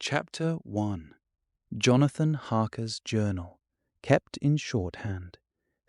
Chapter 1. Jonathan Harker's Journal, kept in shorthand.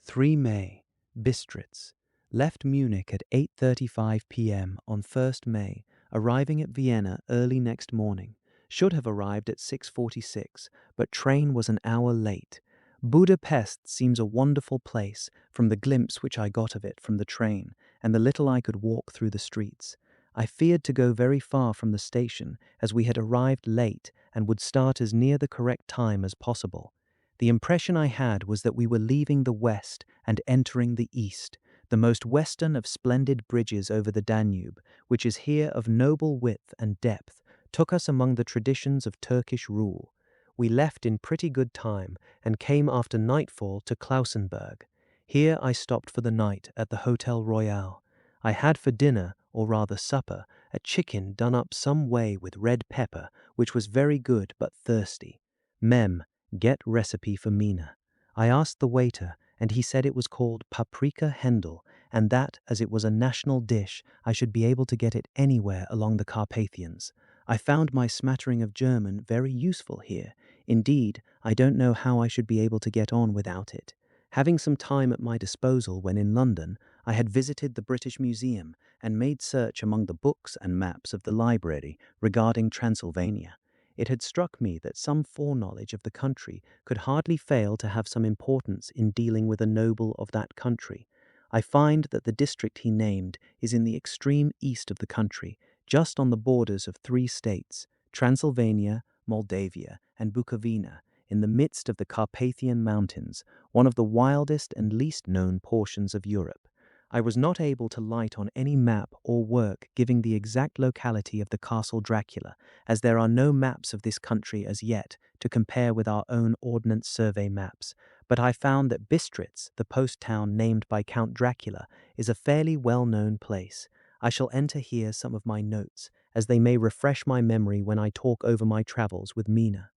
3 May, Bistritz. Left Munich at 8:35 p.m. on 1st May, arriving at Vienna early next morning. Should have arrived at 6:46, but train was an hour late. Budapest seems a wonderful place from the glimpse which I got of it from the train and the little I could walk through the streets. I feared to go very far from the station, as we had arrived late and would start as near the correct time as possible. The impression I had was that we were leaving the west and entering the east, the most western of splendid bridges over the Danube, which is here of noble width and depth, took us among the traditions of Turkish rule. We left in pretty good time and came after nightfall to Klausenberg. Here I stopped for the night at the Hotel Royal. I had for dinner, or rather supper, a chicken done up some way with red pepper, which was very good but thirsty. Mem, get recipe for Mina. I asked the waiter, and he said it was called paprika Hendel, and that, as it was a national dish, I should be able to get it anywhere along the Carpathians. I found my smattering of German very useful here. Indeed, I don't know how I should be able to get on without it. Having some time at my disposal when in London, I had visited the British Museum and made search among the books and maps of the library regarding Transylvania. It had struck me that some foreknowledge of the country could hardly fail to have some importance in dealing with a noble of that country. I find that the district he named is in the extreme east of the country, just on the borders of 3 states, Transylvania, Moldavia, and Bukovina, in the midst of the Carpathian Mountains, one of the wildest and least known portions of Europe. I was not able to light on any map or work giving the exact locality of the Castle Dracula, as there are no maps of this country as yet to compare with our own Ordnance Survey maps, but I found that Bistritz, the post town named by Count Dracula, is a fairly well-known place. I shall enter here some of my notes, as they may refresh my memory when I talk over my travels with Mina.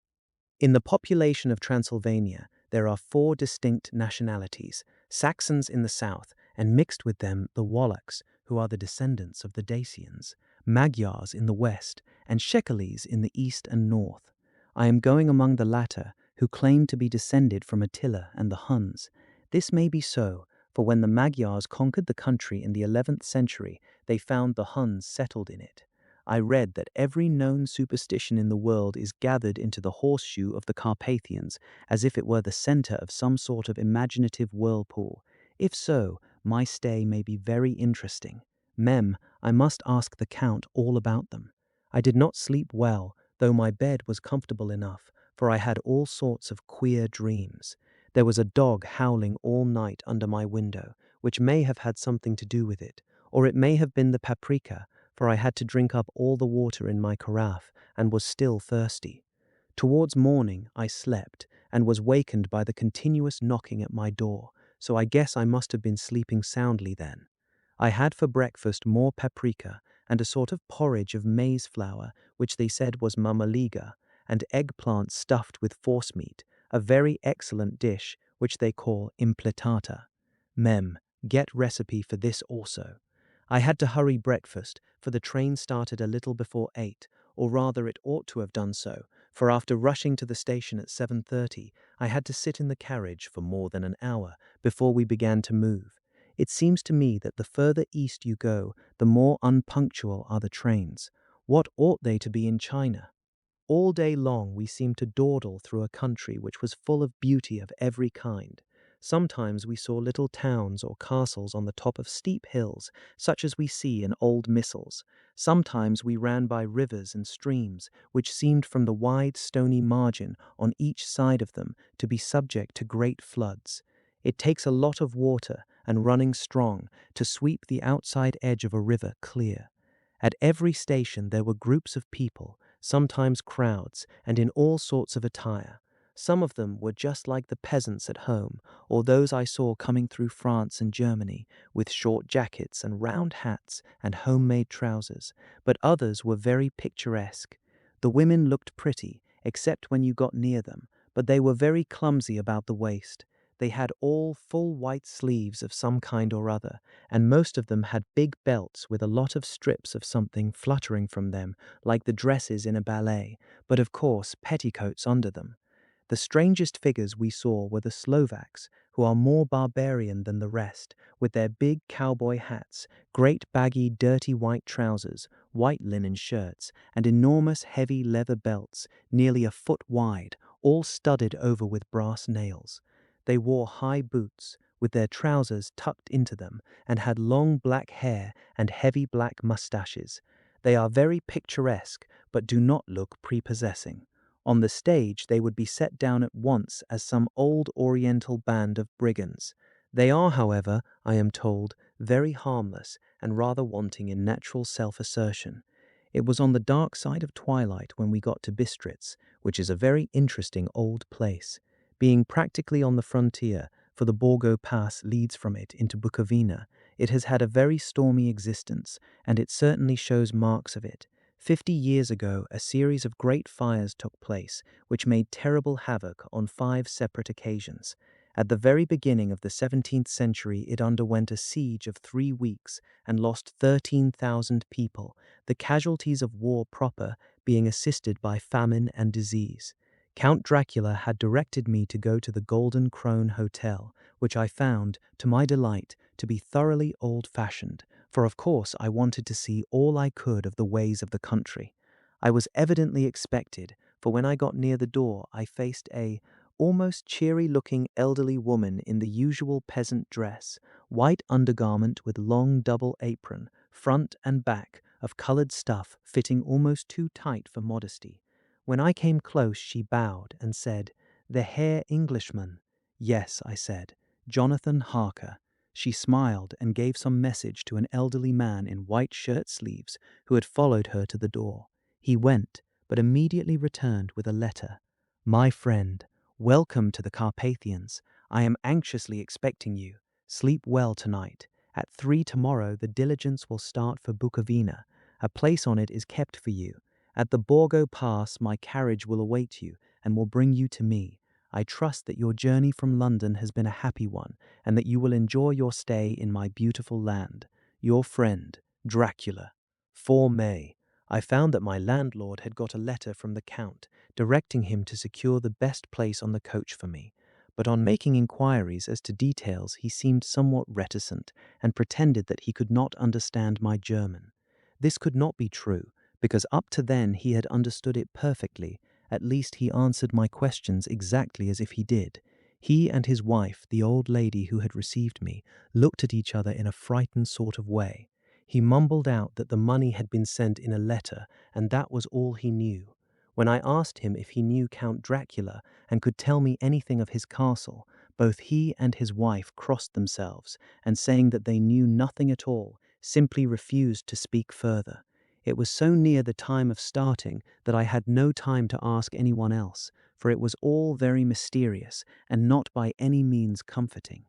In the population of Transylvania, there are 4 distinct nationalities: Saxons in the south, and mixed with them the Wallachs, who are the descendants of the Dacians, Magyars in the west, and Shekeles in the east and north. I am going among the latter, who claim to be descended from Attila and the Huns. This may be so, for when the Magyars conquered the country in the 11th century, they found the Huns settled in it. I read that every known superstition in the world is gathered into the horseshoe of the Carpathians, as if it were the center of some sort of imaginative whirlpool. If so, my stay may be very interesting. Mem, I must ask the Count all about them. I did not sleep well, though my bed was comfortable enough, for I had all sorts of queer dreams. There was a dog howling all night under my window, which may have had something to do with it, or it may have been the paprika, for I had to drink up all the water in my carafe and was still thirsty. Towards morning I slept and was wakened by the continuous knocking at my door, so I guess I must have been sleeping soundly then. I had for breakfast more paprika and a sort of porridge of maize flour, which they said was mamaliga, and eggplant stuffed with forcemeat, a very excellent dish which they call impletata. Mem, get recipe for this also. I had to hurry breakfast, for the train started a little before 8, or rather it ought to have done so, for after rushing to the station at 7:30, I had to sit in the carriage for more than an hour before we began to move. It seems to me that the further east you go, the more unpunctual are the trains. What ought they to be in China? All day long we seemed to dawdle through a country which was full of beauty of every kind. Sometimes we saw little towns or castles on the top of steep hills, such as we see in old missals. Sometimes we ran by rivers and streams, which seemed from the wide stony margin on each side of them to be subject to great floods. It takes a lot of water, and running strong, to sweep the outside edge of a river clear. At every station there were groups of people, sometimes crowds, and in all sorts of attire. Some of them were just like the peasants at home, or those I saw coming through France and Germany, with short jackets and round hats and homemade trousers, but others were very picturesque. The women looked pretty, except when you got near them, but they were very clumsy about the waist. They had all full white sleeves of some kind or other, and most of them had big belts with a lot of strips of something fluttering from them, like the dresses in a ballet, but of course petticoats under them. The strangest figures we saw were the Slovaks, who are more barbarian than the rest, with their big cowboy hats, great baggy dirty white trousers, white linen shirts, and enormous heavy leather belts, nearly a foot wide, all studded over with brass nails. They wore high boots, with their trousers tucked into them, and had long black hair and heavy black mustaches. They are very picturesque, but do not look prepossessing. On the stage, they would be set down at once as some old Oriental band of brigands. They are, however, I am told, very harmless and rather wanting in natural self-assertion. It was on the dark side of twilight when we got to Bistritz, which is a very interesting old place. Being practically on the frontier, for the Borgo Pass leads from it into Bukovina, it has had a very stormy existence, and it certainly shows marks of it. 50 years ago, a series of great fires took place, which made terrible havoc on 5 separate occasions. At the very beginning of the 17th century, it underwent a siege of 3 weeks and lost 13,000 people, the casualties of war proper being assisted by famine and disease. Count Dracula had directed me to go to the Golden Crone Hotel, which I found, to my delight, to be thoroughly old-fashioned, for of course I wanted to see all I could of the ways of the country. I was evidently expected, for when I got near the door I faced a almost cheery-looking elderly woman in the usual peasant dress, white undergarment with long double apron, front and back, of coloured stuff fitting almost too tight for modesty. When I came close she bowed and said, "The Herr Englishman." "Yes," I said, "Jonathan Harker." She smiled and gave some message to an elderly man in white shirt sleeves who had followed her to the door. He went, but immediately returned with a letter. "My friend, welcome to the Carpathians. I am anxiously expecting you. Sleep well tonight. At 3 tomorrow the diligence will start for Bukovina. A place on it is kept for you. At the Borgo Pass my carriage will await you and will bring you to me. I trust that your journey from London has been a happy one, and that you will enjoy your stay in my beautiful land. Your friend, Dracula. 4 May. I found that my landlord had got a letter from the Count, directing him to secure the best place on the coach for me. But on making inquiries as to details, he seemed somewhat reticent, and pretended that he could not understand my German. This could not be true, because up to then he had understood it perfectly. At least he answered my questions exactly as if he did. He and his wife, the old lady who had received me, looked at each other in a frightened sort of way. He mumbled out that the money had been sent in a letter, and that was all he knew. When I asked him if he knew Count Dracula and could tell me anything of his castle, both he and his wife crossed themselves, and saying that they knew nothing at all, simply refused to speak further. It was so near the time of starting that I had no time to ask anyone else, for it was all very mysterious and not by any means comforting.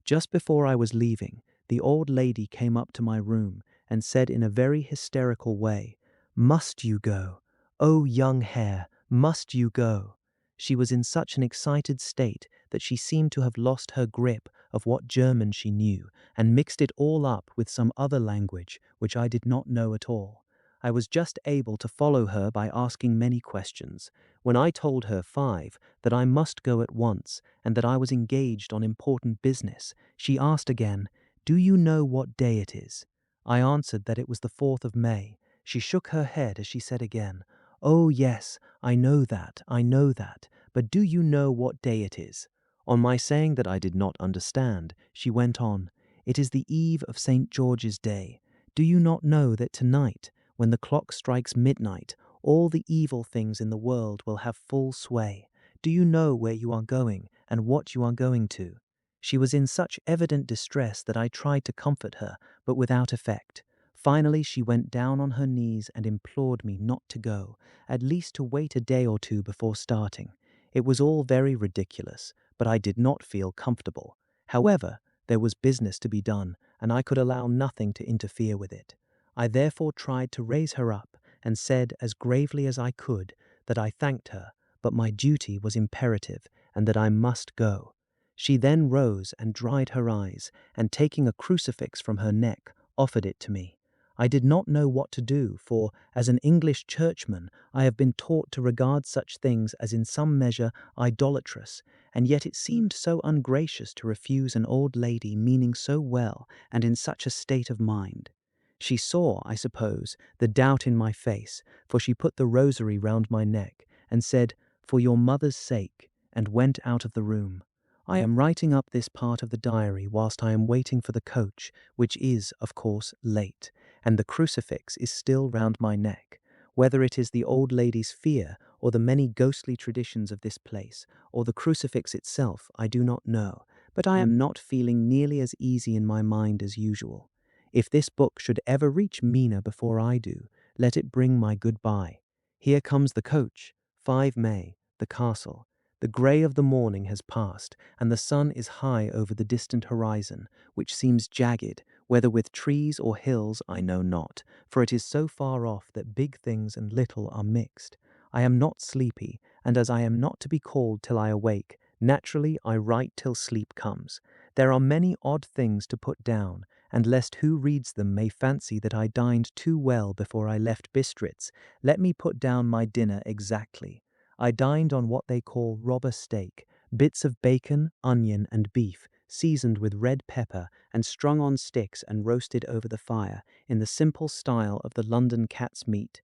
Just before I was leaving, the old lady came up to my room and said in a very hysterical way, "Must you go? Oh, young Herr, must you go?" She was in such an excited state that she seemed to have lost her grip of what German she knew and mixed it all up with some other language which I did not know at all. I was just able to follow her by asking many questions. When I told her 5 that I must go at once and that I was engaged on important business, she asked again, "Do you know what day it is?" I answered that it was the 4th of May. She shook her head as she said again, "Oh yes, I know that, but do you know what day it is?" On my saying that I did not understand, she went on, "It is the eve of St. George's Day. Do you not know that tonight, when the clock strikes midnight, all the evil things in the world will have full sway? Do you know where you are going and what you are going to?" She was in such evident distress that I tried to comfort her, but without effect. Finally, she went down on her knees and implored me not to go, at least to wait a day or 2 before starting. It was all very ridiculous, but I did not feel comfortable. However, there was business to be done, and I could allow nothing to interfere with it. I therefore tried to raise her up and said as gravely as I could that I thanked her, but my duty was imperative and that I must go. She then rose and dried her eyes, and taking a crucifix from her neck, offered it to me. I did not know what to do, for, as an English churchman, I have been taught to regard such things as in some measure idolatrous, and yet it seemed so ungracious to refuse an old lady meaning so well and in such a state of mind. She saw, I suppose, the doubt in my face, for she put the rosary round my neck and said, "For your mother's sake," and went out of the room. I am writing up this part of the diary whilst I am waiting for the coach, which is, of course, late, and the crucifix is still round my neck. Whether it is the old lady's fear, or the many ghostly traditions of this place, or the crucifix itself, I do not know, but I am not feeling nearly as easy in my mind as usual. If this book should ever reach Mina before I do, let it bring my goodbye. Here comes the coach. 5 May, the castle. The grey of the morning has passed, and the sun is high over the distant horizon, which seems jagged, whether with trees or hills I know not, for it is so far off that big things and little are mixed. I am not sleepy, and as I am not to be called till I awake, naturally I write till sleep comes. There are many odd things to put down, and lest who reads them may fancy that I dined too well before I left Bistritz, let me put down my dinner exactly. I dined on what they call robber steak, bits of bacon, onion, and beef, seasoned with red pepper and strung on sticks and roasted over the fire, in the simple style of the London cat's meat.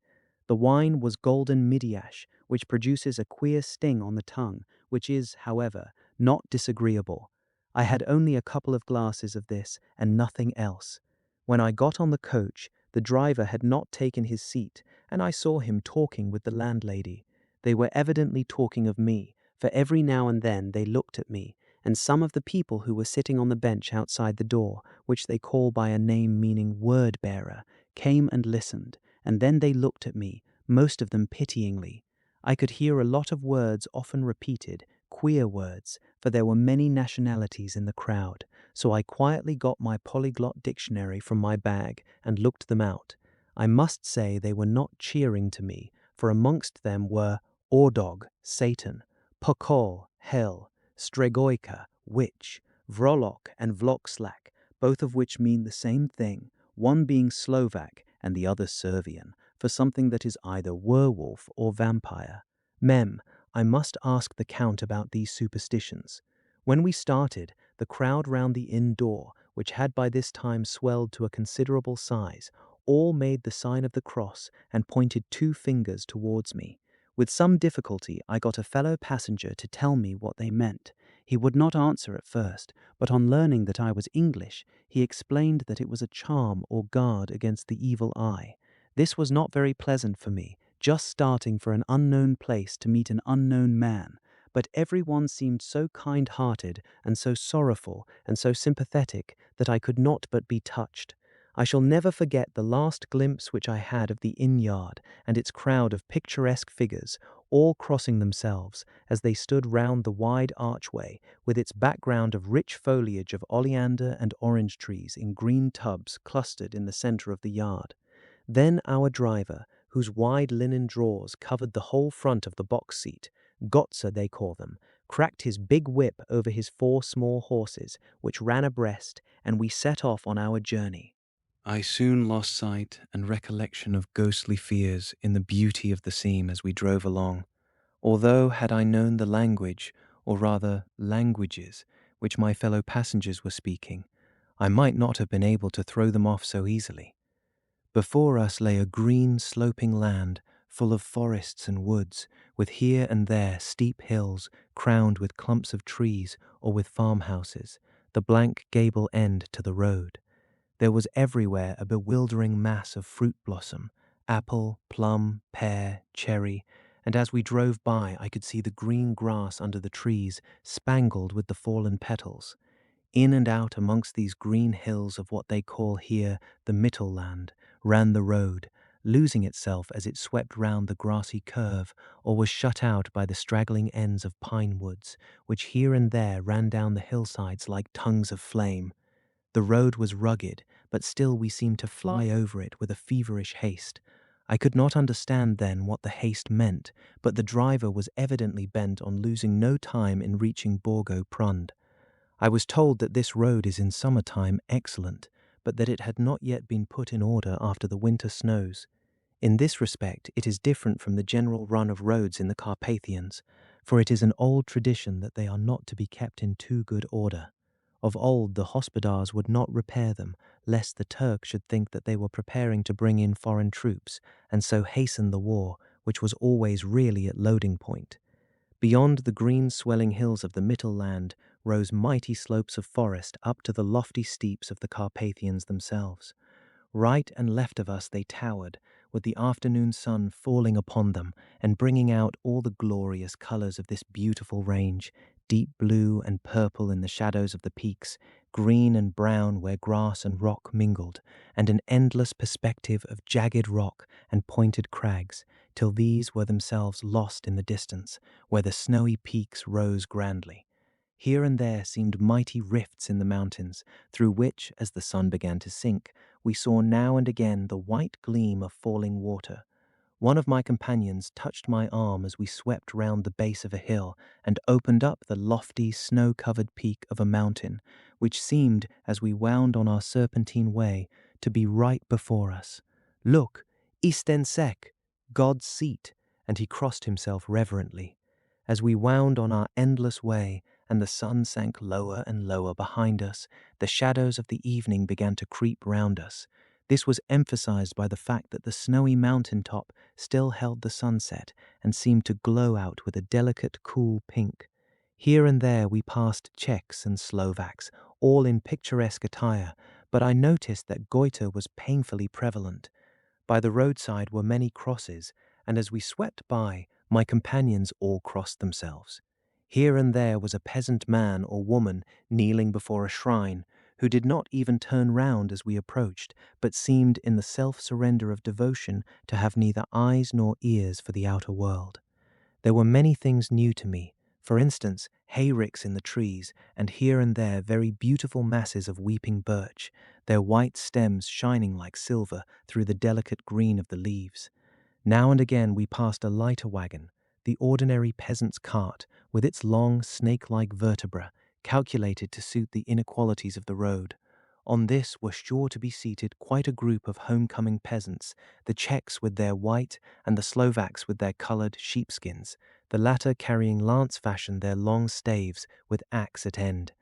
The wine was golden midiash, which produces a queer sting on the tongue, which is, however, not disagreeable. I had only a couple of glasses of this and nothing else. When I got on the coach, the driver had not taken his seat, and I saw him talking with the landlady. They were evidently talking of me, for every now and then they looked at me, and some of the people who were sitting on the bench outside the door, which they call by a name meaning word-bearer, came and listened, and then they looked at me, most of them pityingly. I could hear a lot of words often repeated, queer words, for there were many nationalities in the crowd, so I quietly got my polyglot dictionary from my bag and looked them out. I must say they were not cheering to me, for amongst them were Ordog, Satan, Pokol, Hell, Stregoica, Witch, Vrolok and Vlokslak, both of which mean the same thing, one being Slovak and the other Servian, for something that is either werewolf or vampire. Mem, I must ask the Count about these superstitions. When we started, the crowd round the inn door, which had by this time swelled to a considerable size, all made the sign of the cross and pointed 2 fingers towards me. With some difficulty I got a fellow passenger to tell me what they meant. He would not answer at first, but on learning that I was English, he explained that it was a charm or guard against the evil eye. This was not very pleasant for me, just starting for an unknown place to meet an unknown man, but everyone seemed so kind-hearted and so sorrowful and so sympathetic that I could not but be touched. I shall never forget the last glimpse which I had of the inn-yard and its crowd of picturesque figures, all crossing themselves as they stood round the wide archway, with its background of rich foliage of oleander and orange trees in green tubs clustered in the centre of the yard. Then our driver, whose wide linen drawers covered the whole front of the box seat, Gotze they call them, cracked his big whip over his 4 small horses, which ran abreast, and we set off on our journey. I soon lost sight and recollection of ghostly fears in the beauty of the scene as we drove along, although had I known the language, or rather languages, which my fellow passengers were speaking, I might not have been able to throw them off so easily. Before us lay a green sloping land full of forests and woods, with here and there steep hills crowned with clumps of trees or with farmhouses, the blank gable end to the road. There was everywhere a bewildering mass of fruit blossom, apple, plum, pear, cherry, and as we drove by I could see the green grass under the trees spangled with the fallen petals. In and out amongst these green hills of what they call here the Mittelland ran the road, losing itself as it swept round the grassy curve or was shut out by the straggling ends of pine woods, which here and there ran down the hillsides like tongues of flame. The road was rugged, but still we seemed to fly over it with a feverish haste. I could not understand then what the haste meant, but the driver was evidently bent on losing no time in reaching Borgo Prund. I was told that this road is in summertime excellent, but that it had not yet been put in order after the winter snows. In this respect, it is different from the general run of roads in the Carpathians, for it is an old tradition that they are not to be kept in too good order. Of old, the hospodars would not repair them, lest the Turk should think that they were preparing to bring in foreign troops, and so hasten the war, which was always really at loading point. Beyond the green swelling hills of the Mittelland rose mighty slopes of forest up to the lofty steeps of the Carpathians themselves. Right and left of us they towered, with the afternoon sun falling upon them and bringing out all the glorious colours of this beautiful range, deep blue and purple in the shadows of the peaks, green and brown where grass and rock mingled, and an endless perspective of jagged rock and pointed crags, till these were themselves lost in the distance, where the snowy peaks rose grandly. Here and there seemed mighty rifts in the mountains, through which, as the sun began to sink, we saw now and again the white gleam of falling water. One of my companions touched my arm as we swept round the base of a hill and opened up the lofty, snow-covered peak of a mountain, which seemed, as we wound on our serpentine way, to be right before us. "Look, Istensek, God's seat," and he crossed himself reverently. As we wound on our endless way, and the sun sank lower and lower behind us, the shadows of the evening began to creep round us. This was emphasized by the fact that the snowy mountain top still held the sunset and seemed to glow out with a delicate, cool pink. Here and there we passed Czechs and Slovaks, all in picturesque attire, but I noticed that Goiter was painfully prevalent. By the roadside were many crosses, and as we swept by, my companions all crossed themselves. Here and there was a peasant man or woman kneeling before a shrine, who did not even turn round as we approached, but seemed in the self-surrender of devotion to have neither eyes nor ears for the outer world. There were many things new to me, for instance, hayricks in the trees, and here and there very beautiful masses of weeping birch, their white stems shining like silver through the delicate green of the leaves. Now and again we passed a lighter wagon, the ordinary peasant's cart, with its long, snake-like vertebra, calculated to suit the inequalities of the road. On this were sure to be seated quite a group of homecoming peasants, the Czechs with their white and the Slovaks with their coloured sheepskins, the latter carrying lance-fashion their long staves with axe at end.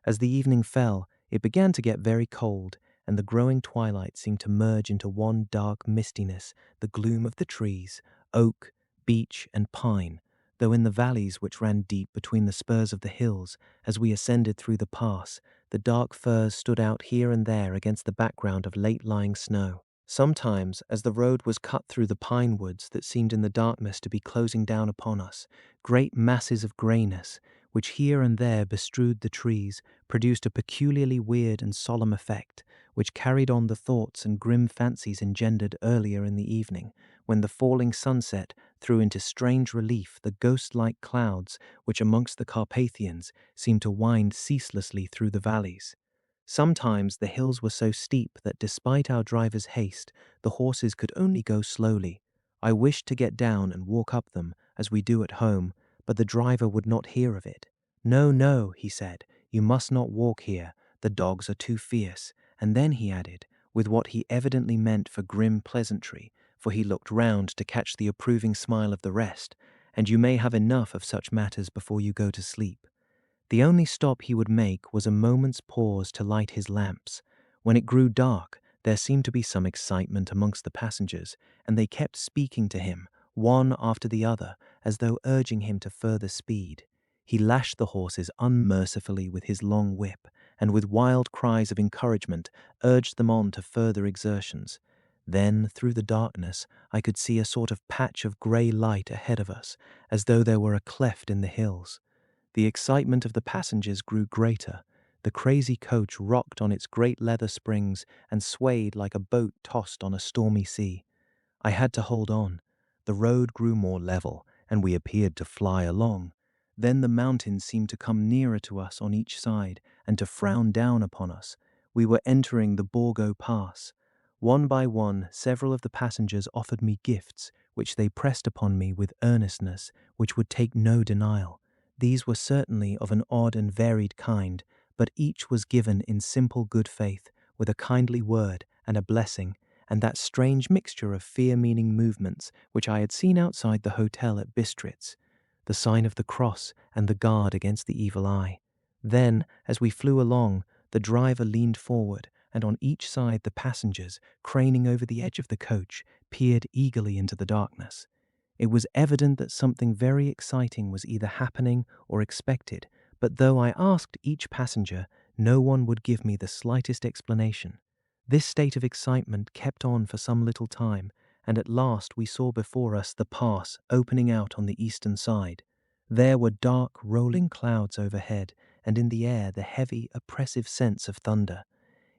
As the evening fell, it began to get very cold, and the growing twilight seemed to merge into one dark mistiness, the gloom of the trees, oak, beech, and pine, though in the valleys which ran deep between the spurs of the hills, as we ascended through the pass, the dark firs stood out here and there against the background of late-lying snow. Sometimes, as the road was cut through the pine woods that seemed in the darkness to be closing down upon us, great masses of greyness, which here and there bestrewed the trees, produced a peculiarly weird and solemn effect, which carried on the thoughts and grim fancies engendered earlier in the evening, when the falling sunset threw into strange relief the ghost-like clouds which amongst the Carpathians seemed to wind ceaselessly through the valleys. Sometimes the hills were so steep that despite our driver's haste, the horses could only go slowly. I wished to get down and walk up them, as we do at home, but the driver would not hear of it. "No, no," he said, "you must not walk here. The dogs are too fierce." And then he added, with what he evidently meant for grim pleasantry, for he looked round to catch the approving smile of the rest, "and you may have enough of such matters before you go to sleep." The only stop he would make was a moment's pause to light his lamps. When it grew dark, there seemed to be some excitement amongst the passengers, and they kept speaking to him, one after the other, as though urging him to further speed. He lashed the horses unmercifully with his long whip, and with wild cries of encouragement urged them on to further exertions. Then, through the darkness, I could see a sort of patch of grey light ahead of us, as though there were a cleft in the hills. The excitement of the passengers grew greater. The crazy coach rocked on its great leather springs and swayed like a boat tossed on a stormy sea. I had to hold on. The road grew more level, and we appeared to fly along. Then the mountains seemed to come nearer to us on each side and to frown down upon us. We were entering the Borgo Pass. One by one, several of the passengers offered me gifts, which they pressed upon me with earnestness which would take no denial. These were certainly of an odd and varied kind, but each was given in simple good faith, with a kindly word and a blessing, and that strange mixture of fear-meaning movements which I had seen outside the hotel at Bistritz, the sign of the cross and the guard against the evil eye. Then, as we flew along, the driver leaned forward, and on each side the passengers, craning over the edge of the coach, peered eagerly into the darkness. It was evident that something very exciting was either happening or expected, but though I asked each passenger, no one would give me the slightest explanation. This state of excitement kept on for some little time, and at last we saw before us the pass opening out on the eastern side. There were dark, rolling clouds overhead, and in the air the heavy, oppressive sense of thunder.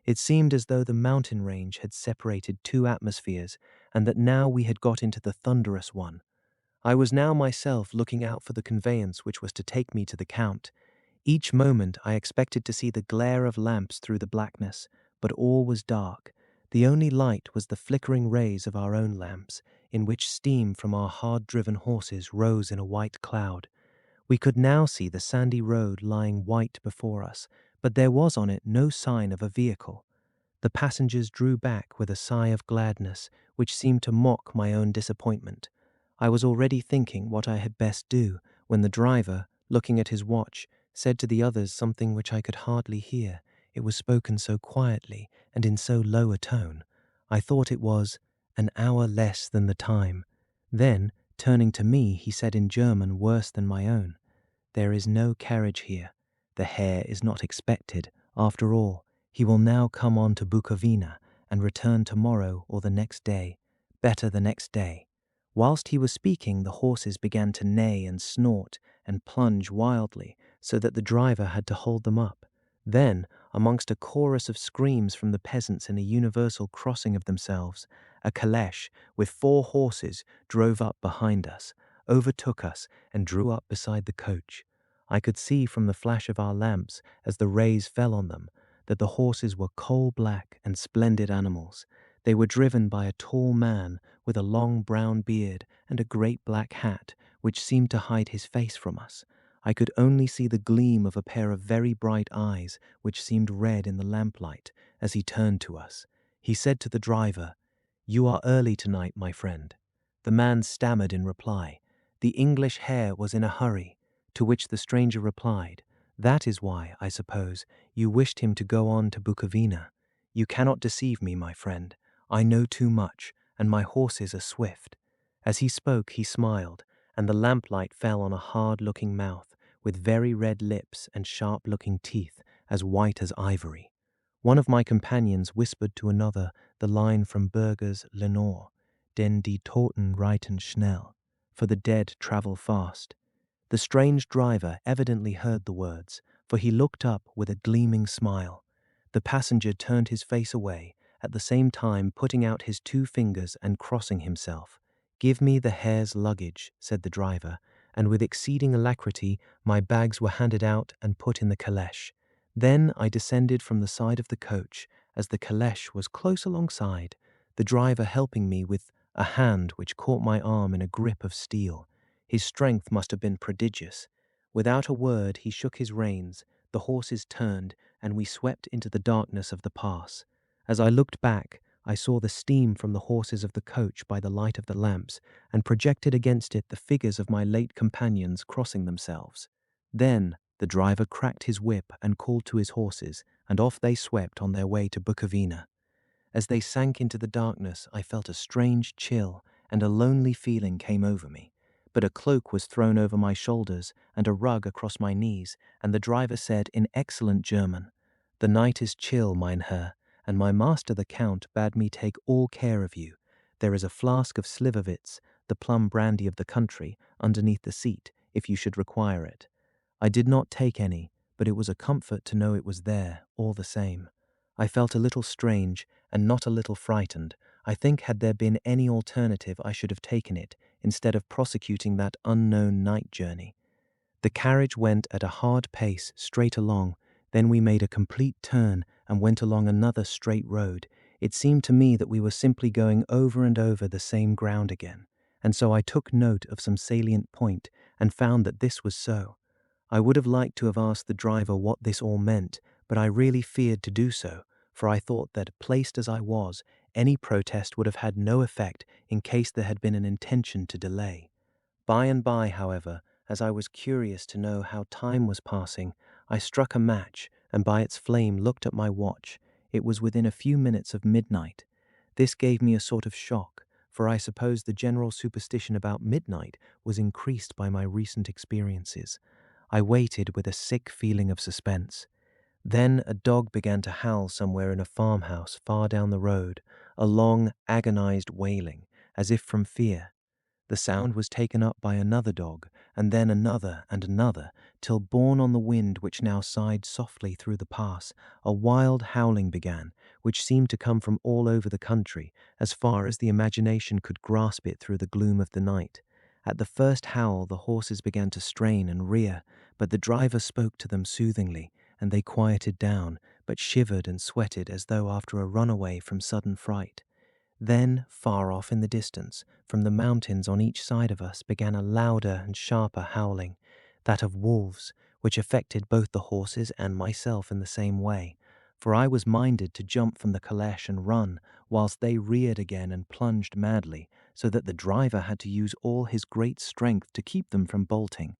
It seemed as though the mountain range had separated two atmospheres, and that now we had got into the thunderous one. I was now myself looking out for the conveyance which was to take me to the Count. Each moment I expected to see the glare of lamps through the blackness, but all was dark. The only light was the flickering rays of our own lamps, in which steam from our hard-driven horses rose in a white cloud. We could now see the sandy road lying white before us, but there was on it no sign of a vehicle. The passengers drew back with a sigh of gladness, which seemed to mock my own disappointment. I was already thinking what I had best do, when the driver, looking at his watch, said to the others something which I could hardly hear. It was spoken so quietly and in so low a tone. I thought it was an hour less than the time. Then, turning to me, he said in German worse than my own, "There is no carriage here. The Herr is not expected. After all, he will now come on to Bukowina and return tomorrow or the next day. Better the next day." Whilst he was speaking, the horses began to neigh and snort and plunge wildly, so that the driver had to hold them up. Then, amongst a chorus of screams from the peasants in a universal crossing of themselves, a calèche with 4 horses drove up behind us, overtook us, and drew up beside the coach. I could see from the flash of our lamps, as the rays fell on them, that the horses were coal-black and splendid animals. They were driven by a tall man with a long brown beard and a great black hat, which seemed to hide his face from us. I could only see the gleam of a pair of very bright eyes, which seemed red in the lamplight, as he turned to us. He said to the driver, "You are early tonight, my friend." The man stammered in reply. The English Herr was in a hurry, to which the stranger replied, "That is why, I suppose, you wished him to go on to Bukowina. You cannot deceive me, my friend. I know too much, and my horses are swift." As he spoke, he smiled, and the lamplight fell on a hard-looking mouth, with very red lips and sharp-looking teeth, as white as ivory. One of my companions whispered to another the line from Bürger's Lenore, "Den die Toten reiten schnell," for the dead travel fast. The strange driver evidently heard the words, for he looked up with a gleaming smile. The passenger turned his face away, at the same time putting out his 2 fingers and crossing himself. "Give me the Herr's luggage," said the driver, and with exceeding alacrity my bags were handed out and put in the calèche. Then I descended from the side of the coach, as the calèche was close alongside, the driver helping me with a hand which caught my arm in a grip of steel. His strength must have been prodigious. Without a word, he shook his reins, the horses turned, and we swept into the darkness of the pass. As I looked back, I saw the steam from the horses of the coach by the light of the lamps, and projected against it the figures of my late companions crossing themselves. Then the driver cracked his whip and called to his horses, and off they swept on their way to Bukowina. As they sank into the darkness, I felt a strange chill, and a lonely feeling came over me. But a cloak was thrown over my shoulders and a rug across my knees, and the driver said in excellent German, "The night is chill, mein Herr, and my master the Count bade me take all care of you. There is a flask of Slivovitz, the plum brandy of the country, underneath the seat, if you should require it." I did not take any, but it was a comfort to know it was there, all the same. I felt a little strange, and not a little frightened. I think had there been any alternative I should have taken it, instead of prosecuting that unknown night journey. The carriage went at a hard pace straight along, then we made a complete turn and went along another straight road. It seemed to me that we were simply going over and over the same ground again, and so I took note of some salient point and found that this was so. I would have liked to have asked the driver what this all meant, but I really feared to do so, for I thought that, placed as I was, any protest would have had no effect in case there had been an intention to delay. By and by, however, as I was curious to know how time was passing, I struck a match and by its flame looked at my watch. It was within a few minutes of midnight. This gave me a sort of shock, for I suppose the general superstition about midnight was increased by my recent experiences. I waited with a sick feeling of suspense. Then a dog began to howl somewhere in a farmhouse far down the road, a long, agonized wailing, as if from fear. The sound was taken up by another dog, and then another and another, till borne on the wind which now sighed softly through the pass, a wild howling began, which seemed to come from all over the country, as far as the imagination could grasp it through the gloom of the night. At the first howl the horses began to strain and rear, but the driver spoke to them soothingly, and they quieted down, but shivered and sweated as though after a runaway from sudden fright. Then, far off in the distance, from the mountains on each side of us, began a louder and sharper howling, that of wolves, which affected both the horses and myself in the same way, for I was minded to jump from the caleche and run, whilst they reared again and plunged madly, so that the driver had to use all his great strength to keep them from bolting.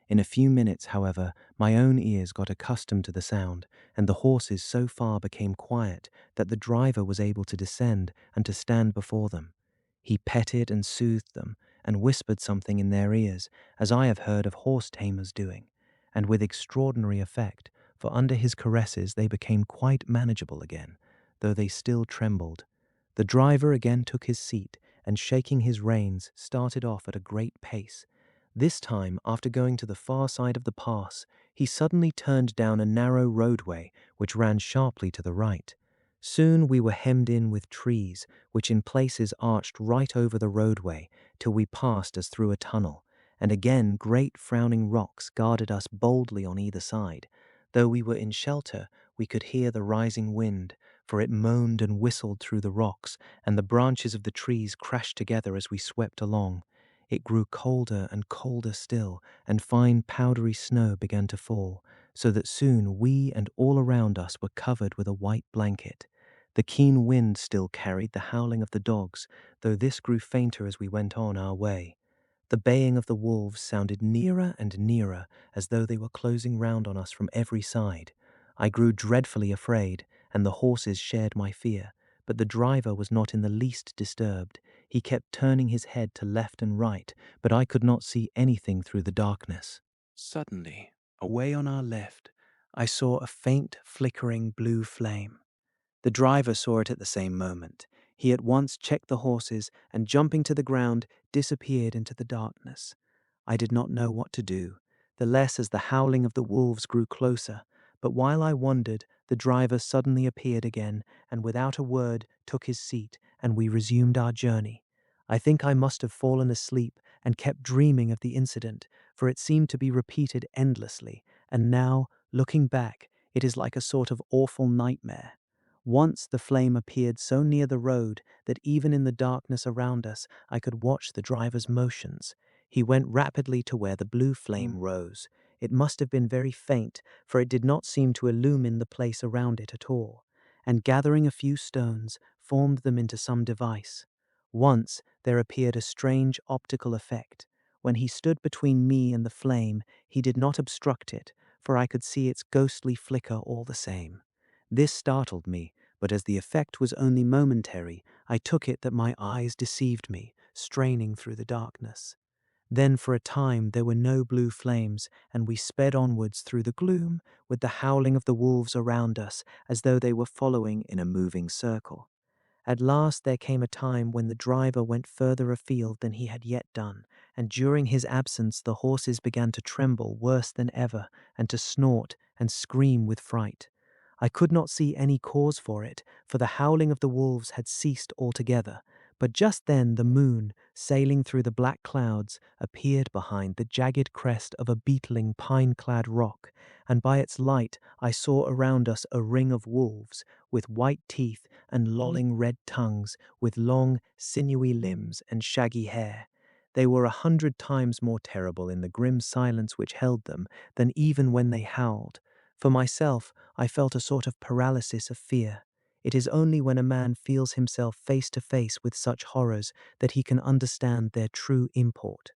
In a few minutes, however, my own ears got accustomed to the sound, and the horses so far became quiet that the driver was able to descend and to stand before them. He petted and soothed them, and whispered something in their ears, as I have heard of horse tamers doing, and with extraordinary effect, for under his caresses they became quite manageable again, though they still trembled. The driver again took his seat, and shaking his reins, started off at a great pace. This time, after going to the far side of the pass, he suddenly turned down a narrow roadway which ran sharply to the right. Soon we were hemmed in with trees, which in places arched right over the roadway till we passed as through a tunnel, and again great frowning rocks guarded us boldly on either side. Though we were in shelter, we could hear the rising wind, for it moaned and whistled through the rocks, and the branches of the trees crashed together as we swept along. It grew colder and colder still, and fine powdery snow began to fall, so that soon we and all around us were covered with a white blanket. The keen wind still carried the howling of the dogs, though this grew fainter as we went on our way. The baying of the wolves sounded nearer and nearer, as though they were closing round on us from every side. I grew dreadfully afraid, and the horses shared my fear, but the driver was not in the least disturbed. He kept turning his head to left and right, but I could not see anything through the darkness. Suddenly, away on our left, I saw a faint, flickering blue flame. The driver saw it at the same moment. He at once checked the horses and, jumping to the ground, disappeared into the darkness. I did not know what to do, the less as the howling of the wolves grew closer, but while I wondered, the driver suddenly appeared again, and without a word took his seat, and we resumed our journey. I think I must have fallen asleep and kept dreaming of the incident, for it seemed to be repeated endlessly, and now, looking back, it is like a sort of awful nightmare. Once the flame appeared so near the road that even in the darkness around us I could watch the driver's motions. He went rapidly to where the blue flame rose. It must have been very faint, for it did not seem to illumine the place around it at all, and gathering a few stones, formed them into some device. Once there appeared a strange optical effect. When he stood between me and the flame, he did not obstruct it, for I could see its ghostly flicker all the same. This startled me, but as the effect was only momentary, I took it that my eyes deceived me, straining through the darkness. Then for a time there were no blue flames, and we sped onwards through the gloom, with the howling of the wolves around us, as though they were following in a moving circle. At last there came a time when the driver went further afield than he had yet done, and during his absence the horses began to tremble worse than ever, and to snort and scream with fright. I could not see any cause for it, for the howling of the wolves had ceased altogether, but just then the moon, sailing through the black clouds, appeared behind the jagged crest of a beetling pine-clad rock, and by its light I saw around us a ring of wolves, with white teeth and lolling red tongues, with long, sinewy limbs and shaggy hair. They were 100 times more terrible in the grim silence which held them than even when they howled. For myself, I felt a sort of paralysis of fear. It is only when a man feels himself face to face with such horrors that he can understand their true import.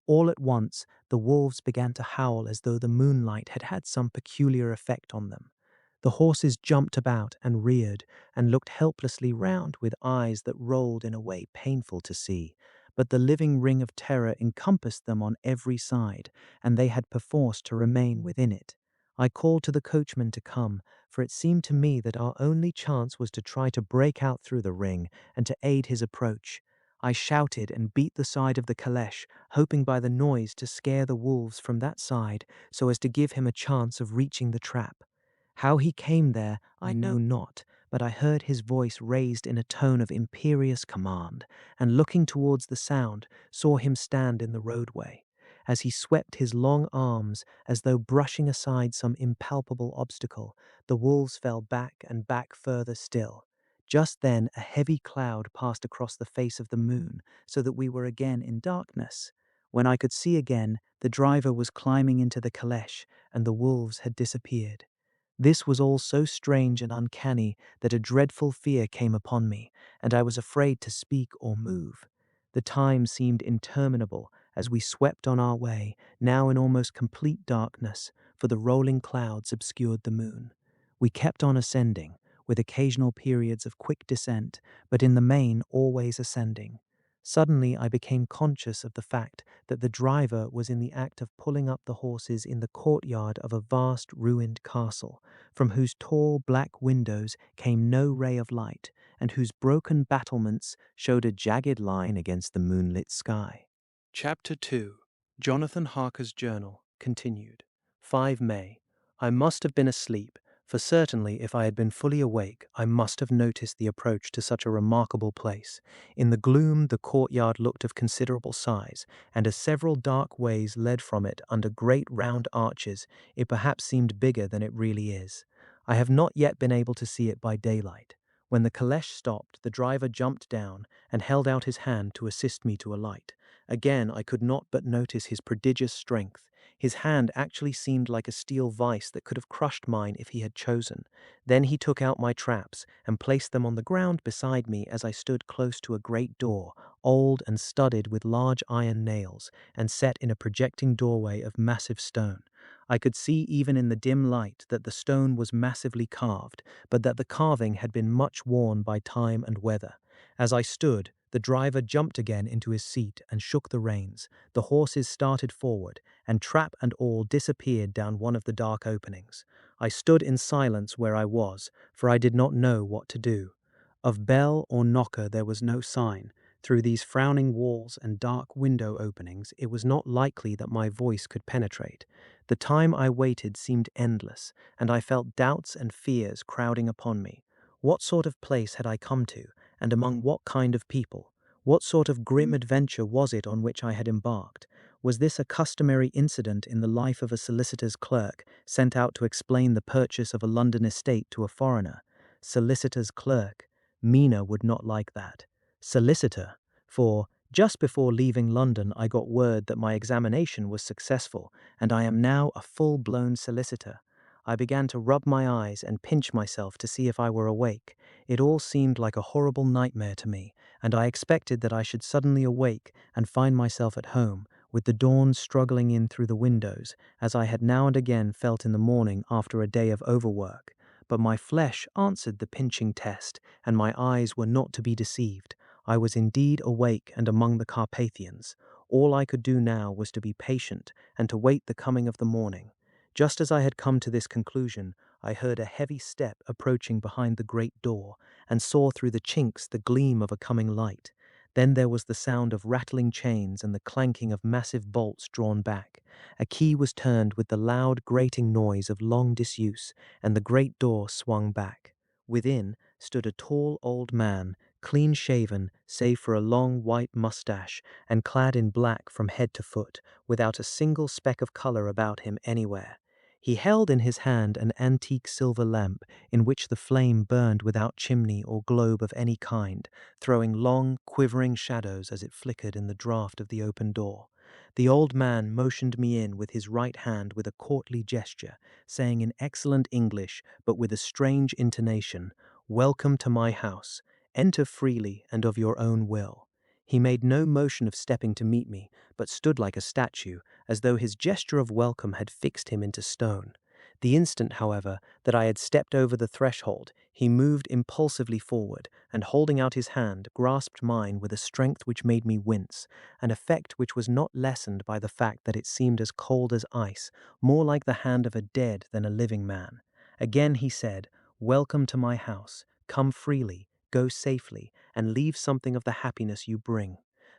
All at once, the wolves began to howl as though the moonlight had had some peculiar effect on them. The horses jumped about and reared and looked helplessly round with eyes that rolled in a way painful to see, but the living ring of terror encompassed them on every side, and they had perforce to remain within it. I called to the coachman to come, for it seemed to me that our only chance was to try to break out through the ring and to aid his approach. I shouted and beat the side of the caleche, hoping by the noise to scare the wolves from that side so as to give him a chance of reaching the trap. How he came there, I know not, but I heard his voice raised in a tone of imperious command, and looking towards the sound, saw him stand in the roadway. As he swept his long arms, as though brushing aside some impalpable obstacle, the wolves fell back and back further still. Just then a heavy cloud passed across the face of the moon, so that we were again in darkness. When I could see again, the driver was climbing into the caleche, and the wolves had disappeared. This was all so strange and uncanny that a dreadful fear came upon me, and I was afraid to speak or move. The time seemed interminable as we swept on our way, now in almost complete darkness, for the rolling clouds obscured the moon. We kept on ascending, with occasional periods of quick descent, but in the main always ascending. Suddenly I became conscious of the fact that the driver was in the act of pulling up the horses in the courtyard of a vast ruined castle, from whose tall black windows came no ray of light, and whose broken battlements showed a jagged line against the moonlit sky. Chapter 2. Jonathan Harker's Journal, continued. 5 May. I must have been asleep, for certainly if I had been fully awake, I must have noticed the approach to such a remarkable place. In the gloom, the courtyard looked of considerable size, and as several dark ways led from it under great round arches, it perhaps seemed bigger than it really is. I have not yet been able to see it by daylight. When the caleche stopped, the driver jumped down and held out his hand to assist me to alight. Again, I could not but notice his prodigious strength. His hand actually seemed like a steel vice that could have crushed mine if he had chosen. Then he took out my traps and placed them on the ground beside me as I stood close to a great door, old and studded with large iron nails, and set in a projecting doorway of massive stone. I could see even in the dim light that the stone was massively carved, but that the carving had been much worn by time and weather. As I stood, the driver jumped again into his seat and shook the reins. The horses started forward, and trap and all disappeared down one of the dark openings. I stood in silence where I was, for I did not know what to do. Of bell or knocker there was no sign. Through these frowning walls and dark window openings, it was not likely that my voice could penetrate. The time I waited seemed endless, and I felt doubts and fears crowding upon me. What sort of place had I come to, and among what kind of people? What sort of grim adventure was it on which I had embarked? Was this a customary incident in the life of a solicitor's clerk sent out to explain the purchase of a London estate to a foreigner? Solicitor's clerk. Mina would not like that. Solicitor. For, just before leaving London, I got word that my examination was successful, and I am now a full-blown solicitor. I began to rub my eyes and pinch myself to see if I were awake. It all seemed like a horrible nightmare to me, and I expected that I should suddenly awake and find myself at home, with the dawn struggling in through the windows, as I had now and again felt in the morning after a day of overwork. But my flesh answered the pinching test, and my eyes were not to be deceived. I was indeed awake and among the Carpathians. All I could do now was to be patient and to wait the coming of the morning. Just as I had come to this conclusion, I heard a heavy step approaching behind the great door, and saw through the chinks the gleam of a coming light. Then there was the sound of rattling chains and the clanking of massive bolts drawn back. A key was turned with the loud grating noise of long disuse, and the great door swung back. Within stood a tall old man, clean-shaven, save for a long white mustache, and clad in black from head to foot, without a single speck of color about him anywhere. He held in his hand an antique silver lamp in which the flame burned without chimney or globe of any kind, throwing long, quivering shadows as it flickered in the draught of the open door. The old man motioned me in with his right hand with a courtly gesture, saying in excellent English, but with a strange intonation, "Welcome to my house. Enter freely and of your own will." He made no motion of stepping to meet me, but stood like a statue, as though his gesture of welcome had fixed him into stone. The instant, however, that I had stepped over the threshold, he moved impulsively forward, and holding out his hand, grasped mine with a strength which made me wince, an effect which was not lessened by the fact that it seemed as cold as ice, more like the hand of a dead than a living man. Again he said, "Welcome to my house. Come freely, go safely, and leave something of the happiness you bring."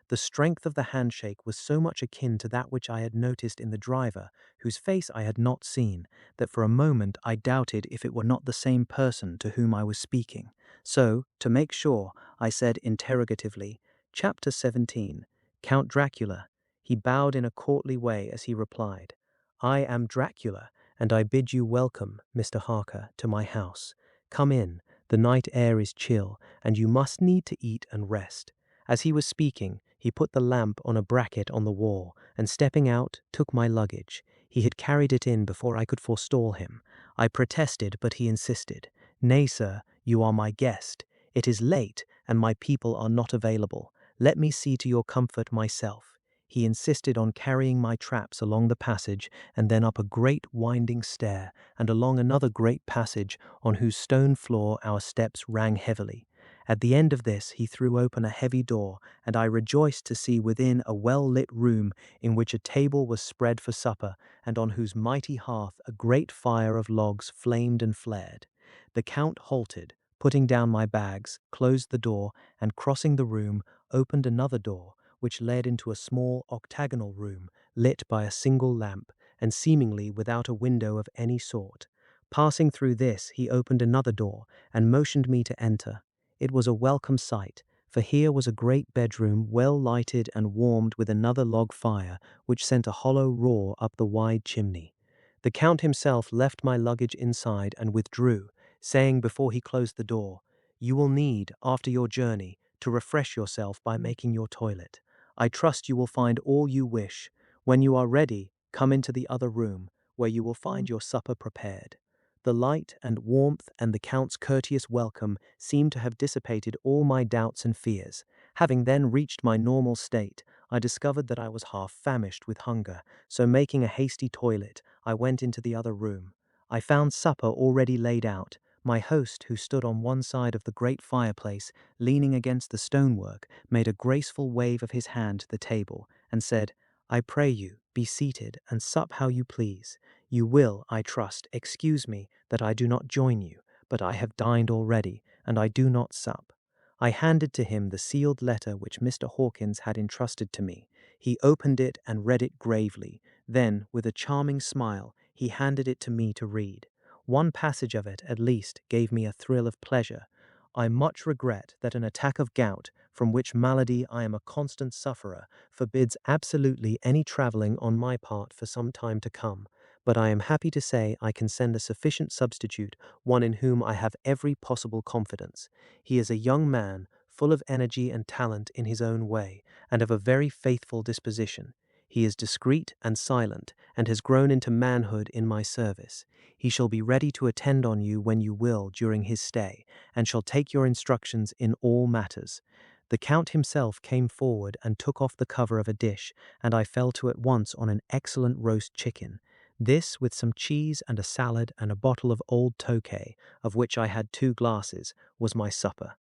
The strength of the handshake was so much akin to that which I had noticed in the driver, whose face I had not seen, that for a moment I doubted if it were not the same person to whom I was speaking. So, to make sure, I said interrogatively, "Chapter 17, Count Dracula." He bowed in a courtly way as he replied, "I am Dracula, and I bid you welcome, Mr. Harker, to my house. Come in, the night air is chill, and you must need to eat and rest." As he was speaking, he put the lamp on a bracket on the wall, and stepping out, took my luggage. He had carried it in before I could forestall him. I protested, but he insisted. "Nay, sir, you are my guest. It is late, and my people are not available. Let me see to your comfort myself." He insisted on carrying my traps along the passage, and then up a great winding stair, and along another great passage, on whose stone floor our steps rang heavily. At the end of this he threw open a heavy door, and I rejoiced to see within a well-lit room in which a table was spread for supper, and on whose mighty hearth a great fire of logs flamed and flared. The Count halted, putting down my bags, closed the door, and crossing the room, opened another door, which led into a small octagonal room, lit by a single lamp, and seemingly without a window of any sort. Passing through this, he opened another door, and motioned me to enter. It was a welcome sight, for here was a great bedroom well lighted and warmed with another log fire, which sent a hollow roar up the wide chimney. The Count himself left my luggage inside and withdrew, saying before he closed the door, "You will need, after your journey, to refresh yourself by making your toilet. I trust you will find all you wish. When you are ready, come into the other room, where you will find your supper prepared." The light and warmth and the Count's courteous welcome seemed to have dissipated all my doubts and fears. Having then reached my normal state, I discovered that I was half famished with hunger, so making a hasty toilet, I went into the other room. I found supper already laid out. My host, who stood on one side of the great fireplace, leaning against the stonework, made a graceful wave of his hand to the table, and said, "I pray you, be seated, and sup how you please. You will, I trust, excuse me that I do not join you, but I have dined already, and I do not sup." I handed to him the sealed letter which Mr. Hawkins had entrusted to me. He opened it and read it gravely. Then, with a charming smile, he handed it to me to read. One passage of it, at least, gave me a thrill of pleasure. "I much regret that an attack of gout, from which malady I am a constant sufferer, forbids absolutely any travelling on my part for some time to come. But I am happy to say I can send a sufficient substitute, one in whom I have every possible confidence. He is a young man, full of energy and talent in his own way, and of a very faithful disposition. He is discreet and silent, and has grown into manhood in my service. He shall be ready to attend on you when you will during his stay, and shall take your instructions in all matters." The Count himself came forward and took off the cover of a dish, and I fell to at once on an excellent roast chicken. This, with some cheese and a salad and a bottle of old Tokay, of which I had 2 glasses, was my supper.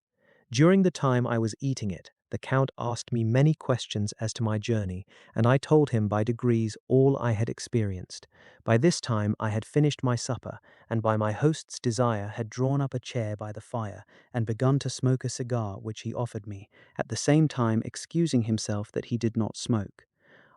During the time I was eating it, the Count asked me many questions as to my journey, and I told him by degrees all I had experienced. By this time I had finished my supper, and by my host's desire had drawn up a chair by the fire, and begun to smoke a cigar which he offered me, at the same time excusing himself that he did not smoke.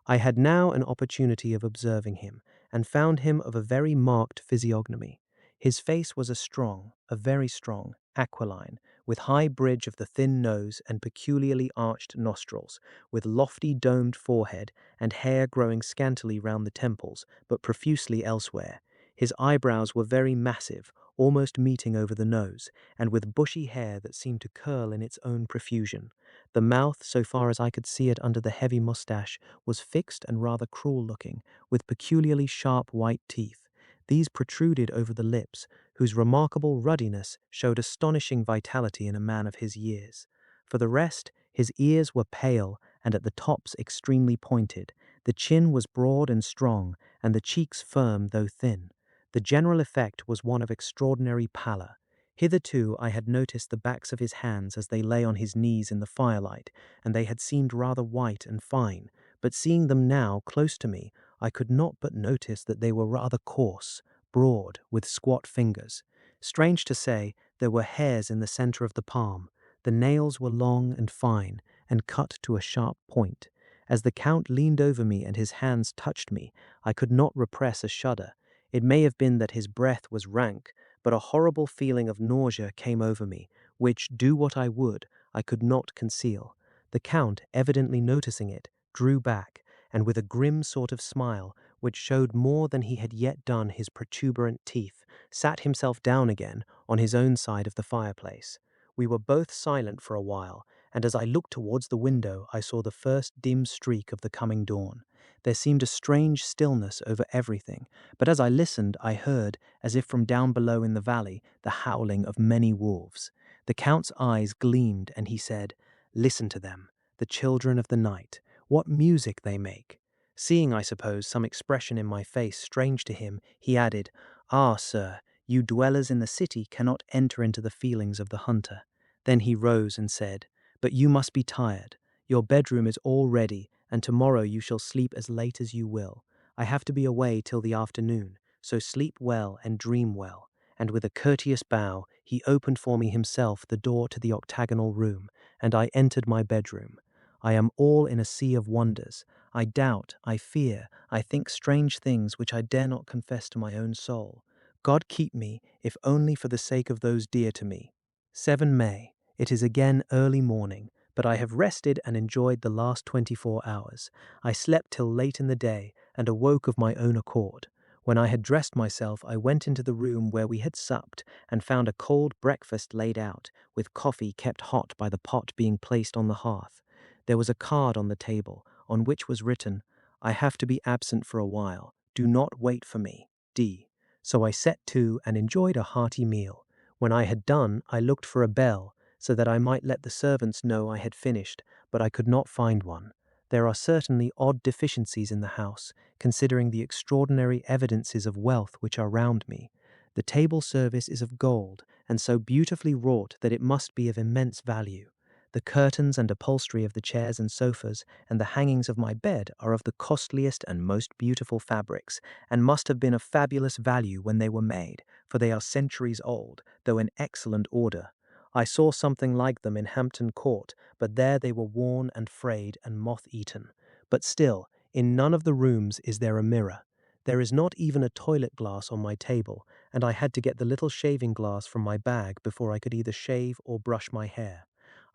I had now an opportunity of observing him, and found him of a very marked physiognomy. His face was a very strong, aquiline, with high bridge of the thin nose and peculiarly arched nostrils, with lofty domed forehead, and hair growing scantily round the temples, but profusely elsewhere. His eyebrows were very massive, almost meeting over the nose, and with bushy hair that seemed to curl in its own profusion. The mouth, so far as I could see it under the heavy mustache, was fixed and rather cruel-looking, with peculiarly sharp white teeth. These protruded over the lips, whose remarkable ruddiness showed astonishing vitality in a man of his years. For the rest, his ears were pale and at the tops extremely pointed. The chin was broad and strong, and the cheeks firm though thin. The general effect was one of extraordinary pallor. Hitherto I had noticed the backs of his hands as they lay on his knees in the firelight, and they had seemed rather white and fine, but seeing them now close to me, I could not but notice that they were rather coarse, broad, with squat fingers. Strange to say, there were hairs in the center of the palm. The nails were long and fine, and cut to a sharp point. As the Count leaned over me and his hands touched me, I could not repress a shudder. It may have been that his breath was rank, but a horrible feeling of nausea came over me, which, do what I would, I could not conceal. The Count, evidently noticing it, drew back, and with a grim sort of smile, which showed more than he had yet done his protuberant teeth, sat himself down again on his own side of the fireplace. We were both silent for a while, and as I looked towards the window, I saw the first dim streak of the coming dawn. There seemed a strange stillness over everything, but as I listened, I heard, as if from down below in the valley, the howling of many wolves. The Count's eyes gleamed, and he said, "Listen to them, the children of the night. What music they make!" Seeing, I suppose, some expression in my face strange to him, he added, "Ah, sir, you dwellers in the city cannot enter into the feelings of the hunter." Then he rose and said, "But you must be tired. Your bedroom is all ready, and tomorrow you shall sleep as late as you will. I have to be away till the afternoon, so sleep well and dream well." And with a courteous bow, he opened for me himself the door to the octagonal room, and I entered my bedroom. I am all in a sea of wonders. I doubt, I fear, I think strange things which I dare not confess to my own soul. God keep me, if only for the sake of those dear to me. 7 May. It is again early morning, but I have rested and enjoyed the last 24 hours. I slept till late in the day and awoke of my own accord. When I had dressed myself, I went into the room where we had supped and found a cold breakfast laid out, with coffee kept hot by the pot being placed on the hearth. There was a card on the table, on which was written, "I have to be absent for a while. Do not wait for me. D." So I set to and enjoyed a hearty meal. When I had done, I looked for a bell, so that I might let the servants know I had finished, but I could not find one. There are certainly odd deficiencies in the house, considering the extraordinary evidences of wealth which are round me. The table service is of gold, and so beautifully wrought that it must be of immense value. The curtains and upholstery of the chairs and sofas, and the hangings of my bed are of the costliest and most beautiful fabrics, and must have been of fabulous value when they were made, for they are centuries old, though in excellent order. I saw something like them in Hampton Court, but there they were worn and frayed and moth-eaten. But still, in none of the rooms is there a mirror. There is not even a toilet glass on my table, and I had to get the little shaving glass from my bag before I could either shave or brush my hair.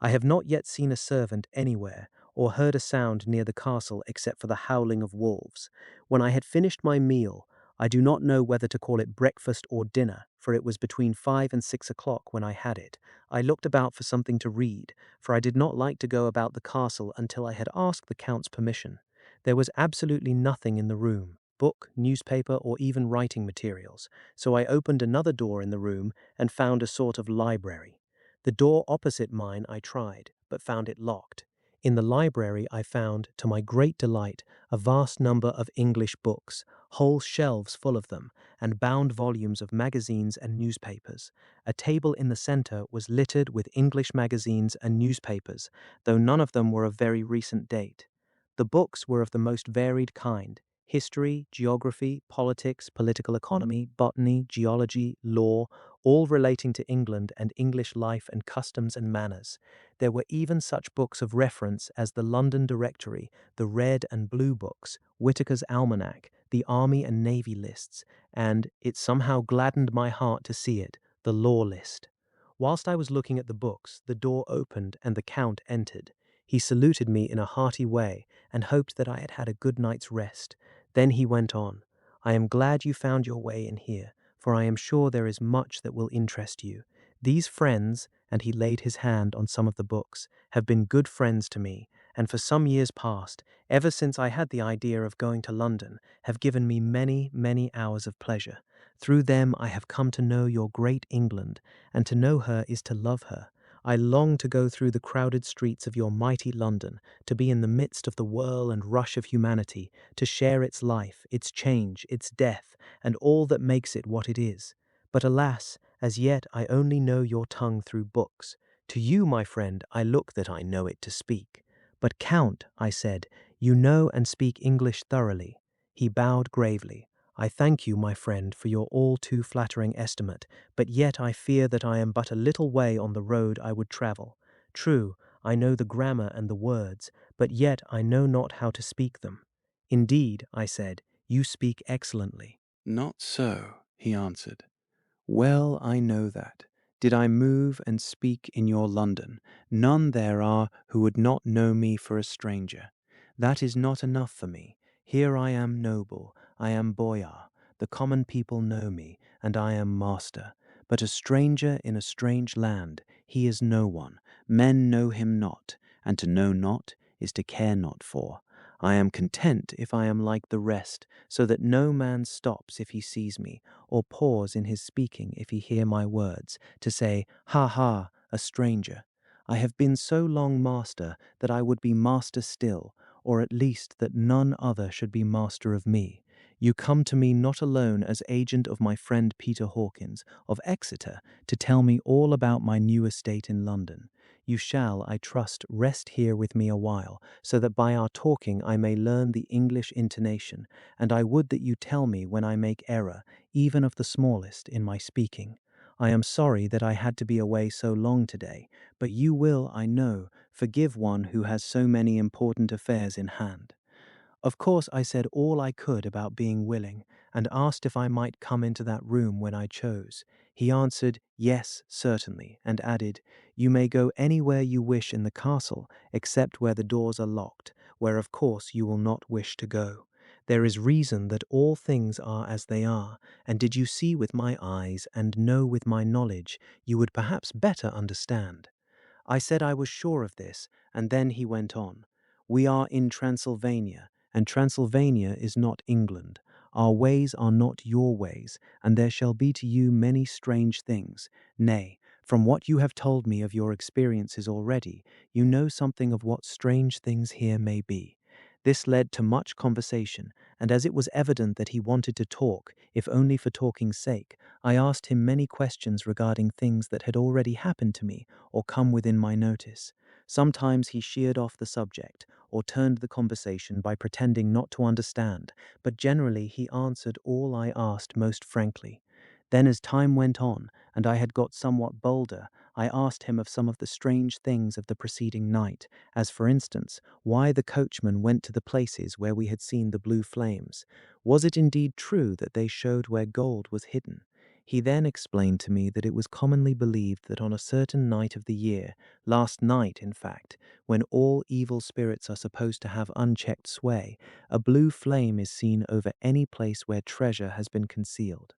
I have not yet seen a servant anywhere, or heard a sound near the castle except for the howling of wolves. When I had finished my meal, I do not know whether to call it breakfast or dinner, for it was between 5 and 6 o'clock when I had it. I looked about for something to read, for I did not like to go about the castle until I had asked the Count's permission. There was absolutely nothing in the room, book, newspaper, or even writing materials, so I opened another door in the room and found a sort of library. The door opposite mine I tried, but found it locked. In the library I found, to my great delight, a vast number of English books, whole shelves full of them, and bound volumes of magazines and newspapers. A table in the center was littered with English magazines and newspapers, though none of them were of very recent date. The books were of the most varied kind: history, geography, politics, political economy, botany, geology, law, all relating to England and English life and customs and manners. There were even such books of reference as the London Directory, the Red and Blue Books, Whitaker's Almanac, the Army and Navy lists, and, it somehow gladdened my heart to see it, the Law List. Whilst I was looking at the books, the door opened and the Count entered. He saluted me in a hearty way and hoped that I had had a good night's rest. Then he went on, I am glad you found your way in here, for I am sure there is much that will interest you. These friends," and he laid his hand on some of the books, "have been good friends to me, and for some years past, ever since I had the idea of going to London, have given me many, many hours of pleasure. Through them I have come to know your great England, and to know her is to love her. I long to go through the crowded streets of your mighty London, to be in the midst of the whirl and rush of humanity, to share its life, its change, its death, and all that makes it what it is. But alas, as yet I only know your tongue through books. To you, my friend, I look that I know it to speak." "But Count," I said, "you know and speak English thoroughly." He bowed gravely. "I thank you, my friend, for your all too flattering estimate, but yet I fear that I am but a little way on the road I would travel. True, I know the grammar and the words, but yet I know not how to speak them." "Indeed," I said, "you speak excellently." "Not so," he answered. "Well I know that, did I move and speak in your London, none there are who would not know me for a stranger. That is not enough for me. Here I am noble, I am boyar, the common people know me, and I am master. But a stranger in a strange land, he is no one, men know him not, and to know not is to care not for. I am content if I am like the rest, so that no man stops if he sees me, or pause in his speaking if he hear my words, to say, 'Ha ha, a stranger.' I have been so long master that I would be master still, or at least that none other should be master of me. You come to me not alone as agent of my friend Peter Hawkins, of Exeter, to tell me all about my new estate in London. You shall, I trust, rest here with me a while, so that by our talking I may learn the English intonation, and I would that you tell me when I make error, even of the smallest, in my speaking. I am sorry that I had to be away so long today, but you will, I know, forgive one who has so many important affairs in hand." Of course I said all I could about being willing, and asked if I might come into that room when I chose. He answered, "Yes, certainly," and added, "You may go anywhere you wish in the castle, except where the doors are locked, where of course you will not wish to go. There is reason that all things are as they are, and did you see with my eyes and know with my knowledge, you would perhaps better understand." I said I was sure of this, and then he went on, "We are in Transylvania, and Transylvania is not England. Our ways are not your ways, and there shall be to you many strange things. Nay, from what you have told me of your experiences already, you know something of what strange things here may be." This led to much conversation, and as it was evident that he wanted to talk, if only for talking's sake, I asked him many questions regarding things that had already happened to me or come within my notice. Sometimes he sheered off the subject, or turned the conversation by pretending not to understand, but generally he answered all I asked most frankly. Then as time went on, and I had got somewhat bolder, I asked him of some of the strange things of the preceding night, as for instance, why the coachman went to the places where we had seen the blue flames. Was it indeed true that they showed where gold was hidden? He then explained to me that it was commonly believed that on a certain night of the year, last night in fact, when all evil spirits are supposed to have unchecked sway, a blue flame is seen over any place where treasure has been concealed.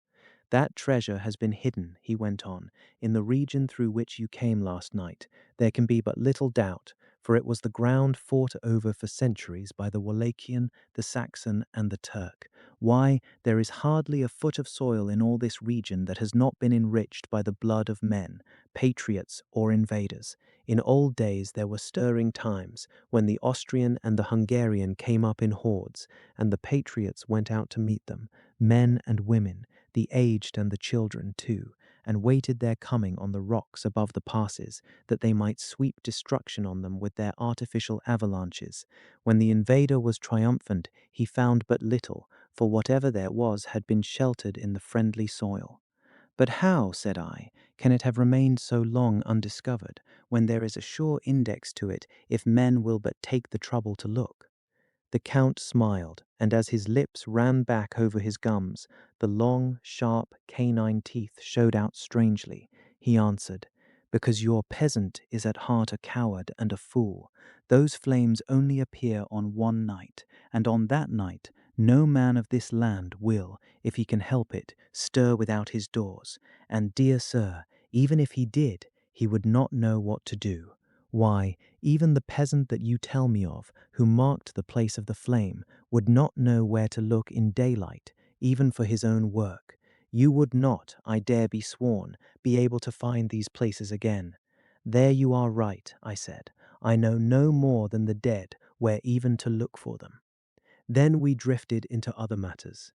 "That treasure has been hidden," he went on, "in the region through which you came last night. There can be but little doubt, for it was the ground fought over for centuries by the Wallachian, the Saxon, and the Turk. Why, there is hardly a foot of soil in all this region that has not been enriched by the blood of men, patriots or invaders. In old days there were stirring times, when the Austrian and the Hungarian came up in hordes, and the patriots went out to meet them, men and women, the aged and the children too, and waited their coming on the rocks above the passes, that they might sweep destruction on them with their artificial avalanches. When the invader was triumphant, he found but little, for whatever there was had been sheltered in the friendly soil." "But how," said I, "can it have remained so long undiscovered, when there is a sure index to it, if men will but take the trouble to look?" The Count smiled, and as his lips ran back over his gums, the long, sharp, canine teeth showed out strangely. He answered, "Because your peasant is at heart a coward and a fool. Those flames only appear on one night, and on that night No man of this land will, if he can help it, stir without his doors. And, dear sir, even if he did, he would not know what to do. Why, even the peasant that you tell me of, who marked the place of the flame, would not know where to look in daylight, even for his own work. You would not, I dare be sworn, be able to find these places again. There you are right, I said. I know no more than the dead where even to look for them. Then we drifted into other matters.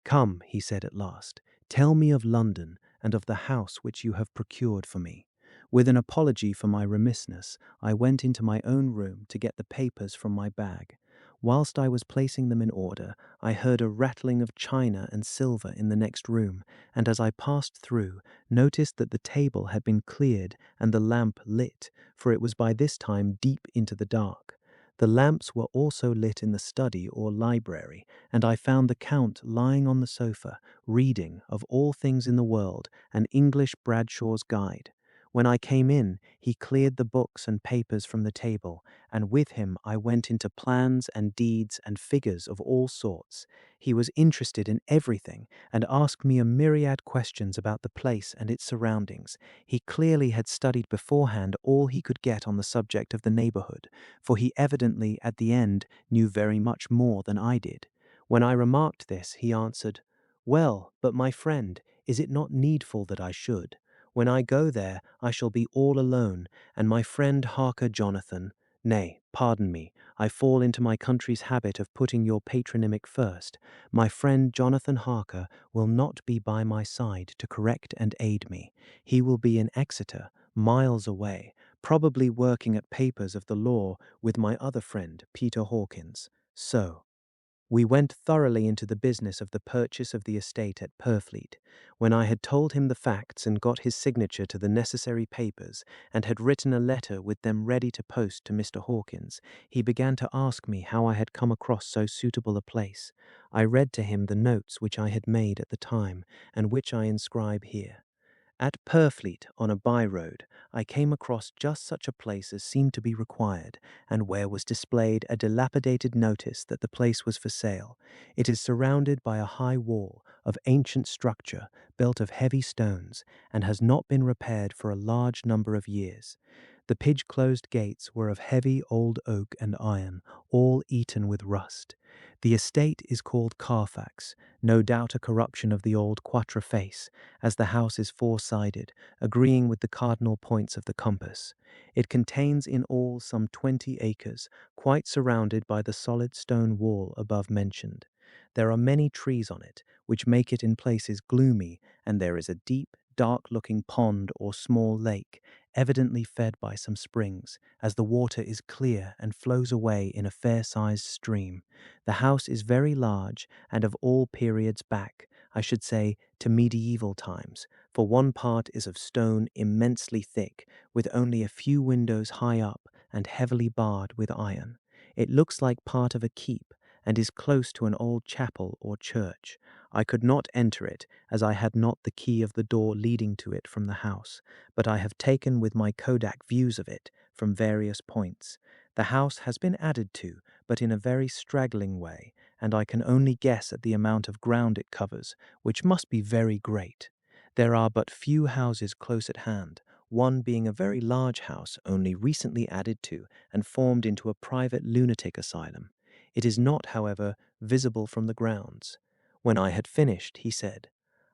Come, he said at last, tell me of London and of the house which you have procured for me. With an apology for my remissness, I went into my own room to get the papers from my bag. Whilst I was placing them in order, I heard a rattling of china and silver in the next room, and as I passed through, noticed that the table had been cleared and the lamp lit, for it was by this time deep into the dark. The lamps were also lit in the study or library, and I found the Count lying on the sofa, reading, of all things in the world, an English Bradshaw's Guide. When I came in, he cleared the books and papers from the table, and with him I went into plans and deeds and figures of all sorts. He was interested in everything, and asked me a myriad questions about the place and its surroundings. He clearly had studied beforehand all he could get on the subject of the neighbourhood, for he evidently, at the end, knew very much more than I did. When I remarked this, he answered, "Well, but my friend, is it not needful that I should? When I go there, I shall be all alone, and my friend Harker Jonathan—nay, pardon me, I fall into my country's habit of putting your patronymic first. My friend Jonathan Harker will not be by my side to correct and aid me. He will be in Exeter, miles away, probably working at papers of the law with my other friend, Peter Hawkins. So, we went thoroughly into the business of the purchase of the estate at Purfleet. When I had told him the facts and got his signature to the necessary papers, and had written a letter with them ready to post to Mr. Hawkins, he began to ask me how I had come across so suitable a place. I read to him the notes which I had made at the time, and which I inscribe here. At Purfleet, on a by-road, I came across just such a place as seemed to be required, and where was displayed a dilapidated notice that the place was for sale. It is surrounded by a high wall of ancient structure built of heavy stones, and has not been repaired for a large number of years. The pitch-closed gates were of heavy old oak and iron, all eaten with rust. The estate is called Carfax, no doubt a corruption of the old quatre-face, as the house is four-sided, agreeing with the cardinal points of the compass. It contains in all some 20 acres, quite surrounded by the solid stone wall above mentioned. There are many trees on it, which make it in places gloomy, and there is a deep, dark-looking pond or small lake, evidently fed by some springs, as the water is clear and flows away in a fair-sized stream. The house is very large, and of all periods back, I should say, to medieval times, for one part is of stone immensely thick, with only a few windows high up and heavily barred with iron. It looks like part of a keep, and is close to an old chapel or church. I could not enter it, as I had not the key of the door leading to it from the house, but I have taken with my kodak views of it from various points. The house has been added to, but in a very straggling way, and I can only guess at the amount of ground it covers, which must be very great. There are but few houses close at hand, one being a very large house only recently added to and formed into a private lunatic asylum. It is not, however, visible from the grounds. When I had finished, he said,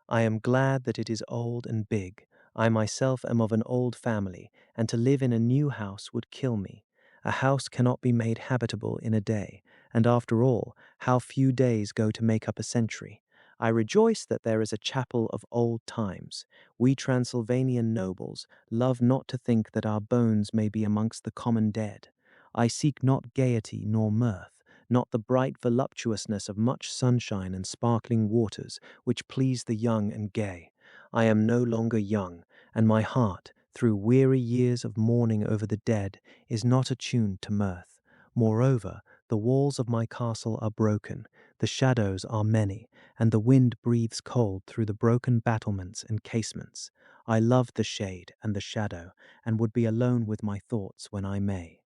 "I am glad that it is old and big. I myself am of an old family, and to live in a new house would kill me. A house cannot be made habitable in a day, and after all, how few days go to make up a century. I rejoice that there is a chapel of old times. We Transylvanian nobles love not to think that our bones may be amongst the common dead. I seek not gaiety nor mirth, not the bright voluptuousness of much sunshine and sparkling waters, which please the young and gay. I am no longer young, and my heart, through weary years of mourning over the dead, is not attuned to mirth. Moreover, the walls of my castle are broken, the shadows are many, and the wind breathes cold through the broken battlements and casements. I love the shade and the shadow, and would be alone with my thoughts when I may."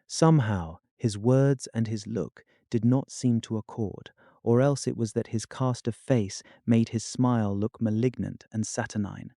Somehow, his words and his look did not seem to accord, or else it was that his cast of face made his smile look malignant and saturnine.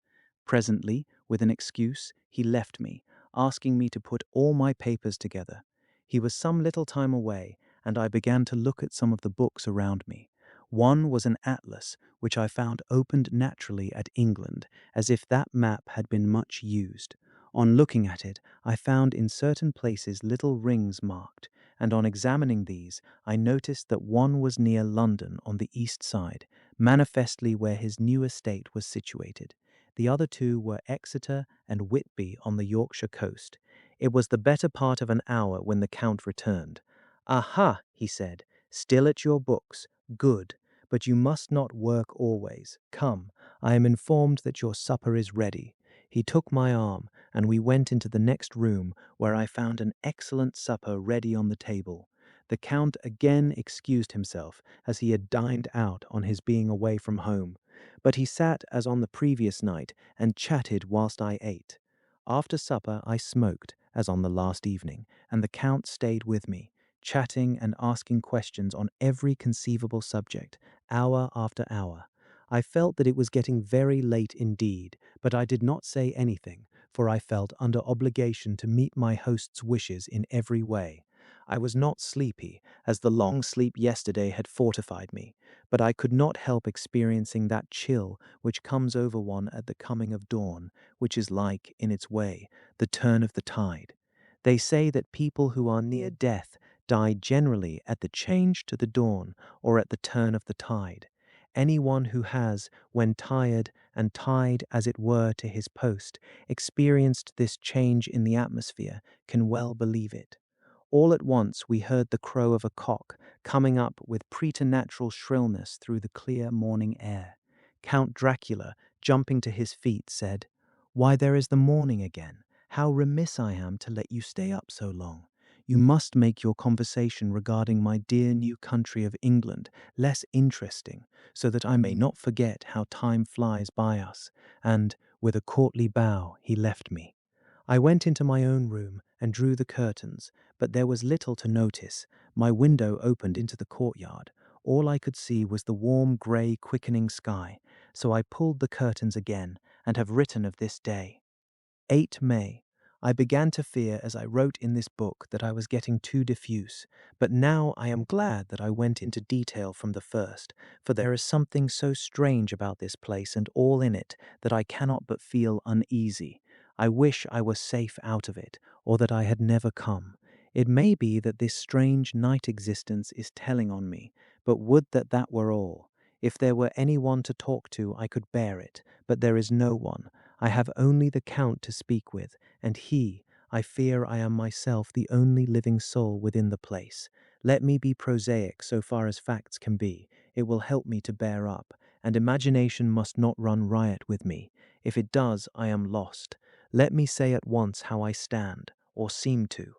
Presently, with an excuse, he left me, asking me to put all my papers together. He was some little time away, and I began to look at some of the books around me. One was an atlas, which I found opened naturally at England, as if that map had been much used. On looking at it, I found in certain places little rings marked, and on examining these, I noticed that one was near London on the east side, manifestly where his new estate was situated. The other two were Exeter and Whitby on the Yorkshire coast. It was the better part of an hour when the Count returned. "Aha," he said, "still at your books. Good. But you must not work always. Come, I am informed that your supper is ready." He took my arm, and we went into the next room, where I found an excellent supper ready on the table. The Count again excused himself, as he had dined out on his being away from home. But he sat as on the previous night, and chatted whilst I ate. After supper I smoked, as on the last evening, and the Count stayed with me, chatting and asking questions on every conceivable subject, hour after hour. I felt that it was getting very late indeed, but I did not say anything, for I felt under obligation to meet my host's wishes in every way. I was not sleepy, as the long sleep yesterday had fortified me, but I could not help experiencing that chill which comes over one at the coming of dawn, which is like, in its way, the turn of the tide. They say that people who are near death die generally at the change to the dawn or at the turn of the tide. Anyone who has, when tired and tied as it were to his post, experienced this change in the atmosphere can well believe it. All at once we heard the crow of a cock coming up with preternatural shrillness through the clear morning air. Count Dracula, jumping to his feet, said, "Why, there is the morning again. How remiss I am to let you stay up so long. You must make your conversation regarding my dear new country of England less interesting, so that I may not forget how time flies by us." And, with a courtly bow, he left me. I went into my own room and drew the curtains, but there was little to notice. My window opened into the courtyard. All I could see was the warm, grey, quickening sky, so I pulled the curtains again and have written of this day. 8 May. I began to fear as I wrote in this book that I was getting too diffuse, but now I am glad that I went into detail from the first, for there is something so strange about this place and all in it that I cannot but feel uneasy. I wish I were safe out of it, or that I had never come. It may be that this strange night existence is telling on me, but would that that were all. If there were any one to talk to, I could bear it, but there is no one. I have only the Count to speak with, and I fear I am myself the only living soul within the place. Let me be prosaic so far as facts can be. It will help me to bear up, and imagination must not run riot with me. If it does, I am lost. Let me say at once how I stand, or seem to.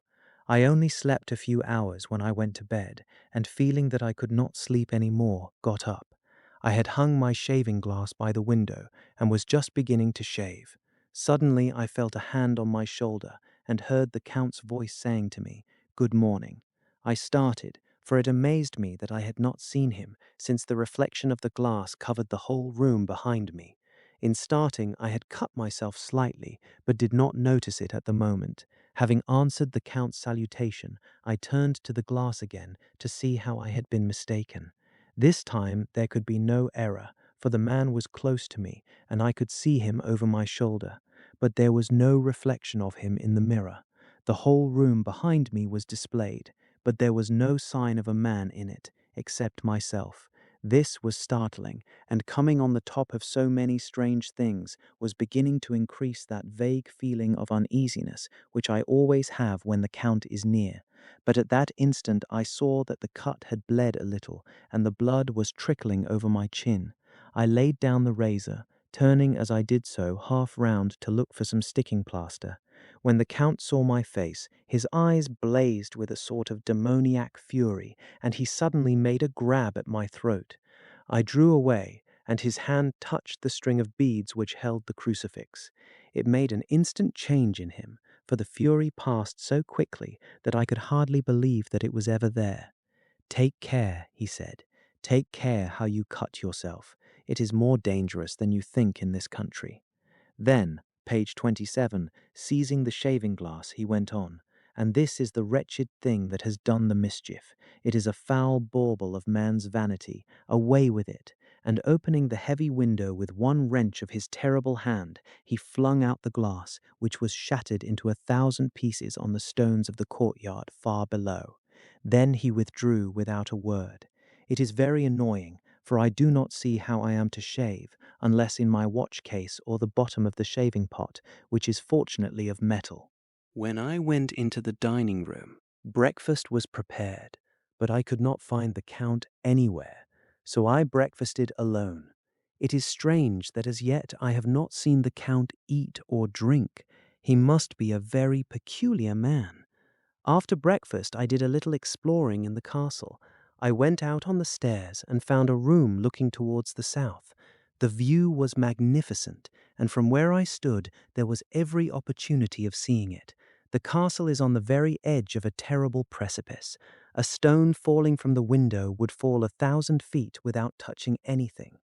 I only slept a few hours when I went to bed, and feeling that I could not sleep any more, got up. I had hung my shaving glass by the window and was just beginning to shave. Suddenly I felt a hand on my shoulder and heard the Count's voice saying to me, "Good morning." I started, for it amazed me that I had not seen him, since the reflection of the glass covered the whole room behind me. In starting, I had cut myself slightly, but did not notice it at the moment. Having answered the Count's salutation, I turned to the glass again to see how I had been mistaken. This time there could be no error, for the man was close to me, and I could see him over my shoulder. But there was no reflection of him in the mirror. The whole room behind me was displayed, but there was no sign of a man in it, except myself. This was startling, and coming on the top of so many strange things, was beginning to increase that vague feeling of uneasiness which I always have when the Count is near. But at that instant I saw that the cut had bled a little, and the blood was trickling over my chin. I laid down the razor, turning as I did so half round to look for some sticking plaster. When the Count saw my face, his eyes blazed with a sort of demoniac fury, and he suddenly made a grab at my throat. I drew away, and his hand touched the string of beads which held the crucifix. It made an instant change in him, for the fury passed so quickly that I could hardly believe that it was ever there. "Take care," he said. Take care how you cut yourself. It is more dangerous than you think in this country." Then, page 27, seizing the shaving glass, he went on, "And this is the wretched thing that has done the mischief. It is a foul bauble of man's vanity. Away with it." And opening the heavy window with one wrench of his terrible hand, he flung out the glass, which was shattered into 1,000 pieces on the stones of the courtyard far below. Then he withdrew without a word. It is very annoying, for I do not see how I am to shave, unless in my watch case or the bottom of the shaving pot, which is fortunately of metal. When I went into the dining room, breakfast was prepared, but I could not find the Count anywhere, so I breakfasted alone. It is strange that as yet I have not seen the Count eat or drink. He must be a very peculiar man. After breakfast, I did a little exploring in the castle. I went out on the stairs and found a room looking towards the south. The view was magnificent, and from where I stood, there was every opportunity of seeing it. The castle is on the very edge of a terrible precipice. A stone falling from the window would fall 1,000 feet without touching anything.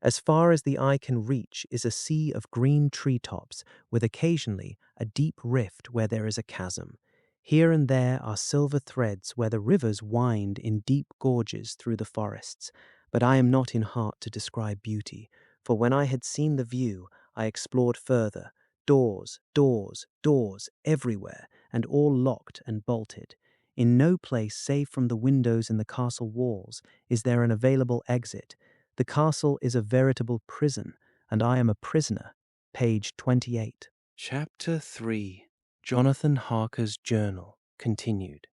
As far as the eye can reach is a sea of green treetops, with occasionally a deep rift where there is a chasm. Here and there are silver threads where the rivers wind in deep gorges through the forests, but I am not in heart to describe beauty, for when I had seen the view, I explored further. Doors, doors, doors, everywhere, and all locked and bolted. In no place save from the windows in the castle walls is there an available exit. The castle is a veritable prison, and I am a prisoner. Page 28. Chapter 3. Jonathan Harker's Journal, continued.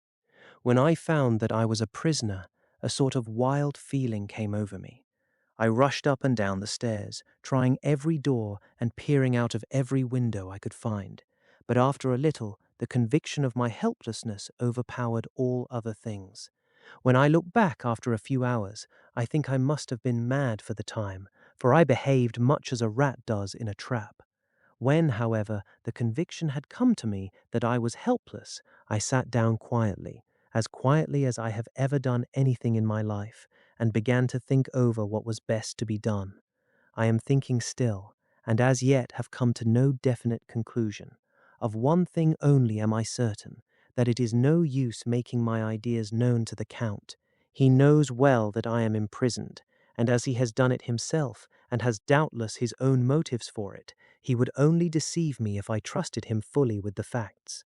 When I found that I was a prisoner, a sort of wild feeling came over me. I rushed up and down the stairs, trying every door and peering out of every window I could find. But after a little, the conviction of my helplessness overpowered all other things. When I look back after a few hours, I think I must have been mad for the time, for I behaved much as a rat does in a trap. When, however, the conviction had come to me that I was helpless, I sat down quietly as I have ever done anything in my life, and began to think over what was best to be done. I am thinking still, and as yet have come to no definite conclusion. Of one thing only am I certain, that it is no use making my ideas known to the Count. He knows well that I am imprisoned, and as he has done it himself, and has doubtless his own motives for it, he would only deceive me if I trusted him fully with the facts.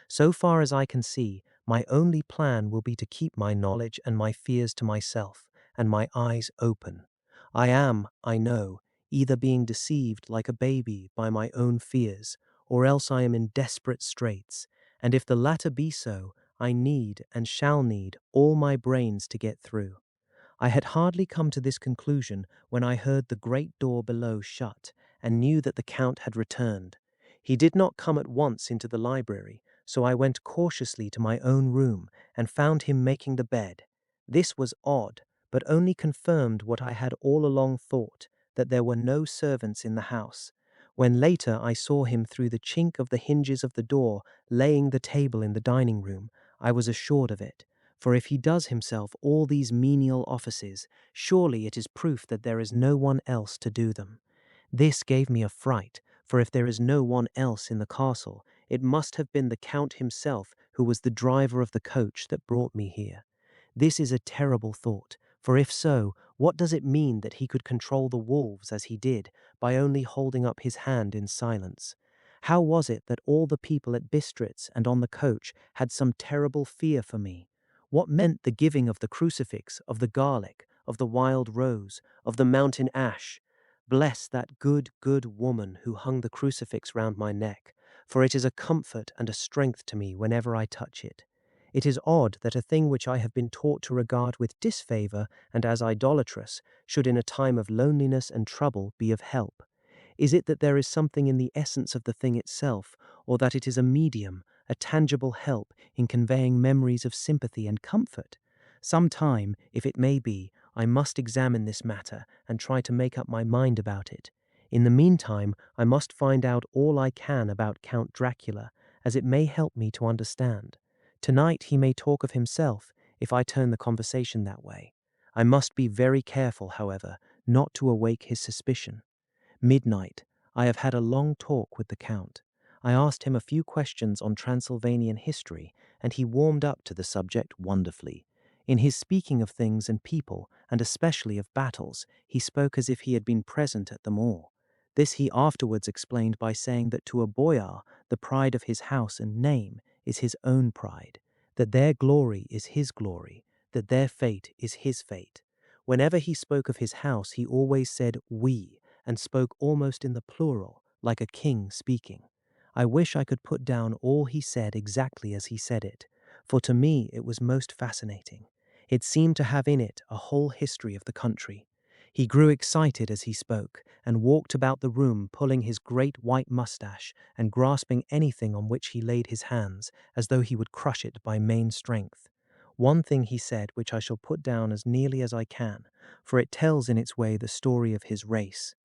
So far as I can see, my only plan will be to keep my knowledge and my fears to myself, and my eyes open. I am, I know, either being deceived like a baby by my own fears, or else I am in desperate straits, and if the latter be so, I need and shall need all my brains to get through. I had hardly come to this conclusion when I heard the great door below shut, and knew that the Count had returned. He did not come at once into the library, so I went cautiously to my own room and found him making the bed. This was odd, but only confirmed what I had all along thought, that there were no servants in the house. When later I saw him through the chink of the hinges of the door laying the table in the dining room, I was assured of it. For if he does himself all these menial offices, surely it is proof that there is no one else to do them. This gave me a fright, for if there is no one else in the castle, it must have been the Count himself who was the driver of the coach that brought me here. This is a terrible thought, for if so, what does it mean that he could control the wolves as he did, by only holding up his hand in silence? How was it that all the people at Bistritz and on the coach had some terrible fear for me? What meant the giving of the crucifix, of the garlic, of the wild rose, of the mountain ash? Bless that good, good woman who hung the crucifix round my neck, for it is a comfort and a strength to me whenever I touch it. It is odd that a thing which I have been taught to regard with disfavour and as idolatrous should in a time of loneliness and trouble be of help. Is it that there is something in the essence of the thing itself, or that it is a medium, a tangible help in conveying memories of sympathy and comfort? Some time, if it may be, I must examine this matter and try to make up my mind about it. In the meantime, I must find out all I can about Count Dracula, as it may help me to understand. Tonight he may talk of himself, if I turn the conversation that way. I must be very careful, however, not to awake his suspicion. Midnight, I have had a long talk with the Count. I asked him a few questions on Transylvanian history, and he warmed up to the subject wonderfully. In his speaking of things and people, and especially of battles, he spoke as if he had been present at them all. This he afterwards explained by saying that to a boyar, the pride of his house and name is his own pride, that their glory is his glory, that their fate is his fate. Whenever he spoke of his house, he always said we, and spoke almost in the plural, like a king speaking. I wish I could put down all he said exactly as he said it, for to me it was most fascinating. It seemed to have in it a whole history of the country. He grew excited as he spoke, and walked about the room pulling his great white moustache and grasping anything on which he laid his hands, as though he would crush it by main strength. One thing he said which I shall put down as nearly as I can, for it tells in its way the story of his race.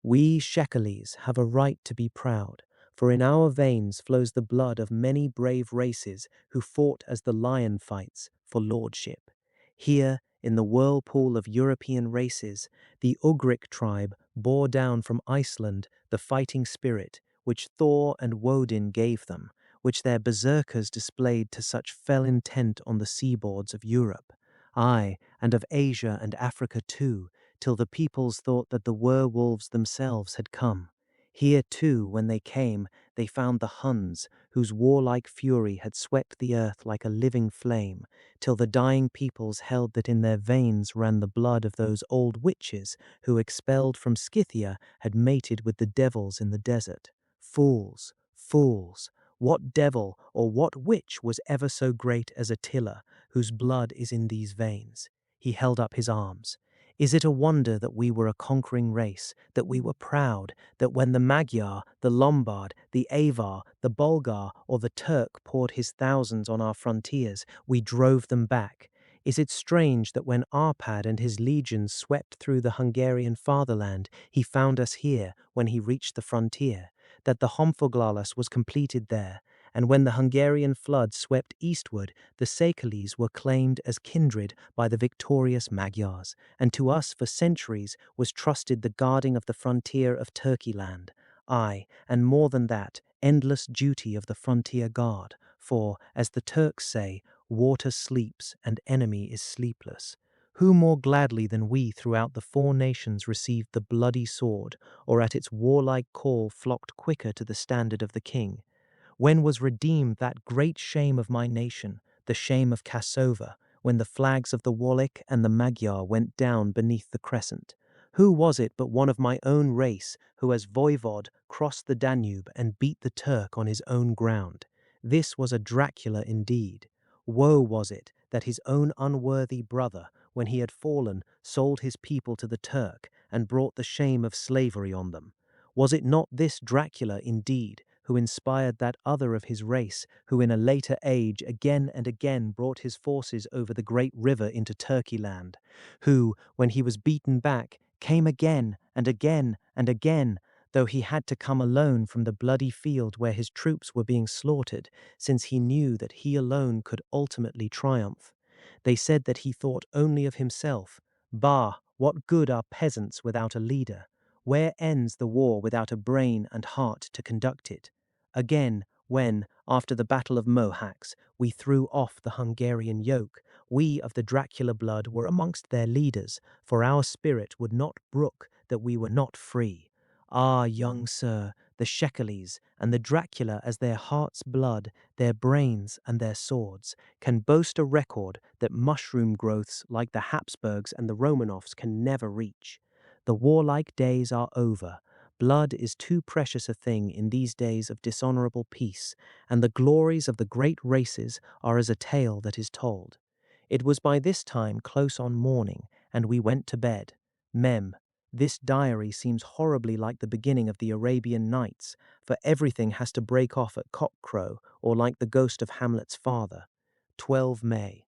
We Shekels have a right to be proud, for in our veins flows the blood of many brave races who fought as the lion fights for lordship. Here, in the whirlpool of European races, the Ugric tribe bore down from Iceland the fighting spirit which Thor and Woden gave them, which their berserkers displayed to such fell intent on the seaboards of Europe, aye, and of Asia and Africa too, till the peoples thought that the werewolves themselves had come. Here too, when they came, they found the Huns, whose warlike fury had swept the earth like a living flame, till the dying peoples held that in their veins ran the blood of those old witches who, expelled from Scythia, had mated with the devils in the desert. Fools, fools! What devil or what witch was ever so great as Attila, whose blood is in these veins? He held up his arms. Is it a wonder that we were a conquering race, that we were proud, that when the Magyar, the Lombard, the Avar, the Bulgar, or the Turk poured his thousands on our frontiers, we drove them back? Is it strange that when Arpad and his legions swept through the Hungarian fatherland, he found us here when he reached the frontier, that the Homfoglalas was completed there, and when the Hungarian flood swept eastward, the Szekelyes were claimed as kindred by the victorious Magyars, and to us for centuries was trusted the guarding of the frontier of Turkeyland. Aye, and more than that, endless duty of the frontier guard, for, as the Turks say, water sleeps and enemy is sleepless. Who more gladly than we throughout the four nations received the bloody sword, or at its warlike call flocked quicker to the standard of the king? When was redeemed that great shame of my nation, the shame of Cassova, when the flags of the Wallach and the Magyar went down beneath the crescent? Who was it but one of my own race who as voivod crossed the Danube and beat the Turk on his own ground? This was a Dracula indeed. Woe was it that his own unworthy brother, when he had fallen, sold his people to the Turk and brought the shame of slavery on them. Was it not this Dracula indeed who inspired that other of his race, who in a later age again and again brought his forces over the great river into Turkeyland, who, when he was beaten back, came again and again and again, though he had to come alone from the bloody field where his troops were being slaughtered, since he knew that he alone could ultimately triumph? They said that he thought only of himself. Bah, what good are peasants without a leader? Where ends the war without a brain and heart to conduct it? Again, when, after the Battle of Mohacs, we threw off the Hungarian yoke, we of the Dracula blood were amongst their leaders, for our spirit would not brook that we were not free. Ah, young sir, the Shekels and the Dracula as their heart's blood, their brains and their swords, can boast a record that mushroom growths like the Habsburgs and the Romanovs can never reach. The warlike days are over. Blood is too precious a thing in these days of dishonorable peace, and the glories of the great races are as a tale that is told. It was by this time close on morning, and we went to bed. Mem. This diary seems horribly like the beginning of the Arabian Nights, for everything has to break off at cockcrow, or like the ghost of Hamlet's father. 12 May.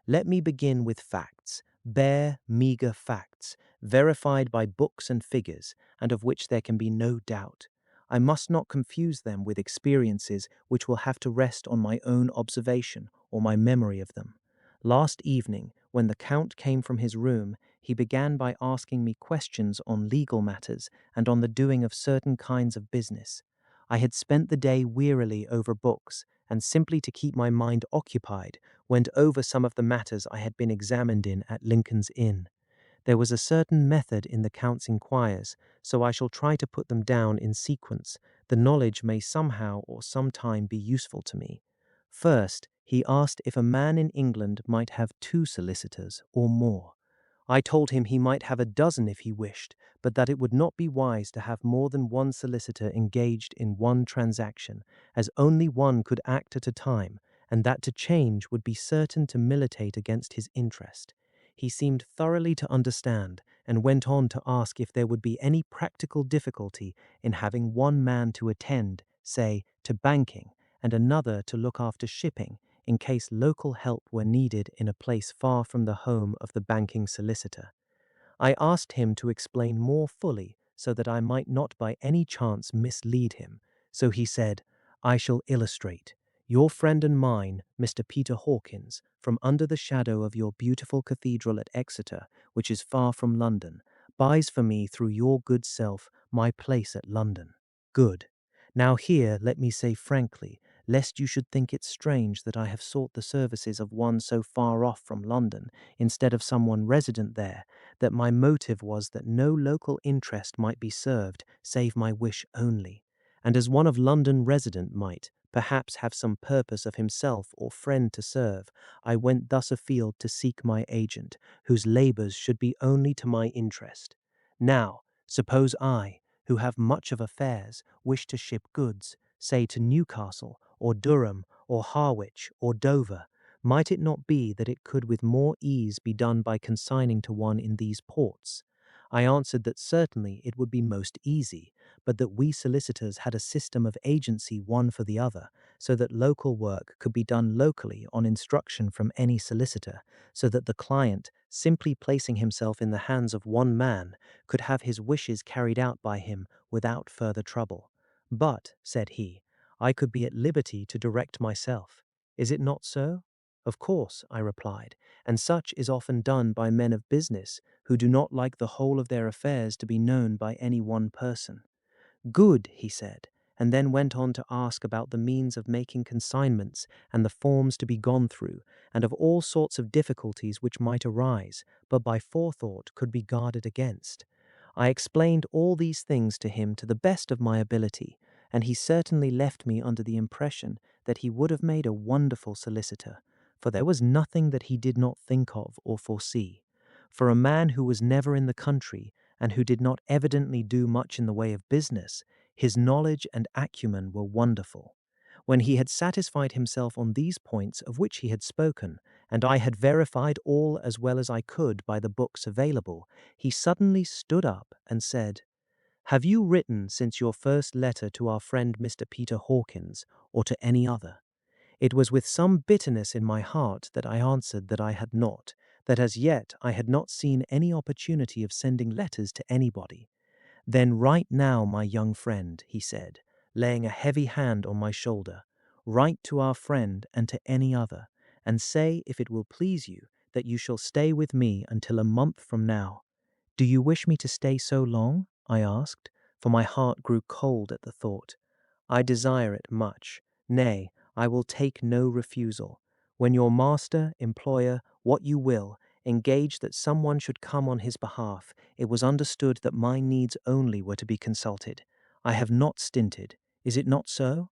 Let me begin with facts, bare, meagre facts, verified by books and figures, and of which there can be no doubt. I must not confuse them with experiences which will have to rest on my own observation or my memory of them. Last evening, When the Count came from his room, he began by asking me questions on legal matters and on the doing of certain kinds of business. I had spent the day wearily over books, and simply to keep my mind occupied, went over some of the matters I had been examined in at Lincoln's Inn. There was a certain method in the Count's inquiries, so I shall try to put them down in sequence. The knowledge may somehow or sometime be useful to me. First, he asked if a man in England might have 2 solicitors or more. I told him he might have a dozen if he wished, but that it would not be wise to have more than one solicitor engaged in one transaction, as only one could act at a time, and that to change would be certain to militate against his interest. He seemed thoroughly to understand, and went on to ask if there would be any practical difficulty in having one man to attend, say, to banking, and another to look after shipping, in case local help were needed in a place far from the home of the banking solicitor. I asked him to explain more fully so that I might not by any chance mislead him. So he said, "I shall illustrate. Your friend and mine, Mr. Peter Hawkins, from under the shadow of your beautiful cathedral at Exeter, which is far from London, buys for me through your good self my place at London. Good. Now here let me say frankly, lest you should think it strange that I have sought the services of one so far off from London, instead of someone resident there, that my motive was that no local interest might be served, save my wish only, and as one of London resident might, perhaps have some purpose of himself or friend to serve, I went thus afield to seek my agent, whose labours should be only to my interest. Now, suppose I, who have much of affairs, wish to ship goods, say to Newcastle, or Durham, or Harwich, or Dover, might it not be that it could with more ease be done by consigning to one in these ports? I answered that certainly it would be most easy, but that we solicitors had a system of agency one for the other, so that local work could be done locally on instruction from any solicitor, so that the client, simply placing himself in the hands of one man, could have his wishes carried out by him without further trouble. But, said he, I could be at liberty to direct myself. Is it not so? Of course, I replied, and such is often done by men of business who do not like the whole of their affairs to be known by any one person. Good, he said, and then went on to ask about the means of making consignments and the forms to be gone through, and of all sorts of difficulties which might arise, but by forethought could be guarded against. I explained all these things to him to the best of my ability, and he certainly left me under the impression that he would have made a wonderful solicitor, for there was nothing that he did not think of or foresee. For a man who was never in the country, and who did not evidently do much in the way of business, his knowledge and acumen were wonderful. When he had satisfied himself on these points of which he had spoken, and I had verified all as well as I could by the books available, he suddenly stood up and said, "Have you written since your first letter to our friend Mr. Peter Hawkins, or to any other?" It was with some bitterness in my heart that I answered that I had not, that as yet I had not seen any opportunity of sending letters to anybody. "Then write now, my young friend," he said, laying a heavy hand on my shoulder. "Write to our friend and to any other, and say, if it will please you, that you shall stay with me until a month from now." "Do you wish me to stay so long?" I asked, for my heart grew cold at the thought. "I desire it much. Nay, I will take no refusal. When your master, employer, what you will, engaged that someone should come on his behalf, it was understood that my needs only were to be consulted. I have not stinted. Is it not so?"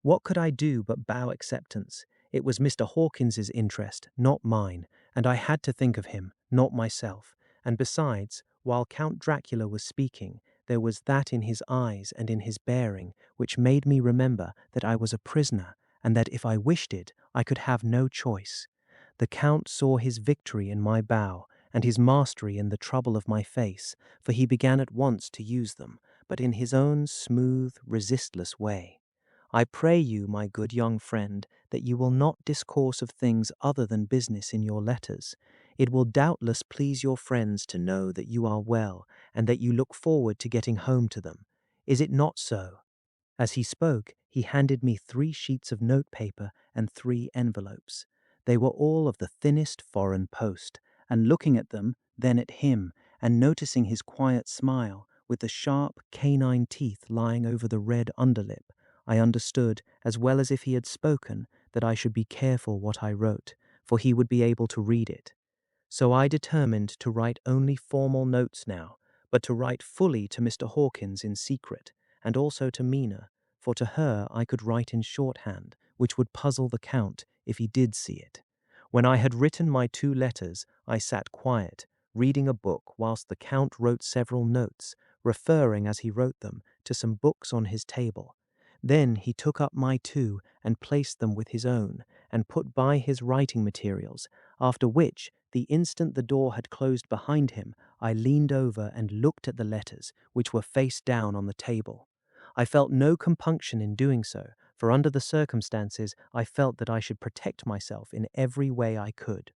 What could I do but bow acceptance? It was Mr. Hawkins's interest, not mine, and I had to think of him, not myself. And besides, while Count Dracula was speaking, there was that in his eyes and in his bearing which made me remember that I was a prisoner, and that if I wished it, I could have no choice. The Count saw his victory in my bow, and his mastery in the trouble of my face, for he began at once to use them, but in his own smooth, resistless way. "I pray you, my good young friend, that you will not discourse of things other than business in your letters. It will doubtless please your friends to know that you are well, and that you look forward to getting home to them. Is it not so?" As he spoke, he handed me 3 sheets of notepaper and 3 envelopes. They were all of the thinnest foreign post, and looking at them, then at him, and noticing his quiet smile, with the sharp canine teeth lying over the red underlip, I understood, as well as if he had spoken, that I should be careful what I wrote, for he would be able to read it. So I determined to write only formal notes now, but to write fully to Mr. Hawkins in secret, and also to Mina, for to her I could write in shorthand, which would puzzle the Count if he did see it. When I had written my 2 letters, I sat quiet, reading a book whilst the Count wrote several notes, referring as he wrote them to some books on his table. Then he took up my 2 and placed them with his own, and put by his writing materials, after which, the instant the door had closed behind him, I leaned over and looked at the letters, which were face down on the table. I felt no compunction in doing so, for under the circumstances I felt that I should protect myself in every way I could.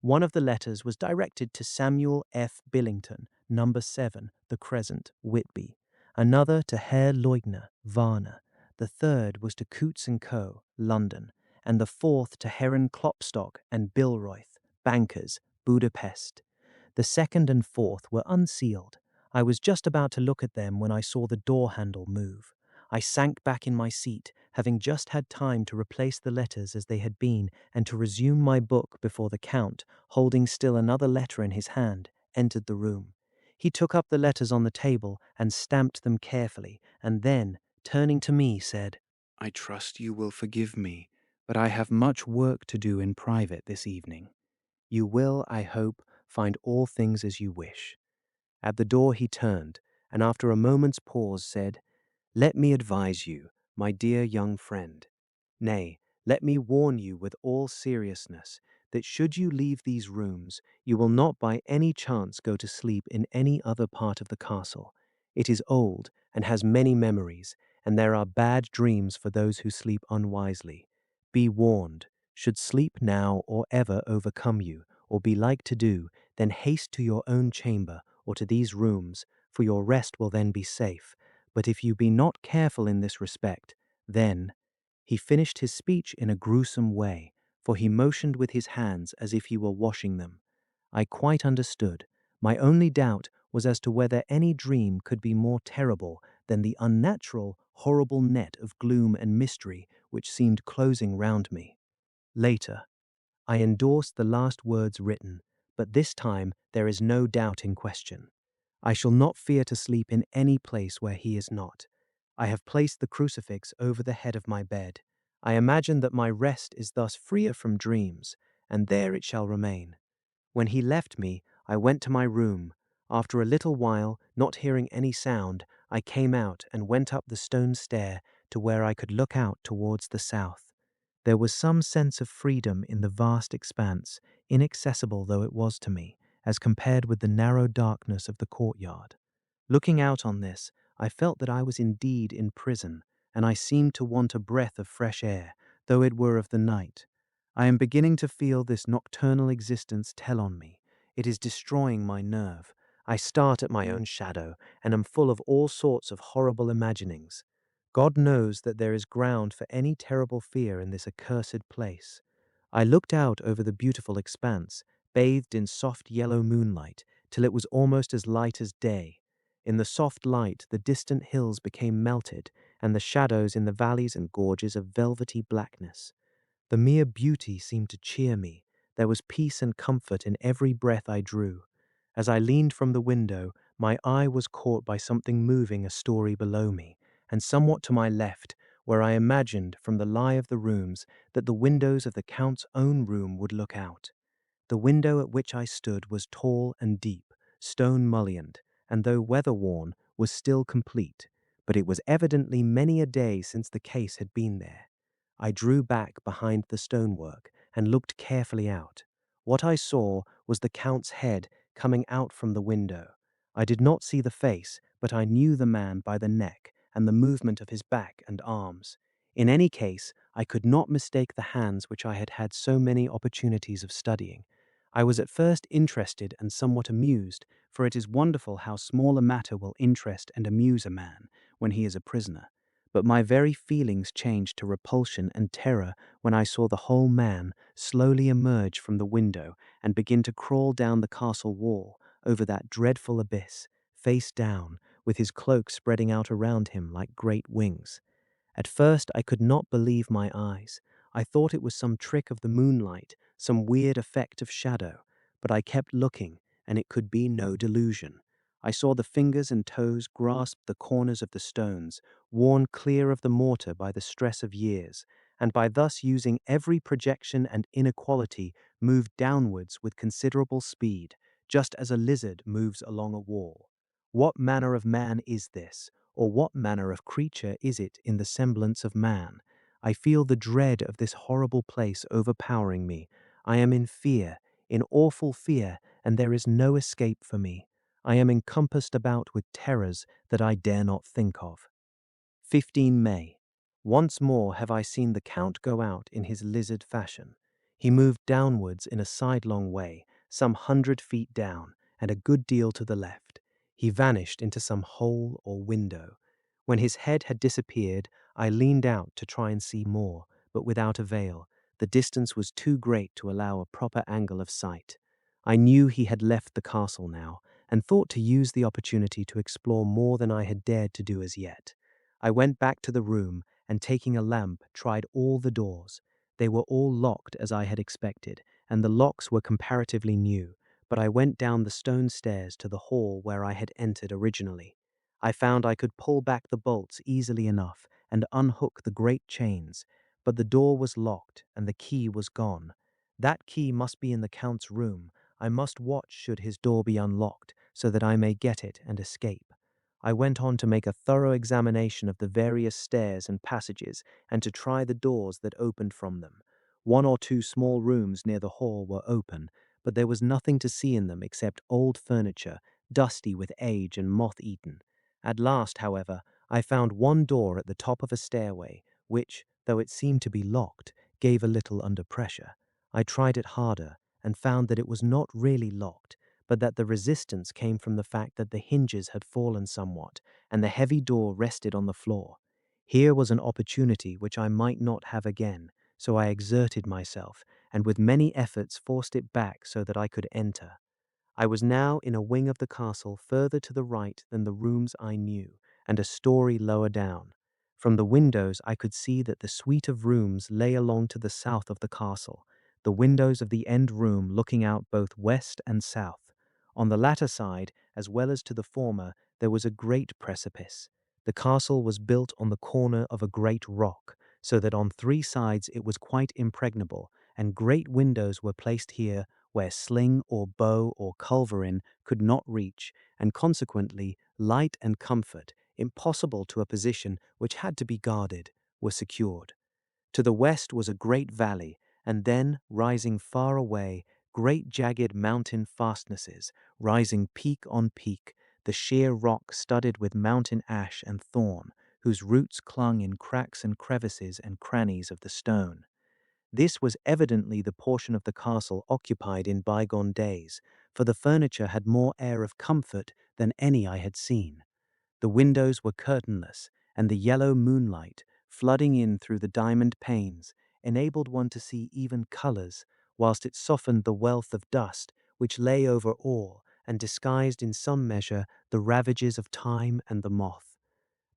One of the letters was directed to Samuel F. Billington, number 7, The Crescent, Whitby. Another to Herr Leugner, Varna. The third was to Coutts & Co., London. And the fourth to Heron Klopstock and Bilroyth, bankers, Budapest. The second and fourth were unsealed. I was just about to look at them when I saw the door handle move. I sank back in my seat, having just had time to replace the letters as they had been and to resume my book before the Count, holding still another letter in his hand, entered the room. He took up the letters on the table and stamped them carefully, and then, turning to me, said, "I trust you will forgive me, but I have much work to do in private this evening. You will, I hope, find all things as you wish." At the door he turned, and after a moment's pause said, "Let me advise you, my dear young friend, nay, let me warn you with all seriousness, that should you leave these rooms, you will not by any chance go to sleep in any other part of the castle. It is old, and has many memories, and there are bad dreams for those who sleep unwisely. Be warned, should sleep now or ever overcome you, or be like to do, then haste to your own chamber, or to these rooms, for your rest will then be safe. But if you be not careful in this respect, then—" He finished his speech in a gruesome way, for he motioned with his hands as if he were washing them. I quite understood. My only doubt was as to whether any dream could be more terrible than the unnatural, horrible net of gloom and mystery which seemed closing round me. Later, I endorsed the last words written, but this time there is no doubt in question. I shall not fear to sleep in any place where he is not. I have placed the crucifix over the head of my bed. I imagine that my rest is thus freer from dreams, and there it shall remain. When he left me, I went to my room. After a little while, not hearing any sound, I came out and went up the stone stair to where I could look out towards the south. There was some sense of freedom in the vast expanse, inaccessible though it was to me, as compared with the narrow darkness of the courtyard. Looking out on this, I felt that I was indeed in prison, and I seemed to want a breath of fresh air, though it were of the night. I am beginning to feel this nocturnal existence tell on me. It is destroying my nerve. I start at my own shadow, and am full of all sorts of horrible imaginings. God knows that there is ground for any terrible fear in this accursed place. I looked out over the beautiful expanse, bathed in soft yellow moonlight, till it was almost as light as day. In the soft light, the distant hills became melted, and the shadows in the valleys and gorges of velvety blackness. The mere beauty seemed to cheer me. There was peace and comfort in every breath I drew. As I leaned from the window, my eye was caught by something moving a story below me, and somewhat to my left, where I imagined, from the lie of the rooms, that the windows of the Count's own room would look out. The window at which I stood was tall and deep, stone-mullioned, and though weather-worn, was still complete, but it was evidently many a day since the case had been there. I drew back behind the stonework and looked carefully out. What I saw was the Count's head coming out from the window. I did not see the face, but I knew the man by the neck and the movement of his back and arms. In any case, I could not mistake the hands which I had had so many opportunities of studying. I was at first interested and somewhat amused, for it is wonderful how small a matter will interest and amuse a man when he is a prisoner. but my very feelings changed to repulsion and terror when I saw the whole man slowly emerge from the window and begin to crawl down the castle wall over that dreadful abyss, face down, with his cloak spreading out around him like great wings. At first I could not believe my eyes. I thought it was some trick of the moonlight, some weird effect of shadow, but I kept looking, and it could be no delusion. I saw the fingers and toes grasp the corners of the stones, worn clear of the mortar by the stress of years, and by thus using every projection and inequality move downwards with considerable speed, just as a lizard moves along a wall. What manner of man is this? Or what manner of creature is it in the semblance of man? I feel the dread of this horrible place overpowering me. I am in fear, in awful fear, and there is no escape for me. I am encompassed about with terrors that I dare not think of. 15 May. Once more have I seen the Count go out in his lizard fashion. He moved downwards in a sidelong way, some 100 feet down, and a good deal to the left. He vanished into some hole or window. When his head had disappeared, I leaned out to try and see more, but without avail. The distance was too great to allow a proper angle of sight. I knew he had left the castle now, and thought to use the opportunity to explore more than I had dared to do as yet. I went back to the room and, taking a lamp, tried all the doors. They were all locked as I had expected, and the locks were comparatively new, but I went down the stone stairs to the hall where I had entered originally. I found I could pull back the bolts easily enough and unhook the great chains, but the door was locked and the key was gone. That key must be in the Count's room. I must watch should his door be unlocked, so that I may get it and escape. I went on to make a thorough examination of the various stairs and passages, and to try the doors that opened from them. One or two small rooms near the hall were open, but there was nothing to see in them except old furniture, dusty with age and moth-eaten. At last, however, I found one door at the top of a stairway, which, though it seemed to be locked, gave a little under pressure. I tried it harder, and found that it was not really locked, but that the resistance came from the fact that the hinges had fallen somewhat, and the heavy door rested on the floor. Here was an opportunity which I might not have again, so I exerted myself, and with many efforts forced it back so that I could enter. I was now in a wing of the castle further to the right than the rooms I knew, and a story lower down. From the windows I could see that the suite of rooms lay along to the south of the castle, the windows of the end room looking out both west and south. On the latter side, as well as to the former, there was a great precipice. The castle was built on the corner of a great rock, so that on 3 sides it was quite impregnable, and great windows were placed here where sling or bow or culverin could not reach, and consequently light and comfort, impossible to a position which had to be guarded, were secured. To the west was a great valley, and then, rising far away, great jagged mountain fastnesses, rising peak on peak, the sheer rock studded with mountain ash and thorn, whose roots clung in cracks and crevices and crannies of the stone. This was evidently the portion of the castle occupied in bygone days, for the furniture had more air of comfort than any I had seen. The windows were curtainless, and the yellow moonlight, flooding in through the diamond panes, enabled one to see even colours, whilst it softened the wealth of dust which lay over all and disguised in some measure the ravages of time and the moth.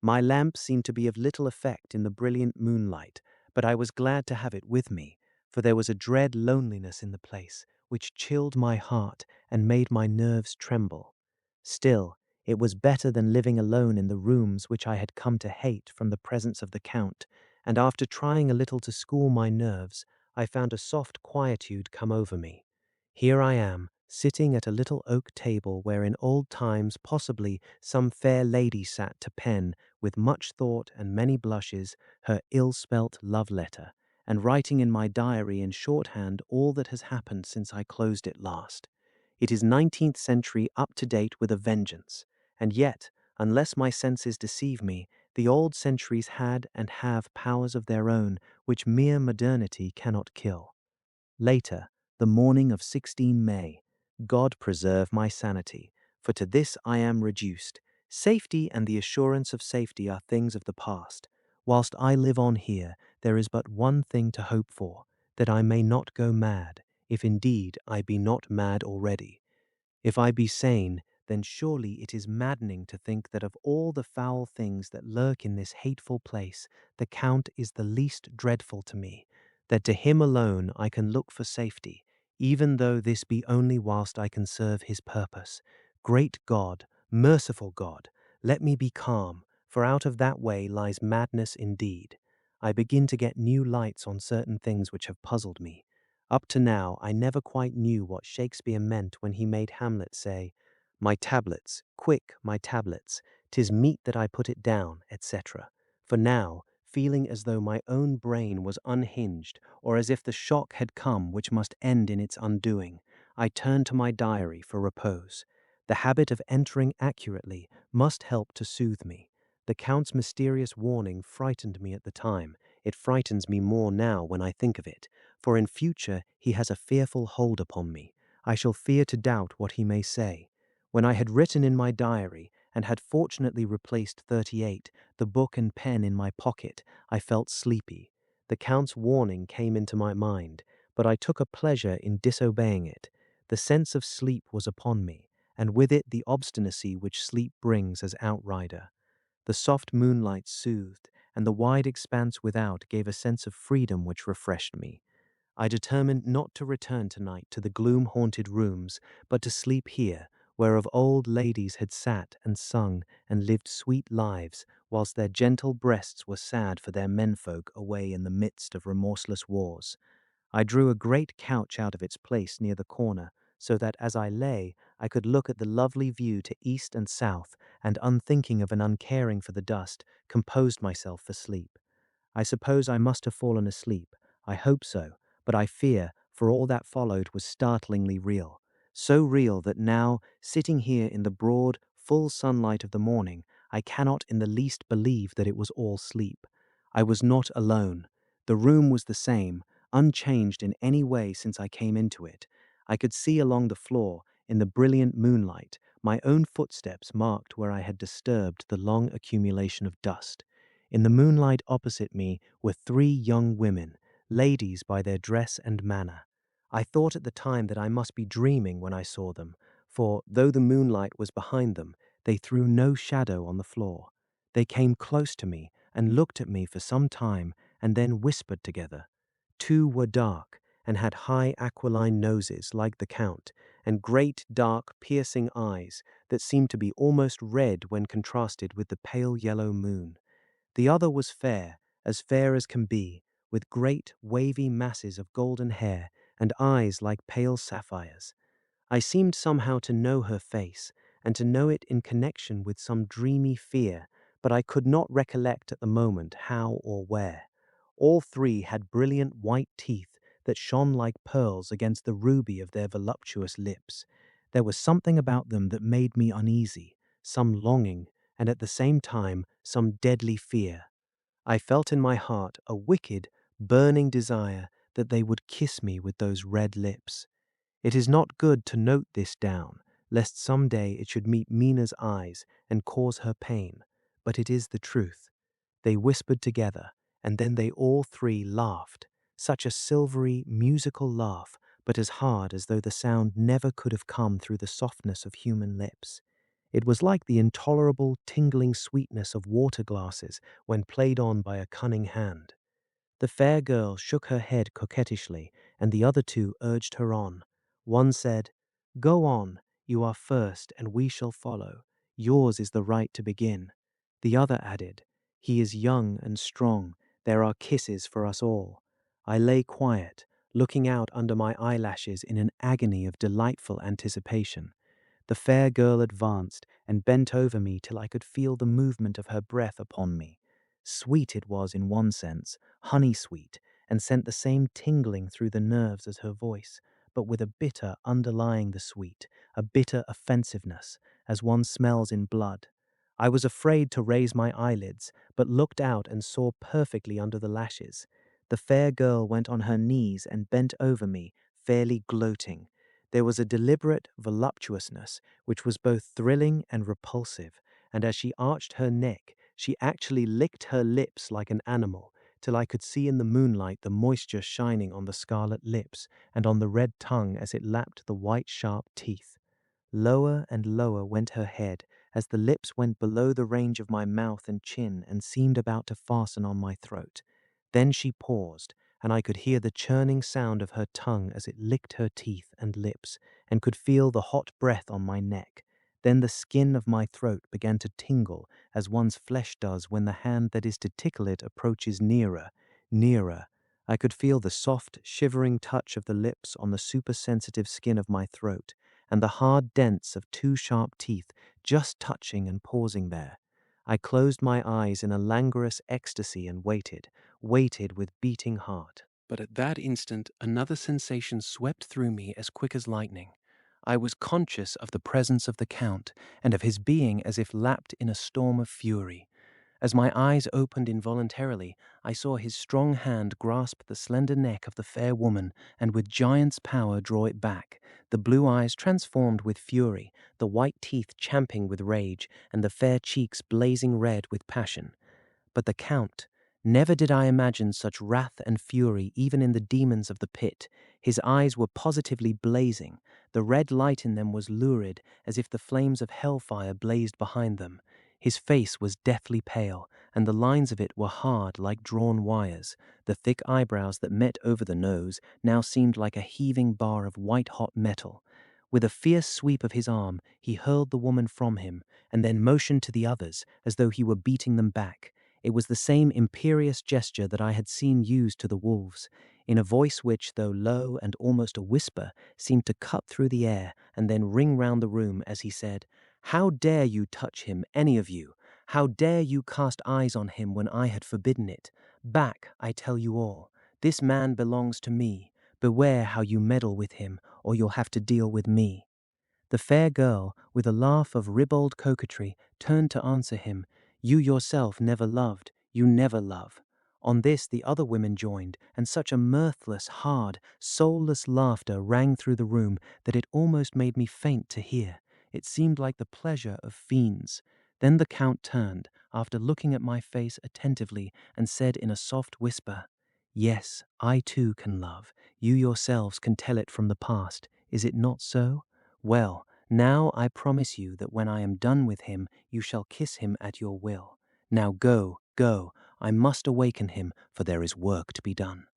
My lamp seemed to be of little effect in the brilliant moonlight, but I was glad to have it with me, for there was a dread loneliness in the place which chilled my heart and made my nerves tremble. Still, it was better than living alone in the rooms which I had come to hate from the presence of the Count, and after trying a little to school my nerves, I found a soft quietude come over me. Here I am, sitting at a little oak table where in old times possibly some fair lady sat to pen, with much thought and many blushes, her ill-spelt love letter, and writing in my diary in shorthand all that has happened since I closed it last. It is 19th century up to date with a vengeance, and yet, unless my senses deceive me, the old centuries had and have powers of their own which mere modernity cannot kill. Later, the morning of 16 May, God preserve my sanity, for to this I am reduced. Safety and the assurance of safety are things of the past. Whilst I live on here, there is but one thing to hope for, that I may not go mad, if indeed I be not mad already. If I be sane, then surely it is maddening to think that of all the foul things that lurk in this hateful place, the Count is the least dreadful to me, that to him alone I can look for safety, even though this be only whilst I can serve his purpose. Great God, merciful God, let me be calm, for out of that way lies madness indeed. I begin to get new lights on certain things which have puzzled me. Up to now, I never quite knew what Shakespeare meant when he made Hamlet say, "My tablets, quick, my tablets, 'tis meet that I put it down," etc. For now, feeling as though my own brain was unhinged, or as if the shock had come which must end in its undoing, I turned to my diary for repose. The habit of entering accurately must help to soothe me. The Count's mysterious warning frightened me at the time. It frightens me more now when I think of it, for in future he has a fearful hold upon me. I shall fear to doubt what he may say. When I had written in my diary, and had fortunately replaced 38, the book and pen in my pocket, I felt sleepy. The Count's warning came into my mind, but I took a pleasure in disobeying it. The sense of sleep was upon me, and with it the obstinacy which sleep brings as outrider. The soft moonlight soothed, and the wide expanse without gave a sense of freedom which refreshed me. I determined not to return tonight to the gloom-haunted rooms, but to sleep here, where of old ladies had sat and sung and lived sweet lives, whilst their gentle breasts were sad for their menfolk away in the midst of remorseless wars. I drew a great couch out of its place near the corner, so that as I lay, I could look at the lovely view to east and south, and unthinking of and uncaring for the dust, composed myself for sleep. I suppose I must have fallen asleep. I hope so, but I fear, for all that followed was startlingly real. So real that now, sitting here in the broad, full sunlight of the morning, I cannot in the least believe that it was all sleep. I was not alone. The room was the same, unchanged in any way since I came into it. I could see along the floor, in the brilliant moonlight, my own footsteps marked where I had disturbed the long accumulation of dust. In the moonlight opposite me were 3 young women, ladies by their dress and manner. I thought at the time that I must be dreaming when I saw them, for, though the moonlight was behind them, they threw no shadow on the floor. They came close to me and looked at me for some time and then whispered together. 2 were dark and had high aquiline noses like the Count, and great dark piercing eyes that seemed to be almost red when contrasted with the pale yellow moon. The other was fair as can be, with great wavy masses of golden hair and eyes like pale sapphires. I seemed somehow to know her face, and to know it in connection with some dreamy fear, but I could not recollect at the moment how or where. All 3 had brilliant white teeth that shone like pearls against the ruby of their voluptuous lips. There was something about them that made me uneasy, some longing, and at the same time some deadly fear. I felt in my heart a wicked, burning desire that they would kiss me with those red lips. It is not good to note this down, lest some day it should meet Mina's eyes and cause her pain, but it is the truth. They whispered together, and then they all 3 laughed, such a silvery, musical laugh, but as hard as though the sound never could have come through the softness of human lips. It was like the intolerable, tingling sweetness of water glasses when played on by a cunning hand. The fair girl shook her head coquettishly, and the other 2 urged her on. One said, "Go on, you are first, and we shall follow. Yours is the right to begin." The other added, "He is young and strong. There are kisses for us all." I lay quiet, looking out under my eyelashes in an agony of delightful anticipation. The fair girl advanced and bent over me till I could feel the movement of her breath upon me. Sweet it was in one sense, honey-sweet, and sent the same tingling through the nerves as her voice, but with a bitter underlying the sweet, a bitter offensiveness, as one smells in blood. I was afraid to raise my eyelids, but looked out and saw perfectly under the lashes. The fair girl went on her knees and bent over me, fairly gloating. There was a deliberate voluptuousness which was both thrilling and repulsive, and as she arched her neck, She actually licked her lips like an animal, till I could see in the moonlight the moisture shining on the scarlet lips and on the red tongue as it lapped the white sharp teeth. Lower and lower went her head, as the lips went below the range of my mouth and chin and seemed about to fasten on my throat. Then she paused, and I could hear the churning sound of her tongue as it licked her teeth and lips, and could feel the hot breath on my neck. Then the skin of my throat began to tingle, as one's flesh does when the hand that is to tickle it approaches nearer, nearer. I could feel the soft, shivering touch of the lips on the supersensitive skin of my throat, and the hard dents of two sharp teeth just touching and pausing there. I closed my eyes in a languorous ecstasy and waited with beating heart. But at that instant, another sensation swept through me as quick as lightning. I was conscious of the presence of the Count, and of his being as if lapped in a storm of fury. As my eyes opened involuntarily, I saw his strong hand grasp the slender neck of the fair woman and with giant's power draw it back, the blue eyes transformed with fury, the white teeth champing with rage, and the fair cheeks blazing red with passion. But the Count, never did I imagine such wrath and fury even in the demons of the pit. His eyes were positively blazing. The red light in them was lurid, as if the flames of hellfire blazed behind them. His face was deathly pale, and the lines of it were hard like drawn wires. The thick eyebrows that met over the nose now seemed like a heaving bar of white-hot metal. With a fierce sweep of his arm, he hurled the woman from him, and then motioned to the others, as though he were beating them back. It was the same imperious gesture that I had seen used to the wolves, in a voice which, though low and almost a whisper, seemed to cut through the air and then ring round the room as he said, "How dare you touch him, any of you? How dare you cast eyes on him when I had forbidden it? Back, I tell you all. This man belongs to me. Beware how you meddle with him, or you'll have to deal with me." The fair girl, with a laugh of ribald coquetry, turned to answer him, "You yourself never loved, you never love." On this the other women joined, and such a mirthless, hard, soulless laughter rang through the room that it almost made me faint to hear. It seemed like the pleasure of fiends. Then the Count turned, after looking at my face attentively, and said in a soft whisper, "Yes, I too can love. You yourselves can tell it from the past. Is it not so? Well, now I promise you that when I am done with him, you shall kiss him at your will. Now go, go, I must awaken him, for there is work to be done."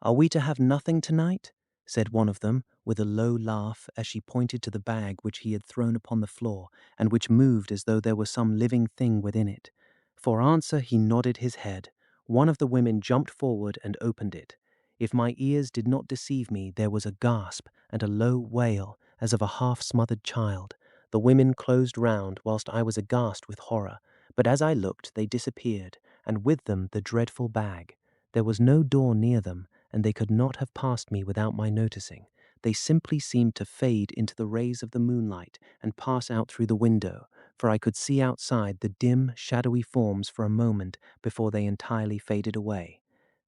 "Are we to have nothing tonight?" said one of them, with a low laugh, as she pointed to the bag which he had thrown upon the floor, and which moved as though there were some living thing within it. For answer he nodded his head. One of the women jumped forward and opened it. If my ears did not deceive me, there was a gasp and a low wail, as of a half-smothered child. The women closed round, whilst I was aghast with horror. But as I looked, they disappeared, and with them the dreadful bag. There was no door near them, and they could not have passed me without my noticing. They simply seemed to fade into the rays of the moonlight and pass out through the window, for I could see outside the dim, shadowy forms for a moment before they entirely faded away.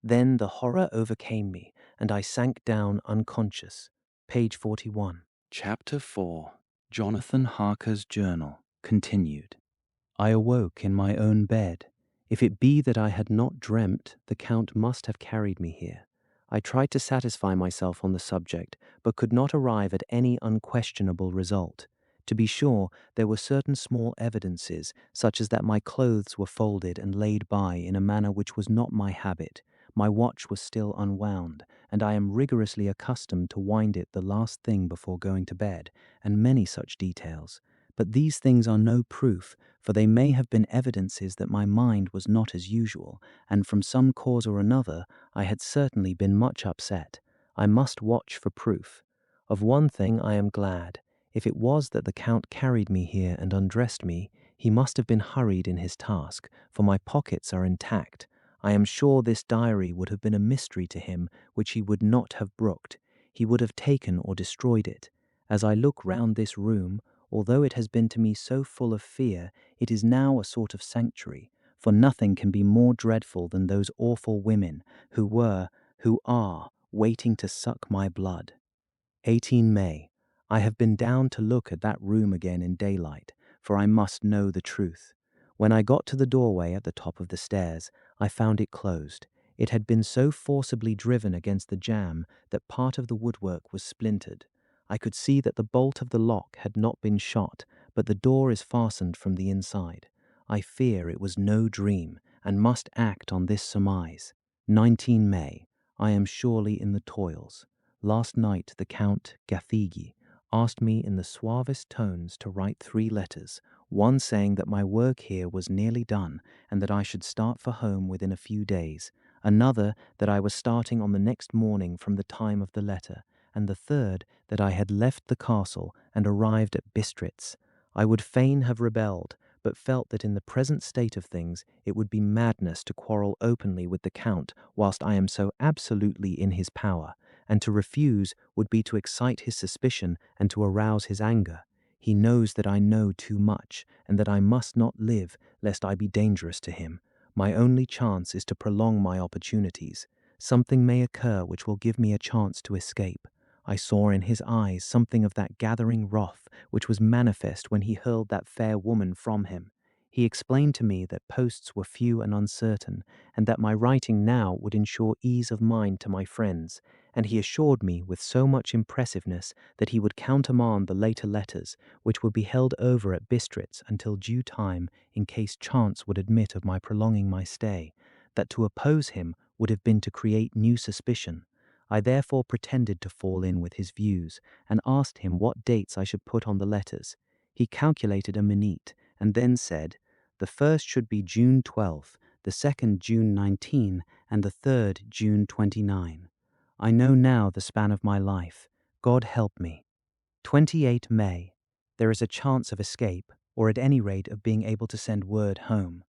Then the horror overcame me, and I sank down unconscious. Page 41. Chapter 4. Jonathan Harker's Journal, continued. I awoke in my own bed. If it be that I had not dreamt, the Count must have carried me here. I tried to satisfy myself on the subject, but could not arrive at any unquestionable result. To be sure, there were certain small evidences, such as that my clothes were folded and laid by in a manner which was not my habit. My watch was still unwound, and I am rigorously accustomed to wind it the last thing before going to bed, and many such details. But these things are no proof, for they may have been evidences that my mind was not as usual, and from some cause or another I had certainly been much upset. I must watch for proof. Of one thing I am glad. If it was that the Count carried me here and undressed me, he must have been hurried in his task, for my pockets are intact. I am sure this diary would have been a mystery to him which he would not have brooked. He would have taken or destroyed it. As I look round this room, although it has been to me so full of fear, it is now a sort of sanctuary, for nothing can be more dreadful than those awful women who are, waiting to suck my blood. 18 May. I have been down to look at that room again in daylight, for I must know the truth. When I got to the doorway at the top of the stairs, I found it closed. It had been so forcibly driven against the jamb that part of the woodwork was splintered. I could see that the bolt of the lock had not been shot, but the door is fastened from the inside. I fear it was no dream, and must act on this surmise. 19 May. I am surely in the toils. Last night the Count Gathigi asked me in the suavest tones to write 3 letters, one saying that my work here was nearly done and that I should start for home within a few days, another that I was starting on the next morning from the time of the letter, and the third that I had left the castle and arrived at Bistritz. I would fain have rebelled, but felt that in the present state of things it would be madness to quarrel openly with the Count whilst I am so absolutely in his power, and to refuse would be to excite his suspicion and to arouse his anger. He knows that I know too much, and that I must not live lest I be dangerous to him. My only chance is to prolong my opportunities. Something may occur which will give me a chance to escape. I saw in his eyes something of that gathering wrath which was manifest when he hurled that fair woman from him. He explained to me that posts were few and uncertain, and that my writing now would ensure ease of mind to my friends, and he assured me with so much impressiveness that he would countermand the later letters, which would be held over at Bistritz until due time in case chance would admit of my prolonging my stay, that to oppose him would have been to create new suspicion. I therefore pretended to fall in with his views, and asked him what dates I should put on the letters. He calculated a minute, and then said, "The first should be June 12, the second June 19, and the third June 29. I know now the span of my life. God help me. 28 May. There is a chance of escape, or at any rate of being able to send word home.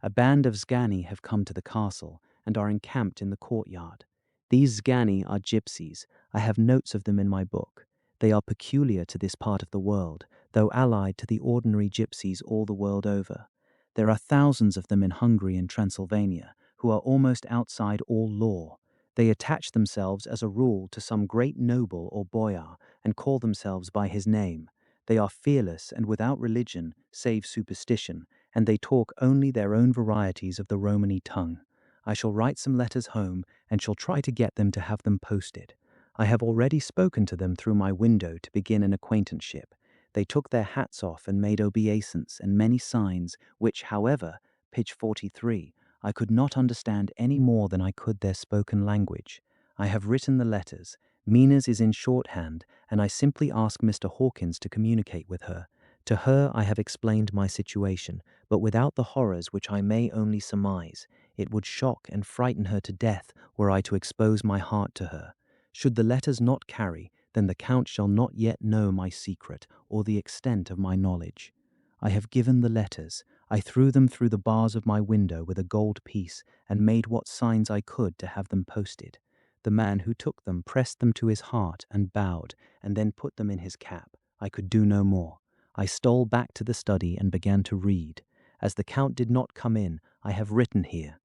A band of Zgani have come to the castle, and are encamped in the courtyard. These Zgani are gypsies. I have notes of them in my book. They are peculiar to this part of the world, though allied to the ordinary gypsies all the world over. There are thousands of them in Hungary and Transylvania, who are almost outside all law. They attach themselves as a rule to some great noble or boyar, and call themselves by his name. They are fearless and without religion, save superstition, and they talk only their own varieties of the Romany tongue. I shall write some letters home, and shall try to get them to have them posted. I have already spoken to them through my window to begin an acquaintanceship. They took their hats off and made obeisance and many signs, which, however, page 43, I could not understand any more than I could their spoken language. I have written the letters. Mina's is in shorthand, and I simply ask Mr. Hawkins to communicate with her. To her I have explained my situation, but without the horrors which I may only surmise. It would shock and frighten her to death were I to expose my heart to her. Should the letters not carry, then the Count shall not yet know my secret or the extent of my knowledge. I have given the letters. I threw them through the bars of my window with a gold piece, and made what signs I could to have them posted. The man who took them pressed them to his heart and bowed, and then put them in his cap. I could do no more. I stole back to the study and began to read. As the Count did not come in, I have written here.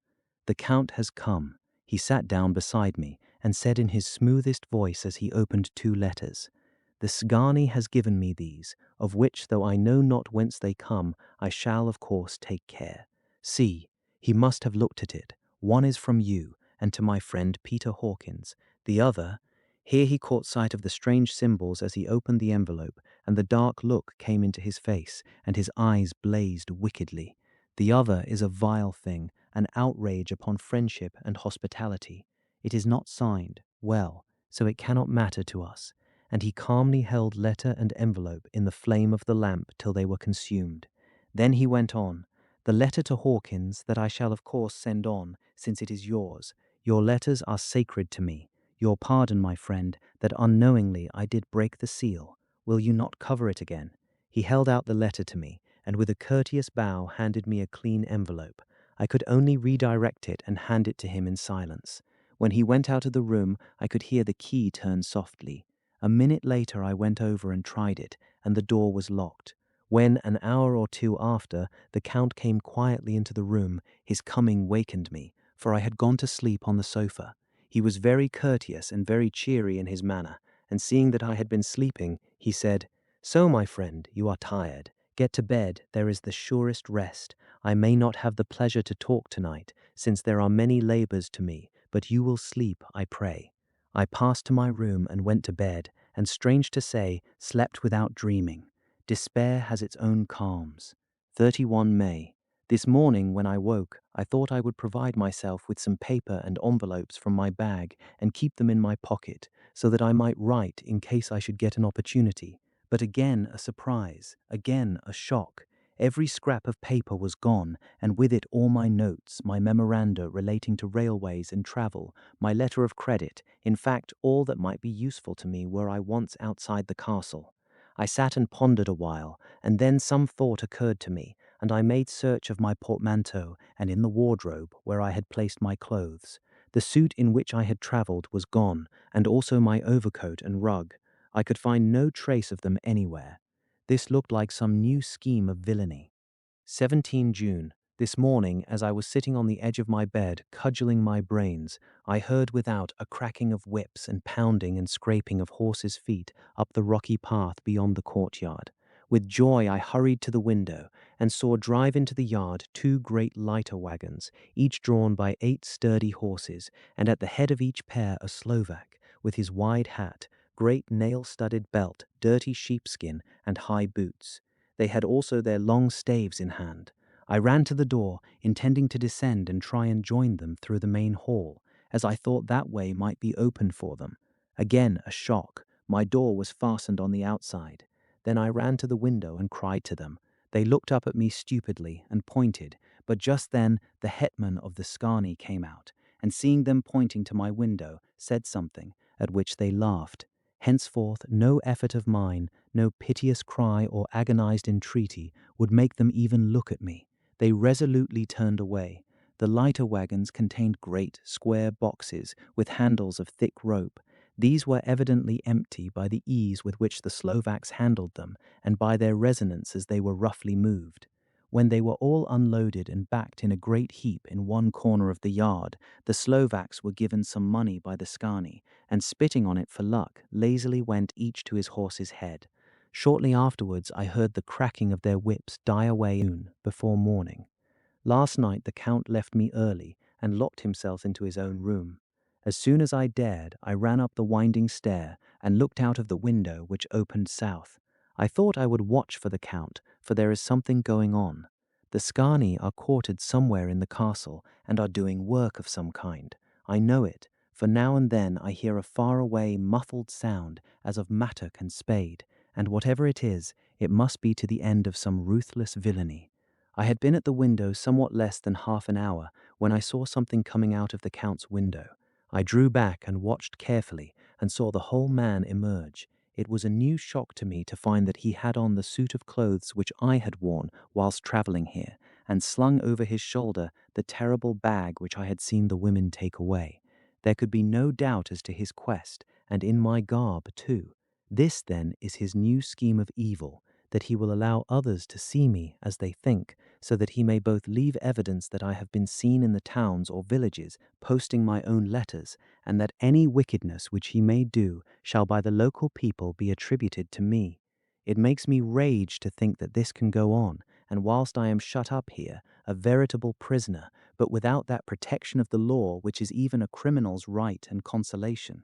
The Count has come. He sat down beside me, and said in his smoothest voice as he opened 2 letters, "The Sgani has given me these, of which, though I know not whence they come, I shall, of course, take care. See, he must have looked at it. One is from you, and to my friend Peter Hawkins. The other—" Here he caught sight of the strange symbols as he opened the envelope, and the dark look came into his face, and his eyes blazed wickedly. "The other is a vile thing, an outrage upon friendship and hospitality. It is not signed, well, so it cannot matter to us." And he calmly held letter and envelope in the flame of the lamp till they were consumed. Then he went on, "The letter to Hawkins that I shall of course send on, since it is yours. Your letters are sacred to me. Your pardon, my friend, that unknowingly I did break the seal. Will you not cover it again?" He held out the letter to me, and with a courteous bow handed me a clean envelope. I could only redirect it and hand it to him in silence. When he went out of the room, I could hear the key turn softly. A minute later I went over and tried it, and the door was locked. When, an hour or 2 after, the Count came quietly into the room, his coming wakened me, for I had gone to sleep on the sofa. He was very courteous and very cheery in his manner, and seeing that I had been sleeping, he said, "So, my friend, you are tired. Get to bed, there is the surest rest. I may not have the pleasure to talk tonight, since there are many labors to me, but you will sleep, I pray. I passed to my room and went to bed, and strange to say, slept without dreaming. Despair has its own calms. 31 May. This morning, when I woke, I thought I would provide myself with some paper and envelopes from my bag and keep them in my pocket, so that I might write in case I should get an opportunity. But again a surprise, again a shock. Every scrap of paper was gone, and with it all my notes, my memoranda relating to railways and travel, my letter of credit, in fact all that might be useful to me were I once outside the castle. I sat and pondered a while, and then some thought occurred to me, and I made search of my portmanteau and in the wardrobe where I had placed my clothes. The suit in which I had travelled was gone, and also my overcoat and rug. I could find no trace of them anywhere. This looked like some new scheme of villainy. 17 June. This morning, as I was sitting on the edge of my bed, cudgelling my brains, I heard without a cracking of whips and pounding and scraping of horses' feet up the rocky path beyond the courtyard. With joy I hurried to the window and saw drive into the yard 2 great lighter wagons, each drawn by 8 sturdy horses, and at the head of each pair a Slovak, with his wide hat, great nail-studded belt, dirty sheepskin, and high boots. They had also their long staves in hand. I ran to the door, intending to descend and try and join them through the main hall, as I thought that way might be opened for them. Again a shock. My door was fastened on the outside. Then I ran to the window and cried to them. They looked up at me stupidly and pointed, but just then the hetman of the Skani came out, and seeing them pointing to my window, said something, at which they laughed. Henceforth no effort of mine, no piteous cry or agonized entreaty would make them even look at me. They resolutely turned away. The lighter wagons contained great, square boxes with handles of thick rope. These were evidently empty by the ease with which the Slovaks handled them, and by their resonance as they were roughly moved. When they were all unloaded and backed in a great heap in one corner of the yard, the Slovaks were given some money by the Skani, and spitting on it for luck, lazily went each to his horse's head. Shortly afterwards I heard the cracking of their whips die away before morning. Last night the Count left me early and locked himself into his own room. As soon as I dared, I ran up the winding stair and looked out of the window which opened south. I thought I would watch for the Count, for there is something going on. The Skani are quartered somewhere in the castle and are doing work of some kind. I know it, for now and then I hear a far-away muffled sound as of mattock and spade, and whatever it is, it must be to the end of some ruthless villainy. I had been at the window somewhat less than half an hour when I saw something coming out of the Count's window. I drew back and watched carefully and saw the whole man emerge. It was a new shock to me to find that he had on the suit of clothes which I had worn whilst travelling here, and slung over his shoulder the terrible bag which I had seen the women take away. There could be no doubt as to his quest, and in my garb too. This, then, is his new scheme of evil, that he will allow others to see me as they think, so that he may both leave evidence that I have been seen in the towns or villages posting my own letters, and that any wickedness which he may do shall by the local people be attributed to me. It makes me rage to think that this can go on, and whilst I am shut up here, a veritable prisoner, but without that protection of the law which is even a criminal's right and consolation.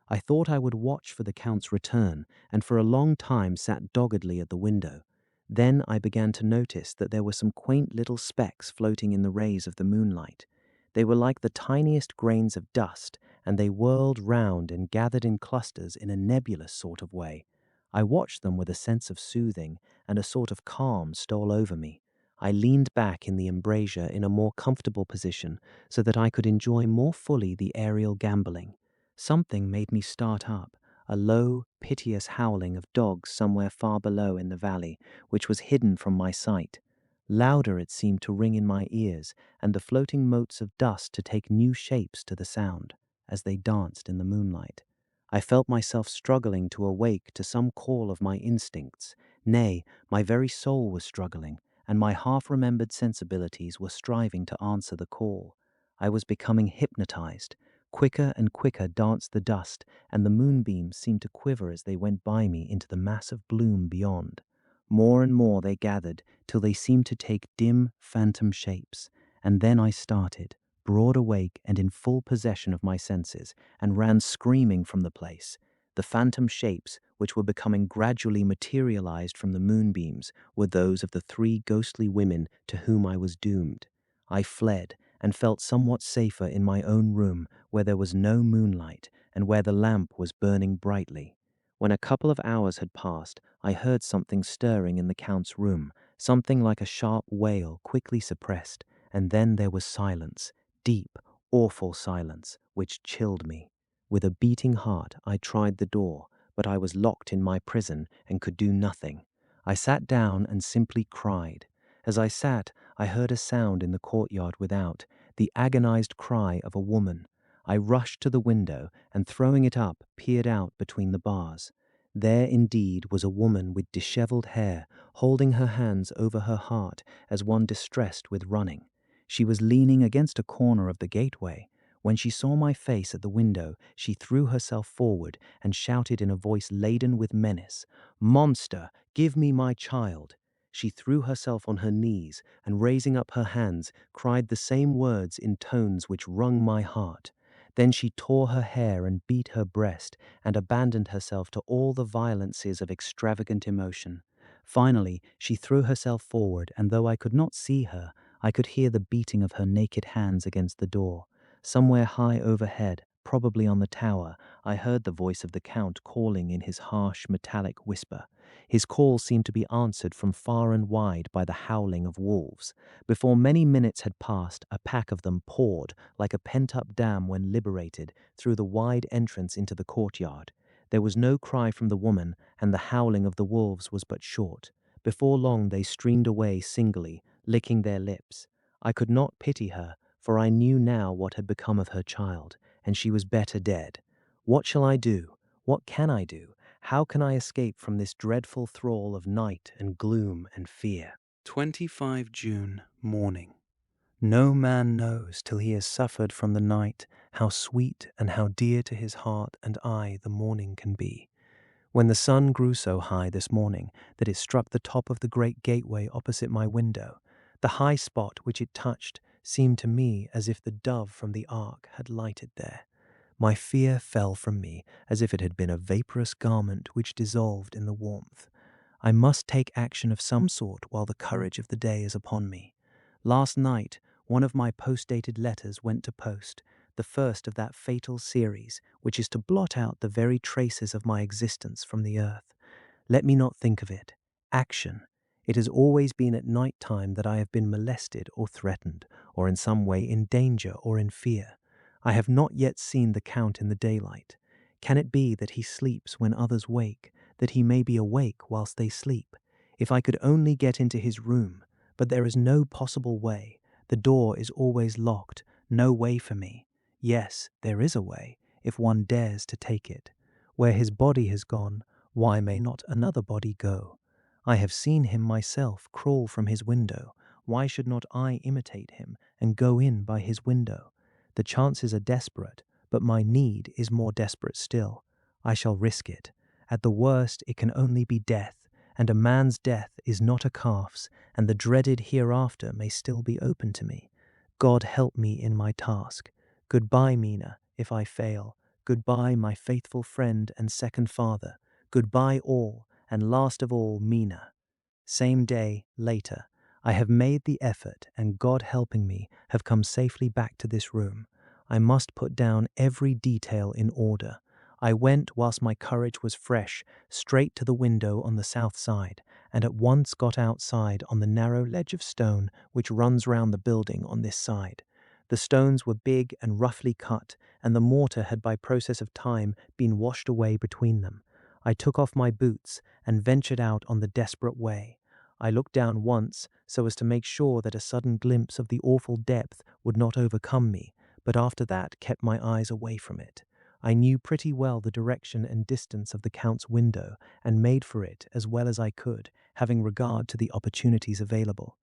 I thought I would watch for the Count's return, and for a long time sat doggedly at the window. Then I began to notice that there were some quaint little specks floating in the rays of the moonlight. They were like the tiniest grains of dust, and they whirled round and gathered in clusters in a nebulous sort of way. I watched them with a sense of soothing, and a sort of calm stole over me. I leaned back in the embrasure in a more comfortable position, so that I could enjoy more fully the aerial gambolling. Something made me start up, a low, piteous howling of dogs somewhere far below in the valley, which was hidden from my sight. Louder it seemed to ring in my ears, and the floating motes of dust to take new shapes to the sound, as they danced in the moonlight. I felt myself struggling to awake to some call of my instincts. Nay, my very soul was struggling, and my half-remembered sensibilities were striving to answer the call. I was becoming hypnotized. Quicker and quicker danced the dust, and the moonbeams seemed to quiver as they went by me into the mass of bloom beyond. More and more they gathered, till they seemed to take dim, phantom shapes. And then I started, broad awake and in full possession of my senses, and ran screaming from the place. The phantom shapes, which were becoming gradually materialized from the moonbeams, were those of the three ghostly women to whom I was doomed. I fled, and felt somewhat safer in my own room, where there was no moonlight, and where the lamp was burning brightly. When a couple of hours had passed, I heard something stirring in the Count's room, something like a sharp wail quickly suppressed, and then there was silence, deep, awful silence, which chilled me. With a beating heart, I tried the door, but I was locked in my prison and could do nothing. I sat down and simply cried. As I sat, I heard a sound in the courtyard without, the agonized cry of a woman. I rushed to the window and, throwing it up, peered out between the bars. There indeed was a woman with disheveled hair, holding her hands over her heart as one distressed with running. She was leaning against a corner of the gateway. When she saw my face at the window, she threw herself forward and shouted in a voice laden with menace, "Monster, give me my child!" She threw herself on her knees and, raising up her hands, cried the same words in tones which wrung my heart. Then she tore her hair and beat her breast and abandoned herself to all the violences of extravagant emotion. Finally, she threw herself forward, and though I could not see her, I could hear the beating of her naked hands against the door. Somewhere high overhead, probably on the tower, I heard the voice of the Count calling in his harsh, metallic whisper. His call seemed to be answered from far and wide by the howling of wolves. Before many minutes had passed, a pack of them poured, like a pent-up dam when liberated, through the wide entrance into the courtyard. There was no cry from the woman, and the howling of the wolves was but short. Before long they streamed away singly, licking their lips. I could not pity her, for I knew now what had become of her child, and she was better dead. What shall I do? What can I do? How can I escape from this dreadful thrall of night and gloom and fear? 25 June, morning. No man knows till he has suffered from the night how sweet and how dear to his heart and eye the morning can be. When the sun grew so high this morning that it struck the top of the great gateway opposite my window, the high spot which it touched seemed to me as if the dove from the ark had lighted there. My fear fell from me as if it had been a vaporous garment which dissolved in the warmth. I must take action of some sort while the courage of the day is upon me. Last night, one of my post-dated letters went to post, the first of that fatal series which is to blot out the very traces of my existence from the earth. Let me not think of it. Action. It has always been at night time that I have been molested or threatened, or in some way in danger or in fear. I have not yet seen the Count in the daylight. Can it be that he sleeps when others wake, that he may be awake whilst they sleep? If I could only get into his room, but there is no possible way. The door is always locked, no way for me. Yes, there is a way, if one dares to take it. Where his body has gone, why may not another body go? I have seen him myself crawl from his window. Why should not I imitate him and go in by his window? The chances are desperate, but my need is more desperate still. I shall risk it. At the worst, it can only be death, and a man's death is not a calf's, and the dreaded hereafter may still be open to me. God help me in my task. Goodbye, Mina, if I fail. Goodbye, my faithful friend and second father. Goodbye all, and last of all, Mina. Same day, later. I have made the effort, and God helping me, have come safely back to this room. I must put down every detail in order. I went, whilst my courage was fresh, straight to the window on the south side, and at once got outside on the narrow ledge of stone which runs round the building on this side. The stones were big and roughly cut, and the mortar had by process of time been washed away between them. I took off my boots and ventured out on the desperate way. I looked down once so as to make sure that a sudden glimpse of the awful depth would not overcome me, but after that kept my eyes away from it. I knew pretty well the direction and distance of the Count's window, and made for it as well as I could, having regard to the opportunities available.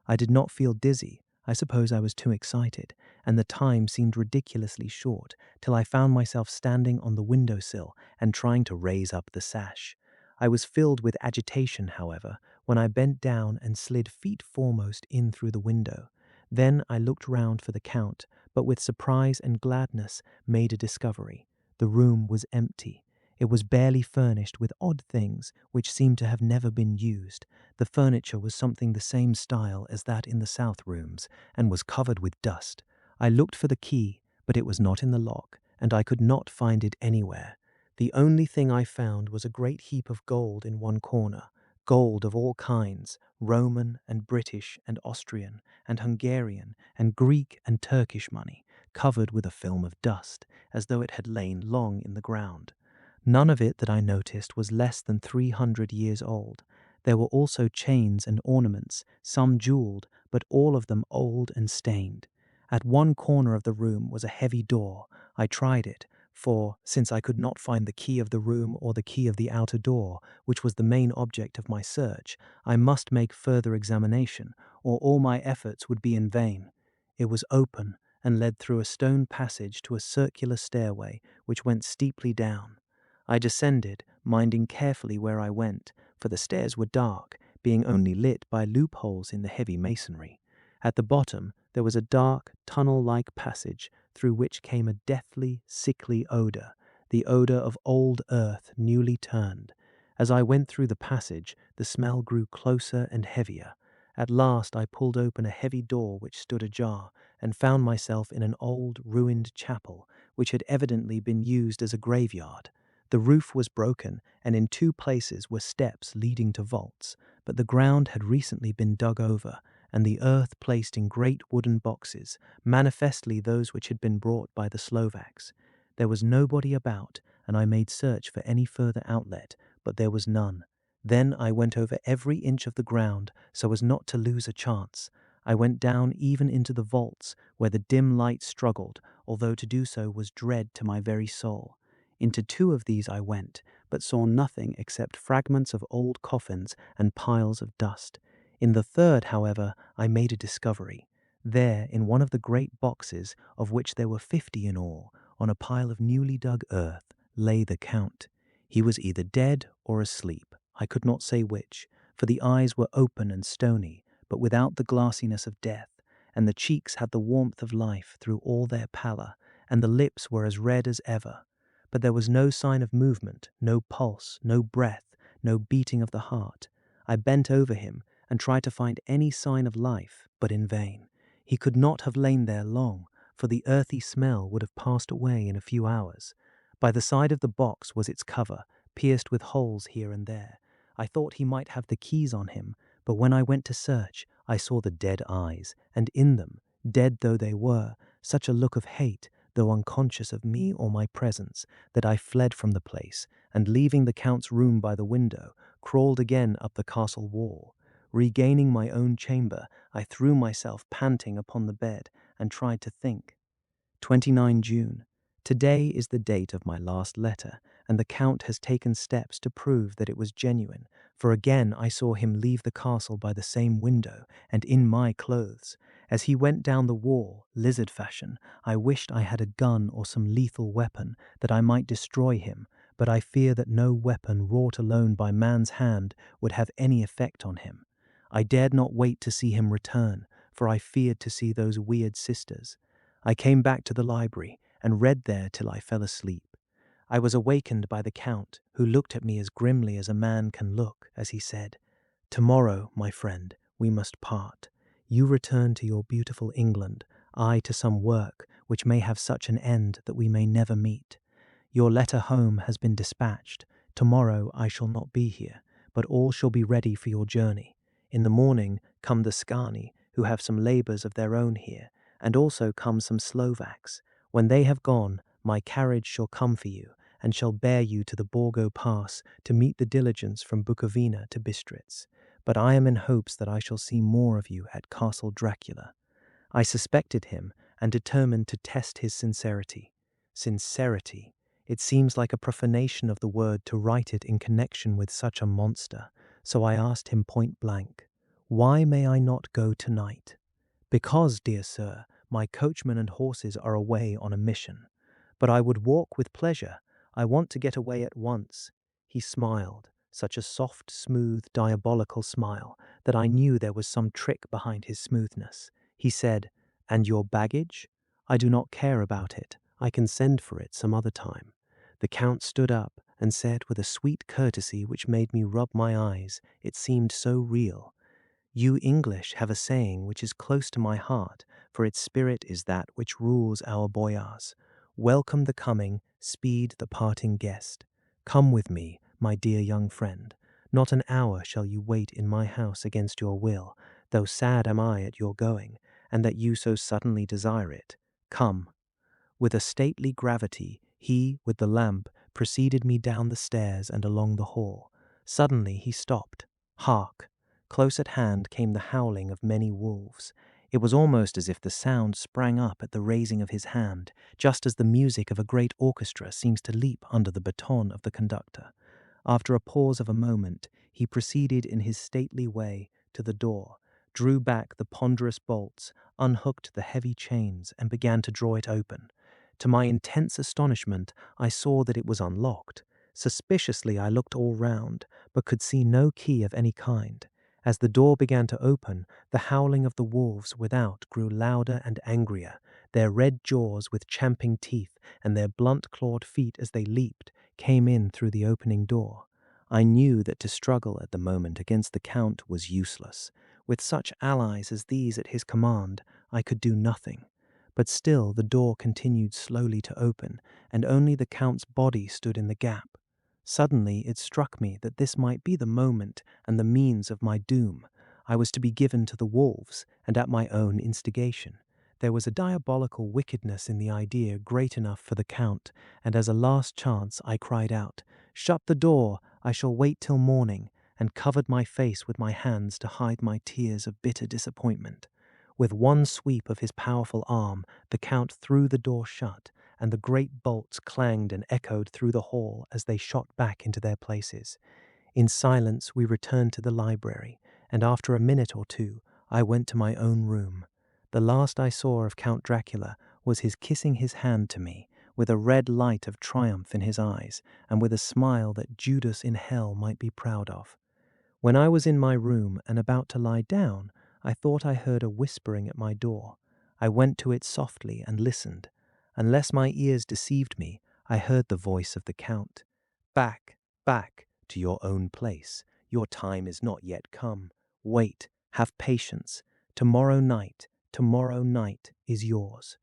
I did not feel dizzy. I suppose I was too excited, and the time seemed ridiculously short, till I found myself standing on the window-sill and trying to raise up the sash. I was filled with agitation, however, when I bent down and slid feet foremost in through the window. Then I looked round for the Count, but with surprise and gladness made a discovery. The room was empty. It was barely furnished with odd things which seemed to have never been used. The furniture was something the same style as that in the south rooms, and was covered with dust. I looked for the key, but it was not in the lock, and I could not find it anywhere. The only thing I found was a great heap of gold in one corner, gold of all kinds, Roman and British and Austrian and Hungarian and Greek and Turkish money, covered with a film of dust, as though it had lain long in the ground. None of it that I noticed was less than 300 years old. There were also chains and ornaments, some jeweled, but all of them old and stained. At one corner of the room was a heavy door. I tried it, for, since I could not find the key of the room or the key of the outer door, which was the main object of my search, I must make further examination, or all my efforts would be in vain. It was open, and led through a stone passage to a circular stairway, which went steeply down. I descended, minding carefully where I went, for the stairs were dark, being only lit by loopholes in the heavy masonry. At the bottom there was a dark, tunnel-like passage through which came a deathly, sickly odour, the odour of old earth newly turned. As I went through the passage, the smell grew closer and heavier. At last I pulled open a heavy door which stood ajar, and found myself in an old, ruined chapel, which had evidently been used as a graveyard. The roof was broken, and in 2 places were steps leading to vaults, but the ground had recently been dug over, and the earth placed in great wooden boxes, manifestly those which had been brought by the Slovaks. There was nobody about, and I made search for any further outlet, but there was none. Then I went over every inch of the ground, so as not to lose a chance. I went down even into the vaults, where the dim light struggled, although to do so was dread to my very soul. Into 2 of these I went, but saw nothing except fragments of old coffins and piles of dust. In the 3rd, however, I made a discovery. There, in one of the great boxes, of which there were 50 in all, on a pile of newly dug earth, lay the Count. He was either dead or asleep, I could not say which, for the eyes were open and stony, but without the glassiness of death, and the cheeks had the warmth of life through all their pallor, and the lips were as red as ever. But there was no sign of movement, no pulse, no breath, no beating of the heart. I bent over him and tried to find any sign of life, but in vain. He could not have lain there long, for the earthy smell would have passed away in a few hours. By the side of the box was its cover, pierced with holes here and there. I thought he might have the keys on him, but when I went to search, I saw the dead eyes, and in them, dead though they were, such a look of hate, though unconscious of me or my presence, that I fled from the place, and leaving the Count's room by the window, crawled again up the castle wall. Regaining my own chamber, I threw myself panting upon the bed, and tried to think. 29 June. Today is the date of my last letter, and the Count has taken steps to prove that it was genuine, for again I saw him leave the castle by the same window, and in my clothes. As he went down the wall, lizard fashion, I wished I had a gun or some lethal weapon, that I might destroy him, but I fear that no weapon wrought alone by man's hand would have any effect on him. I dared not wait to see him return, for I feared to see those weird sisters. I came back to the library, and read there till I fell asleep. I was awakened by the Count, who looked at me as grimly as a man can look, as he said, "Tomorrow, my friend, we must part. You return to your beautiful England, I to some work which may have such an end that we may never meet. Your letter home has been dispatched. Tomorrow I shall not be here, but all shall be ready for your journey. In the morning come the Skani, who have some labours of their own here, and also come some Slovaks. When they have gone, my carriage shall come for you, and shall bear you to the Borgo Pass to meet the diligence from Bukovina to Bistritz. But I am in hopes that I shall see more of you at Castle Dracula." I suspected him, and determined to test his sincerity. Sincerity! It seems like a profanation of the word to write it in connection with such a monster, so I asked him point blank, "Why may I not go tonight?" "Because, dear sir, my coachman and horses are away on a mission. But I would walk with pleasure. I want to get away at once." He smiled, such a soft, smooth, diabolical smile that I knew there was some trick behind his smoothness. He said, "And your baggage? I do not care about it. I can send for it some other time." The Count stood up and said with a sweet courtesy which made me rub my eyes, it seemed so real, "You English have a saying which is close to my heart, for its spirit is that which rules our boyars. Welcome the coming, speed the parting guest. Come with me, my dear young friend. Not an hour shall you wait in my house against your will, though sad am I at your going, and that you so suddenly desire it. Come." With a stately gravity, he, with the lamp, preceded me down the stairs and along the hall. Suddenly he stopped. Hark! Close at hand came the howling of many wolves. It was almost as if the sound sprang up at the raising of his hand, just as the music of a great orchestra seems to leap under the baton of the conductor. After a pause of a moment, he proceeded in his stately way to the door, drew back the ponderous bolts, unhooked the heavy chains, and began to draw it open. To my intense astonishment, I saw that it was unlocked. Suspiciously, I looked all round, but could see no key of any kind. As the door began to open, the howling of the wolves without grew louder and angrier. Their red jaws with champing teeth and their blunt-clawed feet as they leaped came in through the opening door. I knew that to struggle at the moment against the Count was useless. With such allies as these at his command, I could do nothing. But still the door continued slowly to open, and only the Count's body stood in the gap. Suddenly it struck me that this might be the moment and the means of my doom. I was to be given to the wolves, and at my own instigation. There was a diabolical wickedness in the idea great enough for the Count, and as a last chance I cried out, "Shut the door! I shall wait till morning," and covered my face with my hands to hide my tears of bitter disappointment. With one sweep of his powerful arm, the Count threw the door shut, and the great bolts clanged and echoed through the hall as they shot back into their places. In silence we returned to the library, and after a minute or two I went to my own room. The last I saw of Count Dracula was his kissing his hand to me, with a red light of triumph in his eyes, and with a smile that Judas in hell might be proud of. When I was in my room and about to lie down, I thought I heard a whispering at my door. I went to it softly and listened. Unless my ears deceived me, I heard the voice of the Count. "Back, back, to your own place. Your time is not yet come. Wait, have patience. Tomorrow night is yours."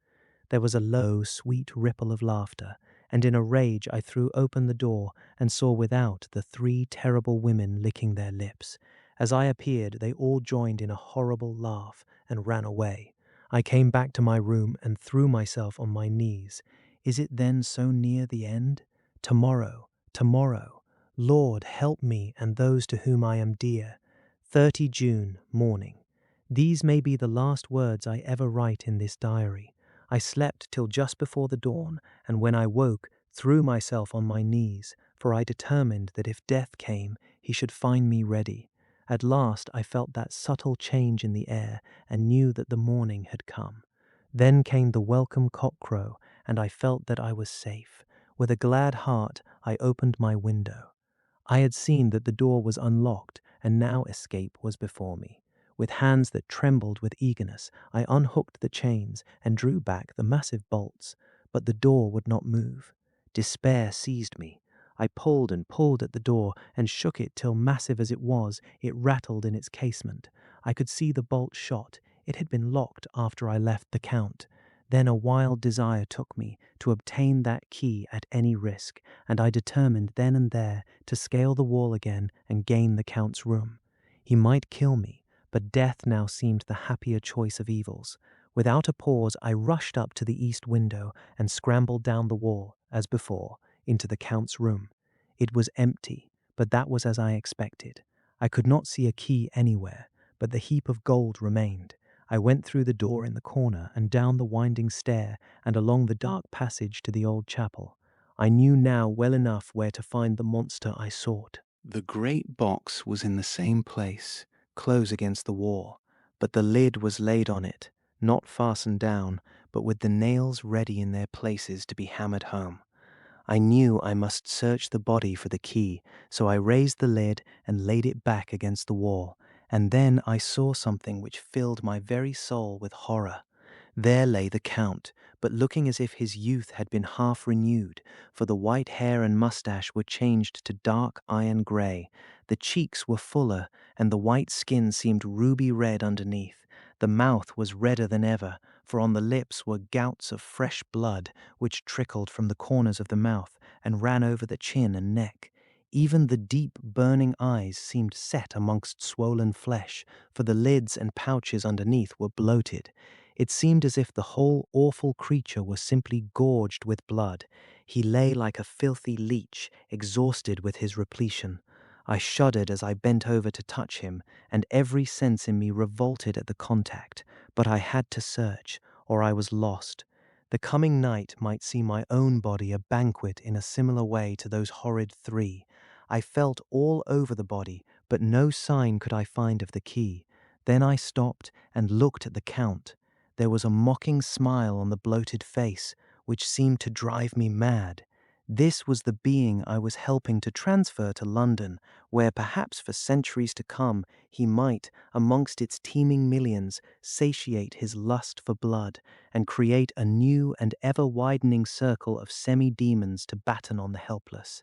There was a low, sweet ripple of laughter, and in a rage I threw open the door and saw without the three terrible women licking their lips. As I appeared, they all joined in a horrible laugh and ran away. I came back to my room and threw myself on my knees. Is it then so near the end? Tomorrow, tomorrow. Lord, help me and those to whom I am dear. 30 June, morning. These may be the last words I ever write in this diary. I slept till just before the dawn, and when I woke, threw myself on my knees, for I determined that if death came, he should find me ready. At last I felt that subtle change in the air, and knew that the morning had come. Then came the welcome cockcrow, and I felt that I was safe. With a glad heart, I opened my window. I had seen that the door was unlocked, and now escape was before me. With hands that trembled with eagerness, I unhooked the chains and drew back the massive bolts, but the door would not move. Despair seized me. I pulled and pulled at the door and shook it till, massive as it was, it rattled in its casement. I could see the bolt shot. It had been locked after I left the Count. Then a wild desire took me to obtain that key at any risk, and I determined then and there to scale the wall again and gain the Count's room. He might kill me, but death now seemed the happier choice of evils. Without a pause, I rushed up to the east window and scrambled down the wall, as before, into the Count's room. It was empty, but that was as I expected. I could not see a key anywhere, but the heap of gold remained. I went through the door in the corner and down the winding stair and along the dark passage to the old chapel. I knew now well enough where to find the monster I sought. The great box was in the same place, close against the wall, but the lid was laid on it, not fastened down, but with the nails ready in their places to be hammered home. I knew I must search the body for the key, so I raised the lid and laid it back against the wall, and then I saw something which filled my very soul with horror. There lay the Count, but looking as if his youth had been half renewed, for the white hair and mustache were changed to dark iron grey, the cheeks were fuller, and the white skin seemed ruby red underneath. The mouth was redder than ever, for on the lips were gouts of fresh blood, which trickled from the corners of the mouth and ran over the chin and neck. Even the deep, burning eyes seemed set amongst swollen flesh, for the lids and pouches underneath were bloated. It seemed as if the whole awful creature were simply gorged with blood. He lay like a filthy leech, exhausted with his repletion. I shuddered as I bent over to touch him, and every sense in me revolted at the contact, but I had to search, or I was lost. The coming night might see my own body a banquet in a similar way to those horrid three. I felt all over the body, but no sign could I find of the key. Then I stopped and looked at the Count. There was a mocking smile on the bloated face, which seemed to drive me mad. This was the being I was helping to transfer to London, where perhaps for centuries to come he might, amongst its teeming millions, satiate his lust for blood and create a new and ever-widening circle of semi-demons to batten on the helpless.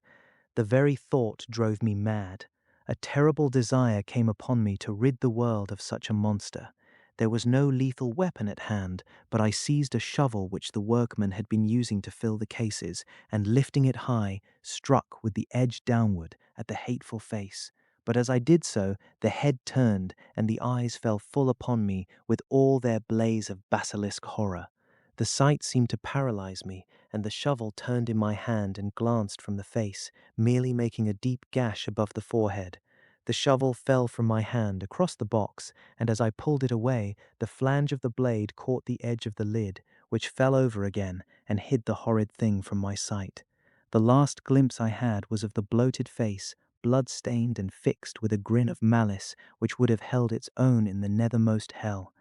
The very thought drove me mad. A terrible desire came upon me to rid the world of such a monster. There was no lethal weapon at hand, but I seized a shovel which the workmen had been using to fill the cases, and lifting it high, struck with the edge downward at the hateful face. But as I did so, the head turned, and the eyes fell full upon me with all their blaze of basilisk horror. The sight seemed to paralyze me, and the shovel turned in my hand and glanced from the face, merely making a deep gash above the forehead. The shovel fell from my hand across the box, and as I pulled it away, the flange of the blade caught the edge of the lid, which fell over again and hid the horrid thing from my sight. The last glimpse I had was of the bloated face, blood-stained and fixed with a grin of malice which would have held its own in the nethermost hell.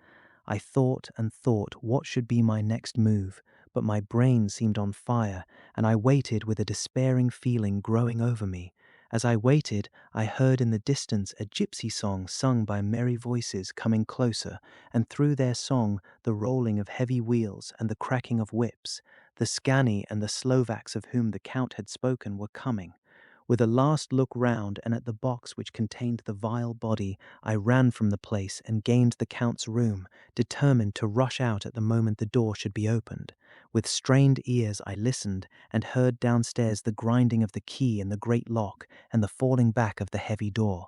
I thought and thought what should be my next move, but my brain seemed on fire, and I waited with a despairing feeling growing over me. As I waited, I heard in the distance a gypsy song sung by merry voices coming closer, and through their song the rolling of heavy wheels and the cracking of whips. The Scani and the Slovaks of whom the Count had spoken were coming. With a last look round and at the box which contained the vile body, I ran from the place and gained the Count's room, determined to rush out at the moment the door should be opened. With strained ears I listened, and heard downstairs the grinding of the key in the great lock and the falling back of the heavy door.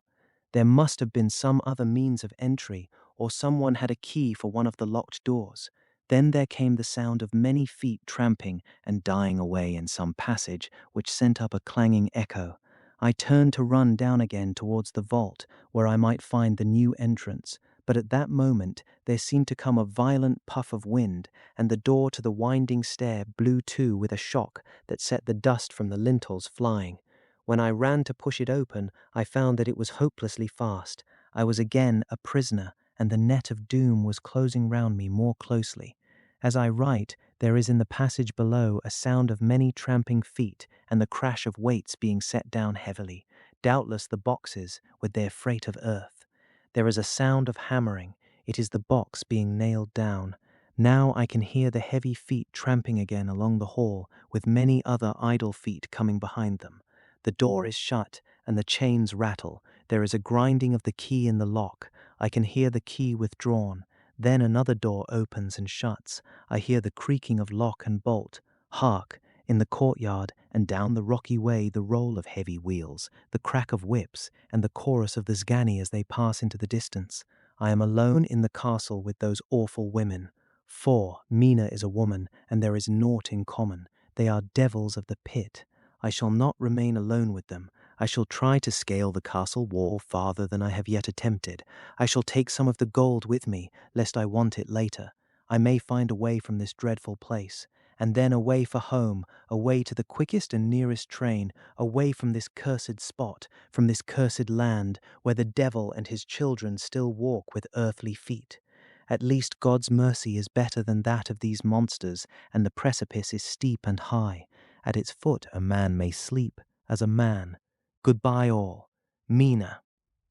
There must have been some other means of entry, or someone had a key for one of the locked doors. Then there came the sound of many feet tramping and dying away in some passage, which sent up a clanging echo. I turned to run down again towards the vault, where I might find the new entrance, but at that moment there seemed to come a violent puff of wind, and the door to the winding stair blew to with a shock that set the dust from the lintels flying. When I ran to push it open, I found that it was hopelessly fast. I was again a prisoner, and the net of doom was closing round me more closely. As I write, there is in the passage below a sound of many tramping feet and the crash of weights being set down heavily, doubtless the boxes with their freight of earth. There is a sound of hammering. It is the box being nailed down. Now I can hear the heavy feet tramping again along the hall, with many other idle feet coming behind them. The door is shut, and the chains rattle. There is a grinding of the key in the lock. I can hear the key withdrawn. Then another door opens and shuts. I hear the creaking of lock and bolt. Hark! In the courtyard and down the rocky way the roll of heavy wheels, the crack of whips, and the chorus of the Sgani as they pass into the distance. I am alone in the castle with those awful women. For Mina is a woman, and there is naught in common. They are devils of the pit. I shall not remain alone with them. I shall try to scale the castle wall farther than I have yet attempted. I shall take some of the gold with me, lest I want it later. I may find a way from this dreadful place, and then away for home, away to the quickest and nearest train, away from this cursed spot, from this cursed land, where the devil and his children still walk with earthly feet. At least God's mercy is better than that of these monsters, and the precipice is steep and high. At its foot a man may sleep as a man. Goodbye all. Mina.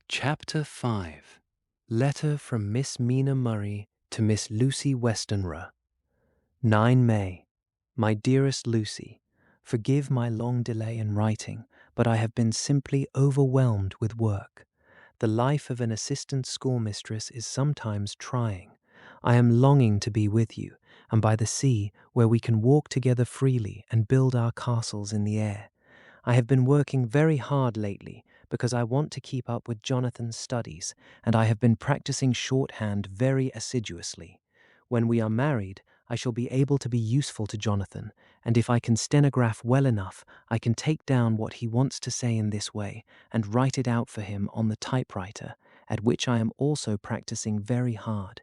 Chapter 5. Letter from Miss Mina Murray to Miss Lucy Westenra. 9 May. My dearest Lucy, forgive my long delay in writing, but I have been simply overwhelmed with work. The life of an assistant schoolmistress is sometimes trying. I am longing to be with you, and by the sea, where we can walk together freely and build our castles in the air. I have been working very hard lately because I want to keep up with Jonathan's studies, and I have been practicing shorthand very assiduously. When we are married, I shall be able to be useful to Jonathan, and if I can stenograph well enough, I can take down what he wants to say in this way and write it out for him on the typewriter, at which I am also practicing very hard.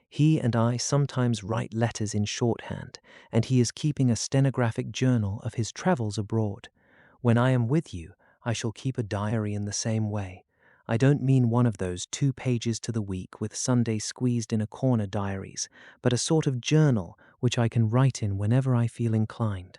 He and I sometimes write letters in shorthand, and he is keeping a stenographic journal of his travels abroad. When I am with you, I shall keep a diary in the same way. I don't mean one of those 2 pages to the week with Sunday squeezed in a corner diaries, but a sort of journal which I can write in whenever I feel inclined.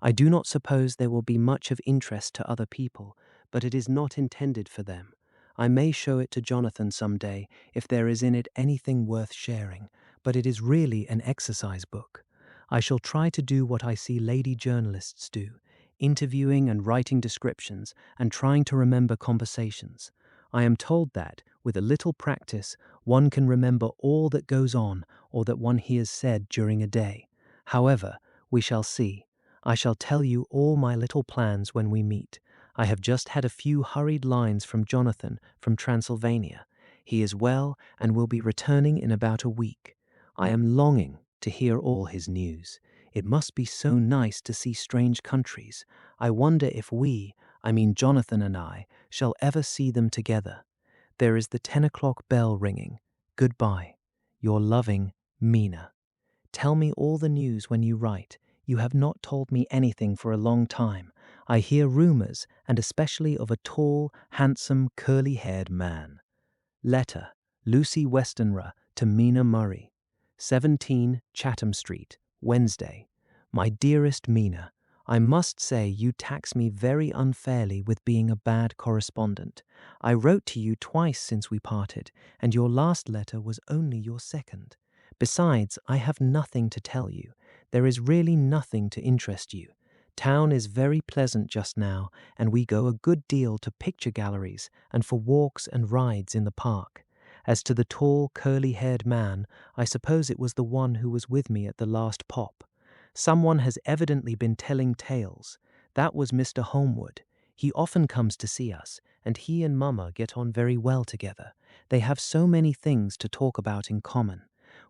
I do not suppose there will be much of interest to other people, but it is not intended for them. I may show it to Jonathan some day if there is in it anything worth sharing, but it is really an exercise book. I shall try to do what I see lady journalists do, interviewing and writing descriptions and trying to remember conversations. I am told that, with a little practice, one can remember all that goes on or that one hears said during a day. However, we shall see. I shall tell you all my little plans when we meet. I have just had a few hurried lines from Jonathan from Transylvania. He is well and will be returning in about a week. I am longing to hear all his news. It must be so nice to see strange countries. I wonder if we, I mean Jonathan and I, shall ever see them together. There is the 10 o'clock bell ringing. Goodbye. Your loving Mina. Tell me all the news when you write. You have not told me anything for a long time. I hear rumors, and especially of a tall, handsome, curly-haired man. Letter, Lucy Westenra to Mina Murray. 17 Chatham Street, Wednesday. My dearest Mina, I must say you tax me very unfairly with being a bad correspondent. I wrote to you twice since we parted, and your last letter was only your second. Besides, I have nothing to tell you. There is really nothing to interest you. Town is very pleasant just now, and we go a good deal to picture galleries and for walks and rides in the park. As to the tall, curly-haired man, I suppose it was the one who was with me at the last pop. Someone has evidently been telling tales. That was Mr. Holmwood. He often comes to see us, and he and Mama get on very well together. They have so many things to talk about in common.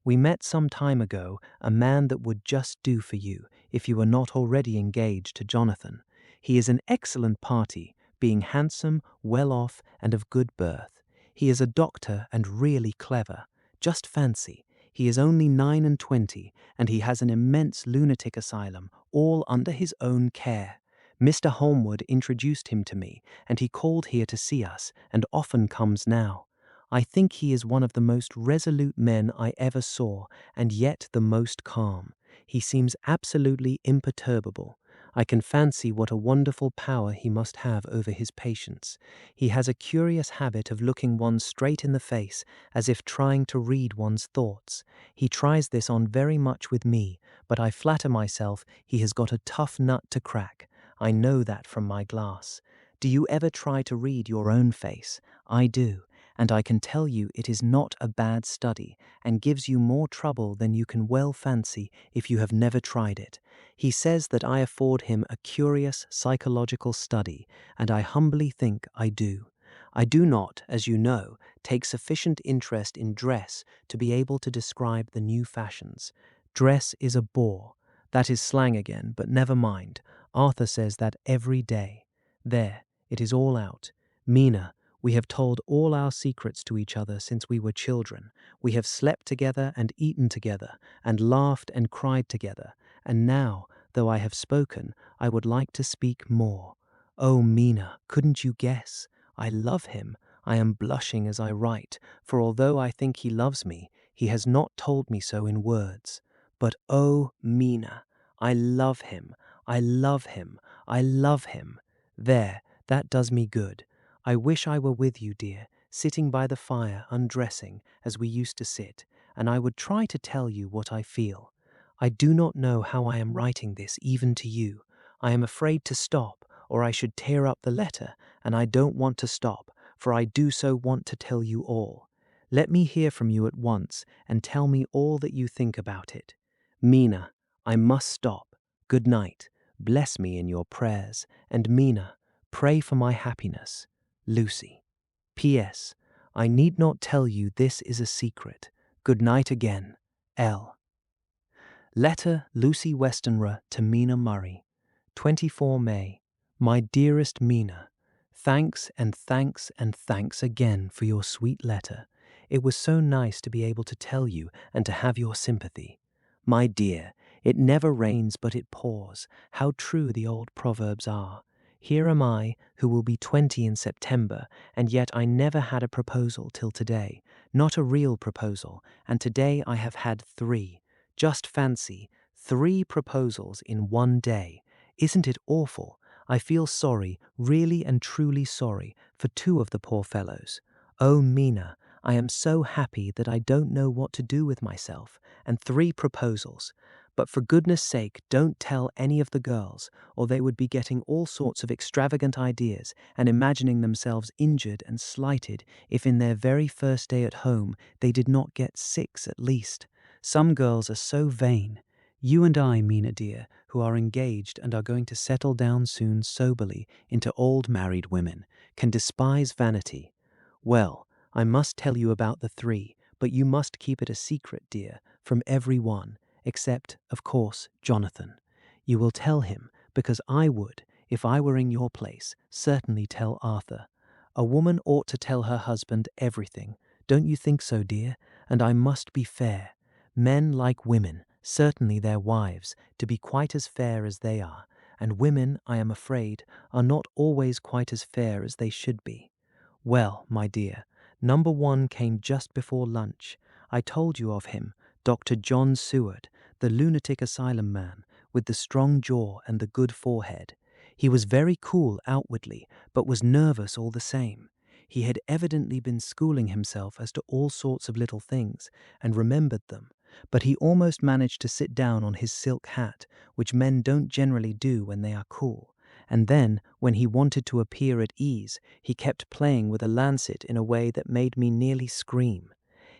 We met some time ago a man that would just do for you, if you were not already engaged to Jonathan. He is an excellent party, being handsome, well off, and of good birth. He is a doctor and really clever. Just fancy, he is only 29, and he has an immense lunatic asylum, all under his own care. Mr. Holmwood introduced him to me, and he called here to see us, and often comes now. I think he is one of the most resolute men I ever saw, and yet the most calm. He seems absolutely imperturbable. I can fancy what a wonderful power he must have over his patients. He has a curious habit of looking one straight in the face, as if trying to read one's thoughts. He tries this on very much with me, but I flatter myself he has got a tough nut to crack. I know that from my glass. Do you ever try to read your own face? I do, and I can tell you it is not a bad study, and gives you more trouble than you can well fancy if you have never tried it. He says that I afford him a curious psychological study, and I humbly think I do. I do not, as you know, take sufficient interest in dress to be able to describe the new fashions. Dress is a bore. That is slang again, but never mind. Arthur says that every day. There, it is all out. Mina, we have told all our secrets to each other since we were children. We have slept together and eaten together, and laughed and cried together. And now, though I have spoken, I would like to speak more. Oh, Mina, couldn't you guess? I love him. I am blushing as I write, for although I think he loves me, he has not told me so in words. But oh, Mina, I love him. I love him. I love him. There, that does me good. I wish I were with you, dear, sitting by the fire, undressing, as we used to sit, and I would try to tell you what I feel. I do not know how I am writing this even to you. I am afraid to stop, or I should tear up the letter, and I don't want to stop, for I do so want to tell you all. Let me hear from you at once, and tell me all that you think about it. Mina, I must stop. Good night. Bless me in your prayers, and Mina, pray for my happiness. Lucy. P.S. I need not tell you this is a secret. Good night again. L. Letter Lucy Westenra to Mina Murray. 24 May. My dearest Mina, thanks and thanks and thanks again for your sweet letter. It was so nice to be able to tell you and to have your sympathy. My dear, it never rains but it pours. How true the old proverbs are. Here am I, who will be 20 in September, and yet I never had a proposal till today. Not a real proposal, and today I have had 3. Just fancy, 3 proposals in one day. Isn't it awful? I feel sorry, really and truly sorry, for 2 of the poor fellows. Oh, Mina, I am so happy that I don't know what to do with myself, and 3 proposals. But for goodness sake, don't tell any of the girls, or they would be getting all sorts of extravagant ideas and imagining themselves injured and slighted if in their very first day at home they did not get 6 at least. Some girls are so vain. You and I, Mina dear, who are engaged and are going to settle down soon soberly into old married women, can despise vanity. Well, I must tell you about the 3, but you must keep it a secret, dear, from every one, except, of course, Jonathan. You will tell him, because I would, if I were in your place, certainly tell Arthur. A woman ought to tell her husband everything. Don't you think so, dear? And I must be fair. Men like women, certainly their wives, to be quite as fair as they are, and women, I am afraid, are not always quite as fair as they should be. Well, my dear, number 1 came just before lunch. I told you of him, Dr. John Seward, the lunatic asylum man, with the strong jaw and the good forehead. He was very cool outwardly, but was nervous all the same. He had evidently been schooling himself as to all sorts of little things, and remembered them, but he almost managed to sit down on his silk hat, which men don't generally do when they are cool. And then, when he wanted to appear at ease, he kept playing with a lancet in a way that made me nearly scream.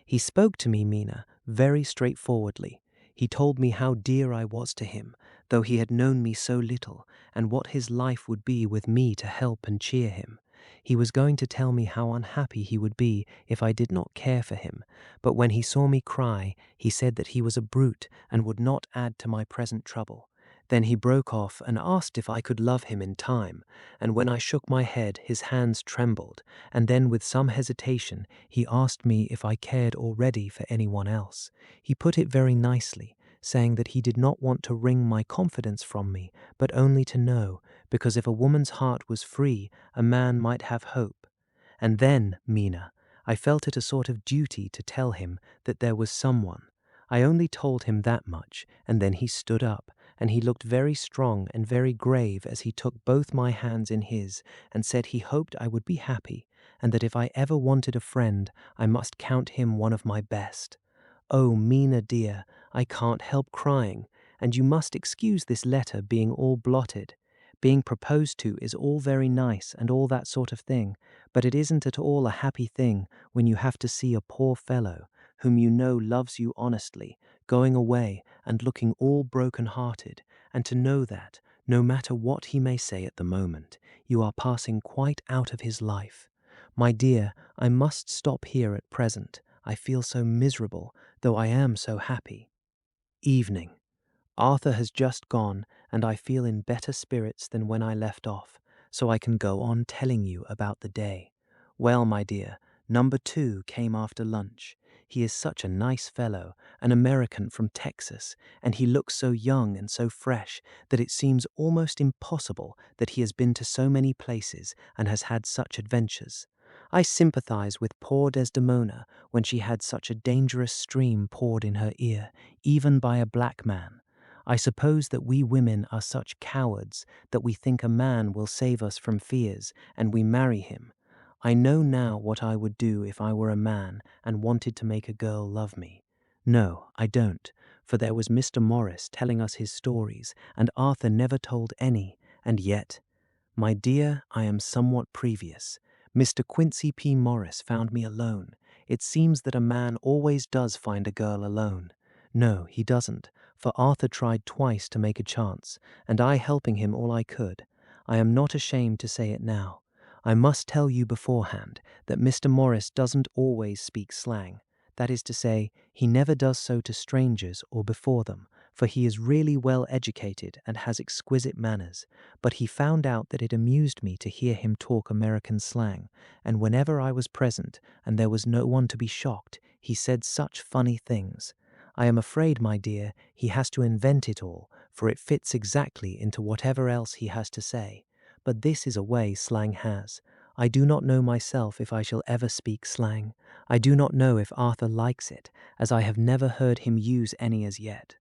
He spoke to me, Mina, very straightforwardly. He told me how dear I was to him, though he had known me so little, and what his life would be with me to help and cheer him. He was going to tell me how unhappy he would be if I did not care for him, but when he saw me cry, he said that he was a brute and would not add to my present trouble. Then he broke off and asked if I could love him in time, and when I shook my head, his hands trembled, and then with some hesitation he asked me if I cared already for anyone else. He put it very nicely, saying that he did not want to wring my confidence from me, but only to know, because if a woman's heart was free, a man might have hope. And then, Mina, I felt it a sort of duty to tell him that there was someone. I only told him that much, and then he stood up, and he looked very strong and very grave as he took both my hands in his and said he hoped I would be happy, and that if I ever wanted a friend, I must count him one of my best. Oh, Mina dear, I can't help crying, and you must excuse this letter being all blotted. Being proposed to is all very nice and all that sort of thing, but it isn't at all a happy thing when you have to see a poor fellow, whom you know loves you honestly, going away and looking all broken-hearted, and to know that, no matter what he may say at the moment, you are passing quite out of his life. My dear, I must stop here at present. I feel so miserable, though I am so happy. Evening. Arthur has just gone, and I feel in better spirits than when I left off, so I can go on telling you about the day. Well, my dear, number 2 came after lunch. He is such a nice fellow, an American from Texas, and he looks so young and so fresh that it seems almost impossible that he has been to so many places and has had such adventures. I sympathize with poor Desdemona when she had such a dangerous stream poured in her ear, even by a black man. I suppose that we women are such cowards that we think a man will save us from fears and we marry him. I know now what I would do if I were a man and wanted to make a girl love me. No, I don't, for there was Mr. Morris telling us his stories, and Arthur never told any, and yet, my dear, I am somewhat previous. Mr. Quincy P. Morris found me alone. It seems that a man always does find a girl alone. No, he doesn't, for Arthur tried twice to make a chance, and I helping him all I could. I am not ashamed to say it now. I must tell you beforehand that Mr. Morris doesn't always speak slang. That is to say, he never does so to strangers or before them, for he is really well educated and has exquisite manners. But he found out that it amused me to hear him talk American slang, and whenever I was present and there was no one to be shocked, he said such funny things. I am afraid, my dear, he has to invent it all, for it fits exactly into whatever else he has to say. But this is a way slang has. I do not know myself if I shall ever speak slang. I do not know if Arthur likes it, as I have never heard him use any as yet.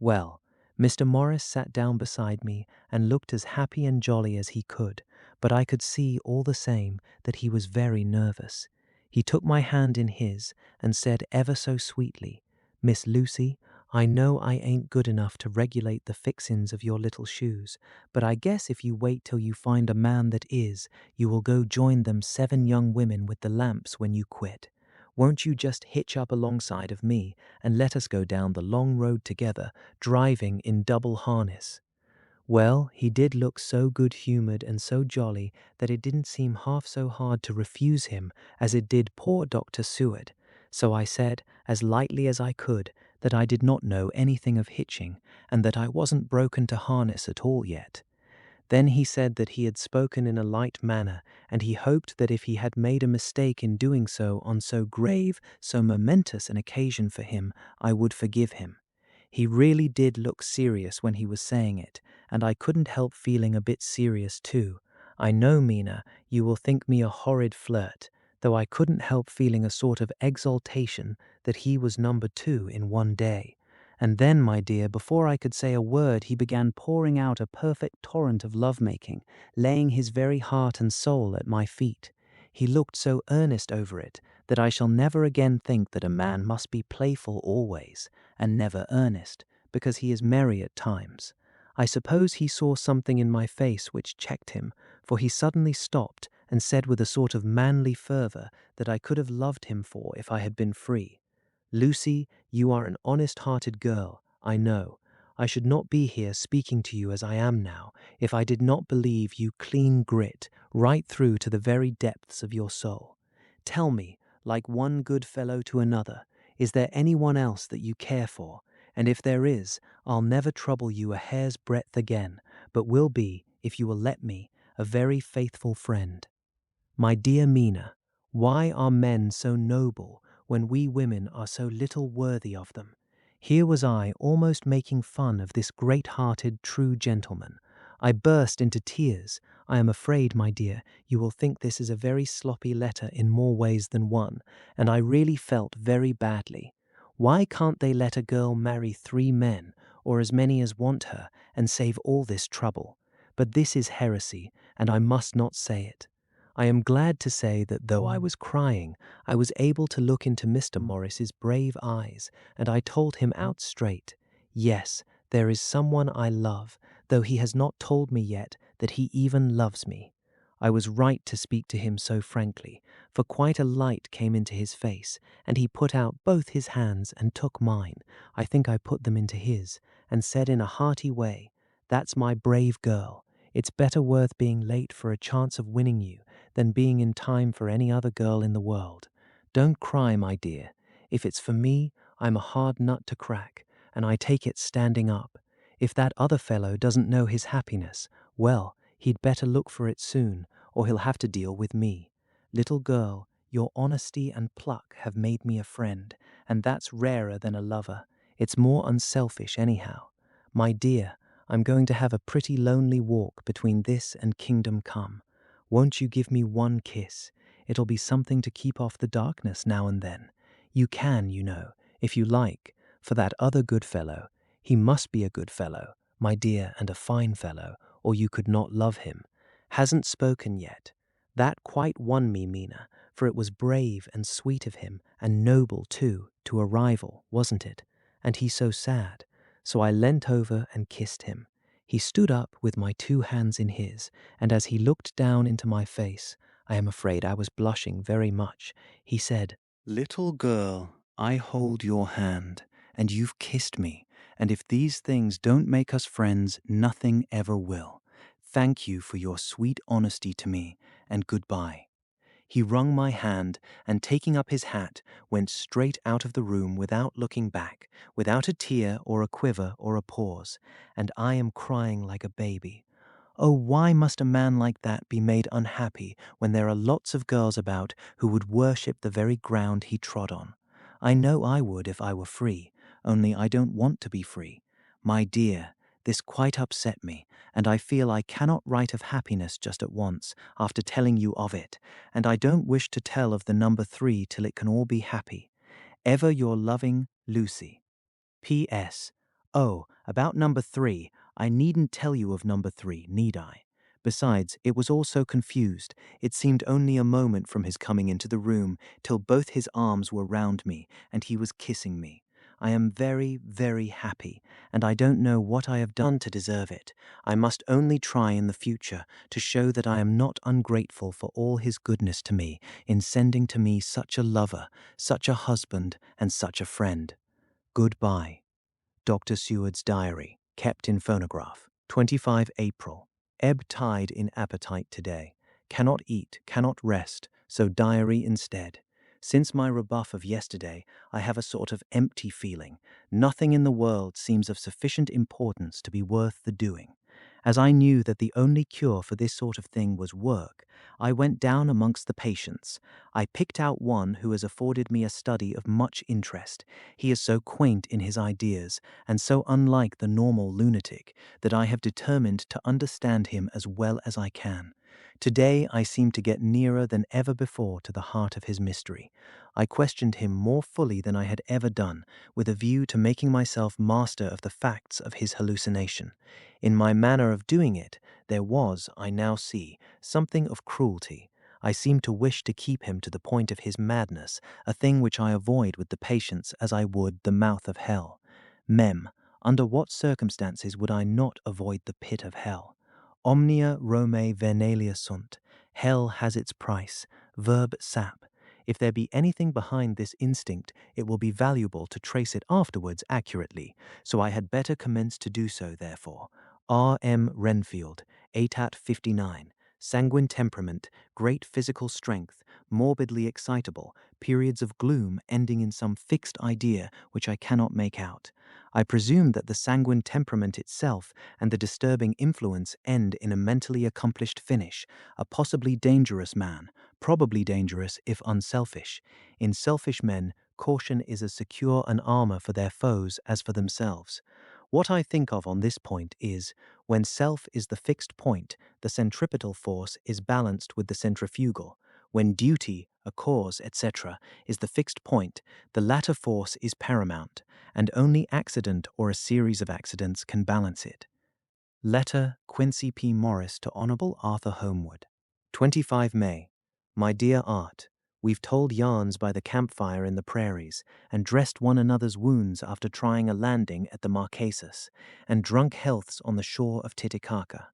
Well, Mr. Morris sat down beside me and looked as happy and jolly as he could, but I could see all the same that he was very nervous. He took my hand in his and said ever so sweetly, "Miss Lucy, I know I ain't good enough to regulate the fixins of your little shoes, but I guess if you wait till you find a man that is, you will go join them 7 young women with the lamps when you quit. Won't you just hitch up alongside of me and let us go down the long road together, driving in double harness?" Well, he did look so good-humored and so jolly that it didn't seem half so hard to refuse him as it did poor Dr. Seward. So I said, as lightly as I could, that I did not know anything of hitching, and that I wasn't broken to harness at all yet. Then he said that he had spoken in a light manner, and he hoped that if he had made a mistake in doing so on so grave, so momentous an occasion for him, I would forgive him. He really did look serious when he was saying it, and I couldn't help feeling a bit serious too. I know, Mina, you will think me a horrid flirt, though I couldn't help feeling a sort of exultation that he was number 2 in one day. And then, my dear, before I could say a word, he began pouring out a perfect torrent of love-making, laying his very heart and soul at my feet. He looked so earnest over it that I shall never again think that a man must be playful always, and never earnest, because he is merry at times. I suppose he saw something in my face which checked him, for he suddenly stopped and said with a sort of manly fervour that I could have loved him for if I had been free. "Lucy, you are an honest-hearted girl, I know. I should not be here speaking to you as I am now if I did not believe you clean grit right through to the very depths of your soul. Tell me, like one good fellow to another, is there anyone else that you care for? And if there is, I'll never trouble you a hair's breadth again, but will be, if you will let me, a very faithful friend." My dear Mina, why are men so noble when we women are so little worthy of them? Here was I almost making fun of this great-hearted, true gentleman. I burst into tears. I am afraid, my dear, you will think this is a very sloppy letter in more ways than one, and I really felt very badly. Why can't they let a girl marry 3 men, or as many as want her, and save all this trouble? But this is heresy, and I must not say it. I am glad to say that though I was crying, I was able to look into Mr. Morris's brave eyes, and I told him out straight, yes, there is someone I love, though he has not told me yet that he even loves me. I was right to speak to him so frankly, for quite a light came into his face, and he put out both his hands and took mine, I think I put them into his, and said in a hearty way, "That's my brave girl. It's better worth being late for a chance of winning you than being in time for any other girl in the world. Don't cry, my dear. If it's for me, I'm a hard nut to crack, and I take it standing up. If that other fellow doesn't know his happiness, well, he'd better look for it soon, or he'll have to deal with me. Little girl, your honesty and pluck have made me a friend, and that's rarer than a lover. It's more unselfish anyhow. My dear, I'm going to have a pretty lonely walk between this and Kingdom Come. Won't you give me one kiss? It'll be something to keep off the darkness now and then. You can, you know, if you like, for that other good fellow. He must be a good fellow, my dear, and a fine fellow, or you could not love him. Hasn't spoken yet. That quite won me, Mina, for it was brave and sweet of him, and noble, too, to a rival, wasn't it? And he so sad. So I leant over and kissed him. He stood up with my 2 hands in his, and as he looked down into my face, I am afraid I was blushing very much, he said, "Little girl, I hold your hand, and you've kissed me, and if these things don't make us friends, nothing ever will. Thank you for your sweet honesty to me, and goodbye." He wrung my hand, and taking up his hat, went straight out of the room without looking back, without a tear or a quiver or a pause, and I am crying like a baby. Oh, why must a man like that be made unhappy when there are lots of girls about who would worship the very ground he trod on? I know I would if I were free, only I don't want to be free. My dear, this quite upset me, and I feel I cannot write of happiness just at once, after telling you of it, and I don't wish to tell of the number 3 till it can all be happy. Ever your loving Lucy. P.S. Oh, about number 3, I needn't tell you of number 3, need I? Besides, it was all so confused. It seemed only a moment from his coming into the room till both his arms were round me and he was kissing me. I am very, very happy, and I don't know what I have done to deserve it. I must only try in the future to show that I am not ungrateful for all his goodness to me in sending to me such a lover, such a husband, and such a friend. Goodbye. Dr. Seward's diary, kept in phonograph. 25 April. Ebb tide in appetite today. Cannot eat, cannot rest, so diary instead. Since my rebuff of yesterday, I have a sort of empty feeling. Nothing in the world seems of sufficient importance to be worth the doing. As I knew that the only cure for this sort of thing was work, I went down amongst the patients. I picked out one who has afforded me a study of much interest. He is so quaint in his ideas, and so unlike the normal lunatic, that I have determined to understand him as well as I can. Today I seem to get nearer than ever before to the heart of his mystery. I questioned him more fully than I had ever done, with a view to making myself master of the facts of his hallucination. In my manner of doing it, there was, I now see, something of cruelty. I seemed to wish to keep him to the point of his madness, a thing which I avoid with the patients as I would the mouth of hell. Mem, under what circumstances would I not avoid the pit of hell? Omnia Romae venalia sunt. Hell has its price. Verb sap. If there be anything behind this instinct, it will be valuable to trace it afterwards accurately, so I had better commence to do so, therefore. R. M. Renfield, ATAT 59. Sanguine temperament, great physical strength, morbidly excitable, periods of gloom ending in some fixed idea which I cannot make out. I presume that the sanguine temperament itself and the disturbing influence end in a mentally accomplished finish, a possibly dangerous man, probably dangerous if unselfish. In selfish men, caution is as secure an armor for their foes as for themselves. What I think of on this point is, when self is the fixed point, the centripetal force is balanced with the centrifugal. When duty, a cause, etc., is the fixed point, the latter force is paramount, and only accident or a series of accidents can balance it. Letter Quincy P. Morris to Honorable Arthur Homewood. 25 May. My dear Art, we've told yarns by the campfire in the prairies, and dressed one another's wounds after trying a landing at the Marquesas, and drunk healths on the shore of Titicaca.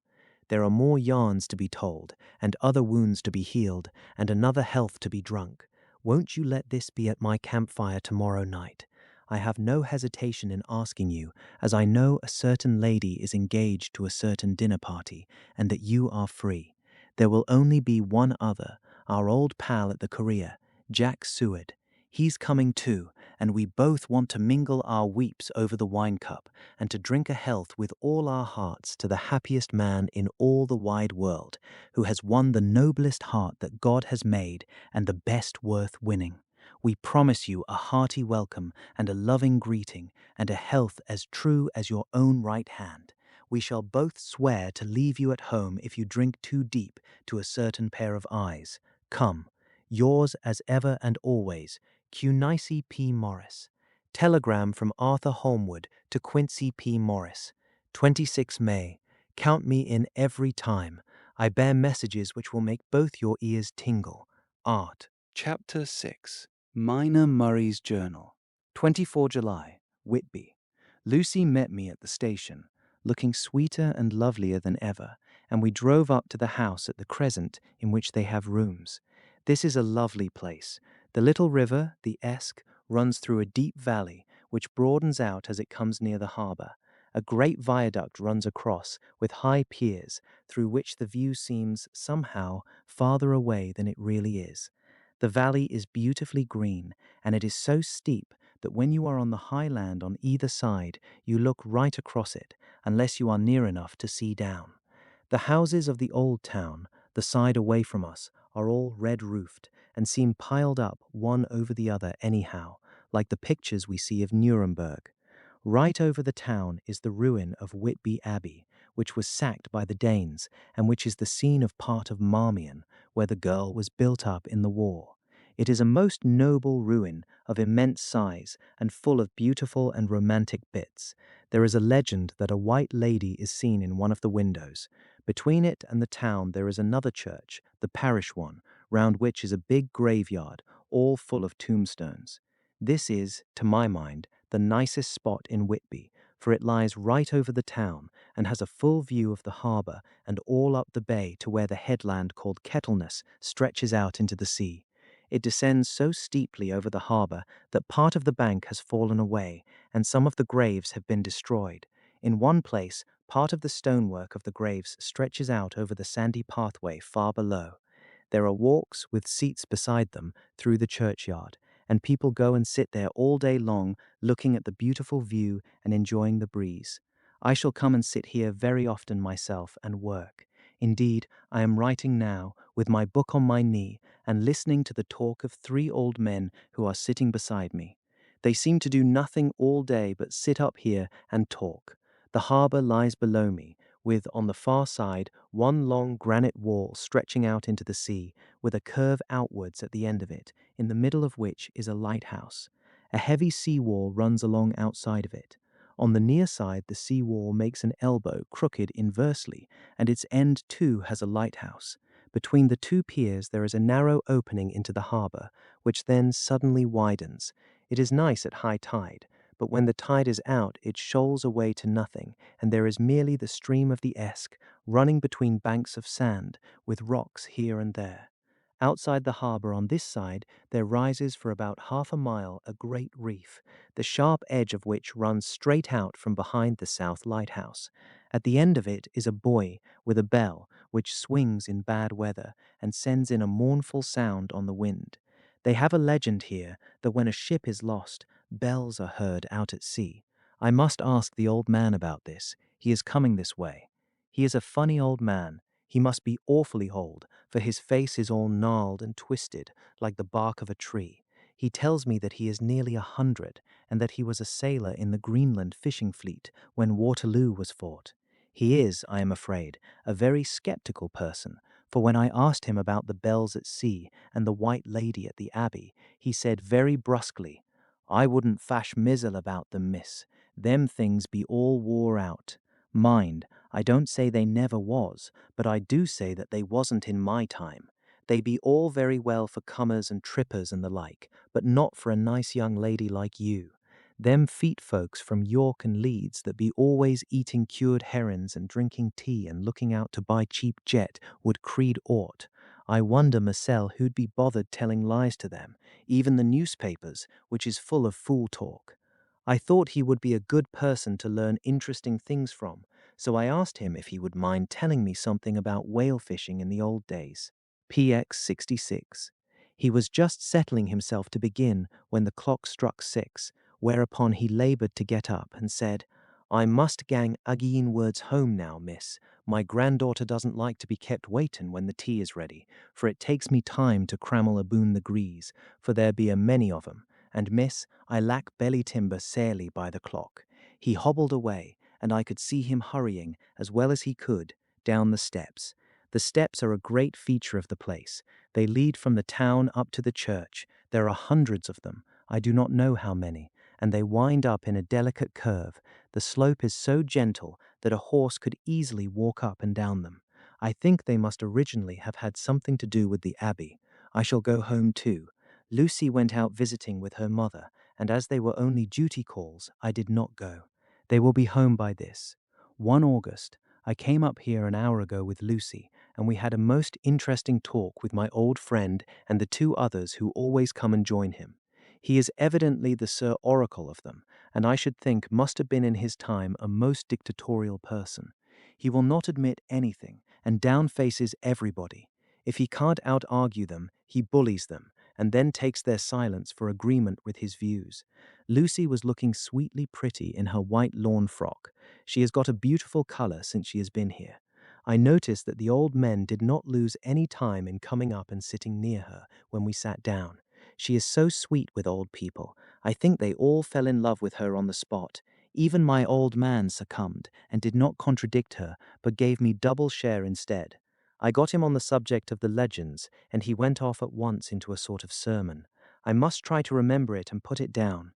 There are more yarns to be told, and other wounds to be healed, and another health to be drunk. Won't you let this be at my campfire tomorrow night? I have no hesitation in asking you, as I know a certain lady is engaged to a certain dinner party, and that you are free. There will only be one other, our old pal at the Korea, Jack Seward. He's coming too, and we both want to mingle our weeps over the wine cup, and to drink a health with all our hearts to the happiest man in all the wide world, who has won the noblest heart that God has made, and the best worth winning. We promise you a hearty welcome and a loving greeting, and a health as true as your own right hand. We shall both swear to leave you at home if you drink too deep to a certain pair of eyes. Come. Yours as ever and always, Q. P. Morris. Telegram from Arthur Holmwood to Quincy P. Morris. 26 May. Count me in every time. I bear messages which will make both your ears tingle. Art. Chapter 6. Mina Murray's Journal. 24 July. Whitby. Lucy met me at the station, looking sweeter and lovelier than ever, and we drove up to the house at the Crescent in which they have rooms. This is a lovely place. The little river, the Esk, runs through a deep valley, which broadens out as it comes near the harbour. A great viaduct runs across, with high piers, through which the view seems, somehow, farther away than it really is. The valley is beautifully green, and it is so steep that when you are on the high land on either side, you look right across it, unless you are near enough to see down. The houses of the old town, the side away from us, are all red-roofed, and seem piled up one over the other anyhow, like the pictures we see of Nuremberg. Right over the town is the ruin of Whitby Abbey, which was sacked by the Danes, and which is the scene of part of Marmion, where the girl was built up in the war. It is a most noble ruin of immense size and full of beautiful and romantic bits. There is a legend that a white lady is seen in one of the windows. Between it and the town there is another church, the parish one, round which is a big graveyard, all full of tombstones. This is, to my mind, the nicest spot in Whitby, for it lies right over the town and has a full view of the harbour and all up the bay to where the headland called Kettleness stretches out into the sea. It descends so steeply over the harbour that part of the bank has fallen away and some of the graves have been destroyed. In one place, part of the stonework of the graves stretches out over the sandy pathway far below. There are walks with seats beside them through the churchyard, and people go and sit there all day long looking at the beautiful view and enjoying the breeze. I shall come and sit here very often myself and work. Indeed, I am writing now, with my book on my knee, and listening to the talk of 3 old men who are sitting beside me. They seem to do nothing all day but sit up here and talk. The harbour lies below me, with, on the far side, one long granite wall stretching out into the sea, with a curve outwards at the end of it, in the middle of which is a lighthouse. A heavy sea wall runs along outside of it. On the near side the sea wall makes an elbow crooked inversely, and its end too has a lighthouse. Between the 2 piers there is a narrow opening into the harbour, which then suddenly widens. It is nice at high tide, but when the tide is out it shoals away to nothing, and there is merely the stream of the Esk running between banks of sand, with rocks here and there. Outside the harbour on this side there rises for about half a mile a great reef, the sharp edge of which runs straight out from behind the south lighthouse. At the end of it is a buoy with a bell, which swings in bad weather and sends in a mournful sound on the wind. They have a legend here that when a ship is lost, bells are heard out at sea. I must ask the old man about this. He is coming this way. He is a funny old man. He must be awfully old, for his face is all gnarled and twisted, like the bark of a tree. He tells me that he is nearly 100, and that he was a sailor in the Greenland fishing fleet when Waterloo was fought. He is, I am afraid, a very sceptical person, for when I asked him about the bells at sea and the white lady at the Abbey, he said very brusquely, "I wouldn't fash mizzle about them, miss. Them things be all wore out. Mind, I don't say they never was, but I do say that they wasn't in my time. They be all very well for comers and trippers and the like, but not for a nice young lady like you. Them feet folks from York and Leeds that be always eating cured herrings and drinking tea and looking out to buy cheap jet would creed aught. I wonder mysel who'd be bothered telling lies to them, even the newspapers, which is full of fool talk. I thought he would be a good person to learn interesting things from, so I asked him if he would mind telling me something about whale fishing in the old days. PX 66. He was just settling himself to begin when the clock struck 6, whereupon he laboured to get up and said, "I must gang ageen words home now, miss. My granddaughter doesn't like to be kept waitin' when the tea is ready, for it takes me time to crammel aboon the grees, for there be a many of 'em, and miss, I lack belly timber sairly by the clock." He hobbled away, and I could see him hurrying, as well as he could, down the steps. The steps are a great feature of the place. They lead from the town up to the church. There are hundreds of them, I do not know how many, and they wind up in a delicate curve. The slope is so gentle that a horse could easily walk up and down them. I think they must originally have had something to do with the abbey. I shall go home too. Lucy went out visiting with her mother, and as they were only duty calls, I did not go. They will be home by this. 1 August. I came up here an hour ago with Lucy, and we had a most interesting talk with my old friend and the 2 others who always come and join him. He is evidently the Sir Oracle of them, and I should think must have been in his time a most dictatorial person. He will not admit anything, and downfaces everybody. If he can't out-argue them, he bullies them, and then takes their silence for agreement with his views. Lucy was looking sweetly pretty in her white lawn frock. She has got a beautiful colour since she has been here. I noticed that the old men did not lose any time in coming up and sitting near her when we sat down. She is so sweet with old people. I think they all fell in love with her on the spot. Even my old man succumbed and did not contradict her, but gave me double share instead. I got him on the subject of the legends, and he went off at once into a sort of sermon. I must try to remember it and put it down.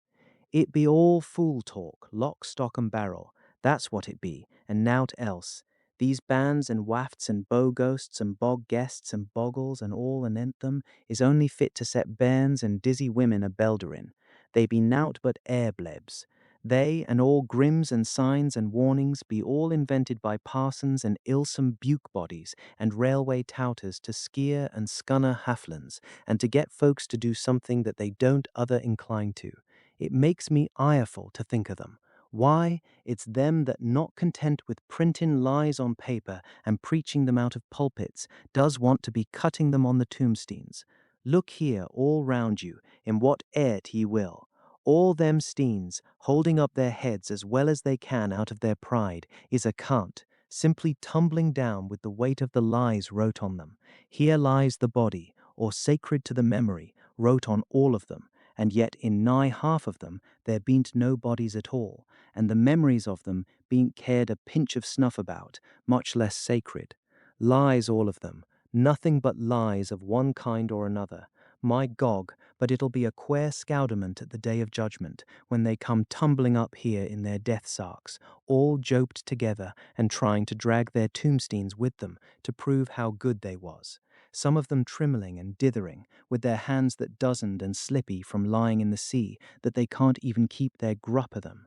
It be all fool talk, lock, stock, and barrel. That's what it be, and nowt else. These bands and wafts and bow ghosts and bog guests and bogles and all anent them is only fit to set bairns and dizzy women a belderin. They be nowt but air blebs. They and all grims and signs and warnings be all invented by parsons and ilsome buke bodies and railway touters to skeer and scunner haflans, and to get folks to do something that they don't other incline to. It makes me ireful to think of them. Why, it's them that, not content with printing lies on paper and preaching them out of pulpits, does want to be cutting them on the tombstones. Look here all round you, in what airt ye will. All them steens, holding up their heads as well as they can out of their pride, is a cant, simply tumbling down with the weight of the lies wrote on them. Here lies the body, or sacred to the memory, wrote on all of them, and yet in nigh half of them there bean't no bodies at all, and the memories of them bean't cared a pinch of snuff about, much less sacred. Lies all of them, nothing but lies of one kind or another. My Gog, but it'll be a quare scowdament at the day of judgment, when they come tumbling up here in their death sarks, all joped together and trying to drag their tombstones with them to prove how good they was. Some of them trimmeling and dithering, with their hands that dozened and slippy from lying in the sea, that they can't even keep their grup of them.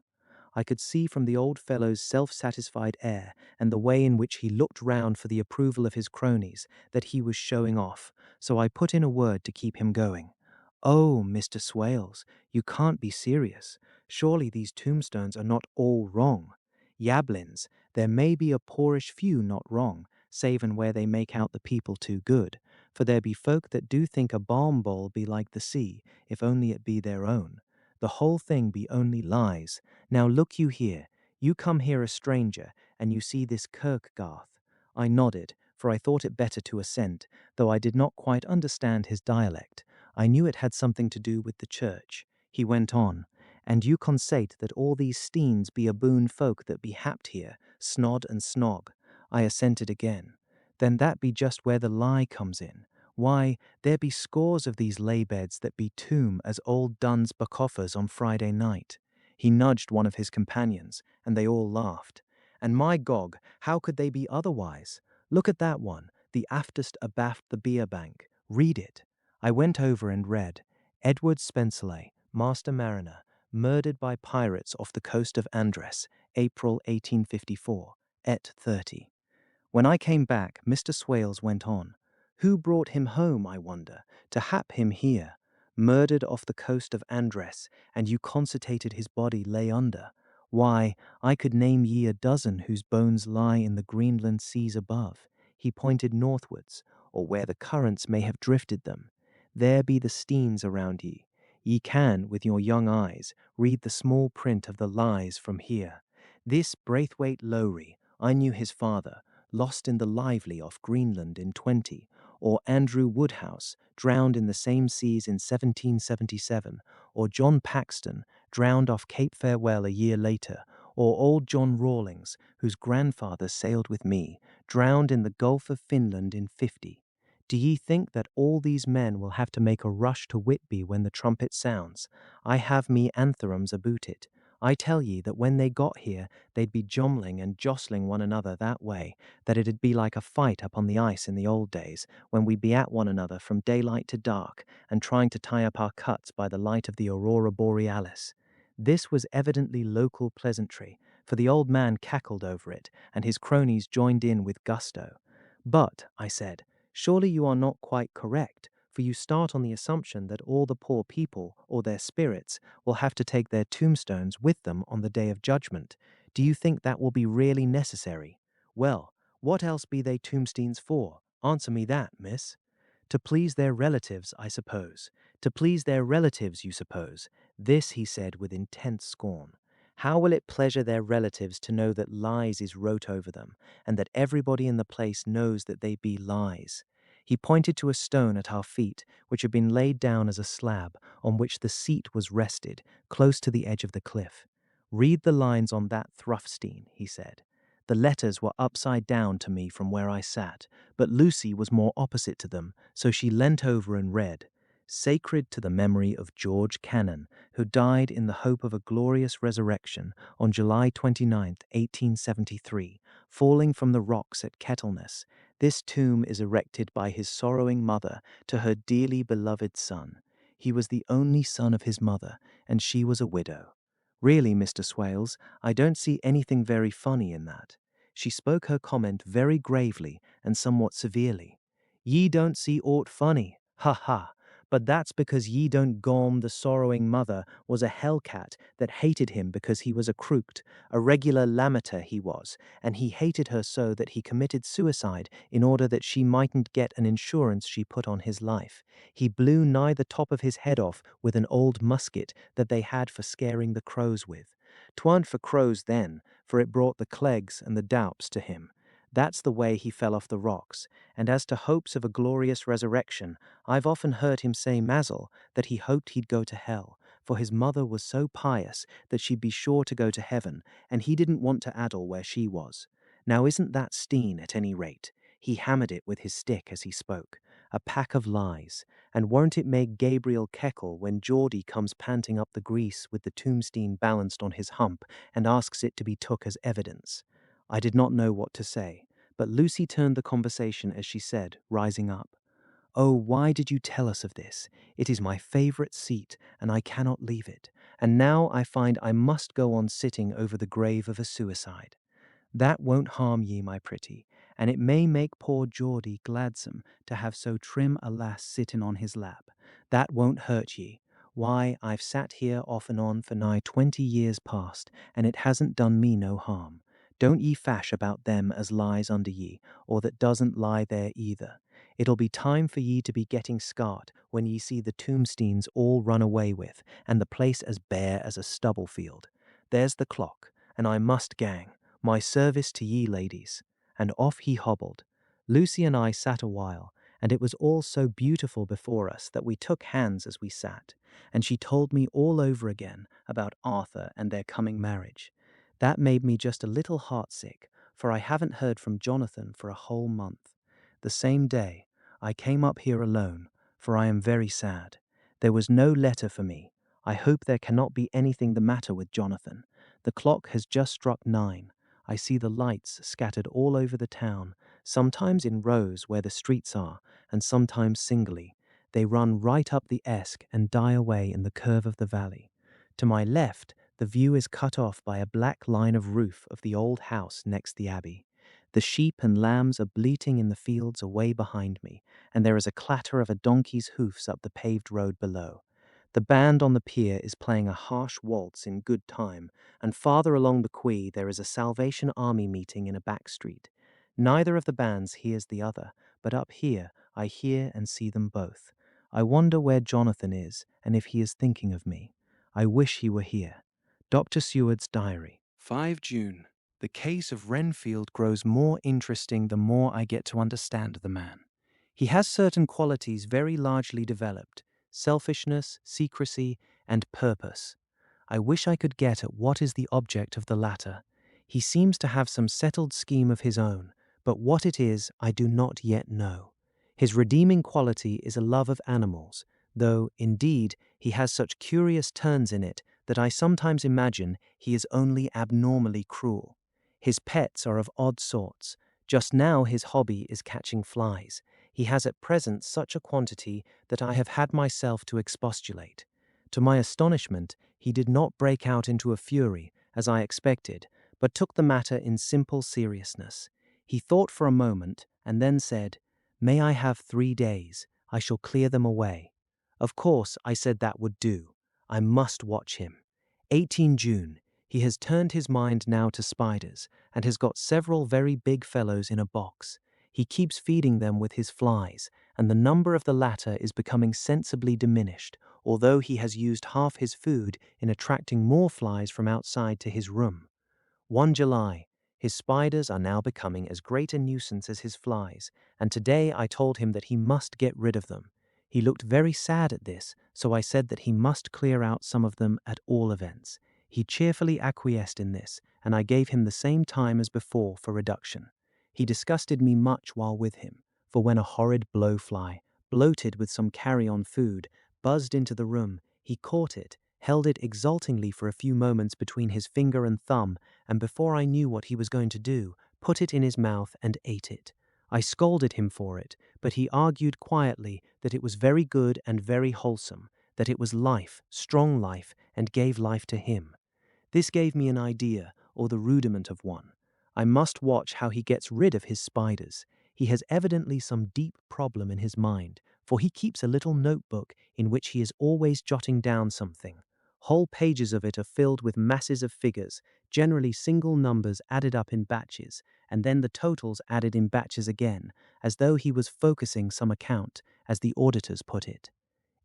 I could see from the old fellow's self-satisfied air and the way in which he looked round for the approval of his cronies that he was showing off, so I put in a word to keep him going. "Oh, Mr. Swales, you can't be serious. Surely these tombstones are not all wrong. Yablins, there may be a poorish few not wrong, savin' where they make out the people too good, for there be folk that do think a balm bowl be like the sea, if only it be their own. The whole thing be only lies. Now look you here, you come here a stranger, and you see this kirk-garth." I nodded, for I thought it better to assent, though I did not quite understand his dialect. I knew it had something to do with the church. He went on, "And you consate that all these steens be a boon folk that be happed here, snod and snog." I assented again. "Then that be just where the lie comes in. Why, there be scores of these lay-beds that be tomb as old Dunn's bacoffers on Friday night." He nudged one of his companions, and they all laughed. "And my Gog, how could they be otherwise? Look at that one, the aftest abaft the beer bank. Read it." I went over and read, "Edward Spencerley, Master Mariner, murdered by pirates off the coast of Andres, April 1854, et 30. When I came back, Mr. Swales went on, "Who brought him home, I wonder, to hap him here? Murdered off the coast of Andres, and you concertated his body lay under. Why, I could name ye a dozen whose bones lie in the Greenland seas above." He pointed northwards, or where the currents may have drifted them. "There be the steens around ye. Ye can, with your young eyes, read the small print of the lies from here. This Braithwaite Lowry, I knew his father, lost in the Lively off Greenland in 20, or Andrew Woodhouse, drowned in the same seas in 1777, or John Paxton, drowned off Cape Farewell a year later, or old John Rawlings, whose grandfather sailed with me, drowned in the Gulf of Finland in 50. Do ye think that all these men will have to make a rush to Whitby when the trumpet sounds? I have me antherums aboot it. I tell ye that when they got here, they'd be jomling and jostling one another that way, that it'd be like a fight upon the ice in the old days, when we'd be at one another from daylight to dark, and trying to tie up our cuts by the light of the aurora borealis. This was evidently local pleasantry, for the old man cackled over it, and his cronies joined in with gusto. But, I said, surely you are not quite correct, for you start on the assumption that all the poor people, or their spirits, will have to take their tombstones with them on the day of judgment. Do you think that will be really necessary? Well, what else be they tombstones for? Answer me that, miss. To please their relatives, I suppose. To please their relatives, you suppose. This he said with intense scorn. How will it pleasure their relatives to know that lies is wrote over them, and that everybody in the place knows that they be lies? He pointed to a stone at our feet, which had been laid down as a slab, on which the seat was rested, close to the edge of the cliff. Read the lines on that thruffstein, he said. The letters were upside down to me from where I sat, but Lucy was more opposite to them, so she leant over and read, "Sacred to the memory of George Cannon, who died in the hope of a glorious resurrection on July 29th, 1873, falling from the rocks at Kettleness. This tomb is erected by his sorrowing mother to her dearly beloved son. He was the only son of his mother, and she was a widow." Really, Mr. Swales, I don't see anything very funny in that. She spoke her comment very gravely and somewhat severely. Ye don't see aught funny, ha ha, but that's because ye don't gom the sorrowing mother was a hellcat that hated him because he was a crooked, a regular lammeter he was, and he hated her so that he committed suicide in order that she mightn't get an insurance she put on his life. He blew nigh the top of his head off with an old musket that they had for scaring the crows with. 'Twan't for crows then, for it brought the clegs and the doups to him. That's the way he fell off the rocks, and as to hopes of a glorious resurrection, I've often heard him say mazel, that he hoped he'd go to hell, for his mother was so pious that she'd be sure to go to heaven, and he didn't want to addle where she was. Now isn't that Steen at any rate? He hammered it with his stick as he spoke. A pack of lies. And won't it make Gabriel keckle when Geordie comes panting up the grease with the tombstone balanced on his hump and asks it to be took as evidence? I did not know what to say, but Lucy turned the conversation as she said, rising up, "Oh, why did you tell us of this? It is my favourite seat, and I cannot leave it. And now I find I must go on sitting over the grave of a suicide. That won't harm ye, my pretty, and it may make poor Geordie gladsome to have so trim a lass sitting on his lap. That won't hurt ye. Why, I've sat here off and on for nigh 20 years past, and it hasn't done me no harm. Don't ye fash about them as lies under ye, or that doesn't lie there either. It'll be time for ye to be getting scart when ye see the tombstones all run away with, and the place as bare as a stubble field. There's the clock, and I must gang. My service to ye, ladies." And off he hobbled. Lucy and I sat a while, and it was all so beautiful before us that we took hands as we sat, and she told me all over again about Arthur and their coming marriage. That made me just a little heartsick, for I haven't heard from Jonathan for a whole month. The same day, I came up here alone, for I am very sad. There was no letter for me. I hope there cannot be anything the matter with Jonathan. The clock has just struck 9. I see the lights scattered all over the town, sometimes in rows where the streets are, and sometimes singly. They run right up the Esk and die away in the curve of the valley. To my left, the view is cut off by a black line of roof of the old house next the abbey. The sheep and lambs are bleating in the fields away behind me, and there is a clatter of a donkey's hoofs up the paved road below. The band on the pier is playing a harsh waltz in good time, and farther along the quay there is a Salvation Army meeting in a back street. Neither of the bands hears the other, but up here I hear and see them both. I wonder where Jonathan is, and if he is thinking of me. I wish he were here. Dr. Seward's diary. 5 June. The case of Renfield grows more interesting the more I get to understand the man. He has certain qualities very largely developed: selfishness, secrecy, and purpose. I wish I could get at what is the object of the latter. He seems to have some settled scheme of his own, but what it is I do not yet know. His redeeming quality is a love of animals, though, indeed, he has such curious turns in it that I sometimes imagine he is only abnormally cruel. His pets are of odd sorts. Just now his hobby is catching flies. He has at present such a quantity that I have had myself to expostulate. To my astonishment, he did not break out into a fury, as I expected, but took the matter in simple seriousness. He thought for a moment, and then said, "May I have 3 days? I shall clear them away." Of course, I said that would do. I must watch him. 18 June. He has turned his mind now to spiders, and has got several very big fellows in a box. He keeps feeding them with his flies, and the number of the latter is becoming sensibly diminished, although he has used half his food in attracting more flies from outside to his room. 1 July. His spiders are now becoming as great a nuisance as his flies, and today I told him that he must get rid of them. He looked very sad at this, so I said that he must clear out some of them at all events. He cheerfully acquiesced in this, and I gave him the same time as before for reduction. He disgusted me much while with him, for when a horrid blowfly, bloated with some carrion food, buzzed into the room, he caught it, held it exultingly for a few moments between his finger and thumb, and before I knew what he was going to do, put it in his mouth and ate it. I scolded him for it, but he argued quietly that it was very good and very wholesome, that it was life, strong life, and gave life to him. This gave me an idea, or the rudiment of one. I must watch how he gets rid of his spiders. He has evidently some deep problem in his mind, for he keeps a little notebook in which he is always jotting down something. Whole pages of it are filled with masses of figures, generally single numbers added up in batches, and then the totals added in batches again, as though he was focusing some account, as the auditors put it.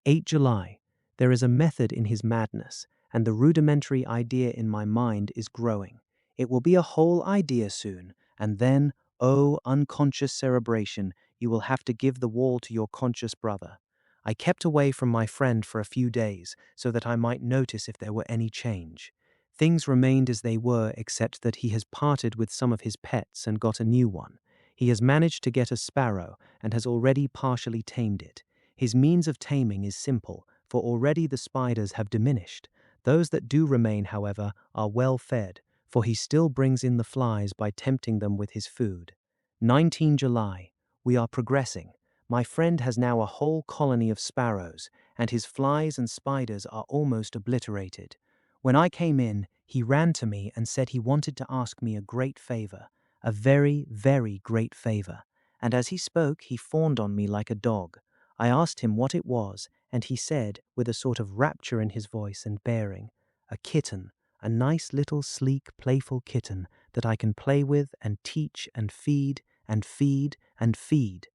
8 July. There is a method in his madness, and the rudimentary idea in my mind is growing. It will be a whole idea soon, and then, oh, unconscious cerebration, you will have to give the wall to your conscious brother. I kept away from my friend for a few days, so that I might notice if there were any change. Things remained as they were, except that he has parted with some of his pets and got a new one. He has managed to get a sparrow, and has already partially tamed it. His means of taming is simple, for already the spiders have diminished. Those that do remain, however, are well fed, for he still brings in the flies by tempting them with his food. 19 July. We are progressing. My friend has now a whole colony of sparrows, and his flies and spiders are almost obliterated. When I came in, he ran to me and said he wanted to ask me a great favor, a very, very great favor, and as he spoke he fawned on me like a dog. I asked him what it was, and he said, with a sort of rapture in his voice and bearing, "A kitten, a nice little sleek, playful kitten that I can play with and teach and feed and feed and feed."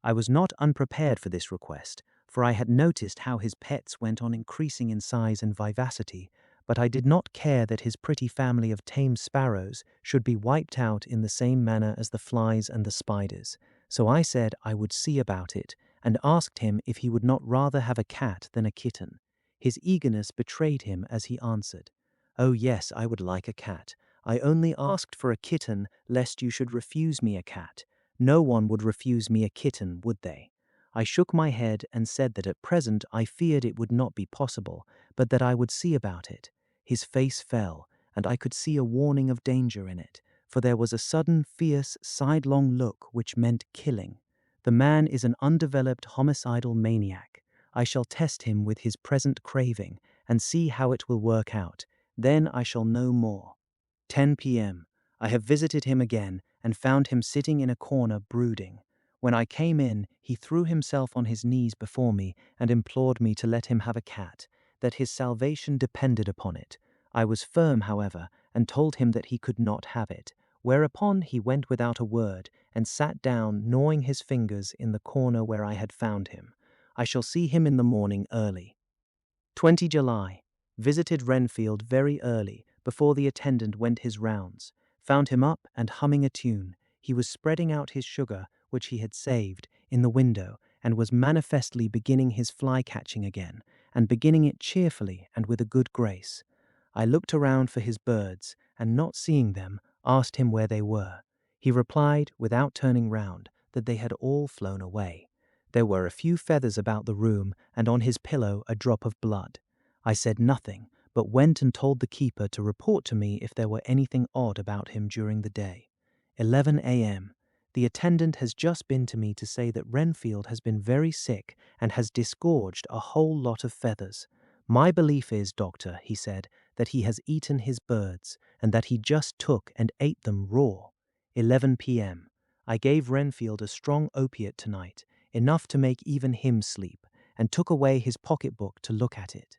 I was not unprepared for this request, for I had noticed how his pets went on increasing in size and vivacity, but I did not care that his pretty family of tame sparrows should be wiped out in the same manner as the flies and the spiders. So I said I would see about it, and asked him if he would not rather have a cat than a kitten. His eagerness betrayed him as he answered, "Oh yes, I would like a cat. I only asked for a kitten lest you should refuse me a cat. No one would refuse me a kitten, would they?" I shook my head and said that at present I feared it would not be possible, but that I would see about it. His face fell, and I could see a warning of danger in it, for there was a sudden, fierce, sidelong look which meant killing. The man is an undeveloped homicidal maniac. I shall test him with his present craving and see how it will work out. Then I shall know more. 10 p.m. I have visited him again and found him sitting in a corner brooding. When I came in, he threw himself on his knees before me and implored me to let him have a cat, that his salvation depended upon it. I was firm, however, and told him that he could not have it, whereupon he went without a word and sat down gnawing his fingers in the corner where I had found him. I shall see him in the morning early. 20 July. Visited Renfield very early, before the attendant went his rounds. Found him up and humming a tune. He was spreading out his sugar, which he had saved, in the window, and was manifestly beginning his fly-catching again, and beginning it cheerfully and with a good grace. I looked around for his birds, and not seeing them, asked him where they were. He replied, without turning round, that they had all flown away. There were a few feathers about the room, and on his pillow a drop of blood. I said nothing, but went and told the keeper to report to me if there were anything odd about him during the day. 11 a.m. The attendant has just been to me to say that Renfield has been very sick and has disgorged a whole lot of feathers. My belief is, doctor, he said, that he has eaten his birds, and that he just took and ate them raw. 11 p.m. I gave Renfield a strong opiate tonight, enough to make even him sleep, and took away his pocketbook to look at it.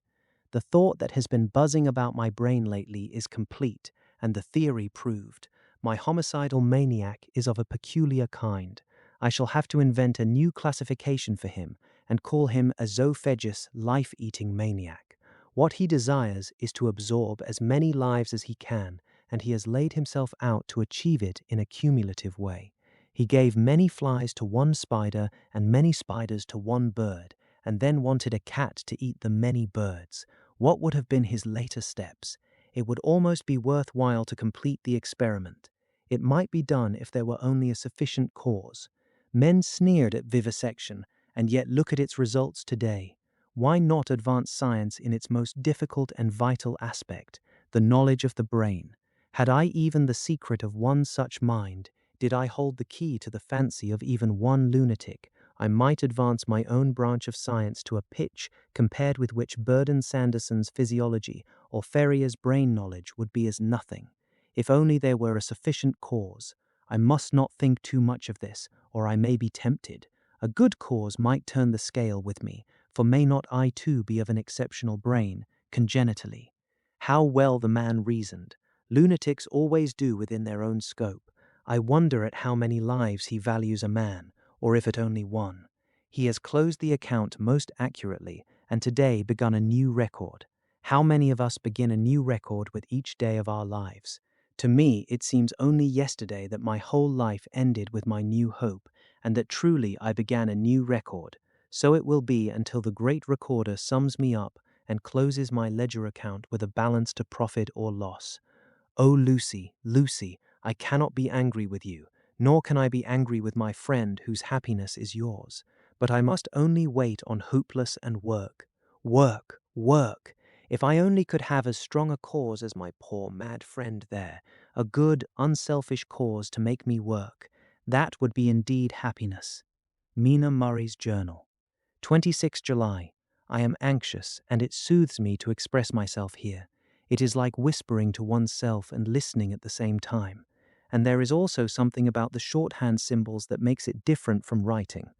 The thought that has been buzzing about my brain lately is complete, and the theory proved. My homicidal maniac is of a peculiar kind. I shall have to invent a new classification for him and call him a zoophagous, life-eating maniac. What he desires is to absorb as many lives as he can, and he has laid himself out to achieve it in a cumulative way. He gave many flies to one spider and many spiders to one bird, and then wanted a cat to eat the many birds. What would have been his later steps? It would almost be worthwhile to complete the experiment. It might be done if there were only a sufficient cause. Men sneered at vivisection, and yet look at its results today. Why not advance science in its most difficult and vital aspect, the knowledge of the brain? Had I even the secret of one such mind, did I hold the key to the fancy of even one lunatic, I might advance my own branch of science to a pitch compared with which Burdon Sanderson's physiology or Ferrier's brain knowledge would be as nothing. If only there were a sufficient cause. I must not think too much of this, or I may be tempted. A good cause might turn the scale with me, for may not I too be of an exceptional brain, congenitally? How well the man reasoned. Lunatics always do within their own scope. I wonder at how many lives he values a man, or if at only one. He has closed the account most accurately, and today begun a new record. How many of us begin a new record with each day of our lives? To me, it seems only yesterday that my whole life ended with my new hope, and that truly I began a new record. So it will be until the great recorder sums me up and closes my ledger account with a balance to profit or loss. Oh, Lucy, Lucy, I cannot be angry with you, nor can I be angry with my friend whose happiness is yours. But I must only wait on hopeless and work. Work, work. If I only could have as strong a cause as my poor mad friend there, a good, unselfish cause to make me work, that would be indeed happiness. Mina Murray's Journal. 26 July. I am anxious, and it soothes me to express myself here. It is like whispering to oneself and listening at the same time. And there is also something about the shorthand symbols that makes it different from writing.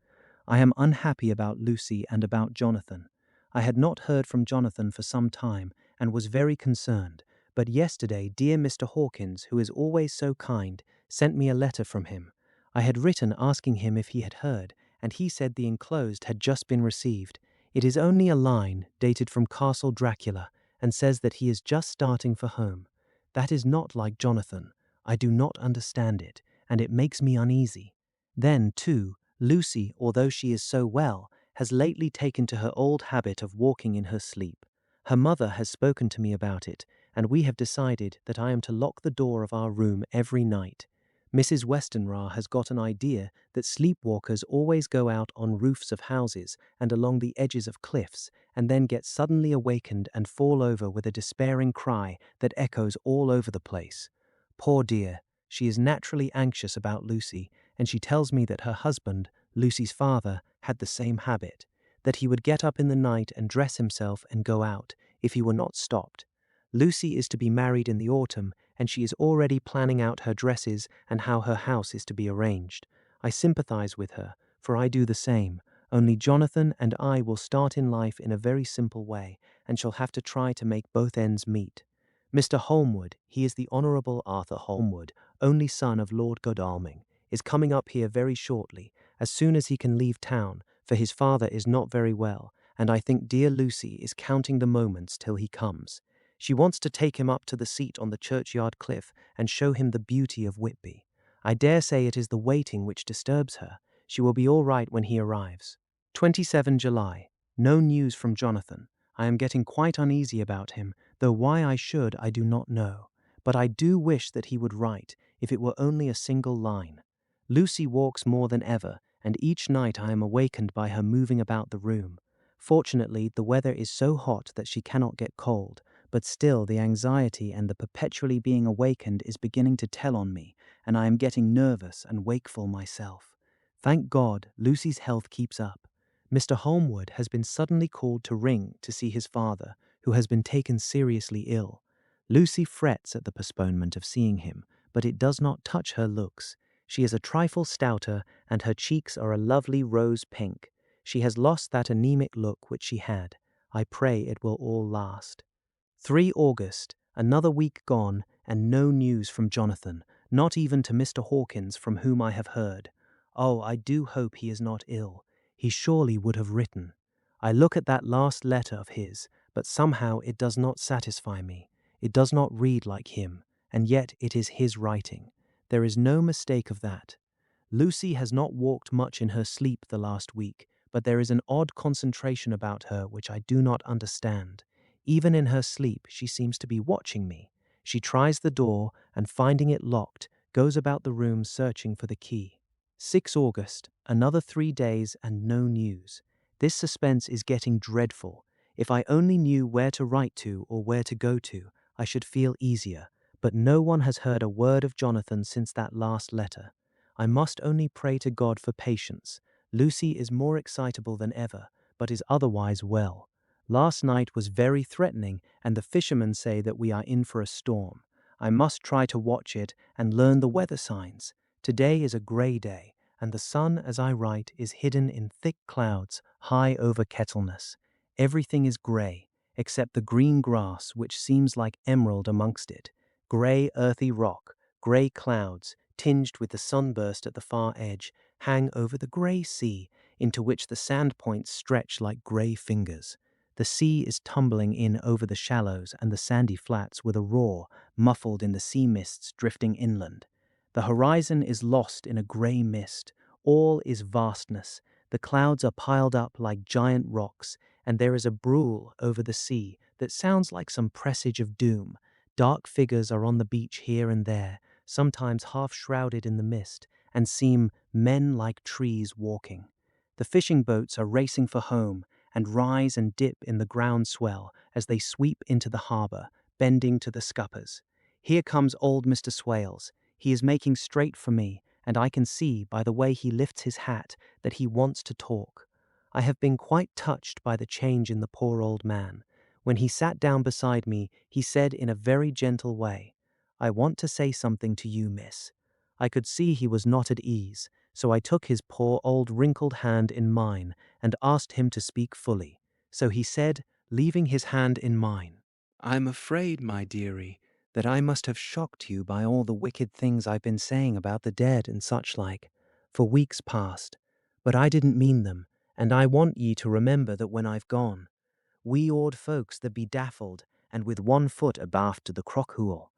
I am unhappy about Lucy and about Jonathan. I had not heard from Jonathan for some time and was very concerned, but yesterday dear Mr. Hawkins, who is always so kind, sent me a letter from him. I had written asking him if he had heard, and he said the enclosed had just been received. It is only a line, dated from Castle Dracula, and says that he is just starting for home. That is not like Jonathan. I do not understand it, and it makes me uneasy. Then, too, Lucy, although she is so well, has lately taken to her old habit of walking in her sleep. Her mother has spoken to me about it, and we have decided that I am to lock the door of our room every night. Mrs. Westenra has got an idea that sleepwalkers always go out on roofs of houses and along the edges of cliffs, and then get suddenly awakened and fall over with a despairing cry that echoes all over the place. Poor dear, she is naturally anxious about Lucy, and she tells me that her husband, Lucy's father, had the same habit, that he would get up in the night and dress himself and go out, if he were not stopped. Lucy is to be married in the autumn, and she is already planning out her dresses and how her house is to be arranged. I sympathize with her, for I do the same, only Jonathan and I will start in life in a very simple way, and shall have to try to make both ends meet. Mr. Holmwood, he is the Honourable Arthur Holmwood, only son of Lord Godalming, is coming up here very shortly, as soon as he can leave town, for his father is not very well, and I think dear Lucy is counting the moments till he comes. She wants to take him up to the seat on the churchyard cliff and show him the beauty of Whitby. I dare say it is the waiting which disturbs her. She will be all right when he arrives. 27 July. No news from Jonathan. I am getting quite uneasy about him, though why I should I do not know. But I do wish that he would write, if it were only a single line. Lucy walks more than ever, and each night I am awakened by her moving about the room. Fortunately, the weather is so hot that she cannot get cold, but still the anxiety and the perpetually being awakened is beginning to tell on me, and I am getting nervous and wakeful myself. Thank God, Lucy's health keeps up. Mr. Holmwood has been suddenly called to ring to see his father, who has been taken seriously ill. Lucy frets at the postponement of seeing him, but it does not touch her looks. She is a trifle stouter, and her cheeks are a lovely rose pink. She has lost that anemic look which she had. I pray it will all last. 3 August, another week gone, and no news from Jonathan, not even to Mr. Hawkins, from whom I have heard. Oh, I do hope he is not ill. He surely would have written. I look at that last letter of his, but somehow it does not satisfy me. It does not read like him, and yet it is his writing. There is no mistake of that. Lucy has not walked much in her sleep the last week, but there is an odd concentration about her which I do not understand. Even in her sleep, she seems to be watching me. She tries the door, and finding it locked, goes about the room searching for the key. 6 August, another 3 days and no news. This suspense is getting dreadful. If I only knew where to write to or where to go to, I should feel easier. But no one has heard a word of Jonathan since that last letter. I must only pray to God for patience. Lucy is more excitable than ever, but is otherwise well. Last night was very threatening, and the fishermen say that we are in for a storm. I must try to watch it and learn the weather signs. Today is a grey day, and the sun, as I write, is hidden in thick clouds high over Kettleness. Everything is grey, except the green grass, which seems like emerald amongst it. Grey earthy rock, grey clouds, tinged with the sunburst at the far edge, hang over the grey sea, into which the sand points stretch like grey fingers. The sea is tumbling in over the shallows and the sandy flats with a roar, muffled in the sea mists drifting inland. The horizon is lost in a grey mist. All is vastness. The clouds are piled up like giant rocks, and there is a brool over the sea that sounds like some presage of doom. Dark figures are on the beach here and there, sometimes half shrouded in the mist, and seem men like trees walking. The fishing boats are racing for home, and rise and dip in the ground swell as they sweep into the harbour, bending to the scuppers. Here comes old Mr. Swales. He is making straight for me, and I can see by the way he lifts his hat that he wants to talk. I have been quite touched by the change in the poor old man. When he sat down beside me, he said in a very gentle way, "I want to say something to you, miss." I could see he was not at ease, so I took his poor old wrinkled hand in mine and asked him to speak fully. So he said, leaving his hand in mine, "I'm afraid, my dearie, that I must have shocked you by all the wicked things I've been saying about the dead and such like, for weeks past. But I didn't mean them, and I want ye to remember that when I've gone, we old folks that be daffled, and with one foot abaft to the crockhool,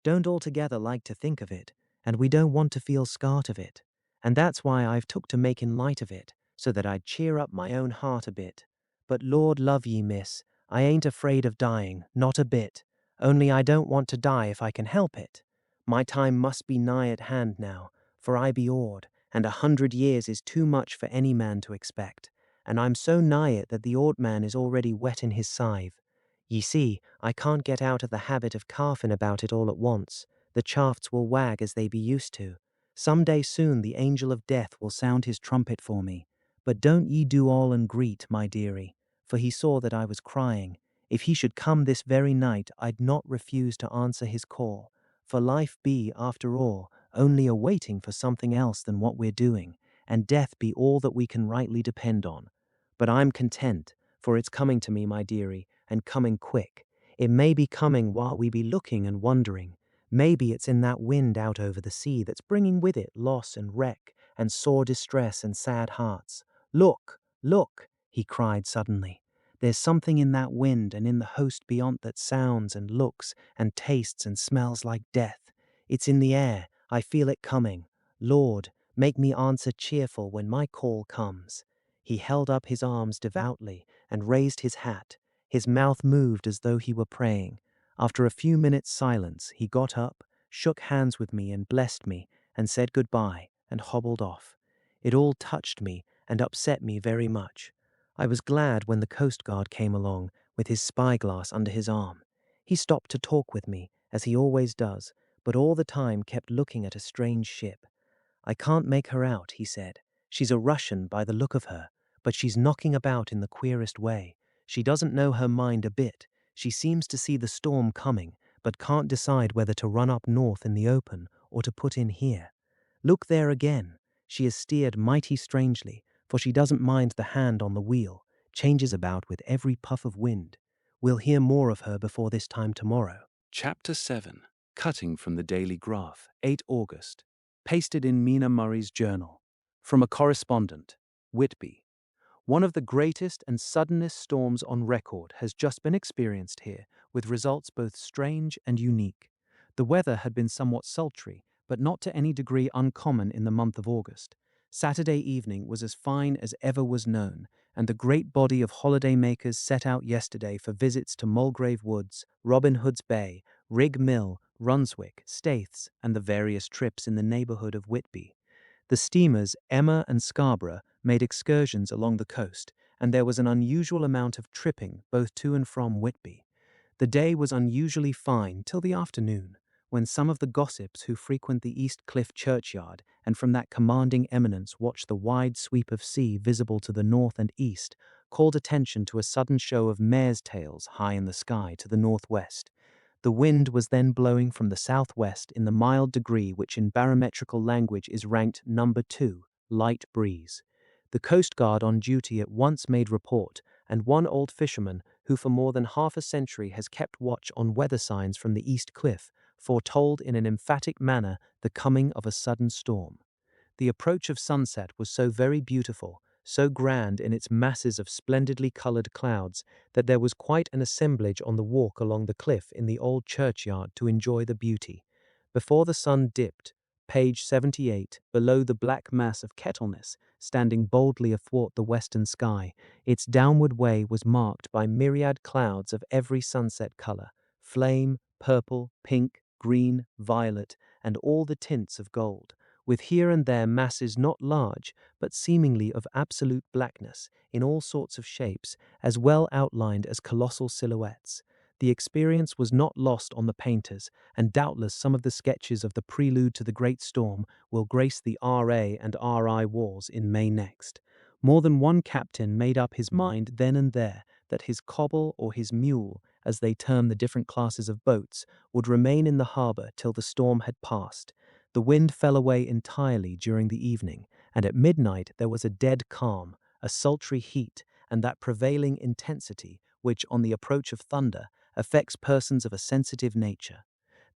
don't altogether like to think of it, and we don't want to feel scart of it. And that's why I've took to making light of it, so that I'd cheer up my own heart a bit. But Lord love ye, miss, I ain't afraid of dying, not a bit, only I don't want to die if I can help it. My time must be nigh at hand now, for I be old, and 100 years is too much for any man to expect, and I'm so nigh it that the old man is already whetting his scythe. Ye see, I can't get out of the habit of carfing about it all at once. The shafts will wag as they be used to. Some day soon the angel of death will sound his trumpet for me. But don't ye do all and greet, my dearie, for he saw that I was crying. If he should come this very night, I'd not refuse to answer his call, for life be, after all, only a waiting for something else than what we're doing, and death be all that we can rightly depend on. But I'm content, for it's coming to me, my dearie, and coming quick. It may be coming while we be looking and wondering. Maybe it's in that wind out over the sea that's bringing with it loss and wreck and sore distress and sad hearts. Look, look, he cried suddenly. There's something in that wind and in the host beyond that sounds and looks and tastes and smells like death. It's in the air. I feel it coming. Lord, make me answer cheerful when my call comes. He held up his arms devoutly and raised his hat. His mouth moved as though he were praying. After a few minutes' silence, he got up, shook hands with me and blessed me, and said goodbye, and hobbled off. It all touched me and upset me very much. I was glad when the Coast Guard came along with his spyglass under his arm. He stopped to talk with me, as he always does, but all the time kept looking at a strange ship. "I can't make her out," he said. "She's a Russian by the look of her, but she's knocking about in the queerest way. She doesn't know her mind a bit. She seems to see the storm coming, but can't decide whether to run up north in the open or to put in here. Look there again. She is steered mighty strangely, for she doesn't mind the hand on the wheel, changes about with every puff of wind. We'll hear more of her before this time tomorrow." Chapter 7. Cutting from the Daily Graph, 8 August. Pasted in Mina Murray's journal. From a correspondent, Whitby. One of the greatest and suddenest storms on record has just been experienced here, with results both strange and unique. The weather had been somewhat sultry, but not to any degree uncommon in the month of August. Saturday evening was as fine as ever was known, and the great body of holiday-makers set out yesterday for visits to Mulgrave Woods, Robin Hood's Bay, Rig Mill, Runswick, Staithes, and the various trips in the neighbourhood of Whitby. The steamers Emma and Scarborough made excursions along the coast, and there was an unusual amount of tripping both to and from Whitby. The day was unusually fine till the afternoon, when some of the gossips who frequent the East Cliff churchyard and from that commanding eminence watch the wide sweep of sea visible to the north and east, called attention to a sudden show of mares' tails high in the sky to the northwest. The wind was then blowing from the southwest in the mild degree which in barometrical language is ranked number 2, light breeze. The Coast Guard on duty at once made report, and one old fisherman, who for more than half a century has kept watch on weather signs from the East Cliff, foretold in an emphatic manner the coming of a sudden storm. The approach of sunset was so very beautiful, so grand in its masses of splendidly coloured clouds, that there was quite an assemblage on the walk along the cliff in the old churchyard to enjoy the beauty. Before the sun dipped, page 78, below the black mass of Kettleness, standing boldly athwart the western sky, its downward way was marked by myriad clouds of every sunset colour, flame, purple, pink, green, violet, and all the tints of gold, with here and there masses not large, but seemingly of absolute blackness, in all sorts of shapes, as well outlined as colossal silhouettes. The experience was not lost on the painters, and doubtless some of the sketches of the prelude to the great storm will grace the RA and RI walls in May next. More than one captain made up his mind then and there that his cobble or his mule, as they term the different classes of boats, would remain in the harbour till the storm had passed. The wind fell away entirely during the evening, and at midnight there was a dead calm, a sultry heat, and that prevailing intensity which, on the approach of thunder, affects persons of a sensitive nature.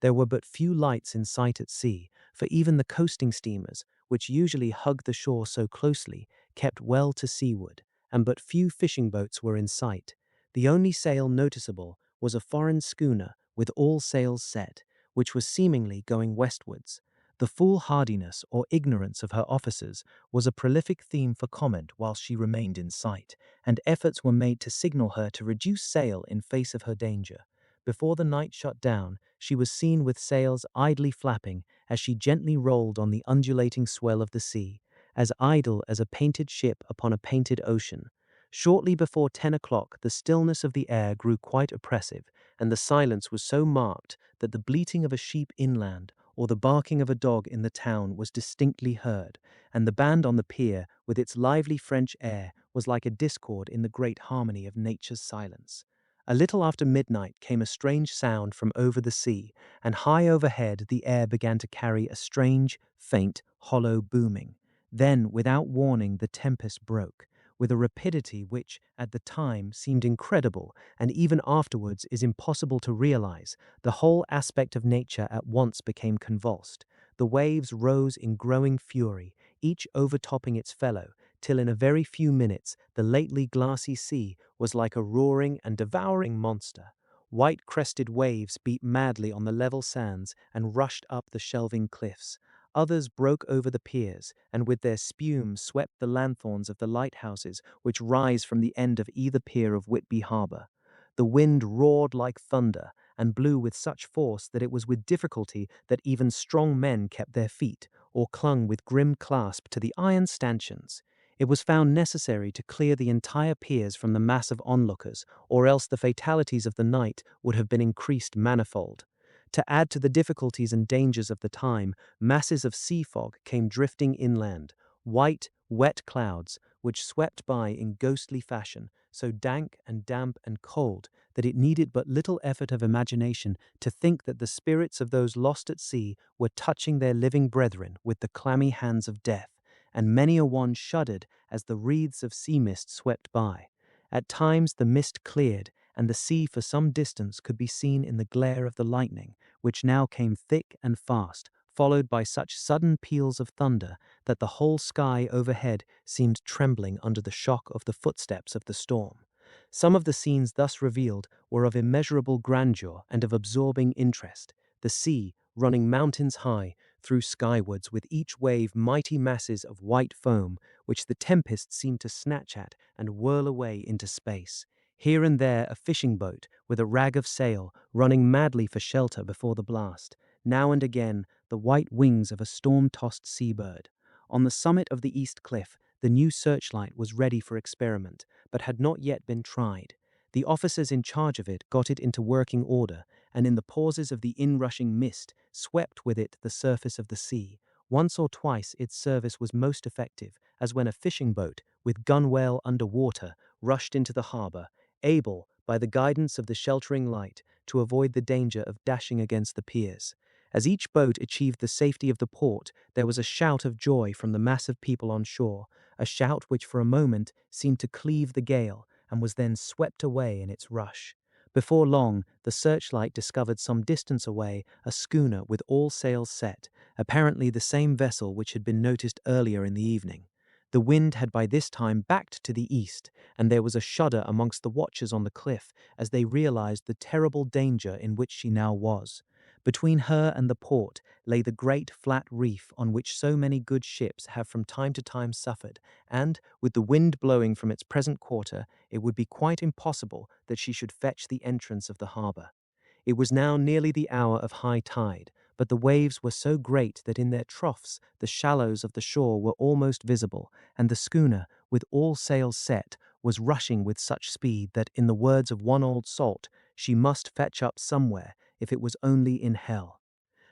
There were but few lights in sight at sea, for even the coasting steamers, which usually hug the shore so closely, kept well to seaward, and but few fishing boats were in sight. The only sail noticeable was a foreign schooner with all sails set, which was seemingly going westwards. The foolhardiness or ignorance of her officers was a prolific theme for comment whilst she remained in sight, and efforts were made to signal her to reduce sail in face of her danger. Before the night shut down, she was seen with sails idly flapping as she gently rolled on the undulating swell of the sea, as idle as a painted ship upon a painted ocean. Shortly before 10 o'clock, the stillness of the air grew quite oppressive, and the silence was so marked that the bleating of a sheep inland or the barking of a dog in the town was distinctly heard, and the band on the pier, with its lively French air, was like a discord in the great harmony of nature's silence. A little after midnight came a strange sound from over the sea, and high overhead the air began to carry a strange, faint, hollow booming. Then, without warning, the tempest broke, with a rapidity which, at the time, seemed incredible, and even afterwards is impossible to realize. The whole aspect of nature at once became convulsed. The waves rose in growing fury, each overtopping its fellow, till in a very few minutes the lately glassy sea was like a roaring and devouring monster. White-crested waves beat madly on the level sands and rushed up the shelving cliffs. Others broke over the piers, and with their spume swept the lanthorns of the lighthouses which rise from the end of either pier of Whitby harbour. The wind roared like thunder, and blew with such force that it was with difficulty that even strong men kept their feet, or clung with grim clasp to the iron stanchions. It was found necessary to clear the entire piers from the mass of onlookers, or else the fatalities of the night would have been increased manifold. To add to the difficulties and dangers of the time, masses of sea fog came drifting inland, white, wet clouds, which swept by in ghostly fashion, so dank and damp and cold that it needed but little effort of imagination to think that the spirits of those lost at sea were touching their living brethren with the clammy hands of death, and many a one shuddered as the wreaths of sea mist swept by. At times the mist cleared, and the sea for some distance could be seen in the glare of the lightning, which now came thick and fast, followed by such sudden peals of thunder that the whole sky overhead seemed trembling under the shock of the footsteps of the storm. Some of the scenes thus revealed were of immeasurable grandeur and of absorbing interest. The sea, running mountains high, threw skywards with each wave mighty masses of white foam, which the tempest seemed to snatch at and whirl away into space. Here and there a fishing boat, with a rag of sail, running madly for shelter before the blast. Now and again the white wings of a storm-tossed seabird. On the summit of the east cliff, the new searchlight was ready for experiment, but had not yet been tried. The officers in charge of it got it into working order, and in the pauses of the inrushing mist, swept with it the surface of the sea. Once or twice its service was most effective, as when a fishing boat, with gunwale under water, rushed into the harbour, able, by the guidance of the sheltering light, to avoid the danger of dashing against the piers. As each boat achieved the safety of the port, there was a shout of joy from the mass of people on shore, a shout which for a moment seemed to cleave the gale, and was then swept away in its rush. Before long, the searchlight discovered some distance away a schooner with all sails set, apparently the same vessel which had been noticed earlier in the evening. The wind had by this time backed to the east, and there was a shudder amongst the watchers on the cliff as they realized the terrible danger in which she now was. Between her and the port lay the great flat reef on which so many good ships have from time to time suffered, and, with the wind blowing from its present quarter, it would be quite impossible that she should fetch the entrance of the harbour. It was now nearly the hour of high tide, but the waves were so great that in their troughs the shallows of the shore were almost visible, and the schooner, with all sails set, was rushing with such speed that, in the words of one old salt, she must fetch up somewhere, if it was only in hell.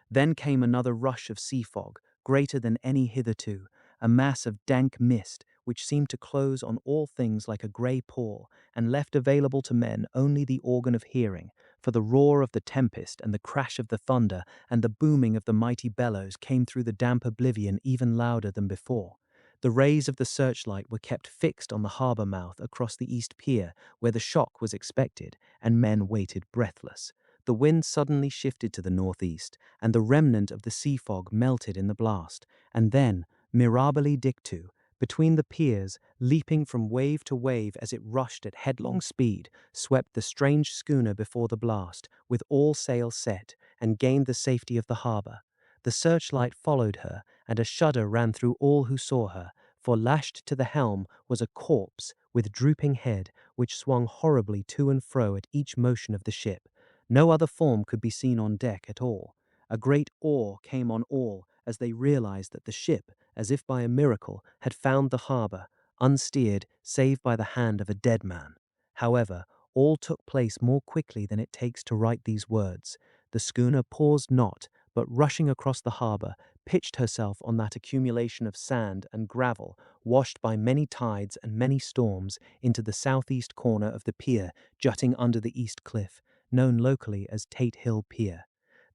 Then came another rush of sea fog, greater than any hitherto, a mass of dank mist which seemed to close on all things like a grey pall, and left available to men only the organ of hearing, for the roar of the tempest and the crash of the thunder and the booming of the mighty bellows came through the damp oblivion even louder than before. The rays of the searchlight were kept fixed on the harbour mouth across the east pier, where the shock was expected, and men waited breathless. The wind suddenly shifted to the northeast, and the remnant of the sea fog melted in the blast, and then, mirabile dictu, between the piers, leaping from wave to wave as it rushed at headlong speed, swept the strange schooner before the blast, with all sails set, and gained the safety of the harbour. The searchlight followed her, and a shudder ran through all who saw her, for lashed to the helm was a corpse with drooping head, which swung horribly to and fro at each motion of the ship. No other form could be seen on deck at all. A great awe came on all as they realized that the ship, as if by a miracle, had found the harbour, unsteered save by the hand of a dead man. However, all took place more quickly than it takes to write these words. The schooner paused not, but rushing across the harbour, pitched herself on that accumulation of sand and gravel, washed by many tides and many storms, into the southeast corner of the pier jutting under the east cliff, known locally as Tate Hill Pier.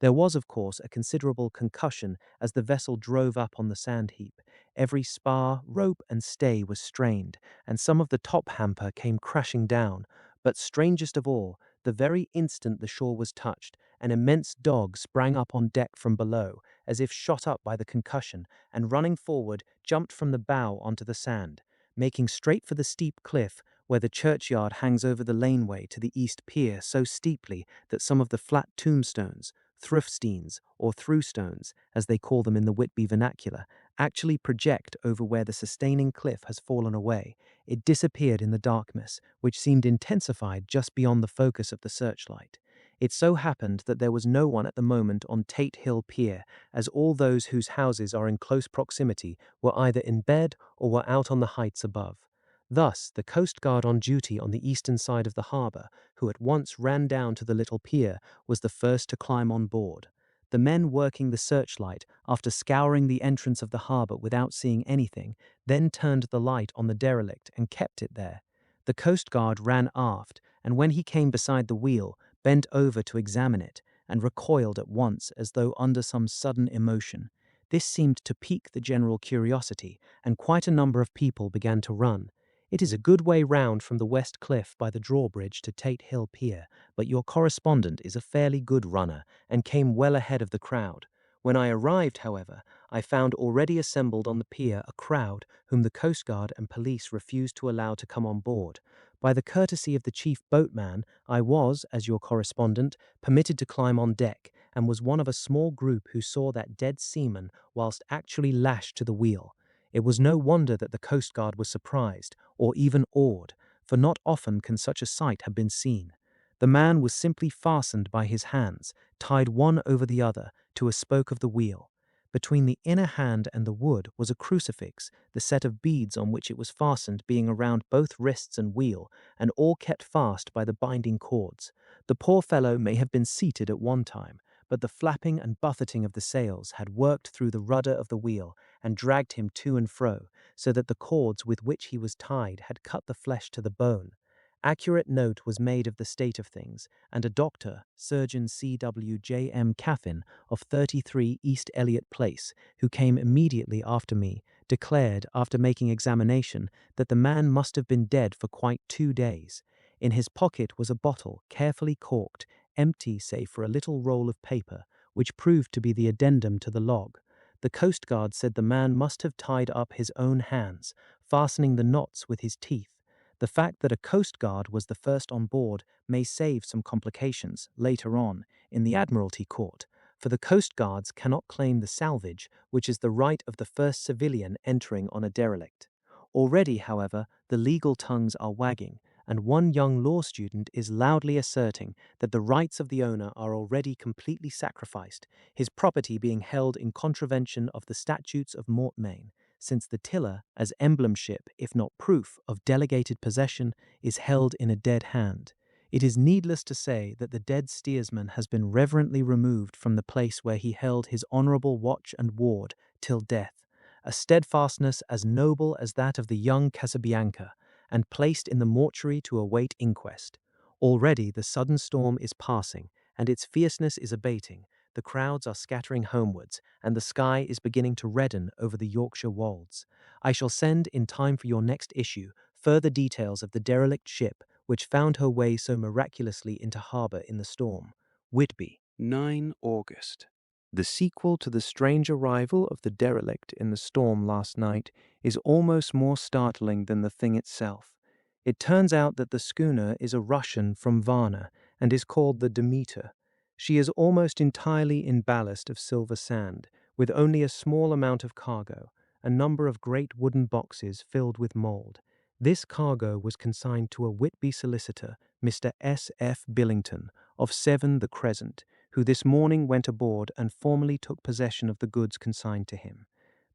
There was, of course, a considerable concussion as the vessel drove up on the sand heap. Every spar, rope, and stay was strained, and some of the top hamper came crashing down. But strangest of all, the very instant the shore was touched, an immense dog sprang up on deck from below, as if shot up by the concussion, and running forward, jumped from the bow onto the sand. Making straight for the steep cliff, where the churchyard hangs over the laneway to the east pier so steeply that some of the flat tombstones, thruffsteins, or throughstones, as they call them in the Whitby vernacular, actually project over where the sustaining cliff has fallen away. It disappeared in the darkness, which seemed intensified just beyond the focus of the searchlight. It so happened that there was no one at the moment on Tate Hill Pier, as all those whose houses are in close proximity were either in bed or were out on the heights above. Thus, the coast guard on duty on the eastern side of the harbour, who at once ran down to the little pier, was the first to climb on board. The men working the searchlight, after scouring the entrance of the harbour without seeing anything, then turned the light on the derelict and kept it there. The coast guard ran aft, and when he came beside the wheel, bent over to examine it, and recoiled at once as though under some sudden emotion. This seemed to pique the general curiosity, and quite a number of people began to run. It is a good way round from the West Cliff by the drawbridge to Tate Hill Pier, but your correspondent is a fairly good runner and came well ahead of the crowd. When I arrived, however, I found already assembled on the pier a crowd whom the Coast Guard and police refused to allow to come on board. By the courtesy of the chief boatman, I was, as your correspondent, permitted to climb on deck, and was one of a small group who saw that dead seaman whilst actually lashed to the wheel. It was no wonder that the Coast Guard was surprised, or even awed, for not often can such a sight have been seen. The man was simply fastened by his hands, tied one over the other, to a spoke of the wheel. Between the inner hand and the wood was a crucifix, the set of beads on which it was fastened being around both wrists and wheel, and all kept fast by the binding cords. The poor fellow may have been seated at one time, but the flapping and buffeting of the sails had worked through the rudder of the wheel and dragged him to and fro, so that the cords with which he was tied had cut the flesh to the bone. Accurate note was made of the state of things, and a doctor, Surgeon C.W.J.M. Caffin, of 33 East Elliot Place, who came immediately after me, declared, after making examination, that the man must have been dead for quite 2 days. In his pocket was a bottle, carefully corked, empty save for a little roll of paper, which proved to be the addendum to the log. The Coast Guard said the man must have tied up his own hands, fastening the knots with his teeth. The fact that a Coast Guard was the first on board may save some complications, later on, in the Admiralty Court, for the Coast Guards cannot claim the salvage, which is the right of the first civilian entering on a derelict. Already, however, the legal tongues are wagging, and one young law student is loudly asserting that the rights of the owner are already completely sacrificed, his property being held in contravention of the statutes of mortmain, since the tiller, as emblem ship, if not proof, of delegated possession, is held in a dead hand. It is needless to say that the dead steersman has been reverently removed from the place where he held his honourable watch and ward till death, a steadfastness as noble as that of the young Casabianca, and placed in the mortuary to await inquest. Already the sudden storm is passing, and its fierceness is abating. The crowds are scattering homewards, and the sky is beginning to redden over the Yorkshire wolds. I shall send, in time for your next issue, further details of the derelict ship which found her way so miraculously into harbour in the storm. Whitby, 9 August. the sequel to the strange arrival of the derelict in the storm last night is almost more startling than the thing itself. It turns out that the schooner is a Russian from Varna and is called the Demeter. She is almost entirely in ballast of silver sand, with only a small amount of cargo, a number of great wooden boxes filled with mould. This cargo was consigned to a Whitby solicitor, Mr. S. F. Billington, of 7 the Crescent, who this morning went aboard and formally took possession of the goods consigned to him.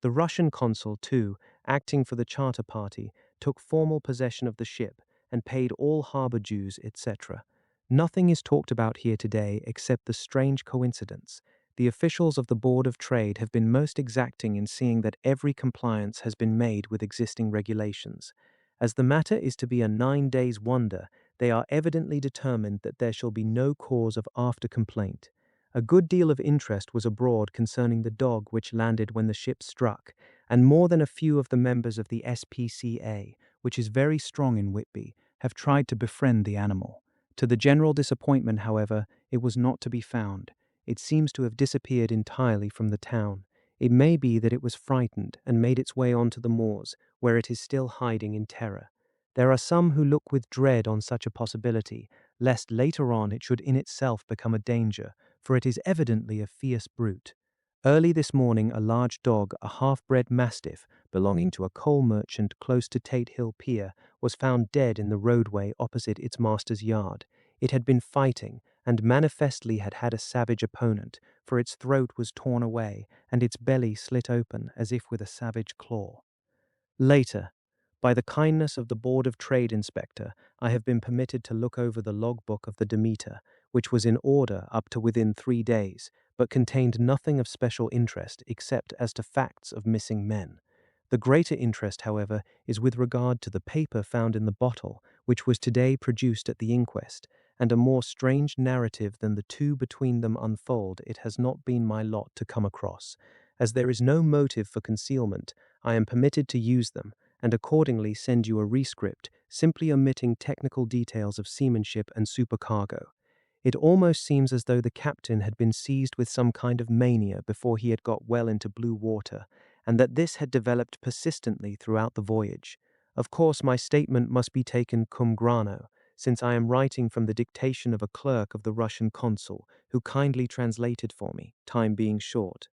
The Russian consul, too, acting for the charter party, took formal possession of the ship and paid all harbour dues, etc. Nothing is talked about here today except the strange coincidence. The officials of the Board of Trade have been most exacting in seeing that every compliance has been made with existing regulations. As the matter is to be a 9 days' wonder, they are evidently determined that there shall be no cause of after complaint. A good deal of interest was abroad concerning the dog which landed when the ship struck, and more than a few of the members of the SPCA, which is very strong in Whitby, have tried to befriend the animal. To the general disappointment, however, it was not to be found. It seems to have disappeared entirely from the town. It may be that it was frightened and made its way onto the moors, where it is still hiding in terror. There are some who look with dread on such a possibility, lest later on it should in itself become a danger, for it is evidently a fierce brute. Early this morning a large dog, a half-bred mastiff, belonging to a coal merchant close to Tate Hill Pier, was found dead in the roadway opposite its master's yard. It had been fighting, and manifestly had had a savage opponent, for its throat was torn away, and its belly slit open as if with a savage claw. Later, by the kindness of the Board of Trade Inspector, I have been permitted to look over the logbook of the Demeter, which was in order up to within 3 days, but contained nothing of special interest except as to facts of missing men. The greater interest, however, is with regard to the paper found in the bottle, which was today produced at the inquest, and a more strange narrative than the two between them unfold it has not been my lot to come across. As there is no motive for concealment, I am permitted to use them, and accordingly send you a rescript, simply omitting technical details of seamanship and supercargo. It almost seems as though the captain had been seized with some kind of mania before he had got well into blue water, and that this had developed persistently throughout the voyage. Of course, my statement must be taken cum grano, since I am writing from the dictation of a clerk of the Russian consul, who kindly translated for me, time being short.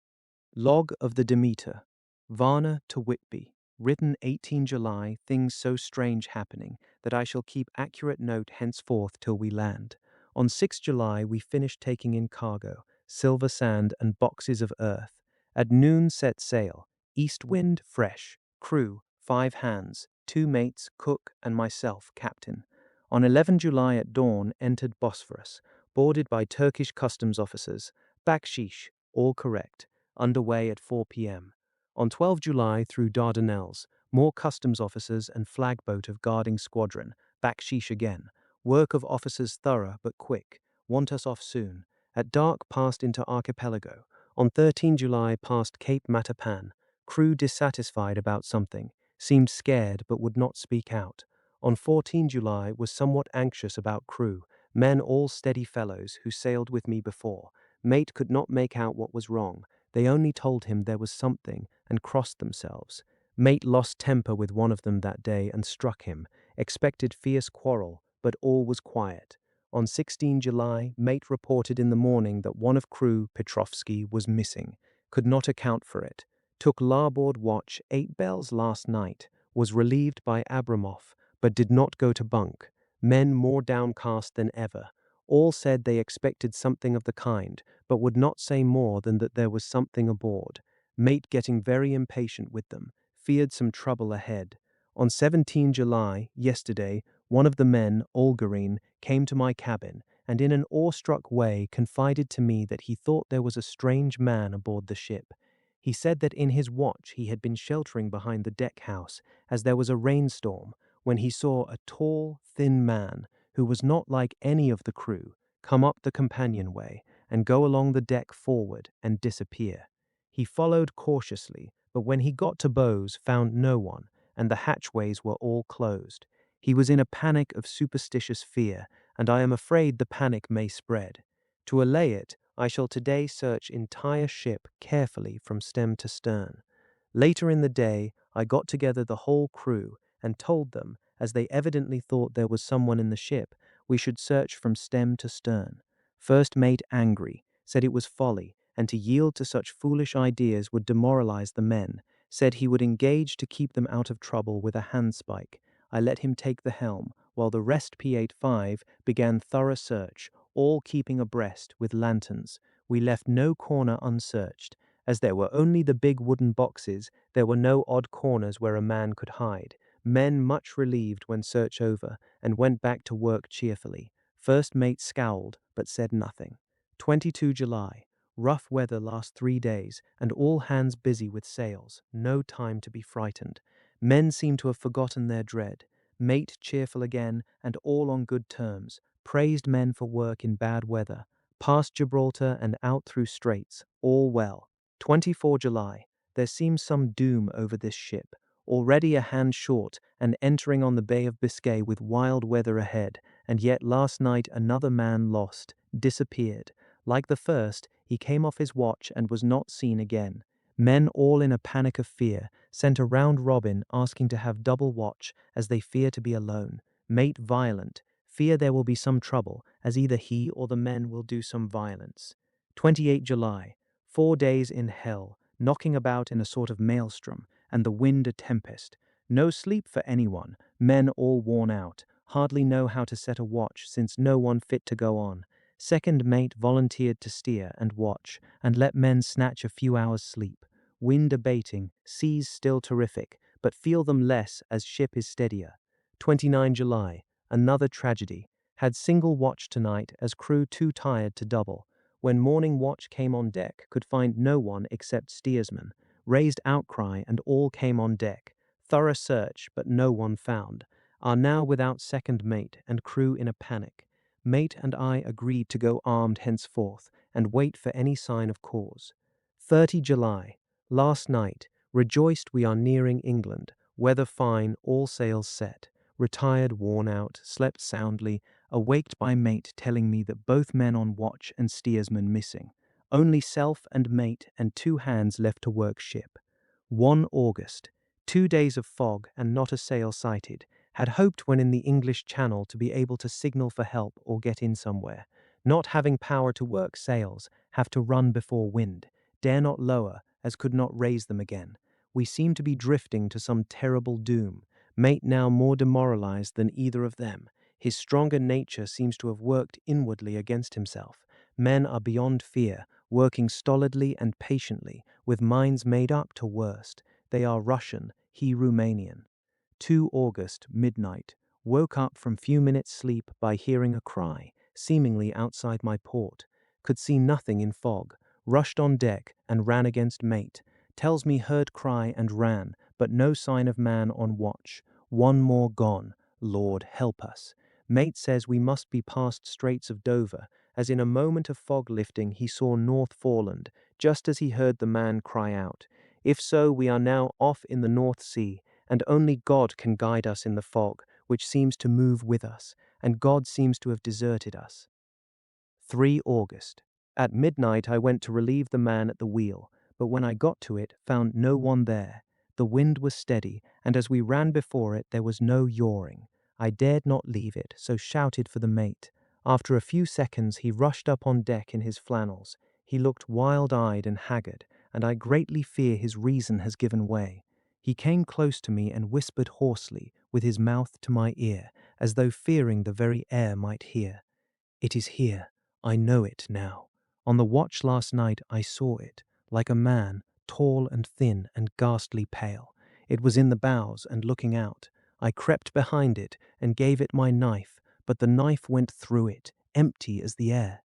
Log of the Demeter. Varna to Whitby. Written 18 July, things so strange happening that I shall keep accurate note henceforth till we land. On 6 July we finished taking in cargo, silver sand and boxes of earth. At noon set sail. East wind fresh. Crew, 5 hands, 2 mates, cook and myself, captain. On 11 July at dawn entered Bosphorus, boarded by Turkish customs officers. Bakshish, all correct. Underway at 4 p.m. On 12 July through Dardanelles, more customs officers and flagboat of guarding squadron, baksheesh again. Work of officers thorough but quick, want us off soon. At dark passed into archipelago. On 13 July past Cape Matapan. Crew dissatisfied about something, seemed scared but would not speak out. On 14 July was somewhat anxious about crew, men all steady fellows who sailed with me before. Mate could not make out what was wrong. They only told him there was something and crossed themselves. Mate lost temper with one of them that day and struck him. Expected fierce quarrel, but all was quiet. On 16 July, mate reported in the morning that one of crew, Petrovsky, was missing. Could not account for it. Took larboard watch 8 bells last night. Was relieved by Abramov, but did not go to bunk. Men more downcast than ever. All said they expected something of the kind, but would not say more than that there was something aboard. Mate getting very impatient with them, feared some trouble ahead. On 17 July, yesterday, one of the men, Olgarin, came to my cabin, and in an awestruck way confided to me that he thought there was a strange man aboard the ship. He said that in his watch he had been sheltering behind the deck house, as there was a rainstorm, when he saw a tall, thin man, who was not like any of the crew, come up the companionway and go along the deck forward and disappear. He followed cautiously, but when he got to bows found no one, and the hatchways were all closed. He was in a panic of superstitious fear, and I am afraid the panic may spread. To allay it, I shall today search entire ship carefully from stem to stern. Later in the day, I got together the whole crew and told them, as they evidently thought there was someone in the ship, we should search from stem to stern. First mate angry, said it was folly, and to yield to such foolish ideas would demoralize the men, said he would engage to keep them out of trouble with a handspike. I let him take the helm, while the rest P85 began thorough search, all keeping abreast with lanterns. We left no corner unsearched. As there were only the big wooden boxes, there were no odd corners where a man could hide. Men much relieved when search over, and went back to work cheerfully. First mate scowled, but said nothing. 22 July. Rough weather last 3 days, and all hands busy with sails. No time to be frightened. Men seem to have forgotten their dread. Mate cheerful again, and all on good terms. Praised men for work in bad weather. Past Gibraltar and out through straits. All well. 24 July. There seems some doom over this ship. Already a hand short, and entering on the Bay of Biscay with wild weather ahead, and yet last night another man lost, disappeared. Like the first, he came off his watch and was not seen again. Men all in a panic of fear, sent a round robin asking to have double watch, as they fear to be alone. Mate violent, fear there will be some trouble, as either he or the men will do some violence. 28 July. 4 days in hell, knocking about in a sort of maelstrom, and the wind a tempest. No sleep for anyone, men all worn out, hardly know how to set a watch since no one fit to go on. Second mate volunteered to steer and watch, and let men snatch a few hours' sleep. Wind abating, seas still terrific, but feel them less as ship is steadier. 29 July, another tragedy. Had single watch tonight as crew too tired to double. When morning watch came on deck, could find no one except steersman. Raised outcry and all came on deck. Thorough search, but no one found. Are now without second mate and crew in a panic. Mate and I agreed to go armed henceforth and wait for any sign of cause. 30 July. Last night, rejoiced we are nearing England. Weather fine, all sails set. Retired, worn out, slept soundly, awaked by mate telling me that both men on watch and steersman missing. Only self and mate and 2 hands left to work ship. 1 August. 2 days of fog and not a sail sighted. Had hoped when in the English Channel to be able to signal for help or get in somewhere. Not having power to work sails, have to run before wind. Dare not lower, as could not raise them again. We seem to be drifting to some terrible doom. Mate now more demoralized than either of them. His stronger nature seems to have worked inwardly against himself. Men are beyond fear, working stolidly and patiently, with minds made up to worst. They are Russian, he Romanian. 2 August, midnight. Woke up from few minutes' sleep by hearing a cry, seemingly outside my port. Could see nothing in fog. Rushed on deck and ran against mate. Tells me heard cry and ran, but no sign of man on watch. 1 more gone. Lord help us. Mate says we must be past Straits of Dover, as in a moment of fog lifting he saw North Foreland, just as he heard the man cry out. If so, we are now off in the North Sea, and only God can guide us in the fog, which seems to move with us, and God seems to have deserted us. 3 August. At midnight I went to relieve the man at the wheel, but when I got to it, found no one there. The wind was steady, and as we ran before it, there was no yawing. I dared not leave it, so shouted for the mate. After a few seconds, he rushed up on deck in his flannels. He looked wild-eyed and haggard, and I greatly fear his reason has given way. He came close to me and whispered hoarsely, with his mouth to my ear, as though fearing the very air might hear. It is here. I know it now. On the watch last night I saw it, like a man, tall and thin and ghastly pale. It was in the bows and looking out. I crept behind it and gave it my knife, but the knife went through it, empty as the air.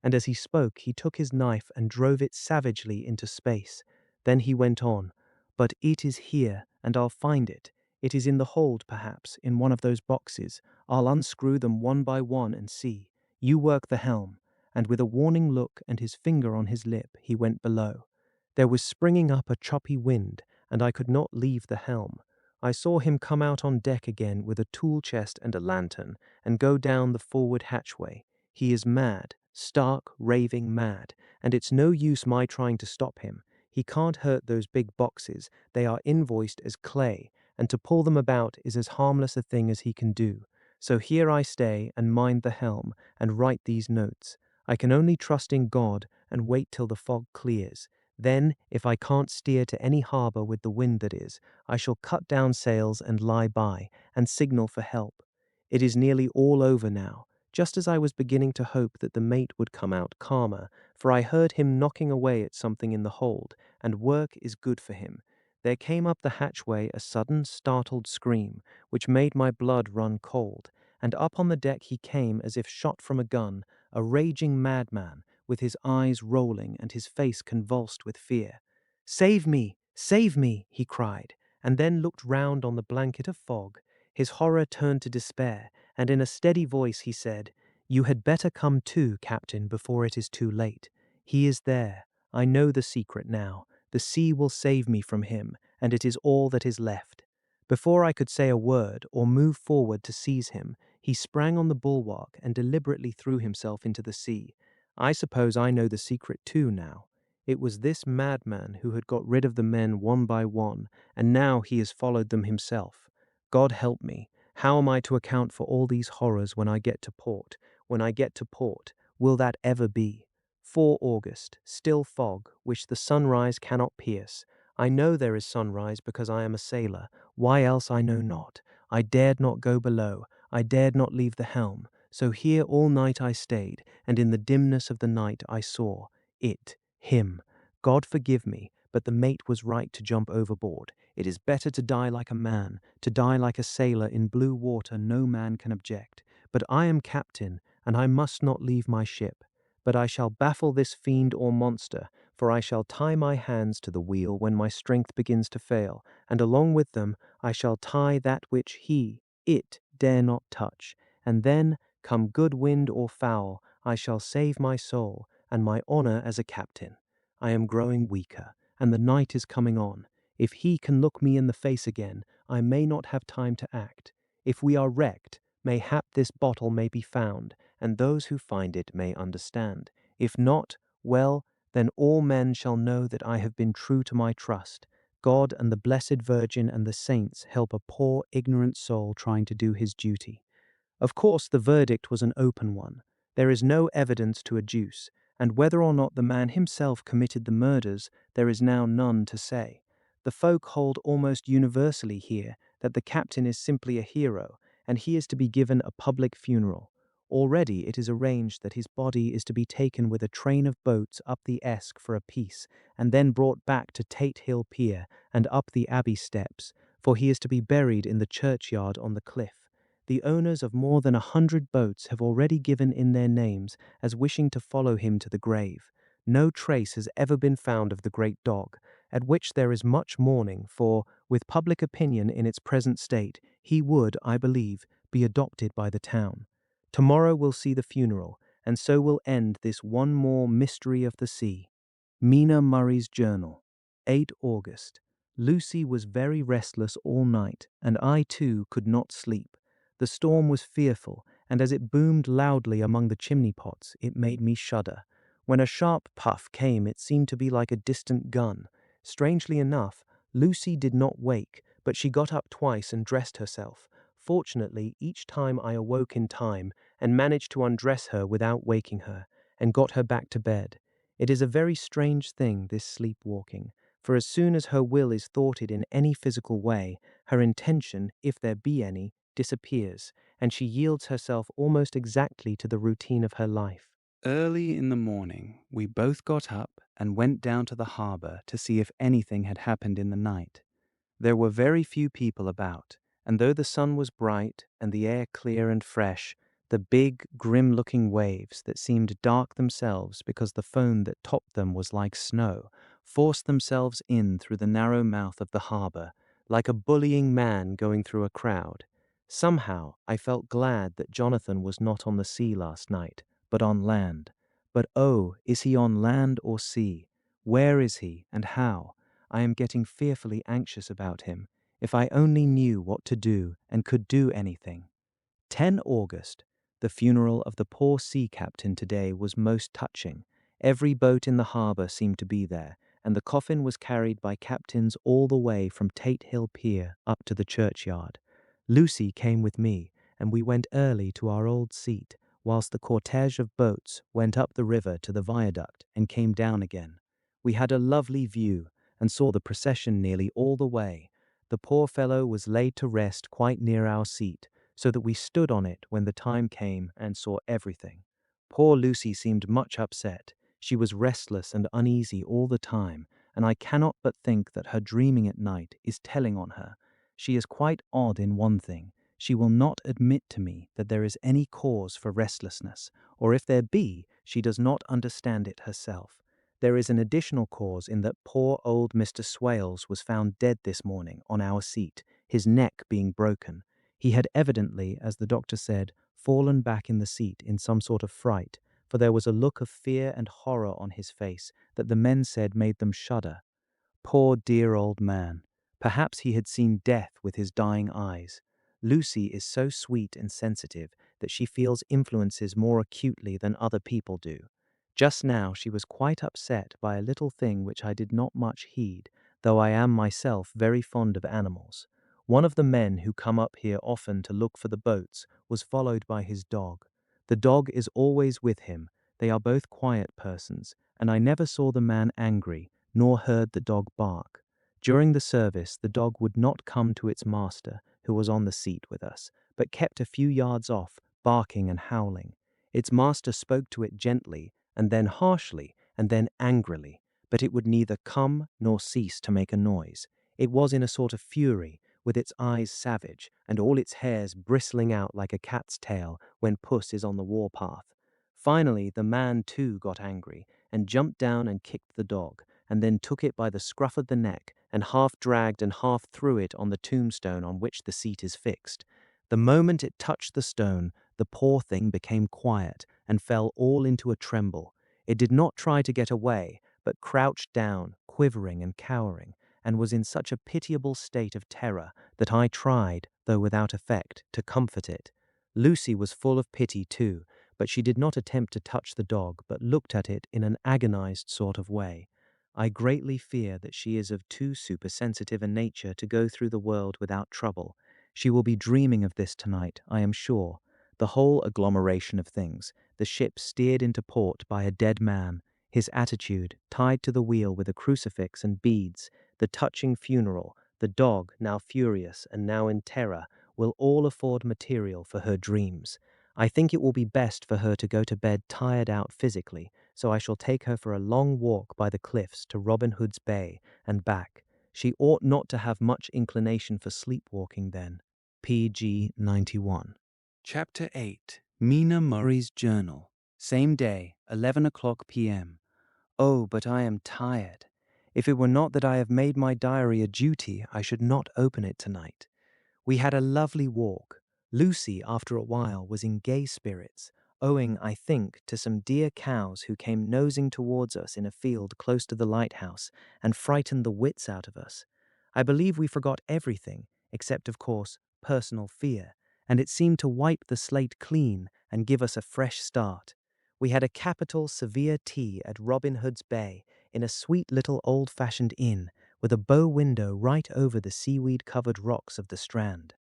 And as he spoke, he took his knife and drove it savagely into space. Then he went on, "But it is here, and I'll find it. It is in the hold, perhaps, in one of those boxes. I'll unscrew them one by one and see. You work the helm." And with a warning look and his finger on his lip, he went below. There was springing up a choppy wind, and I could not leave the helm. I saw him come out on deck again with a tool chest and a lantern, and go down the forward hatchway. He is mad, stark, raving mad, and it's no use my trying to stop him. He can't hurt those big boxes, they are invoiced as clay, and to pull them about is as harmless a thing as he can do. So here I stay and mind the helm and write these notes. I can only trust in God and wait till the fog clears. Then, if I can't steer to any harbour with the wind that is, I shall cut down sails and lie by, and signal for help. It is nearly all over now, just as I was beginning to hope that the mate would come out calmer, for I heard him knocking away at something in the hold, and work is good for him. There came up the hatchway a sudden, startled scream, which made my blood run cold, and up on the deck he came as if shot from a gun, a raging madman, with his eyes rolling and his face convulsed with fear. "Save me! Save me!" he cried, and then looked round on the blanket of fog. His horror turned to despair, and in a steady voice he said, "You had better come too, Captain, before it is too late. He is there. I know the secret now. The sea will save me from him, and it is all that is left." Before I could say a word or move forward to seize him, he sprang on the bulwark and deliberately threw himself into the sea. I suppose I know the secret too now. It was this madman who had got rid of the men one by one, and now he has followed them himself. God help me. How am I to account for all these horrors when I get to port? When I get to port, will that ever be? 4 August, still fog, which the sunrise cannot pierce. I know there is sunrise because I am a sailor. Why else I know not. I dared not go below. I dared not leave the helm. So here all night I stayed, and in the dimness of the night I saw him. God forgive me, but the mate was right to jump overboard. It is better to die like a man, to die like a sailor in blue water no man can object. But I am captain, and I must not leave my ship. But I shall baffle this fiend or monster, for I shall tie my hands to the wheel when my strength begins to fail, and along with them I shall tie that which it dare not touch, and then, come good wind or foul, I shall save my soul and my honor as a captain. I am growing weaker, and the night is coming on. If he can look me in the face again, I may not have time to act. If we are wrecked, mayhap this bottle may be found, and those who find it may understand. If not, well, then all men shall know that I have been true to my trust. God and the Blessed Virgin and the saints help a poor, ignorant soul trying to do his duty. Of course, the verdict was an open one. There is no evidence to adduce, and whether or not the man himself committed the murders, there is now none to say. The folk hold almost universally here that the captain is simply a hero, and he is to be given a public funeral. Already it is arranged that his body is to be taken with a train of boats up the Esk for a piece, and then brought back to Tate Hill Pier and up the Abbey steps, for he is to be buried in the churchyard on the cliff. The owners of more than 100 boats have already given in their names as wishing to follow him to the grave. No trace has ever been found of the great dog, at which there is much mourning, for, with public opinion in its present state, he would, I believe, be adopted by the town. Tomorrow will see the funeral, and so will end this one more mystery of the sea. Mina Murray's Journal, 8 August. Lucy was very restless all night, and I too could not sleep. The storm was fearful, and as it boomed loudly among the chimney pots, it made me shudder. When a sharp puff came, it seemed to be like a distant gun. Strangely enough, Lucy did not wake, but she got up twice and dressed herself. Fortunately, each time I awoke in time and managed to undress her without waking her, and got her back to bed. It is a very strange thing, this sleepwalking, for as soon as her will is thwarted in any physical way, her intention, if there be any, disappears, and she yields herself almost exactly to the routine of her life. Early in the morning, we both got up and went down to the harbour to see if anything had happened in the night. There were very few people about, and though the sun was bright and the air clear and fresh, the big, grim-looking waves that seemed dark themselves because the foam that topped them was like snow, forced themselves in through the narrow mouth of the harbour, like a bullying man going through a crowd. Somehow I felt glad that Jonathan was not on the sea last night, but on land. But oh, is he on land or sea? Where is he, and how? I am getting fearfully anxious about him. If I only knew what to do and could do anything. 10 August. The funeral of the poor sea captain today was most touching. Every boat in the harbour seemed to be there, and the coffin was carried by captains all the way from Tate Hill Pier up to the churchyard. Lucy came with me, and we went early to our old seat, whilst the cortege of boats went up the river to the viaduct and came down again. We had a lovely view, and saw the procession nearly all the way. The poor fellow was laid to rest quite near our seat, so that we stood on it when the time came and saw everything. Poor Lucy seemed much upset. She was restless and uneasy all the time, and I cannot but think that her dreaming at night is telling on her. She is quite odd in one thing. She will not admit to me that there is any cause for restlessness, or if there be, she does not understand it herself. There is an additional cause in that poor old Mr. Swales was found dead this morning on our seat, his neck being broken. He had evidently, as the doctor said, fallen back in the seat in some sort of fright, for there was a look of fear and horror on his face that the men said made them shudder. Poor dear old man. Perhaps he had seen death with his dying eyes. Lucy is so sweet and sensitive that she feels influences more acutely than other people do. Just now she was quite upset by a little thing which I did not much heed, though I am myself very fond of animals. One of the men who come up here often to look for the boats was followed by his dog. The dog is always with him. They are both quiet persons, and I never saw the man angry, nor heard the dog bark. During the service, the dog would not come to its master, who was on the seat with us, but kept a few yards off, barking and howling. Its master spoke to it gently, and then harshly, and then angrily, but it would neither come nor cease to make a noise. It was in a sort of fury, with its eyes savage, and all its hairs bristling out like a cat's tail when puss is on the warpath. Finally, the man too got angry, and jumped down and kicked the dog, and then took it by the scruff of the neck, and half dragged and half threw it on the tombstone on which the seat is fixed. The moment it touched the stone, the poor thing became quiet, and fell all into a tremble. It did not try to get away, but crouched down, quivering and cowering, and was in such a pitiable state of terror that I tried, though without effect, to comfort it. Lucy was full of pity too, but she did not attempt to touch the dog, but looked at it in an agonized sort of way. I greatly fear that she is of too supersensitive a nature to go through the world without trouble. She will be dreaming of this tonight, I am sure. The whole agglomeration of things, the ship steered into port by a dead man, his attitude, tied to the wheel with a crucifix and beads, the touching funeral, the dog, now furious and now in terror, will all afford material for her dreams. I think it will be best for her to go to bed tired out physically, so I shall take her for a long walk by the cliffs to Robin Hood's Bay and back. She ought not to have much inclination for sleepwalking then. PG 91. Chapter 8. Mina Murray's Journal. Same day, 11 o'clock p.m. Oh, but I am tired. If it were not that I have made my diary a duty, I should not open it tonight. We had a lovely walk. Lucy, after a while, was in gay spirits, owing, I think, to some dear cows who came nosing towards us in a field close to the lighthouse and frightened the wits out of us. I believe we forgot everything, except, of course, personal fear, and it seemed to wipe the slate clean and give us a fresh start. We had a capital severe tea at Robin Hood's Bay in a sweet little old-fashioned inn with a bow window right over the seaweed-covered rocks of the Strand.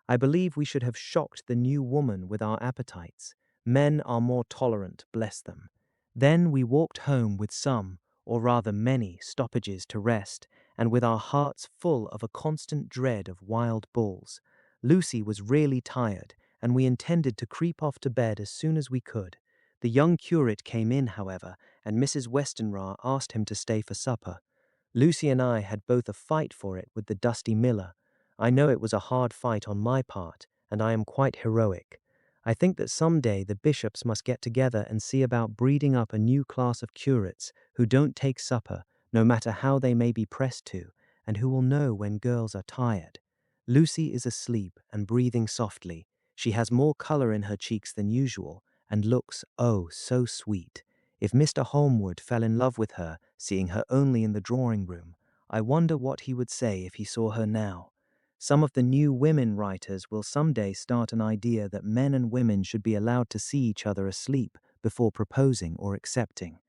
I believe we should have shocked the new woman with our appetites. Men are more tolerant, bless them. Then we walked home with some, or rather many, stoppages to rest, and with our hearts full of a constant dread of wild bulls. Lucy was really tired, and we intended to creep off to bed as soon as we could. The young curate came in, however, and Mrs. Westenra asked him to stay for supper. Lucy and I had both a fight for it with the dusty miller. I know it was a hard fight on my part, and I am quite heroic. I think that some day the bishops must get together and see about breeding up a new class of curates who don't take supper, no matter how they may be pressed to, and who will know when girls are tired. Lucy is asleep and breathing softly. She has more colour in her cheeks than usual, and looks, oh, so sweet. If Mr. Holmwood fell in love with her, seeing her only in the drawing-room, I wonder what he would say if he saw her now. Some of the new women writers will some day start an idea that men and women should be allowed to see each other asleep before proposing or accepting.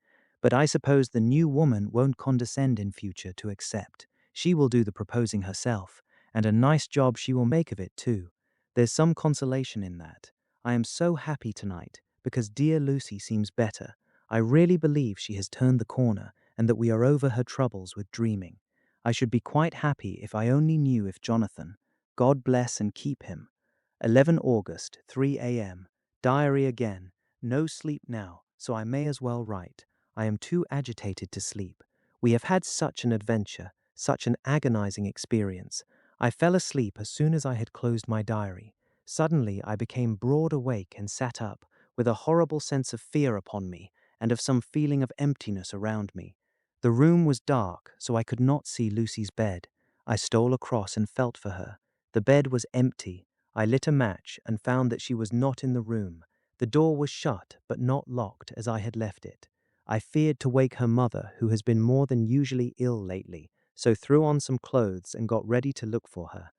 But I suppose the new woman won't condescend in future to accept. She will do the proposing herself, and a nice job she will make of it too. There's some consolation in that. I am so happy tonight, because dear Lucy seems better. I really believe she has turned the corner, and that we are over her troubles with dreaming. I should be quite happy if I only knew if Jonathan, God bless and keep him. 11 August, 3 a.m. Diary again. No sleep now, so I may as well write. I am too agitated to sleep. We have had such an adventure, such an agonizing experience. I fell asleep as soon as I had closed my diary. Suddenly I became broad awake and sat up, with a horrible sense of fear upon me, and of some feeling of emptiness around me. The room was dark, so I could not see Lucy's bed. I stole across and felt for her. The bed was empty. I lit a match and found that she was not in the room. The door was shut, but not locked as I had left it. I feared to wake her mother, who has been more than usually ill lately, so threw on some clothes and got ready to look for her.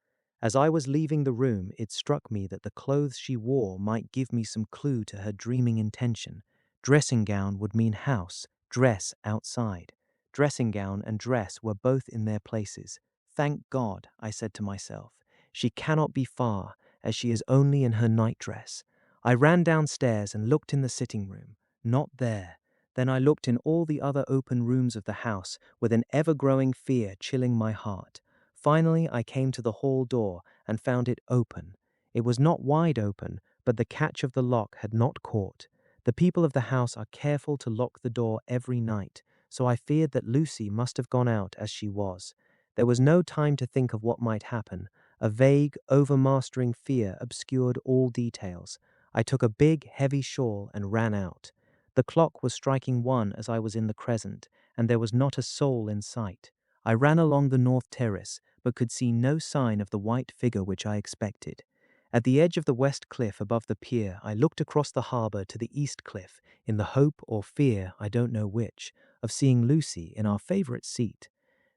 As I was leaving the room, it struck me that the clothes she wore might give me some clue to her dreaming intention. Dressing gown would mean house, dress outside. Dressing gown and dress were both in their places. Thank God, I said to myself. She cannot be far, as she is only in her nightdress. I ran downstairs and looked in the sitting room. Not there. Then I looked in all the other open rooms of the house, with an ever-growing fear chilling my heart. Finally, I came to the hall door and found it open. It was not wide open, but the catch of the lock had not caught. The people of the house are careful to lock the door every night, so I feared that Lucy must have gone out as she was. There was no time to think of what might happen. A vague, overmastering fear obscured all details. I took a big, heavy shawl and ran out. The clock was striking 1 as I was in the crescent, and there was not a soul in sight. I ran along the north terrace, but could see no sign of the white figure which I expected. At the edge of the west cliff above the pier, I looked across the harbour to the east cliff, in the hope or fear, I don't know which, of seeing Lucy in our favourite seat.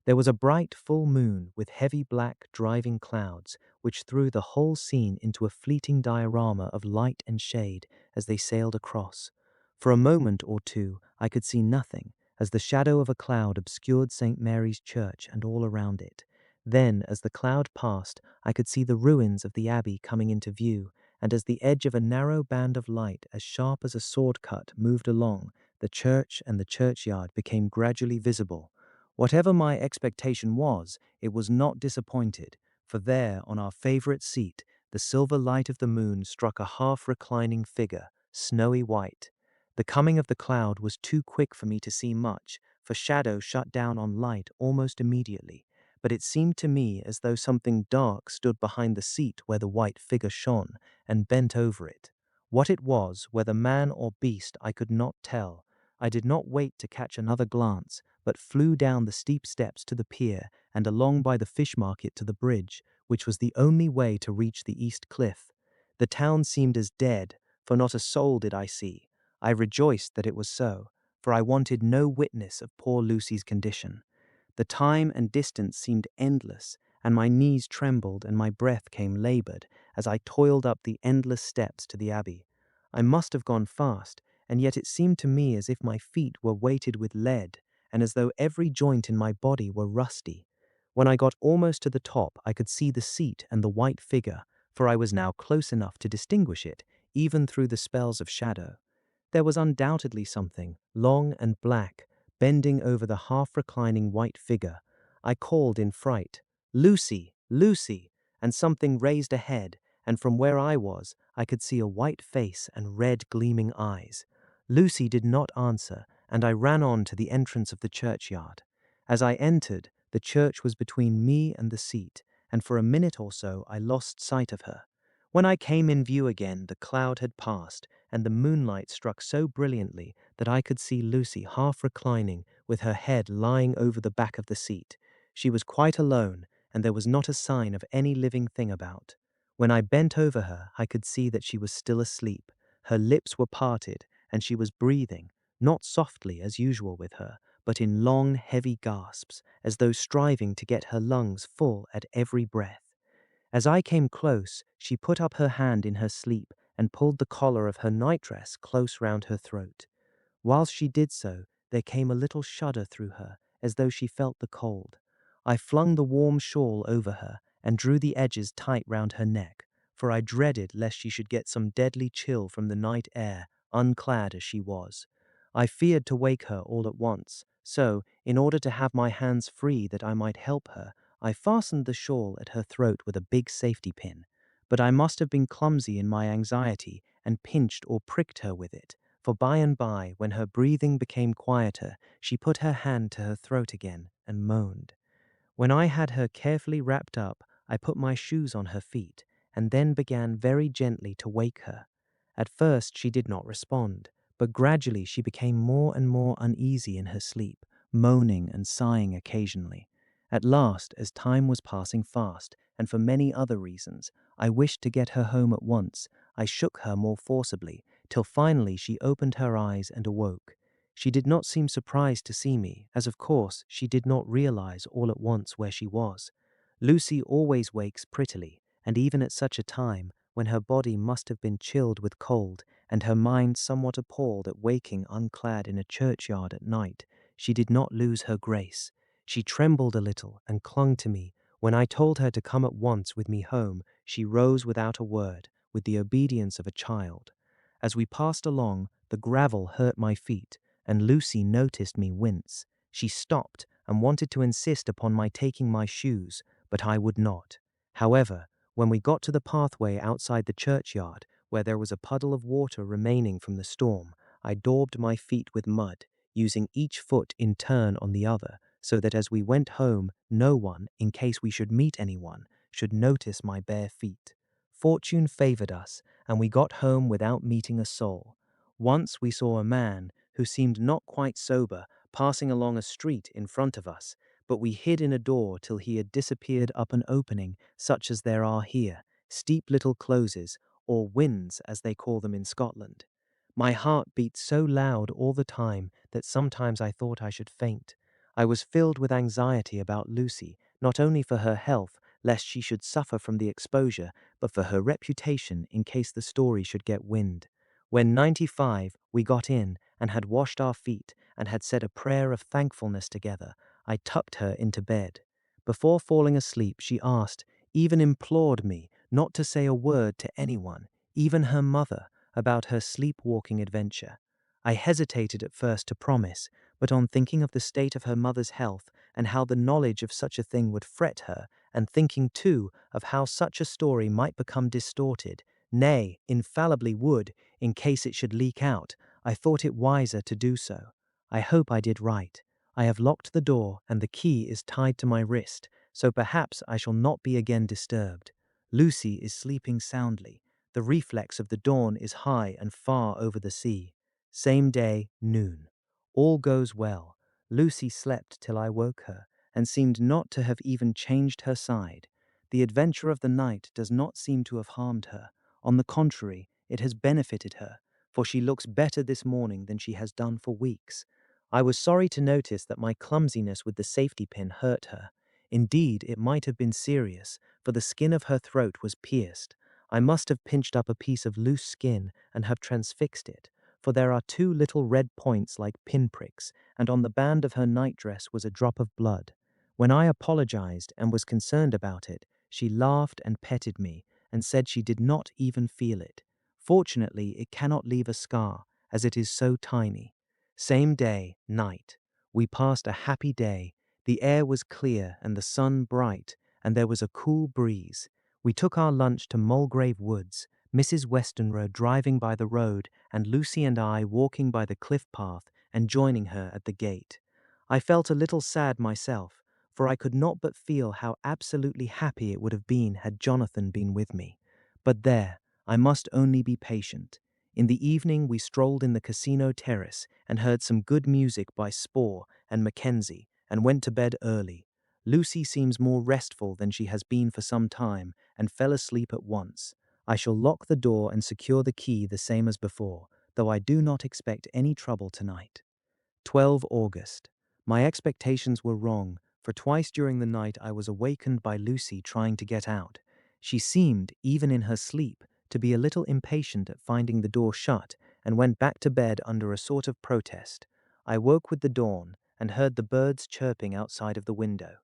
There was a bright full moon with heavy black driving clouds, which threw the whole scene into a fleeting diorama of light and shade as they sailed across. For a moment or two I could see nothing, as the shadow of a cloud obscured St. Mary's Church and all around it. Then, as the cloud passed, I could see the ruins of the abbey coming into view, and as the edge of a narrow band of light as sharp as a sword cut moved along, the church and the churchyard became gradually visible. Whatever my expectation was, it was not disappointed, for there, on our favourite seat, the silver light of the moon struck a half-reclining figure, snowy white. The coming of the cloud was too quick for me to see much, for shadow shut down on light almost immediately, but it seemed to me as though something dark stood behind the seat where the white figure shone, and bent over it. What it was, whether man or beast, I could not tell. I did not wait to catch another glance, but flew down the steep steps to the pier and along by the fish market to the bridge, which was the only way to reach the east cliff. The town seemed as dead, for not a soul did I see. I rejoiced that it was so, for I wanted no witness of poor Lucy's condition. The time and distance seemed endless, and my knees trembled and my breath came laboured as I toiled up the endless steps to the abbey. I must have gone fast, and yet it seemed to me as if my feet were weighted with lead, and as though every joint in my body were rusty. When I got almost to the top, I could see the seat and the white figure, for I was now close enough to distinguish it, even through the spells of shadow. There was undoubtedly something, long and black, bending over the half-reclining white figure. I called in fright, "Lucy! Lucy!" and something raised a head, and from where I was, I could see a white face and red gleaming eyes. Lucy did not answer, and I ran on to the entrance of the churchyard. As I entered, the church was between me and the seat, and for a minute or so I lost sight of her. When I came in view again, the cloud had passed, and the moonlight struck so brilliantly that I could see Lucy half reclining, with her head lying over the back of the seat. She was quite alone, and there was not a sign of any living thing about. When I bent over her, I could see that she was still asleep. Her lips were parted, and she was breathing, not softly as usual with her, but in long, heavy gasps, as though striving to get her lungs full at every breath. As I came close, she put up her hand in her sleep and pulled the collar of her nightdress close round her throat. Whilst she did so, there came a little shudder through her, as though she felt the cold. I flung the warm shawl over her and drew the edges tight round her neck, for I dreaded lest she should get some deadly chill from the night air, unclad as she was. I feared to wake her all at once, so, in order to have my hands free that I might help her, I fastened the shawl at her throat with a big safety pin. But I must have been clumsy in my anxiety and pinched or pricked her with it, for by and by, when her breathing became quieter, she put her hand to her throat again and moaned. When I had her carefully wrapped up, I put my shoes on her feet, and then began very gently to wake her. At first she did not respond, but gradually she became more and more uneasy in her sleep, moaning and sighing occasionally. At last, as time was passing fast, and for many other reasons, I wished to get her home at once. I shook her more forcibly, till finally she opened her eyes and awoke. She did not seem surprised to see me, as of course she did not realize all at once where she was. Lucy always wakes prettily, and even at such a time, when her body must have been chilled with cold, and her mind somewhat appalled at waking unclad in a churchyard at night, she did not lose her grace. She trembled a little and clung to me. When I told her to come at once with me home, she rose without a word, with the obedience of a child. As we passed along, the gravel hurt my feet, and Lucy noticed me wince. She stopped and wanted to insist upon my taking my shoes, but I would not. However, when we got to the pathway outside the churchyard, where there was a puddle of water remaining from the storm, I daubed my feet with mud, using each foot in turn on the other, so that as we went home, no one, in case we should meet anyone, should notice my bare feet. Fortune favored us, and we got home without meeting a soul. Once we saw a man, who seemed not quite sober, passing along a street in front of us, but we hid in a door till he had disappeared up an opening such as there are here, steep little closes, or winds as they call them in Scotland. My heart beat so loud all the time that sometimes I thought I should faint. I was filled with anxiety about Lucy, not only for her health, lest she should suffer from the exposure, but for her reputation in case the story should get wind. When 95, we got in and had washed our feet and had said a prayer of thankfulness together, I tucked her into bed. Before falling asleep, she asked, even implored me, not to say a word to anyone, even her mother, about her sleepwalking adventure. I hesitated at first to promise, but on thinking of the state of her mother's health and how the knowledge of such a thing would fret her, and thinking too of how such a story might become distorted, nay, infallibly would, in case it should leak out, I thought it wiser to do so. I hope I did right. I have locked the door and the key is tied to my wrist, so perhaps I shall not be again disturbed. Lucy is sleeping soundly. The reflex of the dawn is high and far over the sea. Same day, noon. All goes well. Lucy slept till I woke her, and seemed not to have even changed her side. The adventure of the night does not seem to have harmed her. On the contrary, it has benefited her, for she looks better this morning than she has done for weeks. I was sorry to notice that my clumsiness with the safety pin hurt her. Indeed, it might have been serious, for the skin of her throat was pierced. I must have pinched up a piece of loose skin and have transfixed it, for there are two little red points like pinpricks, and on the band of her nightdress was a drop of blood. When I apologized and was concerned about it, she laughed and petted me, and said she did not even feel it. Fortunately, it cannot leave a scar, as it is so tiny. Same day, night. We passed a happy day. The air was clear and the sun bright, and there was a cool breeze. We took our lunch to Mulgrave Woods, Mrs. Westenra driving by the road, and Lucy and I walking by the cliff path and joining her at the gate. I felt a little sad myself, for I could not but feel how absolutely happy it would have been had Jonathan been with me. But there, I must only be patient. In the evening we strolled in the casino terrace and heard some good music by Spohr and Mackenzie and went to bed early. Lucy seems more restful than she has been for some time and fell asleep at once. I shall lock the door and secure the key the same as before, though I do not expect any trouble tonight. 12 August. My expectations were wrong, for twice during the night I was awakened by Lucy trying to get out. She seemed, even in her sleep, to be a little impatient at finding the door shut, and went back to bed under a sort of protest. I woke with the dawn, and heard the birds chirping outside of the window.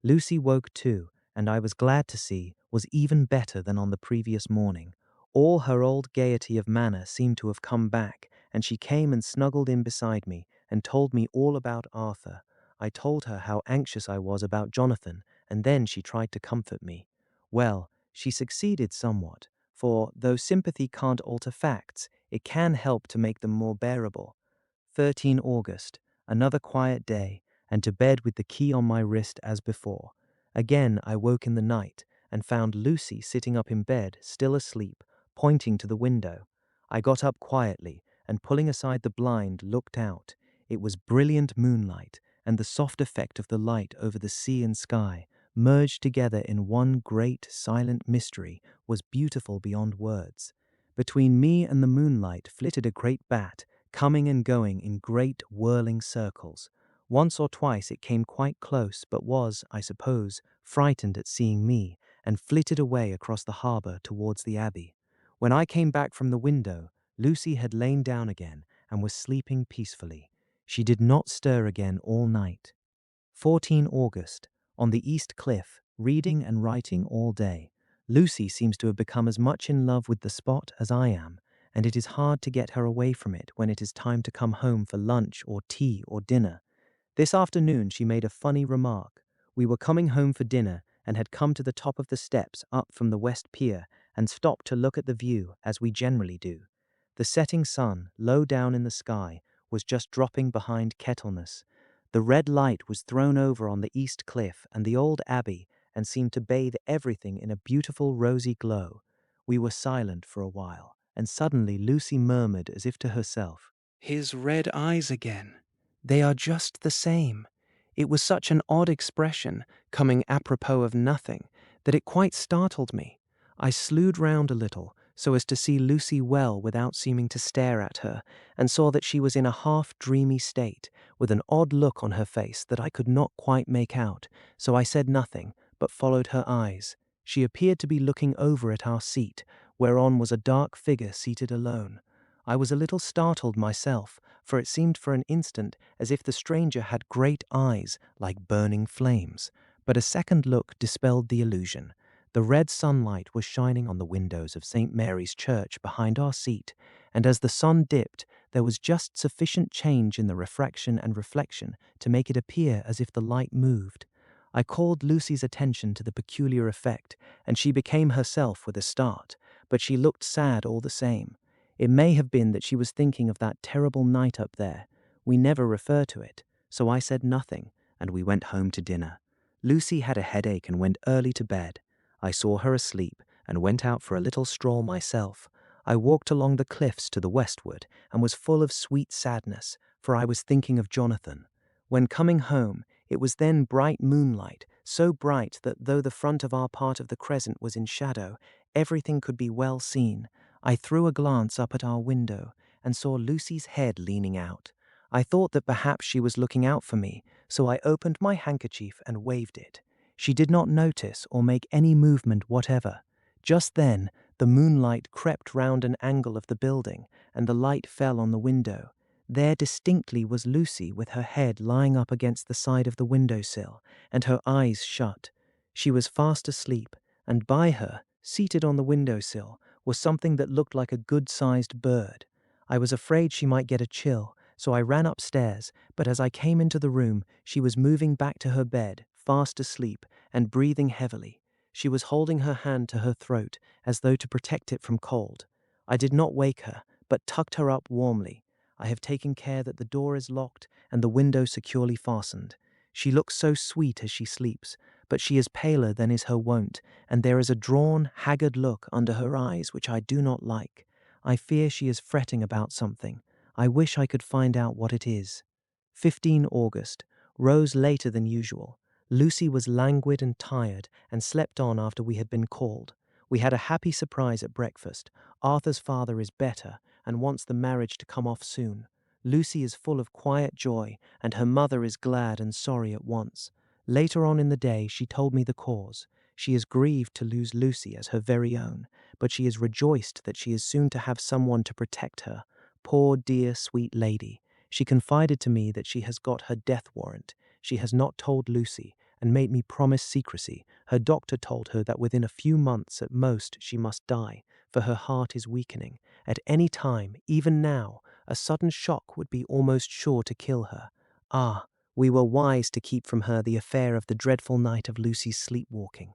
Lucy woke too, and I was glad to see, was even better than on the previous morning. All her old gaiety of manner seemed to have come back, and she came and snuggled in beside me, and told me all about Arthur. I told her how anxious I was about Jonathan, and then she tried to comfort me. Well, she succeeded somewhat, for though sympathy can't alter facts, it can help to make them more bearable. 13 August, another quiet day, and to bed with the key on my wrist as before. Again I woke in the night, and found Lucy sitting up in bed, still asleep, pointing to the window. I got up quietly, and pulling aside the blind, looked out. It was brilliant moonlight, and the soft effect of the light over the sea and sky, merged together in one great, silent mystery, was beautiful beyond words. Between me and the moonlight flitted a great bat, coming and going in great, whirling circles. Once or twice it came quite close, but was, I suppose, frightened at seeing me, and flitted away across the harbour towards the abbey. When I came back from the window, Lucy had lain down again and was sleeping peacefully. She did not stir again all night. 14 August. On the East Cliff, reading and writing all day. Lucy seems to have become as much in love with the spot as I am, and it is hard to get her away from it when it is time to come home for lunch or tea or dinner. This afternoon she made a funny remark. We were coming home for dinner and had come to the top of the steps up from the West Pier, and stopped to look at the view as we generally do. The setting sun, low down in the sky, was just dropping behind Kettleness. The red light was thrown over on the east cliff and the old abbey and seemed to bathe everything in a beautiful rosy glow. We were silent for a while, and suddenly Lucy murmured as if to herself, "His red eyes again. They are just the same." It was such an odd expression, coming apropos of nothing, that it quite startled me. I slewed round a little, so as to see Lucy well without seeming to stare at her, and saw that she was in a half-dreamy state, with an odd look on her face that I could not quite make out, so I said nothing, but followed her eyes. She appeared to be looking over at our seat, whereon was a dark figure seated alone. I was a little startled myself, for it seemed for an instant as if the stranger had great eyes like burning flames, but a second look dispelled the illusion. The red sunlight was shining on the windows of St. Mary's Church behind our seat, and as the sun dipped, there was just sufficient change in the refraction and reflection to make it appear as if the light moved. I called Lucy's attention to the peculiar effect, and she became herself with a start, but she looked sad all the same. It may have been that she was thinking of that terrible night up there. We never refer to it, so I said nothing, and we went home to dinner. Lucy had a headache and went early to bed. I saw her asleep and went out for a little stroll myself. I walked along the cliffs to the westward and was full of sweet sadness, for I was thinking of Jonathan. When coming home, it was then bright moonlight, so bright that though the front of our part of the crescent was in shadow, everything could be well seen. I threw a glance up at our window and saw Lucy's head leaning out. I thought that perhaps she was looking out for me, so I opened my handkerchief and waved it. She did not notice or make any movement whatever. Just then, the moonlight crept round an angle of the building, and the light fell on the window. There distinctly was Lucy with her head lying up against the side of the window-sill, and her eyes shut. She was fast asleep, and by her, seated on the window-sill, was something that looked like a good-sized bird. I was afraid she might get a chill, so I ran upstairs, but as I came into the room, she was moving back to her bed, fast asleep, and breathing heavily. She was holding her hand to her throat, as though to protect it from cold. I did not wake her, but tucked her up warmly. I have taken care that the door is locked and the window securely fastened. She looks so sweet as she sleeps, but she is paler than is her wont, and there is a drawn, haggard look under her eyes which I do not like. I fear she is fretting about something. I wish I could find out what it is. 15 August. Rose later than usual. Lucy was languid and tired and slept on after we had been called. We had a happy surprise at breakfast. Arthur's father is better and wants the marriage to come off soon. Lucy is full of quiet joy, and her mother is glad and sorry at once. Later on in the day she told me the cause. She is grieved to lose Lucy as her very own, but she is rejoiced that she is soon to have someone to protect her. Poor dear sweet lady. She confided to me that she has got her death warrant. She has not told Lucy, and made me promise secrecy. Her doctor told her that within a few months at most she must die, for her heart is weakening. At any time, even now, a sudden shock would be almost sure to kill her. Ah, we were wise to keep from her the affair of the dreadful night of Lucy's sleepwalking.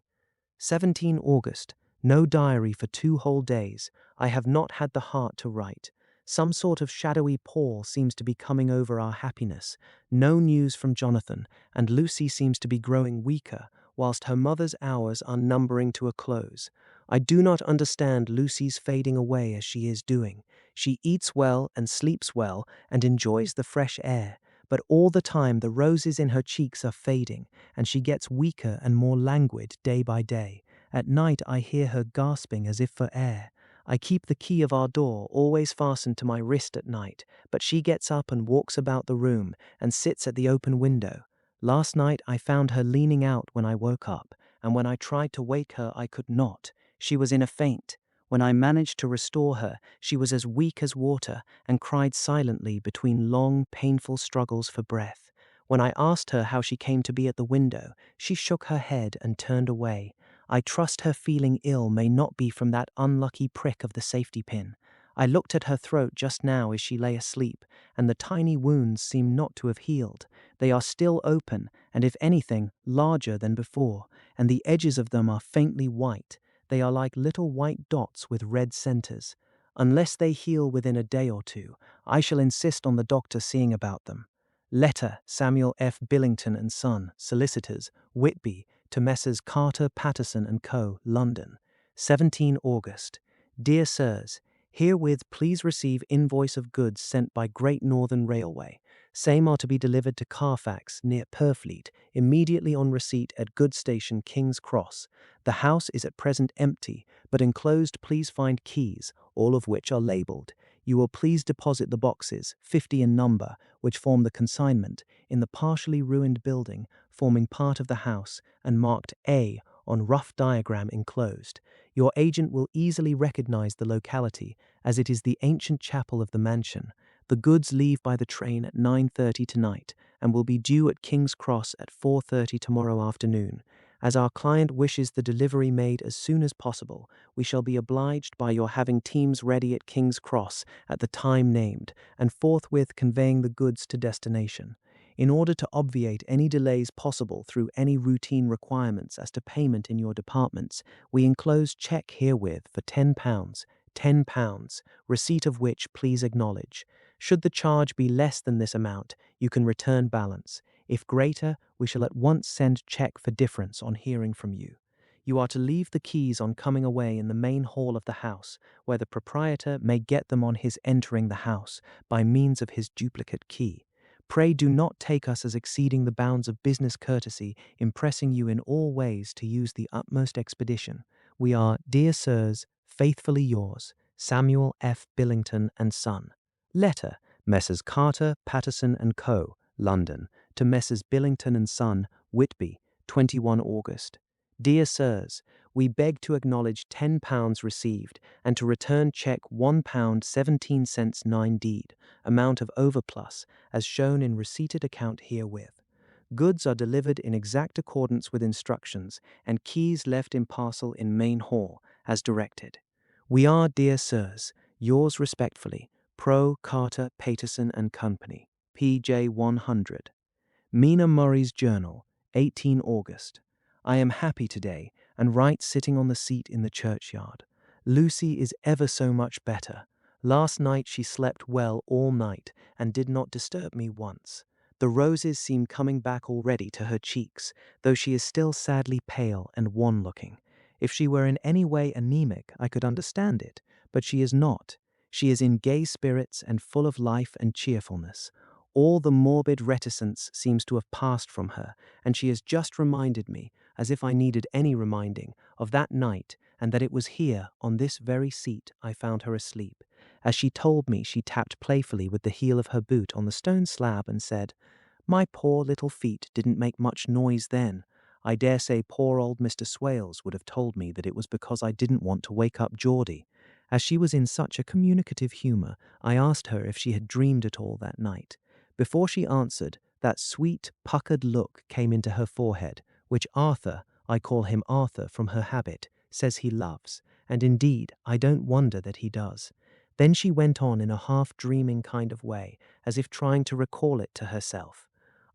17 August. No diary for 2 whole days. I have not had the heart to write. Some sort of shadowy pall seems to be coming over our happiness. No news from Jonathan, and Lucy seems to be growing weaker, whilst her mother's hours are numbering to a close. I do not understand Lucy's fading away as she is doing. She eats well and sleeps well and enjoys the fresh air, but all the time the roses in her cheeks are fading, and she gets weaker and more languid day by day. At night I hear her gasping as if for air. I keep the key of our door always fastened to my wrist at night, but she gets up and walks about the room and sits at the open window. Last night I found her leaning out when I woke up, and when I tried to wake her I could not. She was in a faint. When I managed to restore her, she was as weak as water and cried silently between long, painful struggles for breath. When I asked her how she came to be at the window, she shook her head and turned away. I trust her feeling ill may not be from that unlucky prick of the safety pin. I looked at her throat just now as she lay asleep, and the tiny wounds seem not to have healed. They are still open, and if anything, larger than before, and the edges of them are faintly white. they are like little white dots with red centers. Unless they heal within a day or two, I shall insist on the doctor seeing about them. Letter Samuel F. Billington and Son, Solicitors, Whitby, to Messrs. Carter, Patterson and Co., London. 17 August. Dear Sirs, herewith please receive invoice of goods sent by Great Northern Railway. Same are to be delivered to Carfax, near Purfleet, immediately on receipt at Goods Station, King's Cross. The house is at present empty, but enclosed please find keys, all of which are labelled. You will please deposit the boxes, 50 in number, which form the consignment, in the partially ruined building forming part of the house and marked A on rough diagram enclosed. Your agent will easily recognize the locality, as it is the ancient chapel of the mansion. The goods leave by the train at 9:30 tonight and will be due at King's Cross at 4:30 tomorrow afternoon. As our client wishes the delivery made as soon as possible, we shall be obliged by your having teams ready at King's Cross at the time named and forthwith conveying the goods to destination. In order to obviate any delays possible through any routine requirements as to payment in your departments, we enclose cheque herewith for £10, £10, receipt of which please acknowledge. Should the charge be less than this amount, you can return balance. If greater, we shall at once send cheque for difference on hearing from you. You are to leave the keys on coming away in the main hall of the house, where the proprietor may get them on his entering the house by means of his duplicate key. Pray do not take us as exceeding the bounds of business courtesy, impressing you in all ways to use the utmost expedition. We are, dear sirs, faithfully yours, Samuel F. Billington and Son. Letter, Messrs. Carter, Patterson and Co., London, to Messrs. Billington and Son, Whitby, 21 August. Dear Sirs, we beg to acknowledge £10 received and to return cheque £1 17 cents 9 deed, amount of overplus, as shown in receipted account herewith. Goods are delivered in exact accordance with instructions and keys left in parcel in main hall, as directed. We are, dear Sirs, yours respectfully, Pro. Carter, Paterson and Company, PJ 100. Mina Murray's Journal, 18 August. I am happy today and write sitting on the seat in the churchyard. Lucy is ever so much better. Last night she slept well all night and did not disturb me once. The roses seem coming back already to her cheeks, though she is still sadly pale and wan-looking. If she were in any way anemic, I could understand it, but she is not. She is in gay spirits and full of life and cheerfulness. All the morbid reticence seems to have passed from her, and she has just reminded me, as if I needed any reminding, of that night, and that it was here, on this very seat, I found her asleep. As she told me, she tapped playfully with the heel of her boot on the stone slab and said, "My poor little feet didn't make much noise then. I dare say poor old Mr. Swales would have told me that it was because I didn't want to wake up Geordie." As she was in such a communicative humour, I asked her if she had dreamed at all that night. Before she answered, that sweet, puckered look came into her forehead, which Arthur, I call him Arthur from her habit, says he loves, and indeed I don't wonder that he does. Then she went on in a half-dreaming kind of way, as if trying to recall it to herself.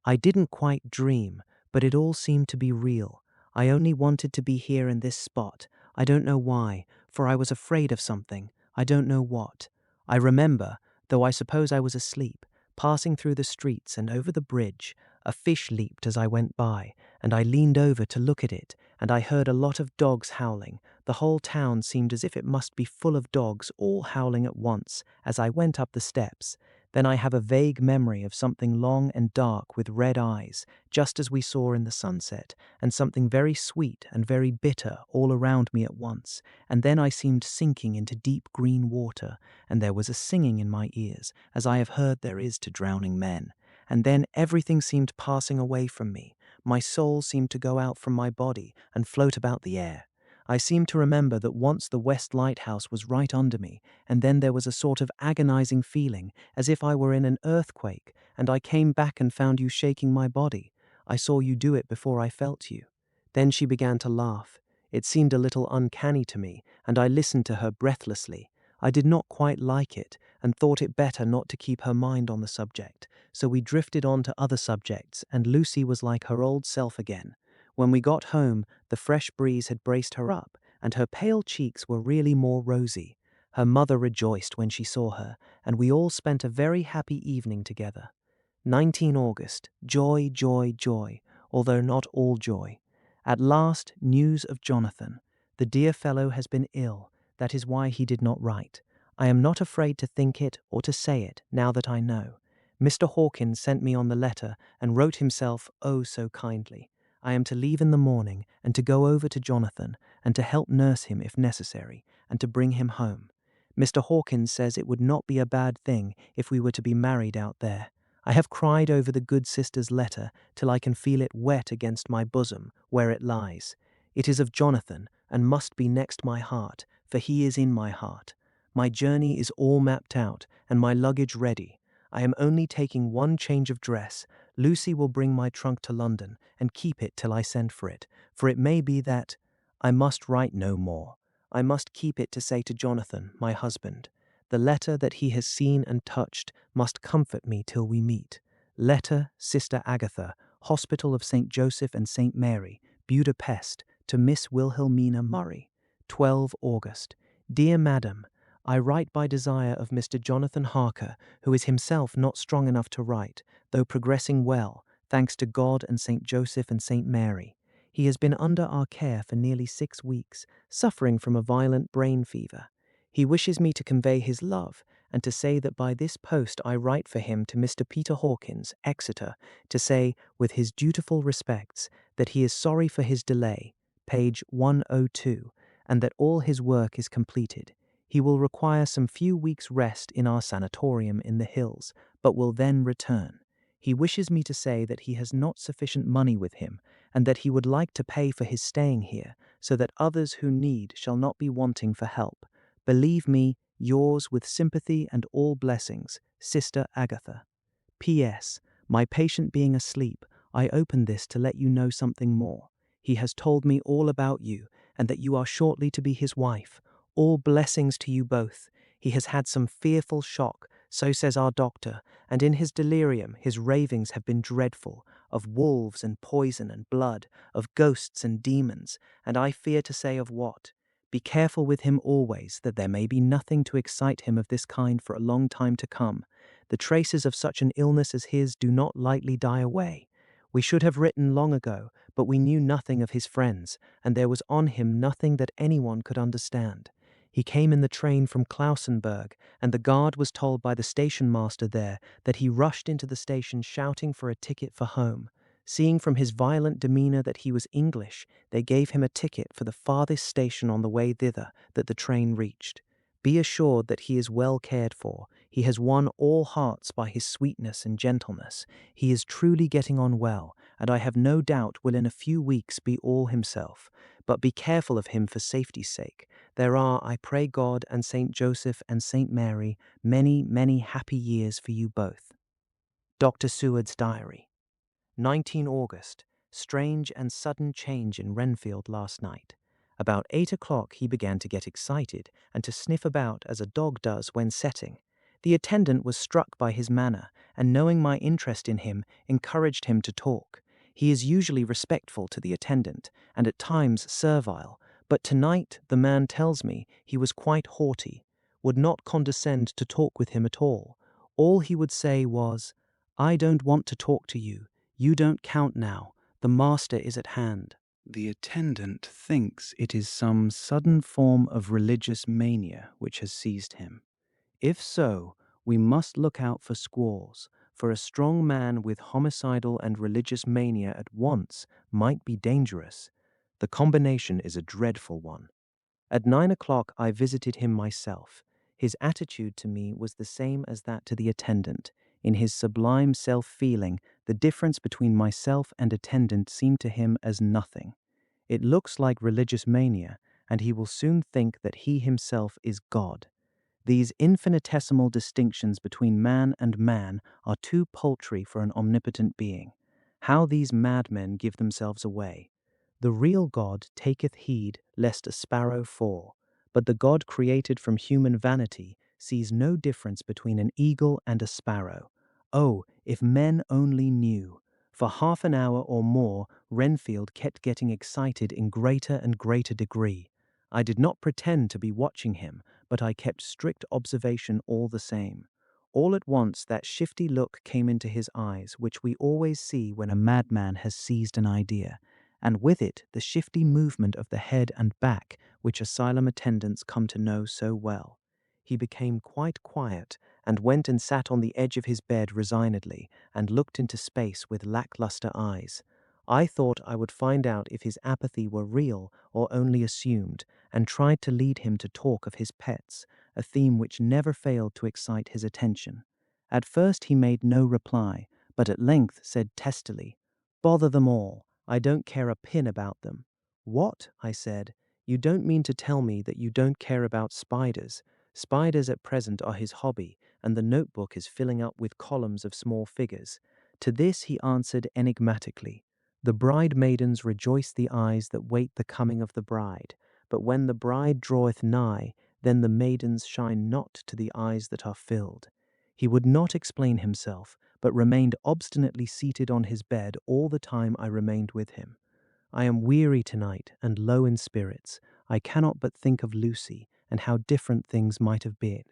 I didn't quite dream, but it all seemed to be real. I only wanted to be here in this spot. I don't know why, for I was afraid of something. I don't know what. I remember, though I suppose I was asleep, passing through the streets and over the bridge. A fish leaped as I went by, and I leaned over to look at it, and I heard a lot of dogs howling. The whole town seemed as if it must be full of dogs all howling at once as I went up the steps. Then I have a vague memory of something long and dark with red eyes, just as we saw in the sunset, and something very sweet and very bitter all around me at once, and then I seemed sinking into deep green water, and there was a singing in my ears, as I have heard there is to drowning men. And then everything seemed passing away from me. My soul seemed to go out from my body and float about the air. I seem to remember that once the West Lighthouse was right under me, and then there was a sort of agonizing feeling, as if I were in an earthquake, and I came back and found you shaking my body. I saw you do it before I felt you. Then she began to laugh. It seemed a little uncanny to me, and I listened to her breathlessly. I did not quite like it, and thought it better not to keep her mind on the subject, so we drifted on to other subjects, and Lucy was like her old self again. When we got home, the fresh breeze had braced her up, and her pale cheeks were really more rosy. Her mother rejoiced when she saw her, and we all spent a very happy evening together. 19 August. Joy, joy, joy, although not all joy. At last, news of Jonathan. The dear fellow has been ill. That is why he did not write. I am not afraid to think it or to say it, now that I know. Mr. Hawkins sent me on the letter and wrote himself oh so kindly. I am to leave in the morning and to go over to Jonathan and to help nurse him if necessary and to bring him home. Mr. Hawkins says it would not be a bad thing if we were to be married out there. I have cried over the good sister's letter till I can feel it wet against my bosom where it lies. It is of Jonathan and must be next my heart, for he is in my heart. My journey is all mapped out and my luggage ready. I am only taking one change of dress. Lucy will bring my trunk to London and keep it till I send for it may be that I must write no more. I must keep it to say to Jonathan, my husband. The letter that he has seen and touched must comfort me till we meet. Letter, Sister Agatha, Hospital of St. Joseph and St. Mary, Budapest, to Miss Wilhelmina Murray. 12 August. Dear Madam, I write by desire of Mr. Jonathan Harker, who is himself not strong enough to write, though progressing well, thanks to God and St. Joseph and St. Mary. He has been under our care for nearly 6 weeks, suffering from a violent brain fever. He wishes me to convey his love, and to say that by this post I write for him to Mr. Peter Hawkins, Exeter, to say, with his dutiful respects, that he is sorry for his delay, page 102, and that all his work is completed. He will require some few weeks' rest in our sanatorium in the hills, but will then return. He wishes me to say that he has not sufficient money with him, and that he would like to pay for his staying here, so that others who need shall not be wanting for help. Believe me, yours with sympathy and all blessings, Sister Agatha. P.S. My patient being asleep, I open this to let you know something more. He has told me all about you, and that you are shortly to be his wife. All blessings to you both. He has had some fearful shock, so says our doctor, and in his delirium his ravings have been dreadful, of wolves and poison and blood, of ghosts and demons, and I fear to say of what. Be careful with him always, that there may be nothing to excite him of this kind for a long time to come. The traces of such an illness as his do not lightly die away. We should have written long ago, but we knew nothing of his friends, and there was on him nothing that anyone could understand. He came in the train from Klausenburg, and the guard was told by the station master there that he rushed into the station shouting for a ticket for home. Seeing from his violent demeanour that he was English, they gave him a ticket for the farthest station on the way thither that the train reached. Be assured that he is well cared for. He has won all hearts by his sweetness and gentleness. He is truly getting on well, and I have no doubt will in a few weeks be all himself. But be careful of him for safety's sake. There are, I pray God and St. Joseph and St. Mary, many, many happy years for you both. Dr. Seward's Diary. 19 August. Strange and sudden change in Renfield last night. About 8 o'clock he began to get excited and to sniff about as a dog does when setting. The attendant was struck by his manner, and knowing my interest in him, encouraged him to talk. He is usually respectful to the attendant, and at times servile, but tonight the man tells me he was quite haughty, would not condescend to talk with him at all. All he would say was, "I don't want to talk to you. You don't count now. The master is at hand." The attendant thinks it is some sudden form of religious mania which has seized him. If so, we must look out for squalls, for a strong man with homicidal and religious mania at once might be dangerous. The combination is a dreadful one. At 9 o'clock I visited him myself. His attitude to me was the same as that to the attendant. In his sublime self-feeling, the difference between myself and attendant seemed to him as nothing. It looks like religious mania, and he will soon think that he himself is God. These infinitesimal distinctions between man and man are too paltry for an omnipotent being. How these madmen give themselves away! The real God taketh heed lest a sparrow fall, but the God created from human vanity sees no difference between an eagle and a sparrow. Oh, if men only knew! For half an hour or more, Renfield kept getting excited in greater and greater degree. I did not pretend to be watching him, but I kept strict observation all the same. All at once that shifty look came into his eyes, which we always see when a madman has seized an idea, and with it the shifty movement of the head and back, which asylum attendants come to know so well. He became quite quiet, and went and sat on the edge of his bed resignedly, and looked into space with lackluster eyes. I thought I would find out if his apathy were real or only assumed, and tried to lead him to talk of his pets, a theme which never failed to excite his attention. At first he made no reply, but at length said testily, "Bother them all, I don't care a pin about them." "What?" I said. "You don't mean to tell me that you don't care about spiders?" Spiders at present are his hobby, and the notebook is filling up with columns of small figures. To this he answered enigmatically, "The bride-maidens rejoice the eyes that wait the coming of the bride, but when the bride draweth nigh, then the maidens shine not to the eyes that are filled." He would not explain himself, but remained obstinately seated on his bed all the time I remained with him. I am weary tonight and low in spirits. I cannot but think of Lucy and how different things might have been.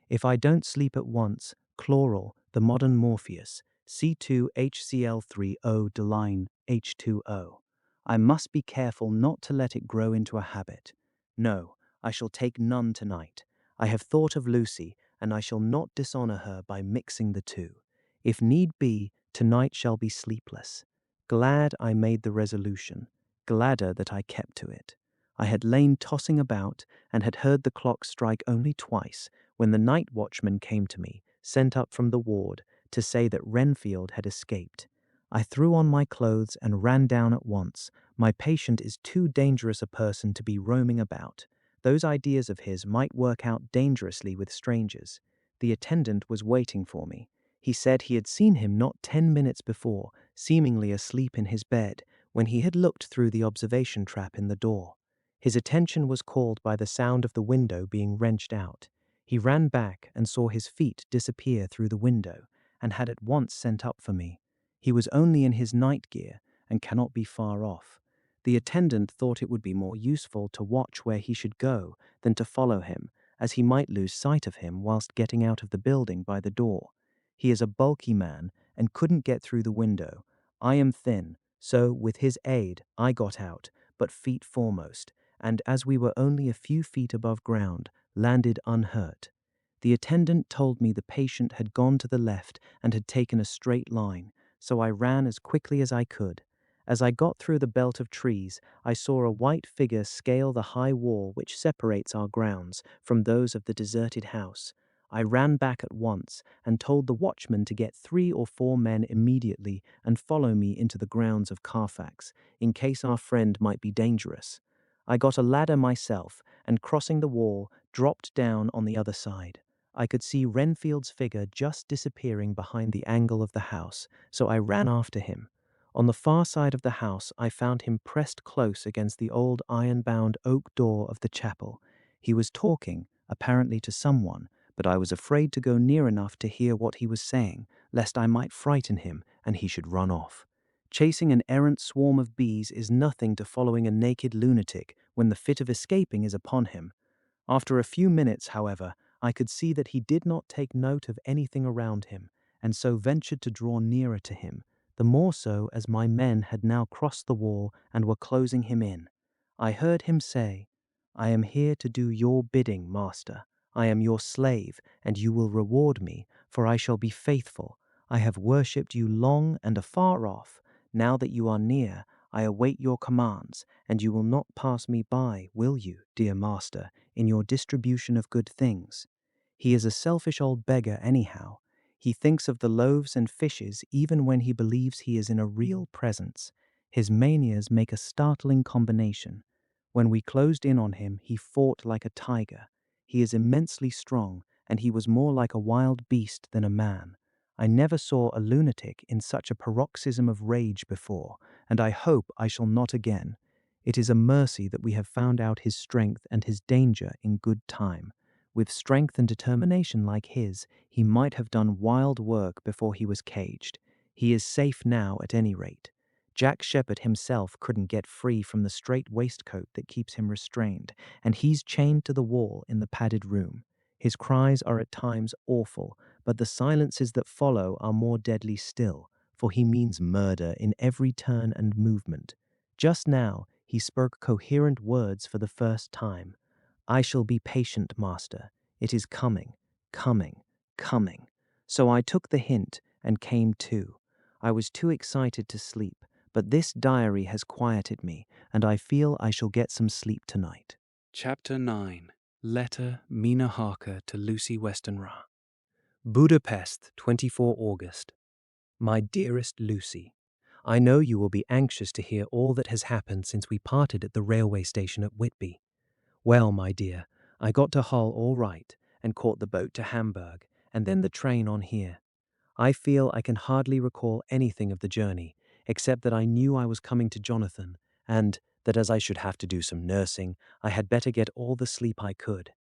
If I don't sleep at once, chloral, the modern Morpheus, C2HCl3O Deline H2O. I must be careful not to let it grow into a habit. No, I shall take none tonight. I have thought of Lucy, and I shall not dishonor her by mixing the two. If need be, tonight shall be sleepless. Glad I made the resolution, gladder that I kept to it. I had lain tossing about, and had heard the clock strike only twice, when the night watchman came to me, sent up from the ward, to say that Renfield had escaped. I threw on my clothes and ran down at once. My patient is too dangerous a person to be roaming about. Those ideas of his might work out dangerously with strangers. The attendant was waiting for me. He said he had seen him not 10 minutes before, seemingly asleep in his bed, when he had looked through the observation trap in the door. His attention was called by the sound of the window being wrenched out. He ran back and saw his feet disappear through the window, and had at once sent up for me. He was only in his night gear, and cannot be far off. The attendant thought it would be more useful to watch where he should go than to follow him, as he might lose sight of him whilst getting out of the building by the door. He is a bulky man, and couldn't get through the window. I am thin, so, with his aid, I got out, but feet foremost, and as we were only a few feet above ground, landed unhurt. The attendant told me the patient had gone to the left and had taken a straight line, so I ran as quickly as I could. As I got through the belt of trees, I saw a white figure scale the high wall which separates our grounds from those of the deserted house. I ran back at once and told the watchman to get 3 or 4 men immediately and follow me into the grounds of Carfax, in case our friend might be dangerous. I got a ladder myself, and crossing the wall, dropped down on the other side. I could see Renfield's figure just disappearing behind the angle of the house, so I ran after him. On the far side of the house, I found him pressed close against the old iron-bound oak door of the chapel. He was talking, apparently to someone, but I was afraid to go near enough to hear what he was saying, lest I might frighten him and he should run off. Chasing an errant swarm of bees is nothing to following a naked lunatic when the fit of escaping is upon him. After a few minutes, however, I could see that he did not take note of anything around him, and so ventured to draw nearer to him, the more so as my men had now crossed the wall and were closing him in. I heard him say, "I am here to do your bidding, master. I am your slave, and you will reward me, for I shall be faithful. I have worshipped you long and afar off. Now that you are near, I await your commands, and you will not pass me by, will you, dear master, in your distribution of good things?" He is a selfish old beggar anyhow. He thinks of the loaves and fishes even when he believes he is in a real presence. His manias make a startling combination. When we closed in on him, he fought like a tiger. He is immensely strong, and he was more like a wild beast than a man. I never saw a lunatic in such a paroxysm of rage before, and I hope I shall not again. It is a mercy that we have found out his strength and his danger in good time. With strength and determination like his, he might have done wild work before he was caged. He is safe now at any rate. Jack Shepherd himself couldn't get free from the straight waistcoat that keeps him restrained, and he's chained to the wall in the padded room. His cries are at times awful, but the silences that follow are more deadly still, for he means murder in every turn and movement. Just now, he spoke coherent words for the first time. "I shall be patient, master. It is coming, coming, coming." So I took the hint and came to. I was too excited to sleep, but this diary has quieted me, and I feel I shall get some sleep tonight. Chapter 9. Letter Mina Harker to Lucy Westenra. Budapest, 24 August. My dearest Lucy, I know you will be anxious to hear all that has happened since we parted at the railway station at Whitby. Well, my dear, I got to Hull all right and caught the boat to Hamburg and then the train on here. I feel I can hardly recall anything of the journey, except that I knew I was coming to Jonathan, and that as I should have to do some nursing, I had better get all the sleep I could.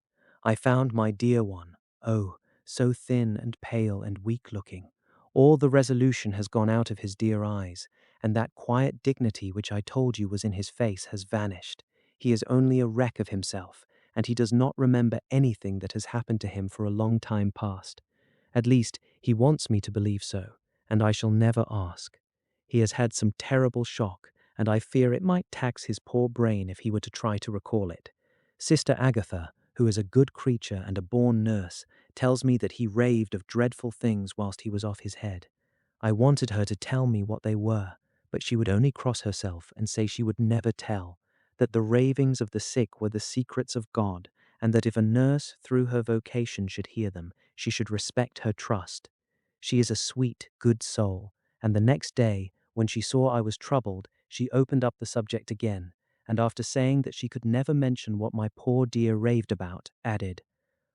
I found my dear one, oh, so thin and pale and weak-looking. All the resolution has gone out of his dear eyes, and that quiet dignity which I told you was in his face has vanished. He is only a wreck of himself, and he does not remember anything that has happened to him for a long time past. At least, he wants me to believe so, and I shall never ask. He has had some terrible shock, and I fear it might tax his poor brain if he were to try to recall it. Sister Agatha, who is a good creature and a born nurse, tells me that he raved of dreadful things whilst he was off his head. I wanted her to tell me what they were, but she would only cross herself and say she would never tell, that the ravings of the sick were the secrets of God, and that if a nurse through her vocation should hear them, she should respect her trust. She is a sweet, good soul, and the next day, when she saw I was troubled, she opened up the subject again, and after saying that she could never mention what my poor dear raved about, added,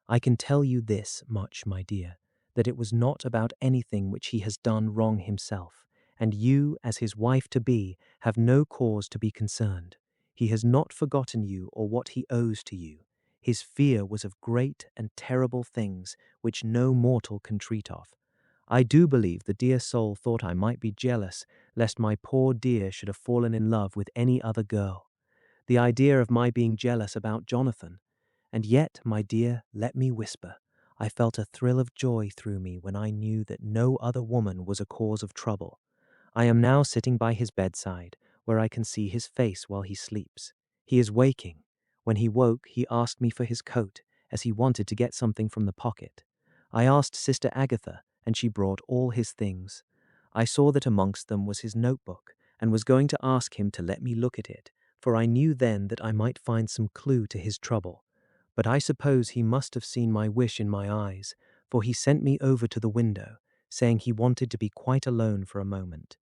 "I can tell you this much, my dear, that it was not about anything which he has done wrong himself, and you, as his wife-to-be, have no cause to be concerned. He has not forgotten you or what he owes to you. His fear was of great and terrible things which no mortal can treat of. I do believe the dear soul thought I might be jealous lest my poor dear should have fallen in love with any other girl. The idea of my being jealous about Jonathan. And yet, my dear, let me whisper, I felt a thrill of joy through me when I knew that no other woman was a cause of trouble. I am now sitting by his bedside, where I can see his face while he sleeps. He is waking. When he woke, he asked me for his coat, as he wanted to get something from the pocket. I asked Sister Agatha, and she brought all his things. I saw that amongst them was his notebook, and was going to ask him to let me look at it, for I knew then that I might find some clue to his trouble. But I suppose he must have seen my wish in my eyes, for he sent me over to the window, saying he wanted to be quite alone for a moment.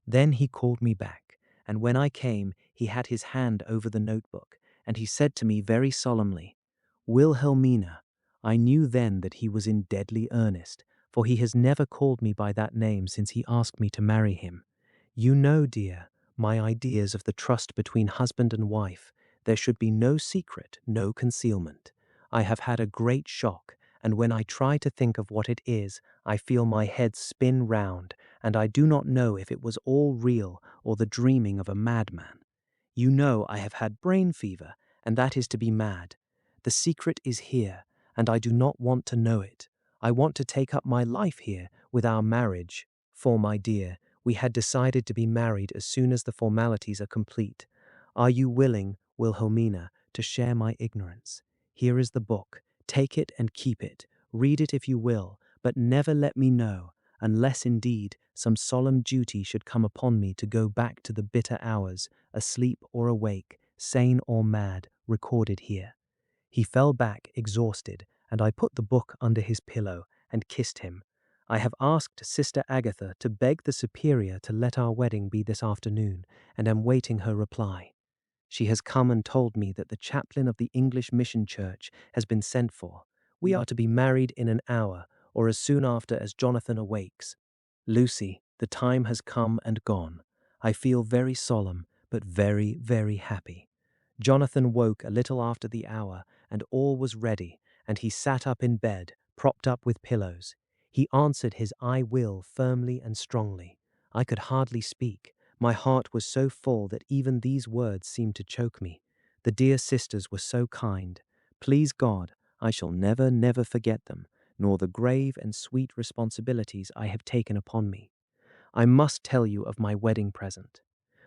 Then he called me back, and when I came, he had his hand over the notebook, and he said to me very solemnly, "Wilhelmina." I knew then that he was in deadly earnest, for he has never called me by that name since he asked me to marry him. You know, dear, my ideas of the trust between husband and wife. There should be no secret, no concealment. I have had a great shock, and when I try to think of what it is, I feel my head spin round, and I do not know if it was all real or the dreaming of a madman. You know I have had brain fever, and that is to be mad. The secret is here, and I do not want to know it. I want to take up my life here with our marriage, for, my dear, we had decided to be married as soon as the formalities are complete. Are you willing, Wilhelmina, to share my ignorance? Here is the book. Take it and keep it. Read it if you will, but never let me know, unless indeed some solemn duty should come upon me to go back to the bitter hours, asleep or awake, sane or mad, recorded here. He fell back exhausted, and I put the book under his pillow and kissed him. I have asked Sister Agatha to beg the Superior to let our wedding be this afternoon, and am waiting her reply. She has come and told me that the chaplain of the English Mission Church has been sent for. We are to be married in an hour, or as soon after as Jonathan awakes. Lucy, the time has come and gone. I feel very solemn, but very, very happy. Jonathan woke a little after the hour, and all was ready, and he sat up in bed, propped up with pillows. He answered his "I will" firmly and strongly. I could hardly speak. My heart was so full that even these words seemed to choke me. The dear sisters were so kind. Please God, I shall never, never forget them, nor the grave and sweet responsibilities I have taken upon me. I must tell you of my wedding present.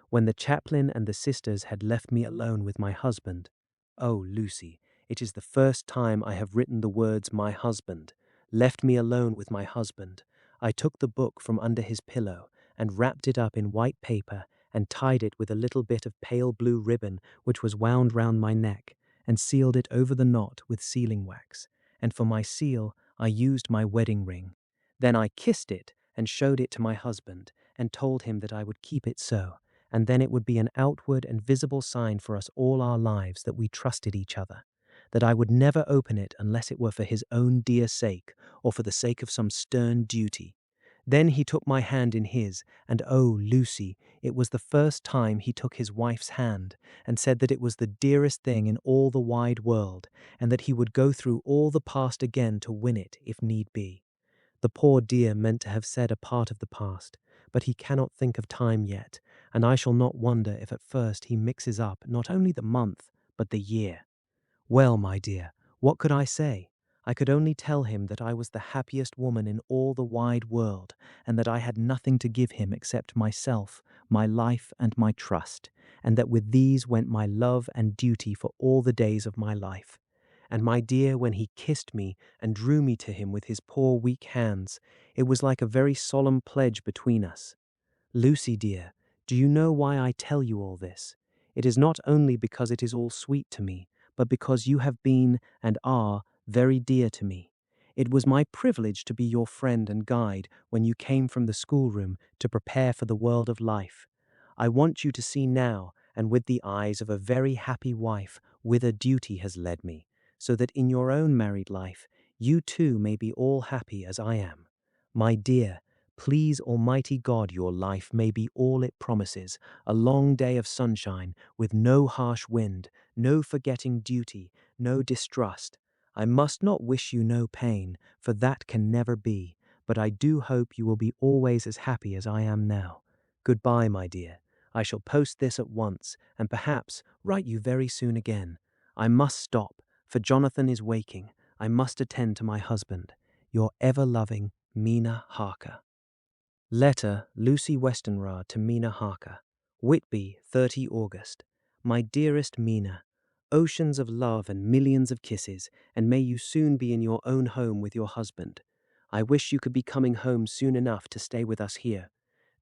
When the chaplain and the sisters had left me alone with my husband, oh, Lucy, it is the first time I have written the words my husband, left me alone with my husband, I took the book from under his pillow and wrapped it up in white paper and tied it with a little bit of pale blue ribbon which was wound round my neck, and sealed it over the knot with sealing wax, and for my seal I used my wedding ring. Then I kissed it and showed it to my husband, and told him that I would keep it so, and then it would be an outward and visible sign for us all our lives that we trusted each other, that I would never open it unless it were for his own dear sake, or for the sake of some stern duty. Then he took my hand in his, and oh, Lucy, it was the first time he took his wife's hand, and said that it was the dearest thing in all the wide world, and that he would go through all the past again to win it, if need be. The poor dear meant to have said a part of the past, but he cannot think of time yet, and I shall not wonder if at first he mixes up not only the month, but the year. Well, my dear, what could I say? I could only tell him that I was the happiest woman in all the wide world, and that I had nothing to give him except myself, my life, and my trust, and that with these went my love and duty for all the days of my life. And my dear, when he kissed me and drew me to him with his poor weak hands, it was like a very solemn pledge between us. Lucy, dear, do you know why I tell you all this? It is not only because it is all sweet to me, but because you have been and are very dear to me. It was my privilege to be your friend and guide when you came from the schoolroom to prepare for the world of life. I want you to see now, and with the eyes of a very happy wife, whither duty has led me, so that in your own married life you too may be all happy as I am. My dear, please Almighty God your life may be all it promises, a long day of sunshine, with no harsh wind, no forgetting duty, no distrust. I must not wish you no pain, for that can never be, but I do hope you will be always as happy as I am now. Goodbye, my dear. I shall post this at once, and perhaps write you very soon again. I must stop, for Jonathan is waking. I must attend to my husband. Your ever-loving Mina Harker. Letter Lucy Westenra to Mina Harker. Whitby, 30 August. My dearest Mina, oceans of love and millions of kisses, and may you soon be in your own home with your husband. I wish you could be coming home soon enough to stay with us here.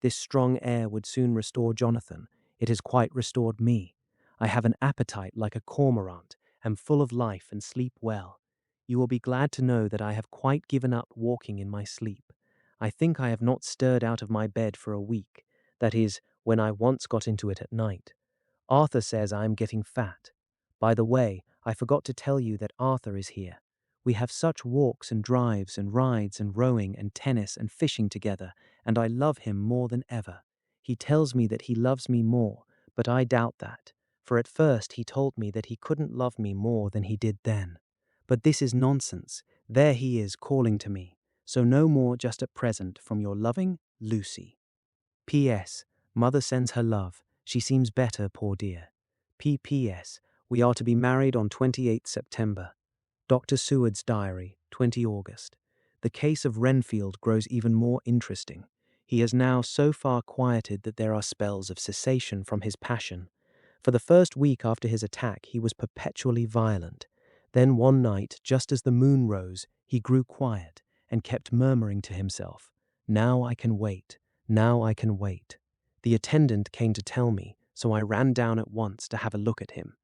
This strong air would soon restore Jonathan. It has quite restored me. I have an appetite like a cormorant, am full of life and sleep well. You will be glad to know that I have quite given up walking in my sleep. I think I have not stirred out of my bed for a week, that is, when I once got into it at night. Arthur says I am getting fat. By the way, I forgot to tell you that Arthur is here. We have such walks and drives and rides and rowing and tennis and fishing together, and I love him more than ever. He tells me that he loves me more, but I doubt that, for at first he told me that he couldn't love me more than he did then. But this is nonsense. There he is calling to me. So no more just at present from your loving Lucy. P.S. Mother sends her love. She seems better, poor dear. P.P.S. We are to be married on 28th September. Dr. Seward's diary, 20 August. The case of Renfield grows even more interesting. He is now so far quieted that there are spells of cessation from his passion. For the first week after his attack, he was perpetually violent. Then one night, just as the moon rose, he grew quiet and kept murmuring to himself, "Now I can wait. Now I can wait." The attendant came to tell me, so I ran down at once to have a look at him.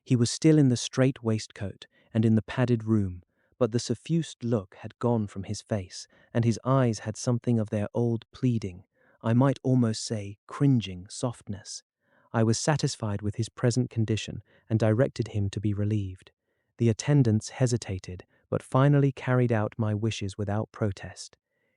He was still in the strait waistcoat and in the padded room, but the suffused look had gone from his face, and his eyes had something of their old pleading, I might almost say cringing, softness. I was satisfied with his present condition and directed him to be relieved. The attendants hesitated, but finally carried out my wishes without protest.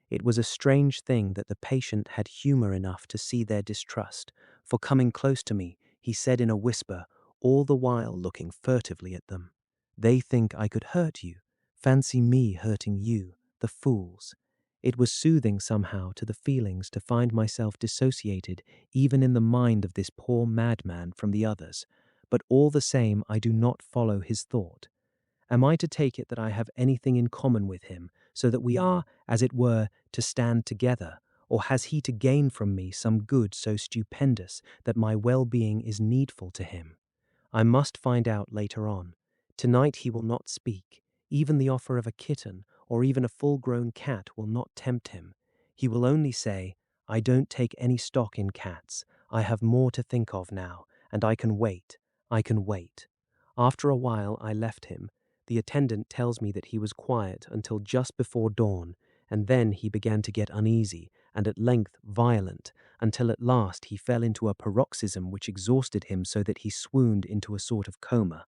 It was a strange thing that the patient had humor enough to see their distrust, for coming close to me, he said in a whisper, all the while looking furtively at them, "They think I could hurt you. Fancy me hurting you, the fools. It was soothing somehow to the feelings to find myself dissociated even in the mind of this poor madman from the others, but all the same I do not follow his thought. Am I to take it that I have anything in common with him, so that we are, as it were, to stand together, or has he to gain from me some good so stupendous that my well-being is needful to him? I must find out later on. Tonight he will not speak. Even the offer of a kitten or even a full-grown cat will not tempt him. He will only say, "I don't take any stock in cats. I have more to think of now, and I can wait. I can wait." After a while I left him. The attendant tells me that he was quiet until just before dawn, and then he began to get uneasy and at length violent, until at last he fell into a paroxysm which exhausted him so that he swooned into a sort of coma.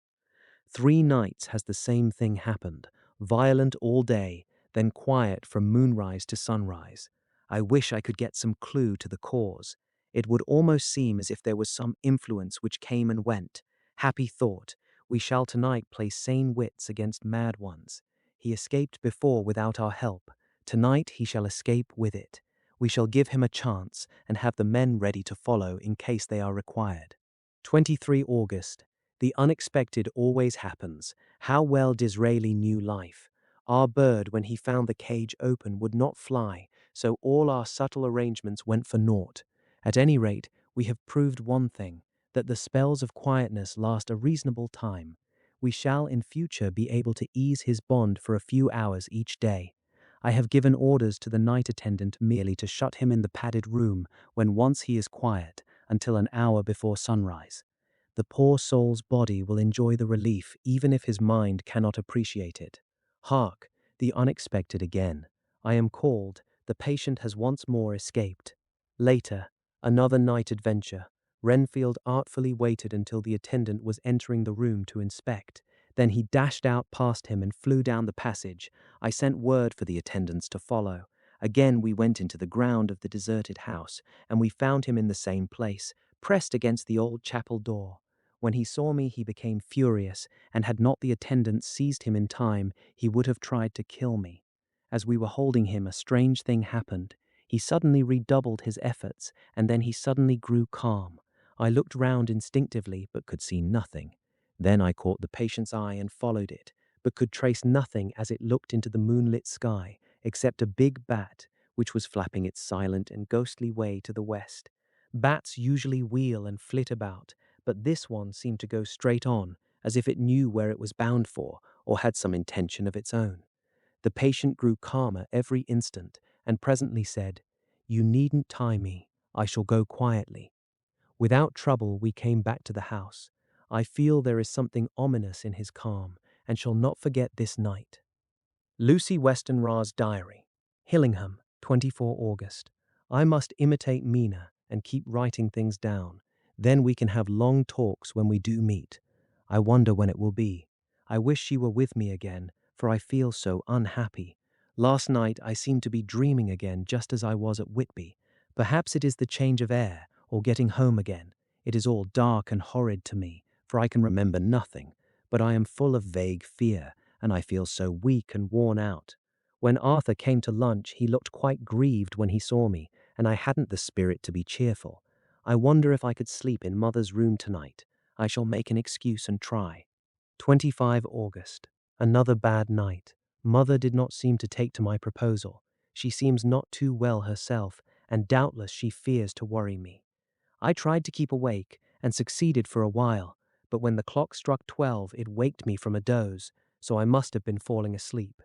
3 nights has the same thing happened, violent all day, then quiet from moonrise to sunrise. I wish I could get some clue to the cause. It would almost seem as if there was some influence which came and went. Happy thought, we shall tonight play sane wits against mad ones. He escaped before without our help. Tonight he shall escape with it. We shall give him a chance and have the men ready to follow in case they are required. 23 August. The unexpected always happens. How well Disraeli knew life. Our bird, when he found the cage open, would not fly, so all our subtle arrangements went for naught. At any rate, we have proved one thing, that the spells of quietness last a reasonable time. We shall in future be able to ease his bond for a few hours each day. I have given orders to the night attendant merely to shut him in the padded room when once he is quiet, until an hour before sunrise. The poor soul's body will enjoy the relief even if his mind cannot appreciate it. Hark, the unexpected again. I am called. The patient has once more escaped. Later, another night adventure. Renfield artfully waited until the attendant was entering the room to inspect. Then he dashed out past him and flew down the passage. I sent word for the attendants to follow. Again we went into the ground of the deserted house, and we found him in the same place, pressed against the old chapel door. When he saw me, he became furious, and had not the attendants seized him in time, he would have tried to kill me. As we were holding him, a strange thing happened. He suddenly redoubled his efforts, and then he suddenly grew calm. I looked round instinctively, but could see nothing. Then I caught the patient's eye and followed it, but could trace nothing as it looked into the moonlit sky, except a big bat, which was flapping its silent and ghostly way to the west. Bats usually wheel and flit about, but this one seemed to go straight on, as if it knew where it was bound for, or had some intention of its own. The patient grew calmer every instant, and presently said, "You needn't tie me. I shall go quietly." Without trouble, we came back to the house. I feel there is something ominous in his calm, and shall not forget this night. Lucy Westenra's diary. Hillingham, 24 August. I must imitate Mina and keep writing things down. Then we can have long talks when we do meet. I wonder when it will be. I wish she were with me again, for I feel so unhappy. Last night I seemed to be dreaming again just as I was at Whitby. Perhaps it is the change of air, or getting home again. It is all dark and horrid to me, for I can remember nothing, but I am full of vague fear, and I feel so weak and worn out. When Arthur came to lunch, he looked quite grieved when he saw me, and I hadn't the spirit to be cheerful. I wonder if I could sleep in Mother's room tonight. I shall make an excuse and try. 25 August. Another bad night. Mother did not seem to take to my proposal. She seems not too well herself, and doubtless she fears to worry me. I tried to keep awake, and succeeded for a while, but when the clock struck 12, it waked me from a doze, so I must have been falling asleep.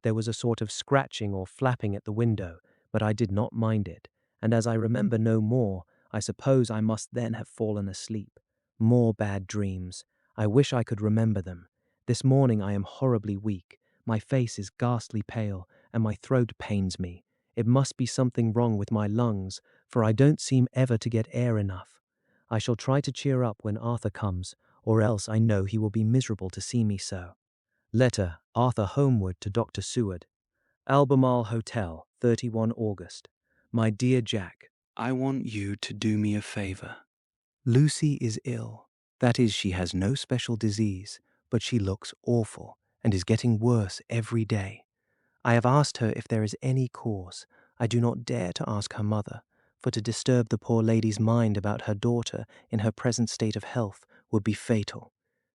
There was a sort of scratching or flapping at the window, but I did not mind it, and as I remember no more, I suppose I must then have fallen asleep. More bad dreams. I wish I could remember them. This morning I am horribly weak. My face is ghastly pale, and my throat pains me. It must be something wrong with my lungs, for I don't seem ever to get air enough. I shall try to cheer up when Arthur comes, or else I know he will be miserable to see me so. Letter, Arthur Homeward to Dr. Seward. Albemarle Hotel, 31 August. My dear Jack, I want you to do me a favor. Lucy is ill. That is, she has no special disease, but she looks awful and is getting worse every day. I have asked her if there is any cause. I do not dare to ask her mother, for to disturb the poor lady's mind about her daughter in her present state of health would be fatal.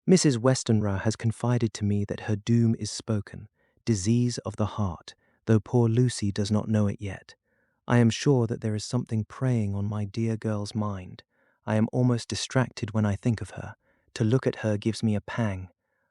Mrs. Westenra has confided to me that her doom is spoken, disease of the heart, though poor Lucy does not know it yet. I am sure that there is something preying on my dear girl's mind. I am almost distracted when I think of her. To look at her gives me a pang.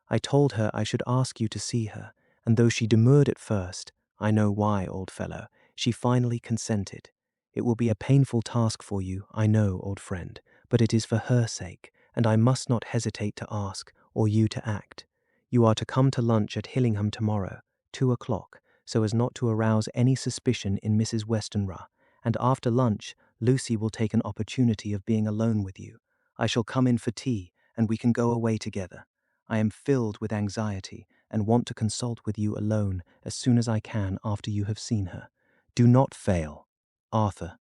I told her I should ask you to see her, and though she demurred at first, I know why, old fellow, she finally consented. It will be a painful task for you, I know, old friend, but it is for her sake, and I must not hesitate to ask, or you to act. You are to come to lunch at Hillingham tomorrow, 2 o'clock, so as not to arouse any suspicion in Mrs. Westenra, and after lunch, Lucy will take an opportunity of being alone with you. I shall come in for tea, and we can go away together. I am filled with anxiety, and want to consult with you alone as soon as I can after you have seen her. Do not fail. Arthur.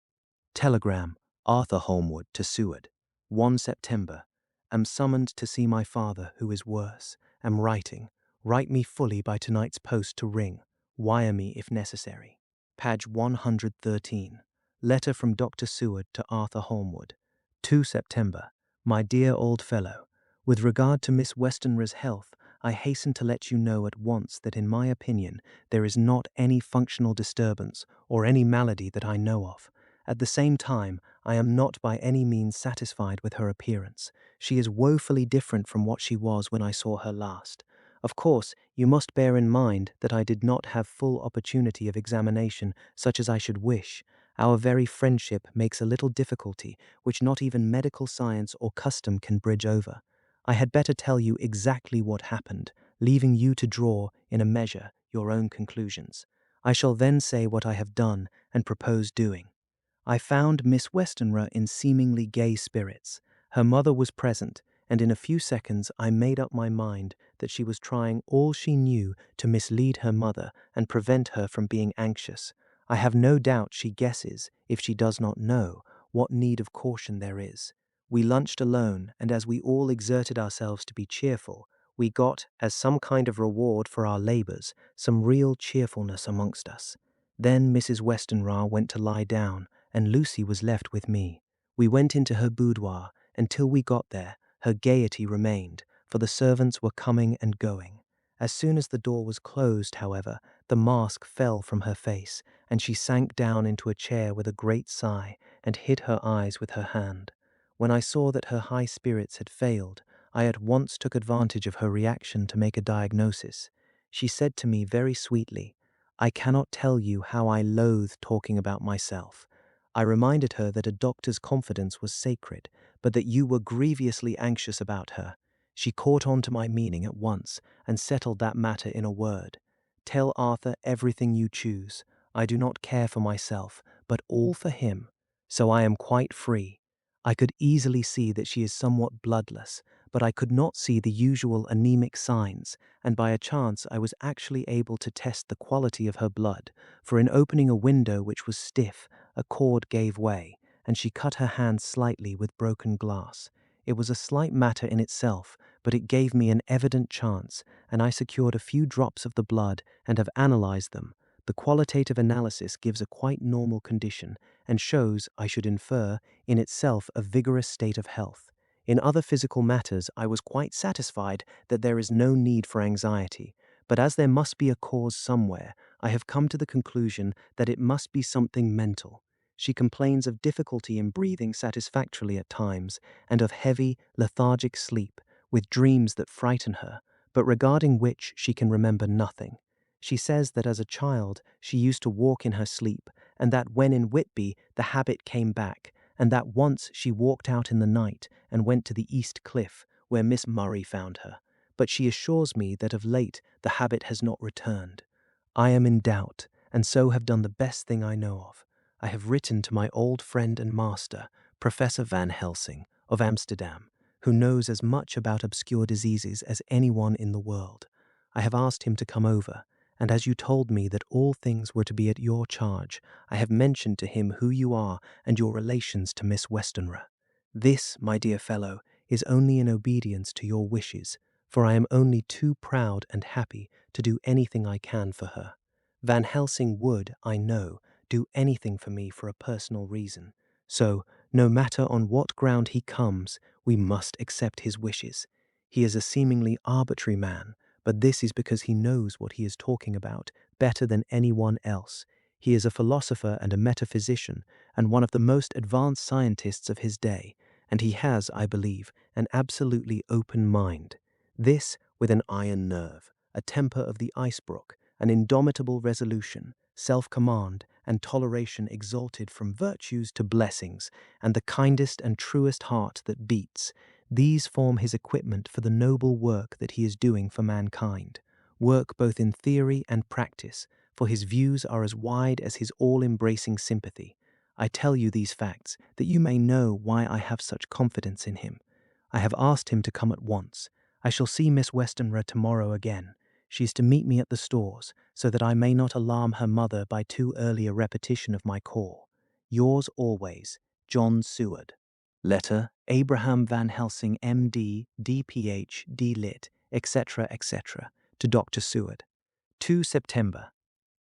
Telegram, Arthur Holmwood to Seward. 1 September. Am summoned to see my father, who is worse. Am writing. Write me fully by tonight's post to ring. Wire me if necessary. Page 113. Letter from Dr. Seward to Arthur Holmwood. 2 September. My dear old fellow, with regard to Miss Westenra's health, I hasten to let you know at once that in my opinion there is not any functional disturbance or any malady that I know of. At the same time, I am not by any means satisfied with her appearance. She is woefully different from what she was when I saw her last. Of course, you must bear in mind that I did not have full opportunity of examination such as I should wish. Our very friendship makes a little difficulty which not even medical science or custom can bridge over. I had better tell you exactly what happened, leaving you to draw, in a measure, your own conclusions. I shall then say what I have done and propose doing. I found Miss Westenra in seemingly gay spirits. Her mother was present, and in a few seconds I made up my mind that she was trying all she knew to mislead her mother and prevent her from being anxious. I have no doubt she guesses, if she does not know, what need of caution there is. We lunched alone, and as we all exerted ourselves to be cheerful, we got, as some kind of reward for our labours, some real cheerfulness amongst us. Then Mrs. Westenra went to lie down, and Lucy was left with me. We went into her boudoir, and till we got there, her gaiety remained, for the servants were coming and going. As soon as the door was closed, however, the mask fell from her face, and she sank down into a chair with a great sigh, and hid her eyes with her hand. When I saw that her high spirits had failed, I at once took advantage of her reaction to make a diagnosis. She said to me very sweetly, "I cannot tell you how I loathe talking about myself." I reminded her that a doctor's confidence was sacred, but that you were grievously anxious about her. She caught on to my meaning at once, and settled that matter in a word. "Tell Arthur everything you choose. I do not care for myself, but all for him. So I am quite free." I could easily see that she is somewhat bloodless, but I could not see the usual anemic signs, and by a chance I was actually able to test the quality of her blood, for in opening a window which was stiff, a cord gave way, and she cut her hand slightly with broken glass. It was a slight matter in itself, but it gave me an evident chance, and I secured a few drops of the blood and have analyzed them. The qualitative analysis gives a quite normal condition, and shows, I should infer, in itself a vigorous state of health. In other physical matters I was quite satisfied that there is no need for anxiety, but as there must be a cause somewhere, I have come to the conclusion that it must be something mental. She complains of difficulty in breathing satisfactorily at times, and of heavy, lethargic sleep, with dreams that frighten her, but regarding which she can remember nothing. She says that as a child she used to walk in her sleep, and that when in Whitby the habit came back, and that once she walked out in the night and went to the East Cliff, where Miss Murray found her, but she assures me that of late the habit has not returned. I am in doubt, and so have done the best thing I know of. I have written to my old friend and master, Professor Van Helsing, of Amsterdam, who knows as much about obscure diseases as anyone in the world. I have asked him to come over, and as you told me that all things were to be at your charge, I have mentioned to him who you are and your relations to Miss Westenra. This, my dear fellow, is only in obedience to your wishes, for I am only too proud and happy to do anything I can for her. Van Helsing would, I know, do anything for me for a personal reason. So, no matter on what ground he comes, we must accept his wishes. He is a seemingly arbitrary man, but this is because he knows what he is talking about better than anyone else. He is a philosopher and a metaphysician, and one of the most advanced scientists of his day, and he has, I believe, an absolutely open mind. This, with an iron nerve, a temper of the icebrook, an indomitable resolution, self-command, and toleration exalted from virtues to blessings, and the kindest and truest heart that beats. These form his equipment for the noble work that he is doing for mankind, work both in theory and practice, for his views are as wide as his all-embracing sympathy. I tell you these facts that you may know why I have such confidence in him. I have asked him to come at once. I shall see Miss Westenra tomorrow again. She is to meet me at the stores, so that I may not alarm her mother by too early a repetition of my call. Yours always, John Seward. Letter, Abraham Van Helsing, M.D., D.Ph., D.Lit., etc., etc., to Dr. Seward. 2 September.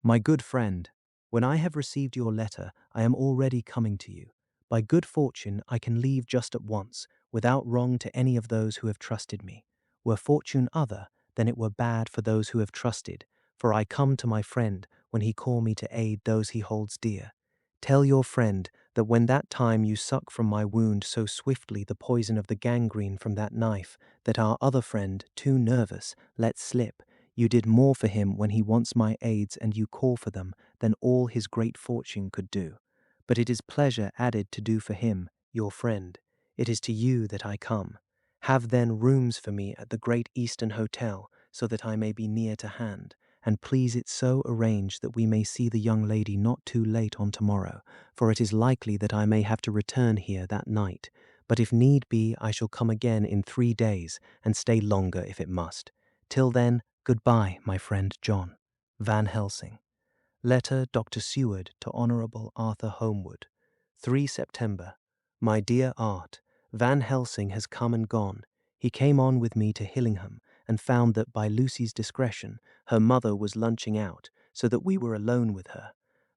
My good friend, when I have received your letter, I am already coming to you. By good fortune, I can leave just at once, without wrong to any of those who have trusted me. Were fortune other, then it were bad for those who have trusted, for I come to my friend when he call me to aid those he holds dear. Tell your friend that when that time you suck from my wound so swiftly the poison of the gangrene from that knife, that our other friend, too nervous, let slip, you did more for him when he wants my aids and you call for them than all his great fortune could do. But it is pleasure added to do for him, your friend. It is to you that I come. Have then rooms for me at the Great Eastern Hotel, so that I may be near to hand, and please it so arrange that we may see the young lady not too late on tomorrow, for it is likely that I may have to return here that night. But if need be, I shall come again in 3 days, and stay longer if it must. Till then, goodbye, my friend John. Van Helsing. Letter Dr. Seward to Honourable Arthur Holmwood. 3 September. My dear Art, Van Helsing has come and gone. He came on with me to Hillingham, and found that by Lucy's discretion, her mother was lunching out, so that we were alone with her.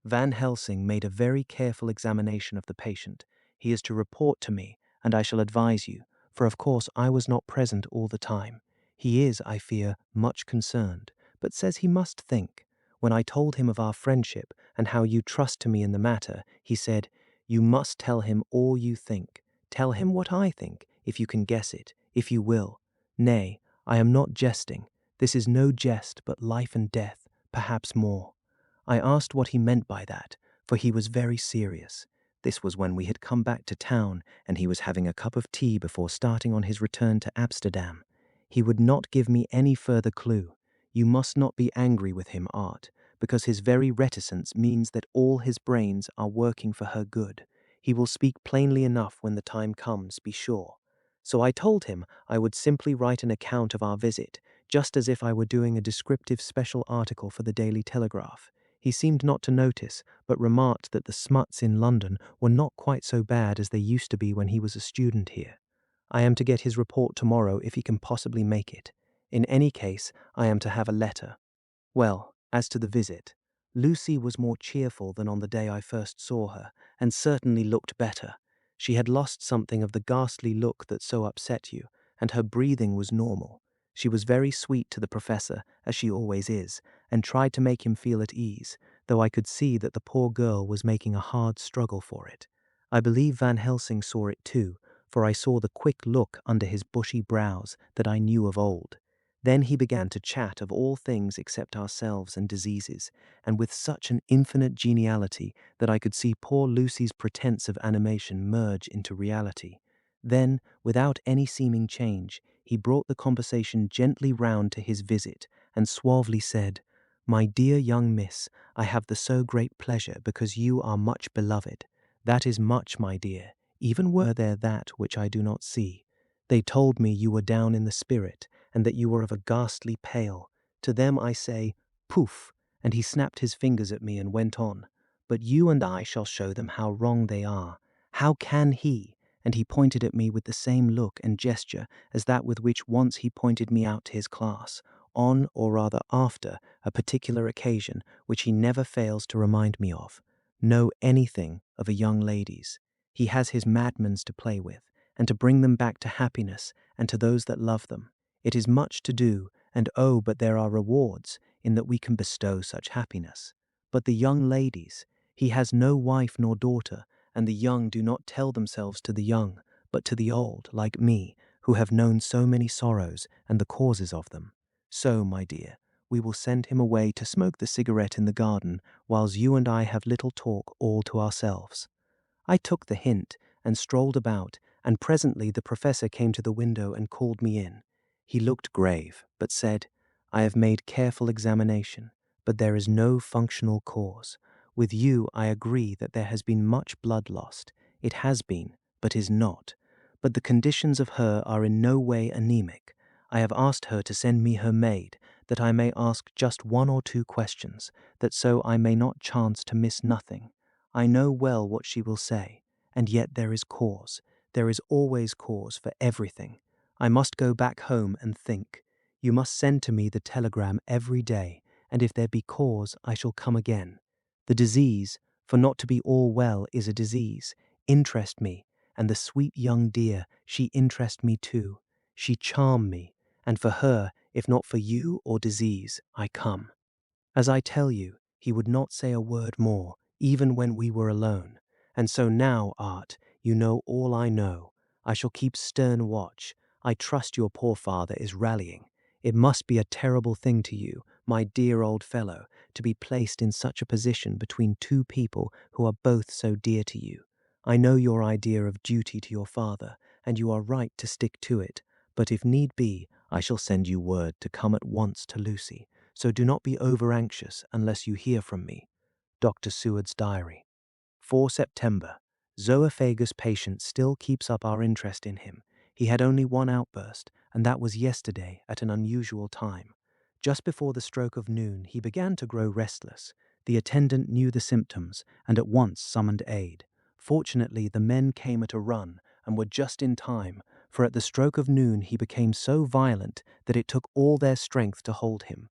Van Helsing made a very careful examination of the patient. He is to report to me, and I shall advise you, for of course I was not present all the time. He is, I fear, much concerned, but says he must think. When I told him of our friendship and how you trust to me in the matter, he said, "You must tell him all you think. Tell him what I think, if you can guess it, if you will. Nay, I am not jesting. This is no jest, but life and death, perhaps more." I asked what he meant by that, for he was very serious. This was when we had come back to town, and he was having a cup of tea before starting on his return to Amsterdam. He would not give me any further clue. You must not be angry with him, Art, because his very reticence means that all his brains are working for her good. He will speak plainly enough when the time comes, be sure. So I told him I would simply write an account of our visit, just as if I were doing a descriptive special article for the Daily Telegraph. He seemed not to notice, but remarked that the smuts in London were not quite so bad as they used to be when he was a student here. I am to get his report tomorrow if he can possibly make it. In any case, I am to have a letter. Well, as to the visit, Lucy was more cheerful than on the day I first saw her, and certainly looked better. She had lost something of the ghastly look that so upset you, and her breathing was normal. She was very sweet to the professor, as she always is, and tried to make him feel at ease, though I could see that the poor girl was making a hard struggle for it. I believe Van Helsing saw it too, for I saw the quick look under his bushy brows that I knew of old. Then he began to chat of all things except ourselves and diseases, and with such an infinite geniality that I could see poor Lucy's pretense of animation merge into reality. Then, without any seeming change, he brought the conversation gently round to his visit, and suavely said, "My dear young miss, I have the so great pleasure because you are much beloved. That is much, my dear, even were there that which I do not see. They told me you were down in the spirit, and that you were of a ghastly pale. To them I say, poof," and he snapped his fingers at me and went on. "But you and I shall show them how wrong they are. How can he?" And he pointed at me with the same look and gesture as that with which once he pointed me out to his class. on or rather after a particular occasion which he never fails to remind me of. Know anything of a young lady's. He has his madmans to play with, and to bring them back to happiness and to those that love them. It is much to do, and oh, but there are rewards in that we can bestow such happiness. But the young ladies, he has no wife nor daughter, and the young do not tell themselves to the young, but to the old, like me, who have known so many sorrows and the causes of them. So, my dear, we will send him away to smoke the cigarette in the garden, whiles you and I have little talk all to ourselves. I took the hint and strolled about, and presently the professor came to the window and called me in. He looked grave, but said, "I have made careful examination, but there is no functional cause. With you I agree that there has been much blood lost. It has been, but is not. But the conditions of her are in no way anemic. I have asked her to send me her maid, that I may ask just 1 or 2 questions, that so I may not chance to miss nothing. I know well what she will say, and yet there is cause. There is always cause for everything. I must go back home and think. You must send to me the telegram every day, and if there be cause, I shall come again. The disease, for not to be all well is a disease, interest me, and the sweet young dear, she interest me too. She charm me, and for her, if not for you or disease, I come." As I tell you, he would not say a word more, even when we were alone. And so now, Art, you know all I know. I shall keep stern watch. I trust your poor father is rallying. It must be a terrible thing to you, my dear old fellow, to be placed in such a position between 2 people who are both so dear to you. I know your idea of duty to your father, and you are right to stick to it. But if need be, I shall send you word to come at once to Lucy. So do not be over-anxious unless you hear from me. Dr. Seward's Diary. 4 September. Zoophagus patient still keeps up our interest in him. He had only one outburst, and that was yesterday at an unusual time. Just before the stroke of noon, he began to grow restless. The attendant knew the symptoms and at once summoned aid. Fortunately, the men came at a run and were just in time, for at the stroke of noon he became so violent that it took all their strength to hold him.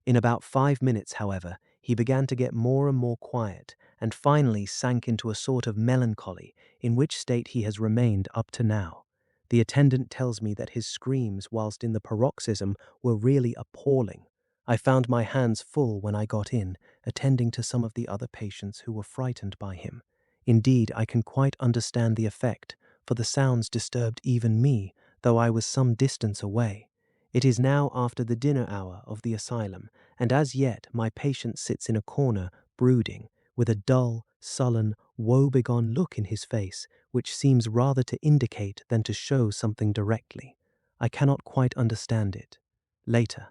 In about 5 minutes, however, he began to get more and more quiet, and finally sank into a sort of melancholy, in which state he has remained up to now. The attendant tells me that his screams whilst in the paroxysm were really appalling. I found my hands full when I got in, attending to some of the other patients who were frightened by him. Indeed, I can quite understand the effect, for the sounds disturbed even me, though I was some distance away. It is now after the dinner hour of the asylum, and as yet my patient sits in a corner, brooding, with a dull, sullen, woe-begone look in his face, which seems rather to indicate than to show something directly. I cannot quite understand it. Later,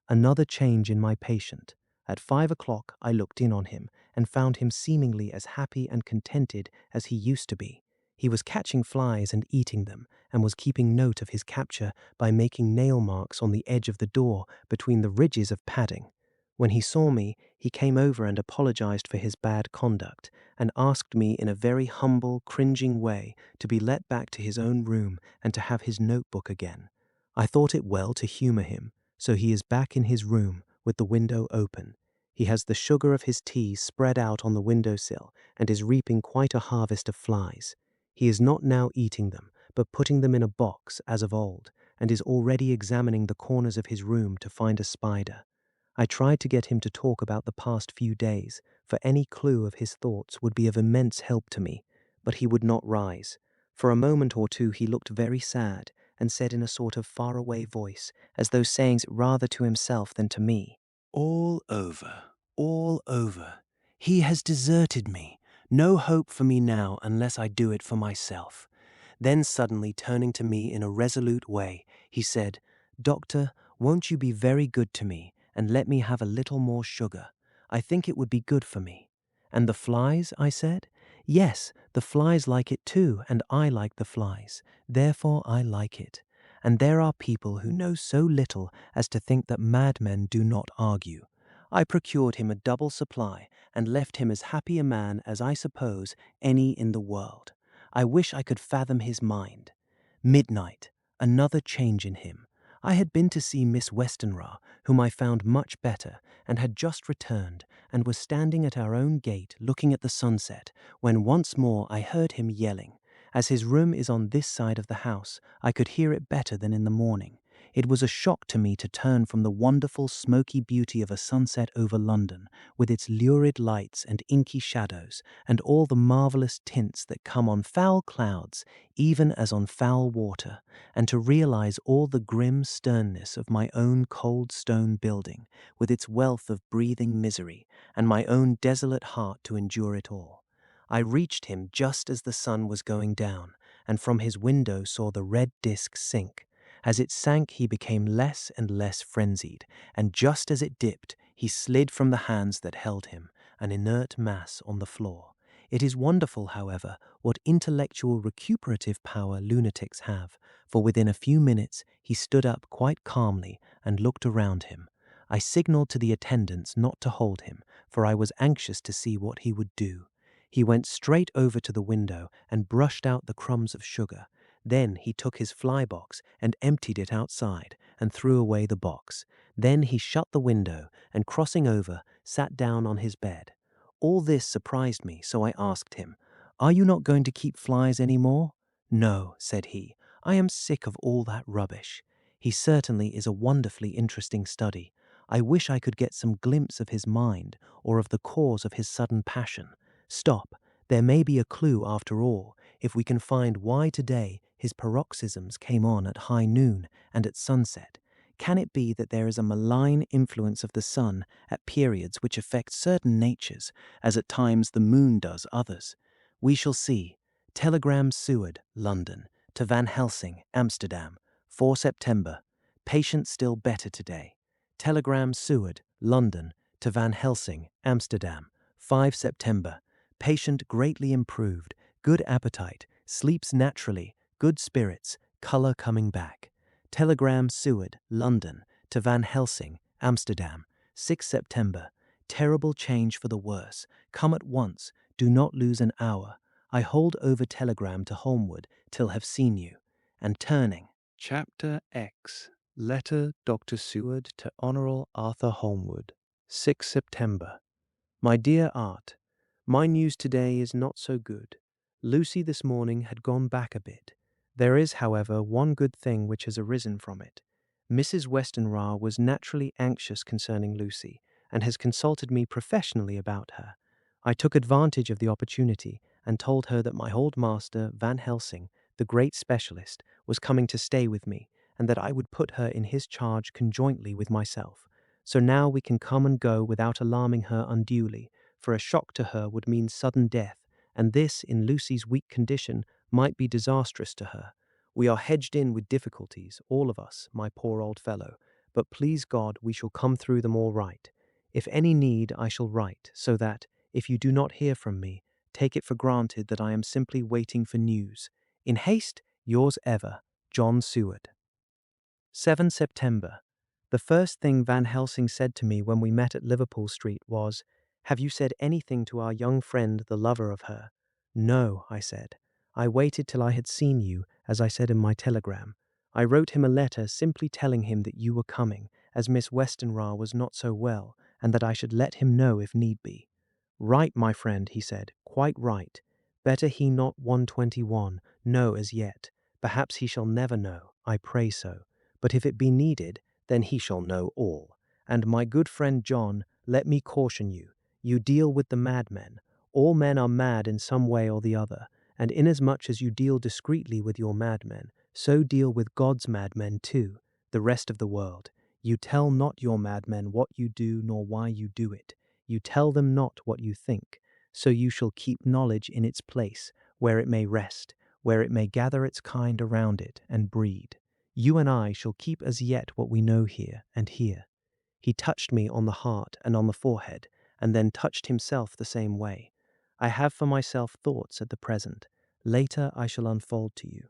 another change in my patient. At 5 o'clock I looked in on him, and found him seemingly as happy and contented as he used to be. He was catching flies and eating them, and was keeping note of his capture by making nail marks on the edge of the door between the ridges of padding. When he saw me, he came over and apologized for his bad conduct, and asked me in a very humble, cringing way to be let back to his own room and to have his notebook again. I thought it well to humor him, so he is back in his room with the window open. He has the sugar of his tea spread out on the windowsill and is reaping quite a harvest of flies. He is not now eating them, but putting them in a box as of old, and is already examining the corners of his room to find a spider. I tried to get him to talk about the past few days, for any clue of his thoughts would be of immense help to me, but he would not rise. For a moment or two he looked very sad, and said in a sort of faraway voice, as though saying it rather to himself than to me, "All over, all over. He has deserted me. No hope for me now unless I do it for myself." Then suddenly turning to me in a resolute way, he said, "Doctor, won't you be very good to me and let me have a little more sugar? I think it would be good for me." "And the flies?" I said. "Yes, the flies like it too, and I like the flies. Therefore I like it. And there are people who know so little as to think that madmen do not argue." I procured him a double supply and left him as happy a man as I suppose any in the world. I wish I could fathom his mind. Midnight, another change in him. I had been to see Miss Westenra, whom I found much better, and had just returned, and was standing at our own gate looking at the sunset, when once more I heard him yelling. As his room is on this side of the house, I could hear it better than in the morning. It was a shock to me to turn from the wonderful smoky beauty of a sunset over London, with its lurid lights and inky shadows, and all the marvellous tints that come on foul clouds, even as on foul water, and to realize all the grim sternness of my own cold stone building, with its wealth of breathing misery, and my own desolate heart to endure it all. I reached him just as the sun was going down, and from his window saw the red disk sink. As it sank, he became less and less frenzied, and just as it dipped, he slid from the hands that held him, an inert mass on the floor. It is wonderful, however, what intellectual recuperative power lunatics have, for within a few minutes he stood up quite calmly and looked around him. I signaled to the attendants not to hold him, for I was anxious to see what he would do. He went straight over to the window and brushed out the crumbs of sugar. Then he took his fly box and emptied it outside and threw away the box. Then he shut the window and, crossing over, sat down on his bed. All this surprised me, so I asked him, "Are you not going to keep flies any more?" "No," said he, "I am sick of all that rubbish." He certainly is a wonderfully interesting study. I wish I could get some glimpse of his mind or of the cause of his sudden passion. Stop, there may be a clue after all, if we can find why today his paroxysms came on at high noon and at sunset. Can it be that there is a malign influence of the sun at periods which affect certain natures, as at times the moon does others? We shall see. Telegram Seward, London, to Van Helsing, Amsterdam, 4 September. Patient still better today. Telegram Seward, London, to Van Helsing, Amsterdam, 5 September. Patient greatly improved, good appetite, sleeps naturally, good spirits, colour coming back. Telegram Seward, London, to Van Helsing, Amsterdam, 6 September. Terrible change for the worse. Come at once. Do not lose an hour. I hold over telegram to Holmwood till have seen you. And turning. Chapter X. Letter Dr. Seward to Honourable Arthur Holmwood. 6 September. My dear Art, my news today is not so good. Lucy this morning had gone back a bit. There is, however, one good thing which has arisen from it. Mrs. Westenra was naturally anxious concerning Lucy, and has consulted me professionally about her. I took advantage of the opportunity and told her that my old master, Van Helsing, the great specialist, was coming to stay with me, and that I would put her in his charge conjointly with myself. So now we can come and go without alarming her unduly, for a shock to her would mean sudden death, and this, in Lucy's weak condition, might be disastrous to her. We are hedged in with difficulties, all of us, my poor old fellow, but please God we shall come through them all right. If any need, I shall write, so that, if you do not hear from me, take it for granted that I am simply waiting for news. In haste, yours ever, John Seward. 7 September. The first thing Van Helsing said to me when we met at Liverpool Street was, "Have you said anything to our young friend, the lover of her?" "No," I said. "I waited till I had seen you, as I said in my telegram. I wrote him a letter simply telling him that you were coming, as Miss Westenra was not so well, and that I should let him know if need be." "Right, my friend," he said, "quite right. Better he not 121 know as yet. Perhaps he shall never know, I pray so. But if it be needed, then he shall know all. And my good friend John, let me caution you. You deal with the madmen. All men are mad in some way or the other, and inasmuch as you deal discreetly with your madmen, so deal with God's madmen too, the rest of the world. You tell not your madmen what you do nor why you do it. You tell them not what you think. So you shall keep knowledge in its place, where it may rest, where it may gather its kind around it and breed. You and I shall keep as yet what we know here and here." He touched me on the heart and on the forehead, and then touched himself the same way. "I have for myself thoughts at the present. Later I shall unfold to you."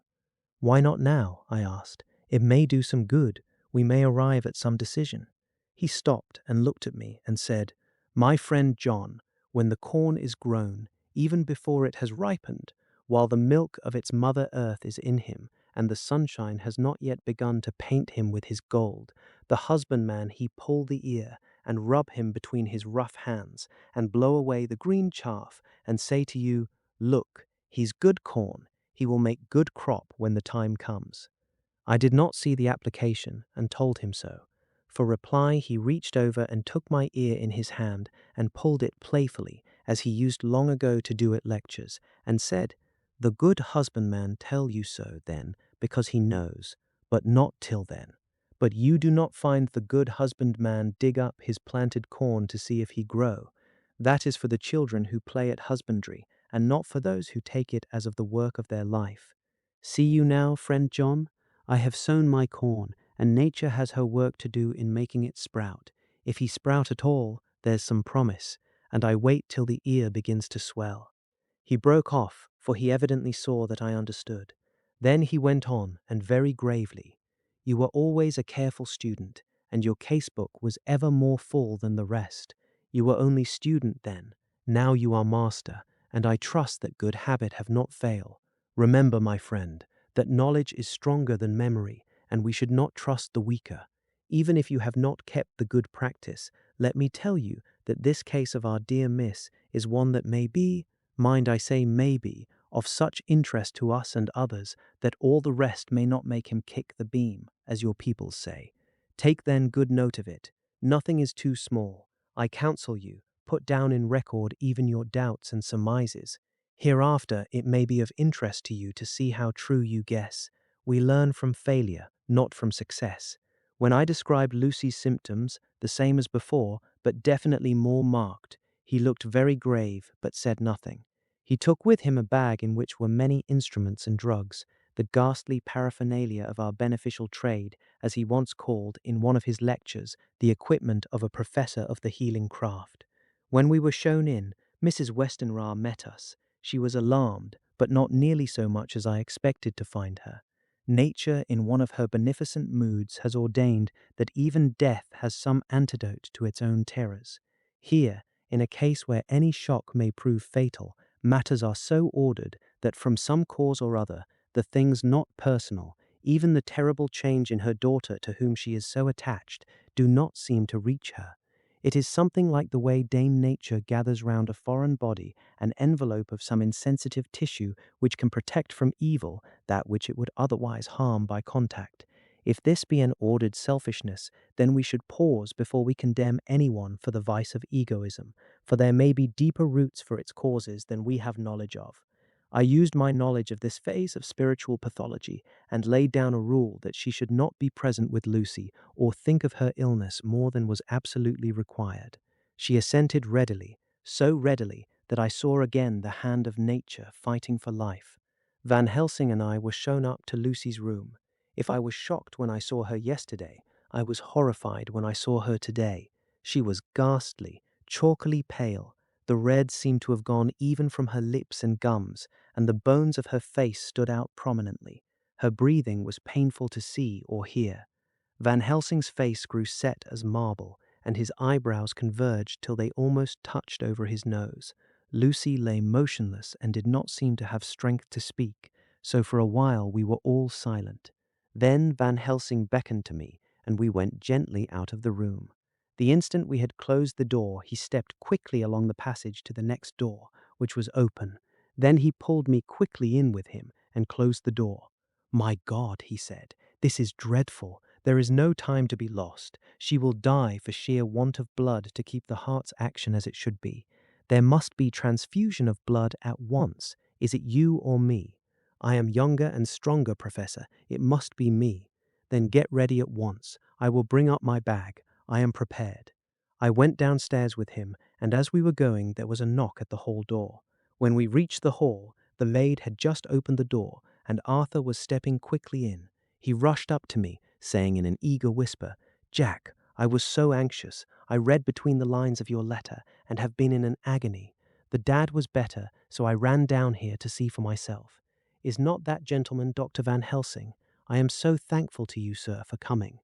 "Why not now?" I asked. "It may do some good. We may arrive at some decision." He stopped and looked at me and said, "My friend John, when the corn is grown, even before it has ripened, while the milk of its mother earth is in him, and the sunshine has not yet begun to paint him with his gold. The husbandman he pull the ear, and rub him between his rough hands, and blow away the green chaff, and say to you, Look, he's good corn, he will make good crop when the time comes. I did not see the application, and told him so. For reply he reached over and took my ear in his hand, and pulled it playfully, as he used long ago to do at lectures, and said, The good husbandman tell you so then, because he knows, but not till then. But you do not find the good husbandman dig up his planted corn to see if he grow. That is for the children who play at husbandry, and not for those who take it as of the work of their life. See you now, friend John? I have sown my corn, and nature has her work to do in making it sprout. If he sprout at all, there's some promise, and I wait till the ear begins to swell. He broke off, for he evidently saw that I understood. Then he went on, and very gravely, You were always a careful student, and your casebook was ever more full than the rest. You were only student then, now you are master, and I trust that good habit have not failed. Remember, my friend, that knowledge is stronger than memory, and we should not trust the weaker. Even if you have not kept the good practice, let me tell you that this case of our dear Miss is one that may be, mind I say may be, of such interest to us and others that all the rest may not make him kick the beam, as your people say. Take then good note of it. Nothing is too small. I counsel you, put down in record even your doubts and surmises. Hereafter it may be of interest to you to see how true you guess. We learn from failure, not from success. When I described Lucy's symptoms, the same as before, but definitely more marked, he looked very grave, but said nothing. He took with him a bag in which were many instruments and drugs, the ghastly paraphernalia of our beneficial trade, as he once called, in one of his lectures, the equipment of a professor of the healing craft. When we were shown in, Mrs. Westenra met us. She was alarmed, but not nearly so much as I expected to find her. Nature, in one of her beneficent moods, has ordained that even death has some antidote to its own terrors. Here, in a case where any shock may prove fatal, matters are so ordered that from some cause or other, the things not personal, even the terrible change in her daughter to whom she is so attached, do not seem to reach her. It is something like the way Dame Nature gathers round a foreign body an envelope of some insensitive tissue which can protect from evil that which it would otherwise harm by contact. If this be an ordered selfishness, then we should pause before we condemn anyone for the vice of egoism, for there may be deeper roots for its causes than we have knowledge of. I used my knowledge of this phase of spiritual pathology and laid down a rule that she should not be present with Lucy or think of her illness more than was absolutely required. She assented readily, so readily that I saw again the hand of nature fighting for life. Van Helsing and I were shown up to Lucy's room. If I was shocked when I saw her yesterday, I was horrified when I saw her today. She was ghastly, chalkily pale. The red seemed to have gone even from her lips and gums, and the bones of her face stood out prominently. Her breathing was painful to see or hear. Van Helsing's face grew set as marble, and his eyebrows converged till they almost touched over his nose. Lucy lay motionless and did not seem to have strength to speak, so for a while we were all silent. Then Van Helsing beckoned to me, and we went gently out of the room. The instant we had closed the door, he stepped quickly along the passage to the next door, which was open. Then he pulled me quickly in with him and closed the door. My God, he said, this is dreadful. There is no time to be lost. She will die for sheer want of blood to keep the heart's action as it should be. There must be transfusion of blood at once. Is it you or me? I am younger and stronger, Professor. It must be me. Then get ready at once. I will bring up my bag. I am prepared. I went downstairs with him, and as we were going, there was a knock at the hall door. When we reached the hall, the maid had just opened the door, and Arthur was stepping quickly in. He rushed up to me, saying in an eager whisper, Jack, I was so anxious. I read between the lines of your letter, and have been in an agony. The dad was better, so I ran down here to see for myself. Is not that gentleman Dr. Van Helsing? I am so thankful to you, sir, for coming.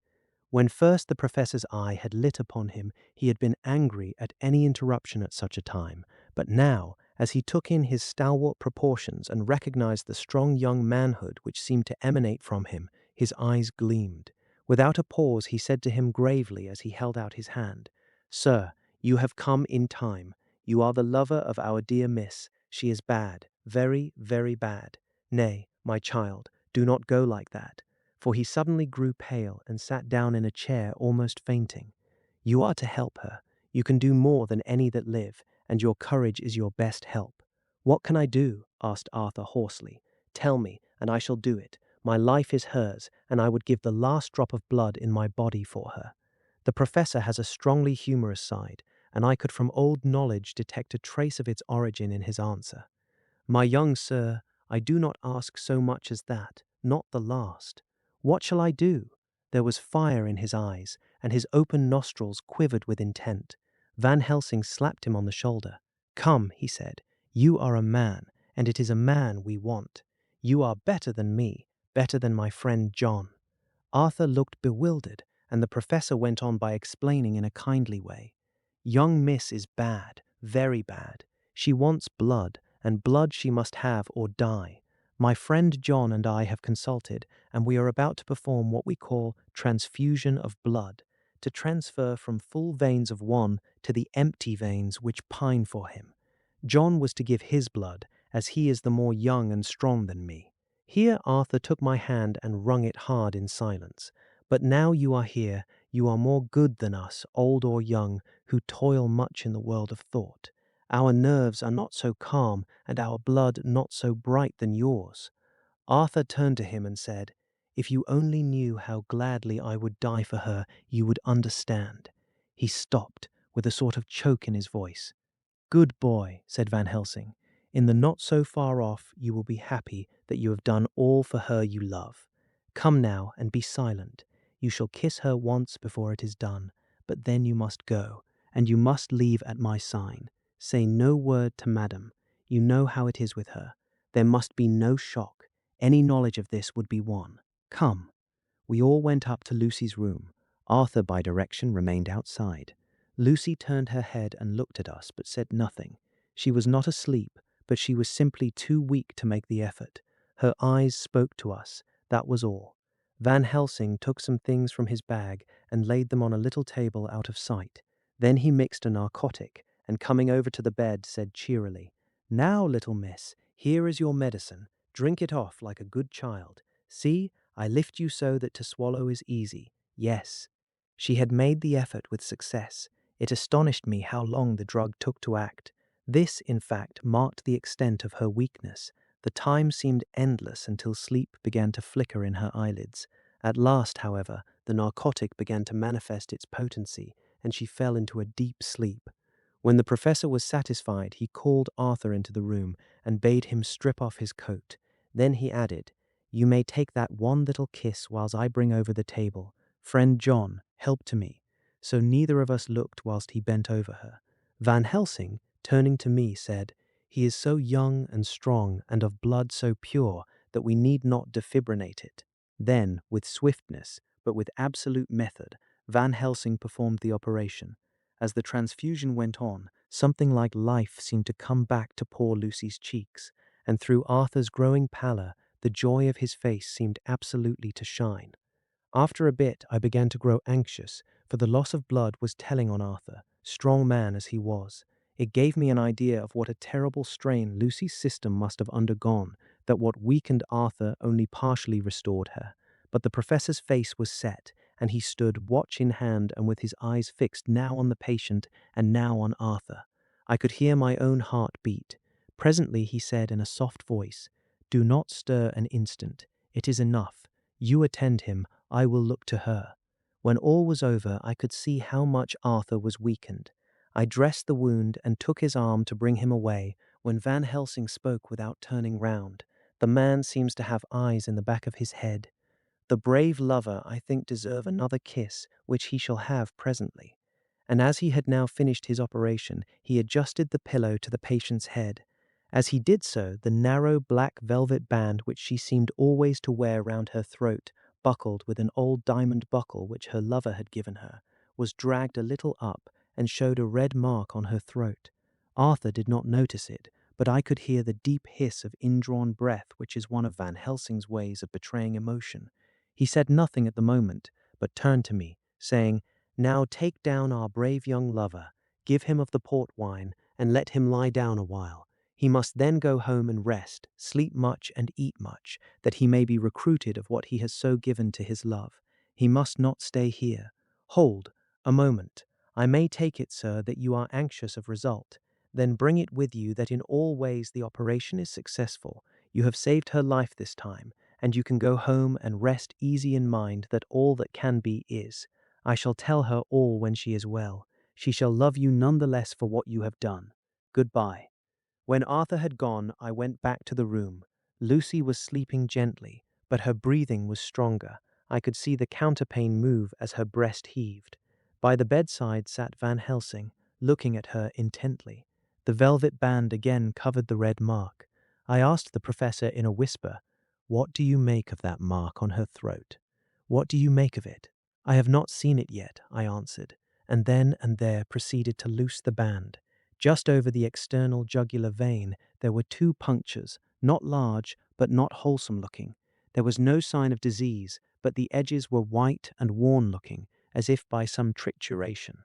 When first the professor's eye had lit upon him, he had been angry at any interruption at such a time, but now, As he took in his stalwart proportions and recognized the strong young manhood which seemed to emanate from him, his eyes gleamed. Without a pause, he said to him gravely as he held out his hand, "Sir, you have come in time. You are the lover of our dear miss. She is bad, very, very bad. Nay, my child, do not go like that." For he suddenly grew pale and sat down in a chair almost fainting. "You are to help her. You can do more than any that live, and your courage is your best help." "What can I do?" asked Arthur hoarsely. "Tell me, and I shall do it. My life is hers, and I would give the last drop of blood in my body for her." The professor has a strongly humorous side, and I could from old knowledge detect a trace of its origin in his answer. "My young sir, I do not ask so much as that, not the last. What shall I do?" There was fire in his eyes, and his open nostrils quivered with intent. Van Helsing slapped him on the shoulder. "Come," he said, "you are a man, and it is a man we want. You are better than me, better than my friend John." Arthur looked bewildered, and the professor went on by explaining in a kindly way. "Young miss is bad, very bad. She wants blood, and blood she must have or die. My friend John and I have consulted, and we are about to perform what we call transfusion of blood, to transfer from full veins of one to the empty veins which pine for him. John was to give his blood, as he is the more young and strong than me." Here Arthur took my hand and wrung it hard in silence. "But now you are here, you are more good than us, old or young, who toil much in the world of thought. Our nerves are not so calm, and our blood not so bright than yours." Arthur turned to him and said, "If you only knew how gladly I would die for her, you would understand." He stopped, with a sort of choke in his voice. "Good boy," said Van Helsing. "In the not so far off, you will be happy that you have done all for her you love. Come now and be silent. You shall kiss her once before it is done, but then you must go, and you must leave at my sign. Say no word to madam. You know how it is with her. There must be no shock. Any knowledge of this would be one. Come." We all went up to Lucy's room. Arthur, by direction, remained outside. Lucy turned her head and looked at us, but said nothing. She was not asleep, but she was simply too weak to make the effort. Her eyes spoke to us, that was all. Van Helsing took some things from his bag and laid them on a little table out of sight. Then he mixed a narcotic, and coming over to the bed, said cheerily, "Now, little miss, here is your medicine. Drink it off like a good child. See, I lift you so that to swallow is easy. Yes." She had made the effort with success. It astonished me how long the drug took to act. This, in fact, marked the extent of her weakness. The time seemed endless until sleep began to flicker in her eyelids. At last, however, the narcotic began to manifest its potency, and she fell into a deep sleep. When the professor was satisfied, he called Arthur into the room and bade him strip off his coat. Then he added, "You may take that one little kiss whilst I bring over the table. Friend John, help to me." So neither of us looked whilst he bent over her. Van Helsing, turning to me, said, "He is so young and strong, and of blood so pure, that we need not defibrinate it." Then, with swiftness, but with absolute method, Van Helsing performed the operation. As the transfusion went on, something like life seemed to come back to poor Lucy's cheeks, and through Arthur's growing pallor, the joy of his face seemed absolutely to shine. After a bit, I began to grow anxious, for the loss of blood was telling on Arthur, strong man as he was. It gave me an idea of what a terrible strain Lucy's system must have undergone, that what weakened Arthur only partially restored her. But the professor's face was set, and he stood watch in hand and with his eyes fixed now on the patient and now on Arthur. I could hear my own heart beat. Presently he said in a soft voice, "Do not stir an instant. It is enough. You attend him, I will look to her." When all was over, I could see how much Arthur was weakened. I dressed the wound and took his arm to bring him away, when Van Helsing spoke without turning round. The man seems to have eyes in the back of his head. "The brave lover, I think, deserve another kiss, which he shall have presently." And as he had now finished his operation, he adjusted the pillow to the patient's head. As he did so, the narrow black velvet band which she seemed always to wear round her throat, buckled with an old diamond buckle which her lover had given her, was dragged a little up and showed a red mark on her throat. Arthur did not notice it, but I could hear the deep hiss of indrawn breath, which is one of Van Helsing's ways of betraying emotion. He said nothing at the moment, but turned to me, saying, "Now take down our brave young lover, give him of the port wine, and let him lie down a while. He must then go home and rest, sleep much and eat much, that he may be recruited of what he has so given to his love. He must not stay here. Hold, a moment. I may take it, sir, that you are anxious of result. Then bring it with you that in all ways the operation is successful. You have saved her life this time, and you can go home and rest easy in mind that all that can be is. I shall tell her all when she is well. She shall love you none the less for what you have done. Goodbye." When Arthur had gone, I went back to the room. Lucy was sleeping gently, but her breathing was stronger. I could see the counterpane move as her breast heaved. By the bedside sat Van Helsing, looking at her intently. The velvet band again covered the red mark. I asked the professor in a whisper, "What do you make of that mark on her throat? What do you make of it?" "I have not seen it yet," I answered, and then and there proceeded to loose the band. Just over the external jugular vein there were 2 punctures, not large, but not wholesome looking. There was no sign of disease, but the edges were white and worn looking, as if by some trituration.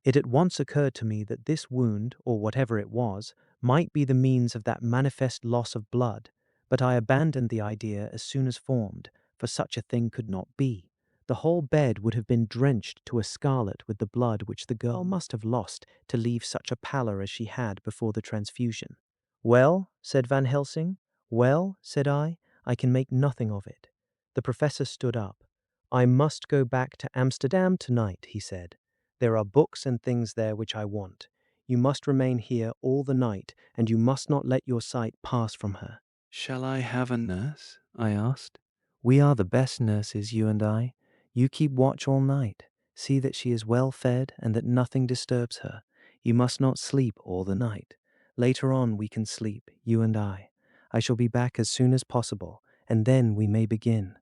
It at once occurred to me that this wound, or whatever it was, might be the means of that manifest loss of blood, but I abandoned the idea as soon as formed, for such a thing could not be. The whole bed would have been drenched to a scarlet with the blood which the girl must have lost to leave such a pallor as she had before the transfusion. "Well," said Van Helsing. "Well," said I can make nothing of it." The professor stood up. "I must go back to Amsterdam tonight," he said. "There are books and things there which I want. You must remain here all the night, and you must not let your sight pass from her." Shall I have a nurse? I asked. "We are the best nurses, you and I. You keep watch all night. See that she is well fed and that nothing disturbs her. You must not sleep all the night. Later on we can sleep, you and I. I shall be back as soon as possible, and then we may begin."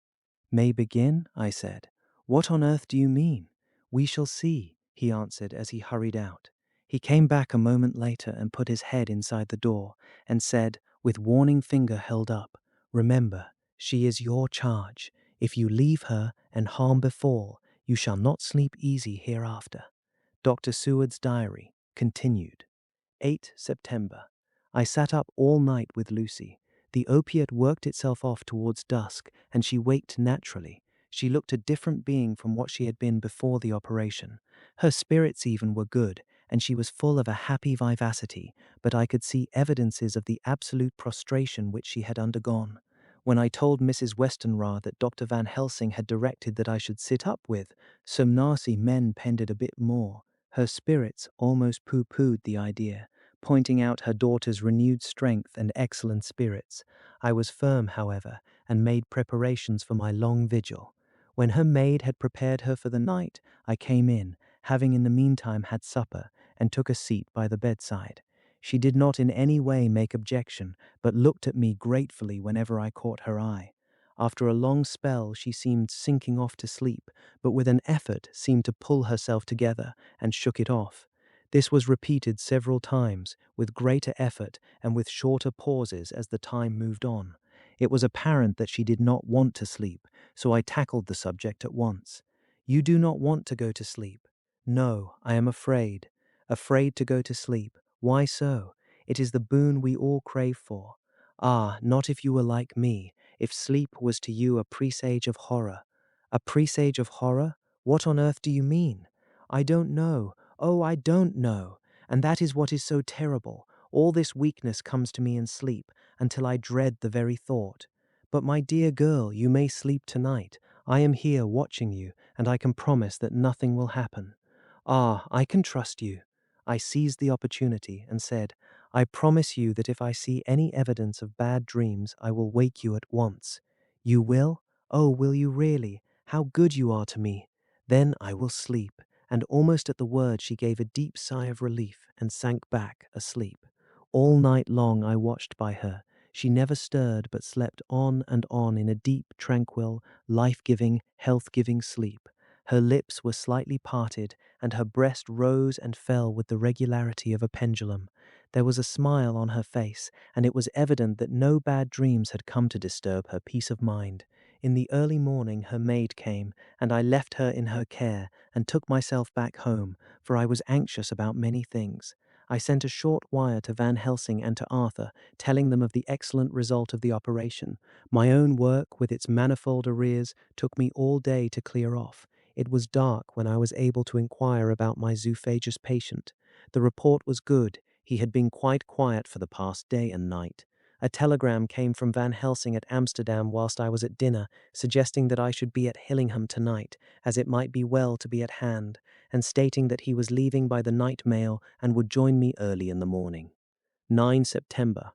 "May begin?" I said. "What on earth do you mean?" "We shall see," he answered as he hurried out. He came back a moment later and put his head inside the door and said, with warning finger held up, "Remember, she is your charge. If you leave her and harm befall, you shall not sleep easy hereafter." Dr. Seward's diary continued. 8 September. I sat up all night with Lucy. The opiate worked itself off towards dusk, and she waked naturally. She looked a different being from what she had been before the operation. Her spirits even were good, and she was full of a happy vivacity, but I could see evidences of the absolute prostration which she had undergone. When I told Mrs. Westenra that Dr. Van Helsing had directed that I should sit up with, some nasty men pended a bit more. Her spirits almost pooh-poohed the idea, pointing out her daughter's renewed strength and excellent spirits. I was firm, however, and made preparations for my long vigil. When her maid had prepared her for the night, I came in, having in the meantime had supper, and took a seat by the bedside. She did not in any way make objection, but looked at me gratefully whenever I caught her eye. After a long spell she seemed sinking off to sleep, but with an effort seemed to pull herself together, and shook it off. This was repeated several times, with greater effort and with shorter pauses as the time moved on. It was apparent that she did not want to sleep, so I tackled the subject at once. "You do not want to go to sleep?" "No, I am afraid. Afraid to go to sleep. Why so? It is the boon we all crave for. Ah, not if you were like me, if sleep was to you a presage of horror." "A presage of horror? What on earth do you mean?" "I don't know. Oh, I don't know. And that is what is so terrible. All this weakness comes to me in sleep, until I dread the very thought. But my dear girl, you may sleep tonight. I am here watching you, and I can promise that nothing will happen." "Ah, I can trust you." I seized the opportunity and said, "I promise you that if I see any evidence of bad dreams, I will wake you at once." "You will? Oh, will you really? How good you are to me. Then I will sleep." And almost at the word she gave a deep sigh of relief and sank back asleep. All night long I watched by her. She never stirred, but slept on and on in a deep, tranquil, life-giving, health-giving sleep. Her lips were slightly parted, and her breast rose and fell with the regularity of a pendulum. There was a smile on her face, and it was evident that no bad dreams had come to disturb her peace of mind. In the early morning her maid came, and I left her in her care and took myself back home, for I was anxious about many things. I sent a short wire to Van Helsing and to Arthur, telling them of the excellent result of the operation. My own work, with its manifold arrears, took me all day to clear off. It was dark when I was able to inquire about my zoophagous patient. The report was good. He had been quite quiet for the past day and night. A telegram came from Van Helsing at Amsterdam whilst I was at dinner, suggesting that I should be at Hillingham tonight, as it might be well to be at hand, and stating that he was leaving by the night mail and would join me early in the morning. 9 September.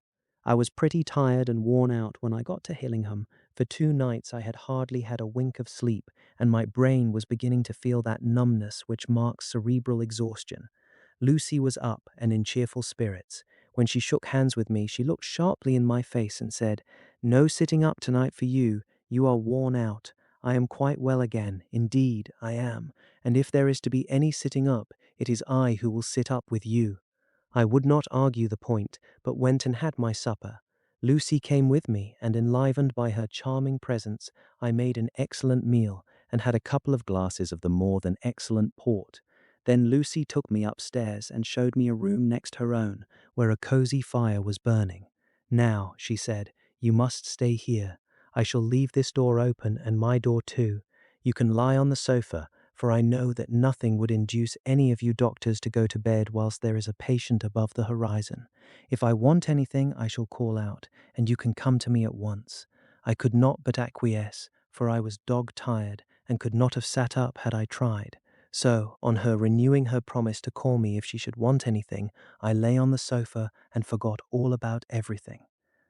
I was pretty tired and worn out when I got to Hillingham. For 2 nights I had hardly had a wink of sleep, and my brain was beginning to feel that numbness which marks cerebral exhaustion. Lucy was up and in cheerful spirits. When she shook hands with me, she looked sharply in my face and said, "No sitting up tonight for you. You are worn out. I am quite well again. Indeed, I am. And if there is to be any sitting up, it is I who will sit up with you." I would not argue the point, but went and had my supper. Lucy came with me, and enlivened by her charming presence, I made an excellent meal and had a couple of glasses of the more than excellent port. Then Lucy took me upstairs and showed me a room next her own, where a cosy fire was burning. "Now," she said, "you must stay here. I shall leave this door open and my door too. You can lie on the sofa, for I know that nothing would induce any of you doctors to go to bed whilst there is a patient above the horizon. If I want anything, I shall call out, and you can come to me at once." I could not but acquiesce, for I was dog-tired and could not have sat up had I tried. So, on her renewing her promise to call me if she should want anything, I lay on the sofa and forgot all about everything.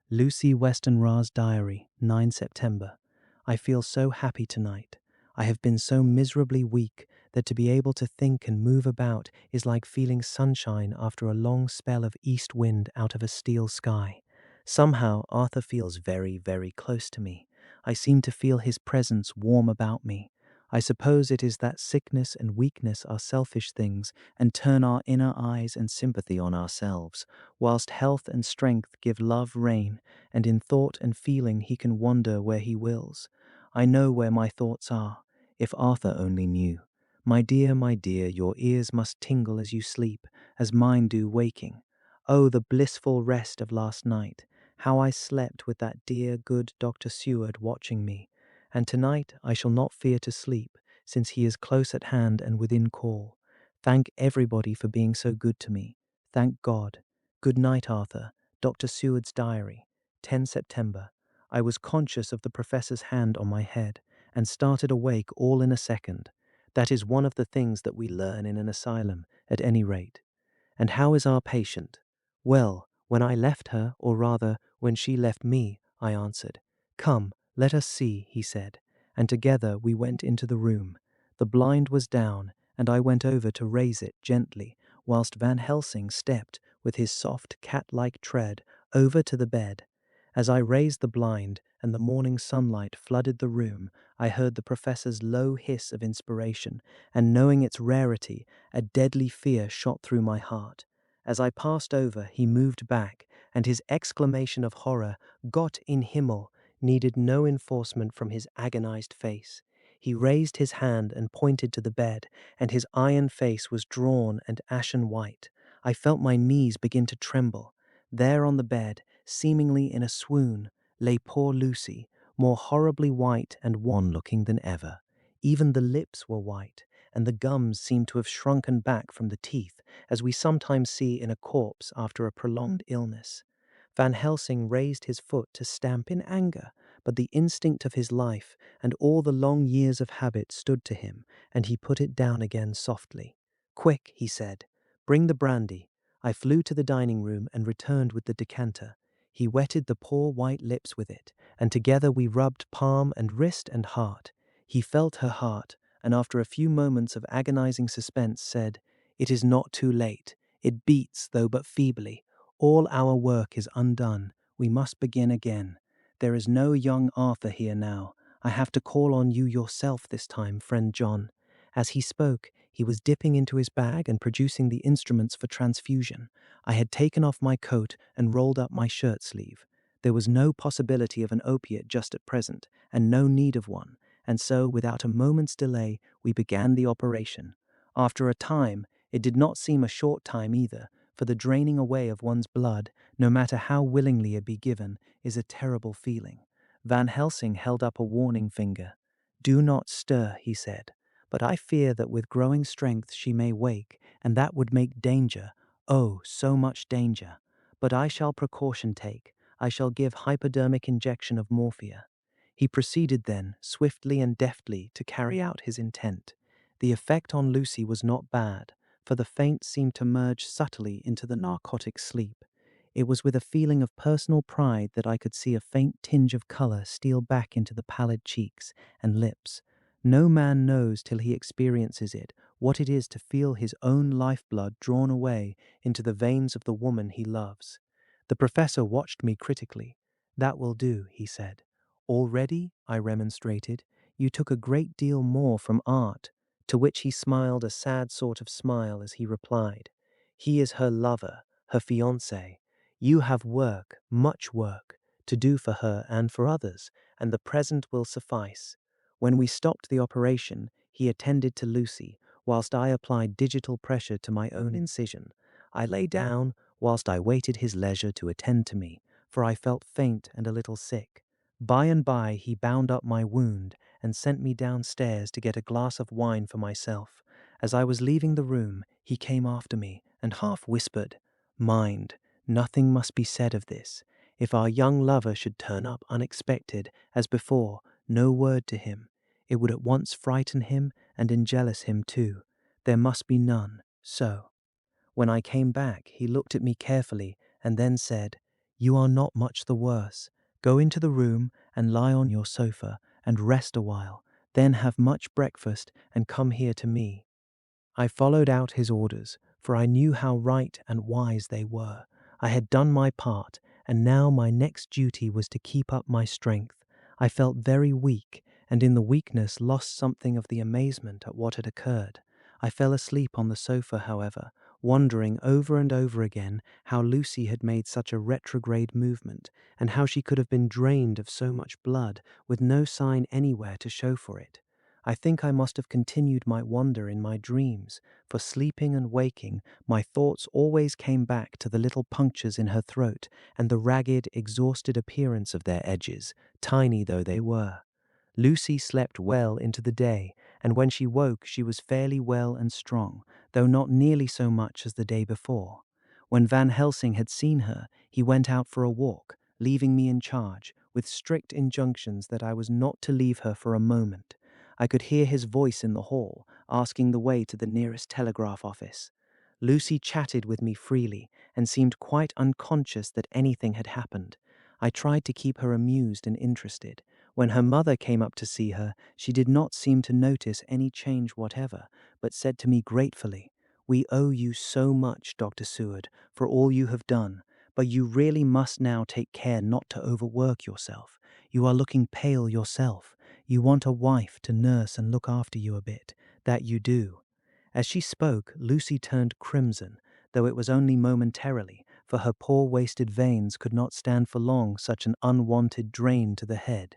Lucy Westenra's Diary, 9 September. I feel so happy tonight. I have been so miserably weak that to be able to think and move about is like feeling sunshine after a long spell of east wind out of a steel sky. Somehow Arthur feels very, very close to me. I seem to feel his presence warm about me. I suppose it is that sickness and weakness are selfish things and turn our inner eyes and sympathy on ourselves, whilst health and strength give love rein, and in thought and feeling he can wander where he wills. I know where my thoughts are. If Arthur only knew. My dear, your ears must tingle as you sleep, as mine do waking. Oh, the blissful rest of last night! How I slept with that dear, good Dr. Seward watching me. And tonight I shall not fear to sleep, since he is close at hand and within call. Thank everybody for being so good to me. Thank God. Good night, Arthur. Dr. Seward's Diary, 10 September. I was conscious of the professor's hand on my head, and started awake all in a second. That is one of the things that we learn in an asylum, at any rate. "And how is our patient?" "Well, when I left her, or rather, when she left me," I answered. "Come, let us see," he said, and together we went into the room. The blind was down, and I went over to raise it gently, whilst Van Helsing stepped, with his soft cat-like tread, over to the bed. As I raised the blind and the morning sunlight flooded the room, I heard the professor's low hiss of inspiration, and knowing its rarity, a deadly fear shot through my heart. As I passed over, he moved back, and his exclamation of horror, "Gott in Himmel," needed no enforcement from his agonized face. He raised his hand and pointed to the bed, and his iron face was drawn and ashen white. I felt my knees begin to tremble. There on the bed, seemingly in a swoon, lay poor Lucy, more horribly white and wan-looking than ever. Even the lips were white, and the gums seemed to have shrunken back from the teeth, as we sometimes see in a corpse after a prolonged illness. Van Helsing raised his foot to stamp in anger, but the instinct of his life and all the long years of habit stood to him, and he put it down again softly. "Quick," he said, "bring the brandy." I flew to the dining room and returned with the decanter. He wetted the poor white lips with it, and together we rubbed palm and wrist and heart. He felt her heart, and after a few moments of agonizing suspense said, "It is not too late. It beats, though but feebly. All our work is undone. We must begin again. There is no young Arthur here now. I have to call on you yourself this time, friend John." As he spoke, He was dipping into his bag and producing the instruments for transfusion. I had taken off my coat and rolled up my shirt sleeve. There was no possibility of an opiate just at present, and no need of one, and so, without a moment's delay, we began the operation. After a time, it did not seem a short time either, for the draining away of one's blood, no matter how willingly it be given, is a terrible feeling. Van Helsing held up a warning finger. "Do not stir," he said, "but I fear that with growing strength she may wake, and that would make danger, oh, so much danger. But I shall precaution take. I shall give hypodermic injection of morphia." He proceeded then, swiftly and deftly, to carry out his intent. The effect on Lucy was not bad, for the faint seemed to merge subtly into the narcotic sleep. It was with a feeling of personal pride that I could see a faint tinge of color steal back into the pallid cheeks and lips. No man knows till he experiences it what it is to feel his own lifeblood drawn away into the veins of the woman he loves. The professor watched me critically. "That will do," he said. "Already," I remonstrated, "you took a great deal more from art," to which he smiled a sad sort of smile as he replied, "He is her lover, her fiancé. You have work, much work, to do for her and for others, and the present will suffice." When we stopped the operation, he attended to Lucy, whilst I applied digital pressure to my own incision. I lay down, whilst I waited his leisure to attend to me, for I felt faint and a little sick. By and by he bound up my wound and sent me downstairs to get a glass of wine for myself. As I was leaving the room, he came after me and half whispered, "Mind, nothing must be said of this. If our young lover should turn up unexpected, as before, no word to him. It would at once frighten him and enjealous him too. There must be none. So." When I came back, he looked at me carefully and then said, "You are not much the worse. Go into the room and lie on your sofa and rest a while, then have much breakfast and come here to me." I followed out his orders, for I knew how right and wise they were. I had done my part, and now my next duty was to keep up my strength. I felt very weak, and in the weakness lost something of the amazement at what had occurred. I fell asleep on the sofa, however, wondering over and over again how Lucy had made such a retrograde movement, and how she could have been drained of so much blood with no sign anywhere to show for it. I think I must have continued my wonder in my dreams, for sleeping and waking, my thoughts always came back to the little punctures in her throat and the ragged, exhausted appearance of their edges, tiny though they were. Lucy slept well into the day, and when she woke she was fairly well and strong, though not nearly so much as the day before. When Van Helsing had seen her, he went out for a walk, leaving me in charge, with strict injunctions that I was not to leave her for a moment. I could hear his voice in the hall, asking the way to the nearest telegraph office. Lucy chatted with me freely, and seemed quite unconscious that anything had happened. I tried to keep her amused and interested. When her mother came up to see her, she did not seem to notice any change whatever, but said to me gratefully, "We owe you so much, Dr. Seward, for all you have done, but you really must now take care not to overwork yourself. You are looking pale yourself. You want a wife to nurse and look after you a bit. That you do." As she spoke, Lucy turned crimson, though it was only momentarily, for her poor wasted veins could not stand for long such an unwanted drain to the head.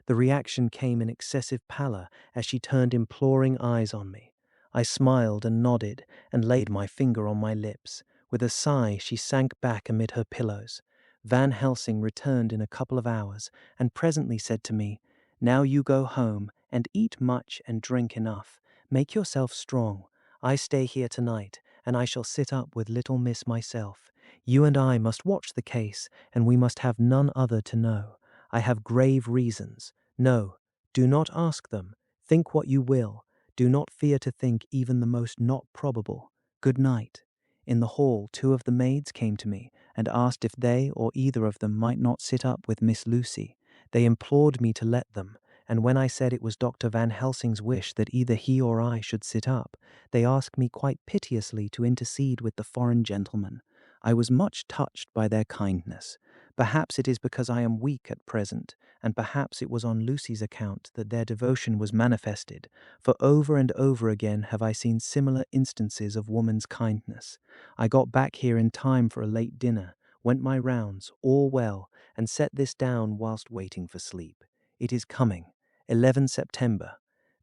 The reaction came in excessive pallor as she turned imploring eyes on me. I smiled and nodded and laid my finger on my lips. With a sigh, she sank back amid her pillows. Van Helsing returned in a couple of hours and presently said to me, "Now you go home and eat much and drink enough. Make yourself strong. I stay here tonight, and I shall sit up with little miss myself. You and I must watch the case, and we must have none other to know. I have grave reasons. No, do not ask them. Think what you will. Do not fear to think even the most not probable. Good night." In the hall, two of the maids came to me and asked if they or either of them might not sit up with Miss Lucy. They implored me to let them, and when I said it was Dr. Van Helsing's wish that either he or I should sit up, they asked me quite piteously to intercede with the foreign gentleman. I was much touched by their kindness, Perhaps it is because I am weak at present, and perhaps it was on Lucy's account that their devotion was manifested, for over and over again have I seen similar instances of woman's kindness. I got back here in time for a late dinner, went my rounds, all well, and set this down whilst waiting for sleep. It is coming, 11 September.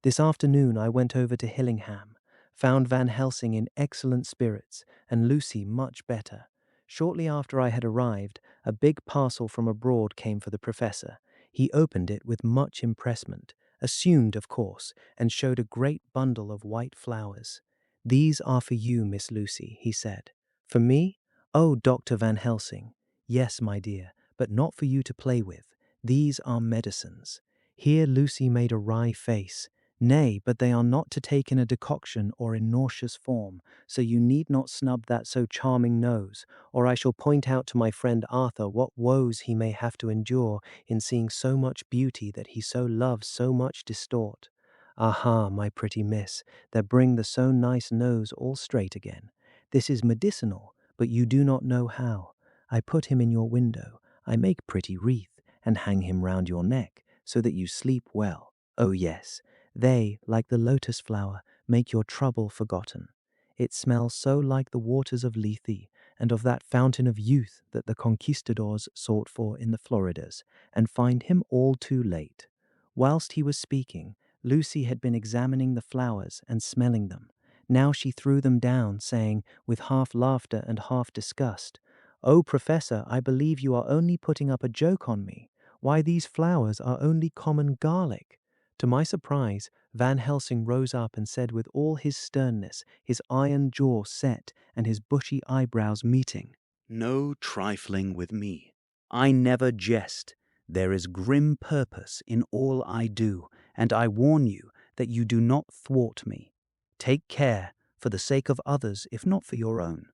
This afternoon I went over to Hillingham, found Van Helsing in excellent spirits, and Lucy much better. Shortly after I had arrived, a big parcel from abroad came for the professor. He opened it with much impressment, assumed, of course, and showed a great bundle of white flowers. "These are for you, Miss Lucy," he said. "For me? Oh, Dr. Van Helsing. Yes, my dear, but not for you to play with. These are medicines." Here Lucy made a wry face. "Nay, but they are not to take in a decoction or in nauseous form, so you need not snub that so charming nose, or I shall point out to my friend Arthur what woes he may have to endure in seeing so much beauty that he so loves so much distort. Aha, my pretty miss, that bring the so nice nose all straight again. This is medicinal, but you do not know how. I put him in your window, I make pretty wreath, and hang him round your neck, so that you sleep well. Oh yes, they, like the lotus flower, make your trouble forgotten. It smells so like the waters of Lethe, and of that fountain of youth that the conquistadors sought for in the Floridas, and find him all too late." Whilst he was speaking, Lucy had been examining the flowers and smelling them. Now she threw them down, saying, with half laughter and half disgust, "Oh, Professor, I believe you are only putting up a joke on me. Why, these flowers are only common garlic." To my surprise, Van Helsing rose up and said with all his sternness, his iron jaw set, and his bushy eyebrows meeting, "No trifling with me. I never jest. There is grim purpose in all I do, and I warn you that you do not thwart me. Take care, for the sake of others, if not for your own."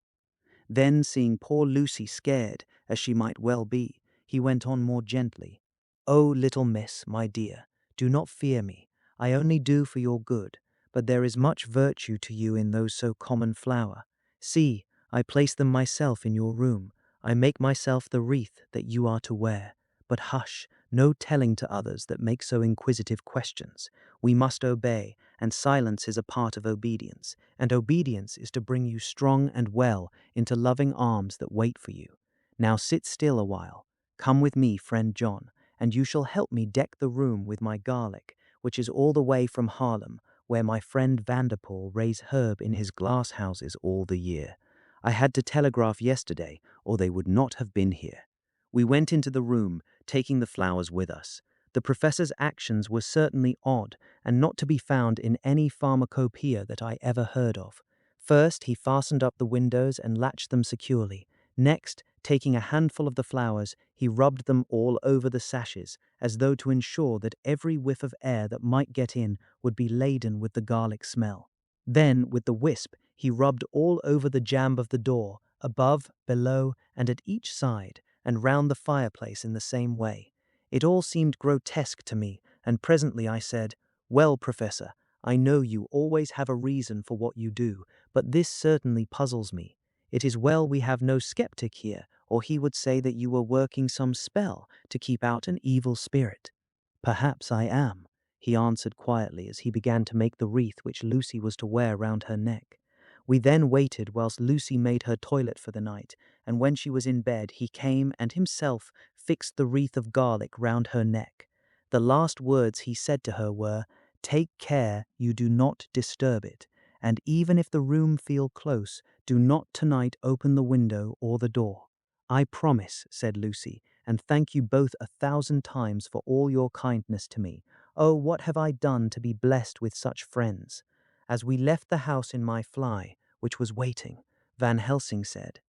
Then, seeing poor Lucy scared, as she might well be, he went on more gently. "Oh, little miss, my dear, do not fear me. I only do for your good, but there is much virtue to you in those so common flower. See, I place them myself in your room. I make myself the wreath that you are to wear. But hush, no telling to others that make so inquisitive questions. We must obey, and silence is a part of obedience, and obedience is to bring you strong and well into loving arms that wait for you. Now sit still a while. Come with me, friend John, and you shall help me deck the room with my garlic, which is all the way from Harlem, where my friend Vanderpool raised herb in his glass houses all the year. I had to telegraph yesterday, or they would not have been here." We went into the room, taking the flowers with us. The professor's actions were certainly odd, and not to be found in any pharmacopoeia that I ever heard of. First, he fastened up the windows and latched them securely. Next, taking a handful of the flowers, he rubbed them all over the sashes, as though to ensure that every whiff of air that might get in would be laden with the garlic smell. Then, with the wisp, he rubbed all over the jamb of the door, above, below, and at each side, and round the fireplace in the same way. It all seemed grotesque to me, and presently I said, "Well, Professor, I know you always have a reason for what you do, but this certainly puzzles me. It is well we have no skeptic here, or he would say that you were working some spell to keep out an evil spirit." "Perhaps I am," he answered quietly as he began to make the wreath which Lucy was to wear round her neck. We then waited whilst Lucy made her toilet for the night, and when she was in bed he came and himself fixed the wreath of garlic round her neck. The last words he said to her were, "Take care you do not disturb it, and even if the room feel close, do not tonight open the window or the door." "I promise," said Lucy, "and thank you both 1,000 times for all your kindness to me. Oh, what have I done to be blessed with such friends?" As we left the house in my fly, which was waiting, Van Helsing said,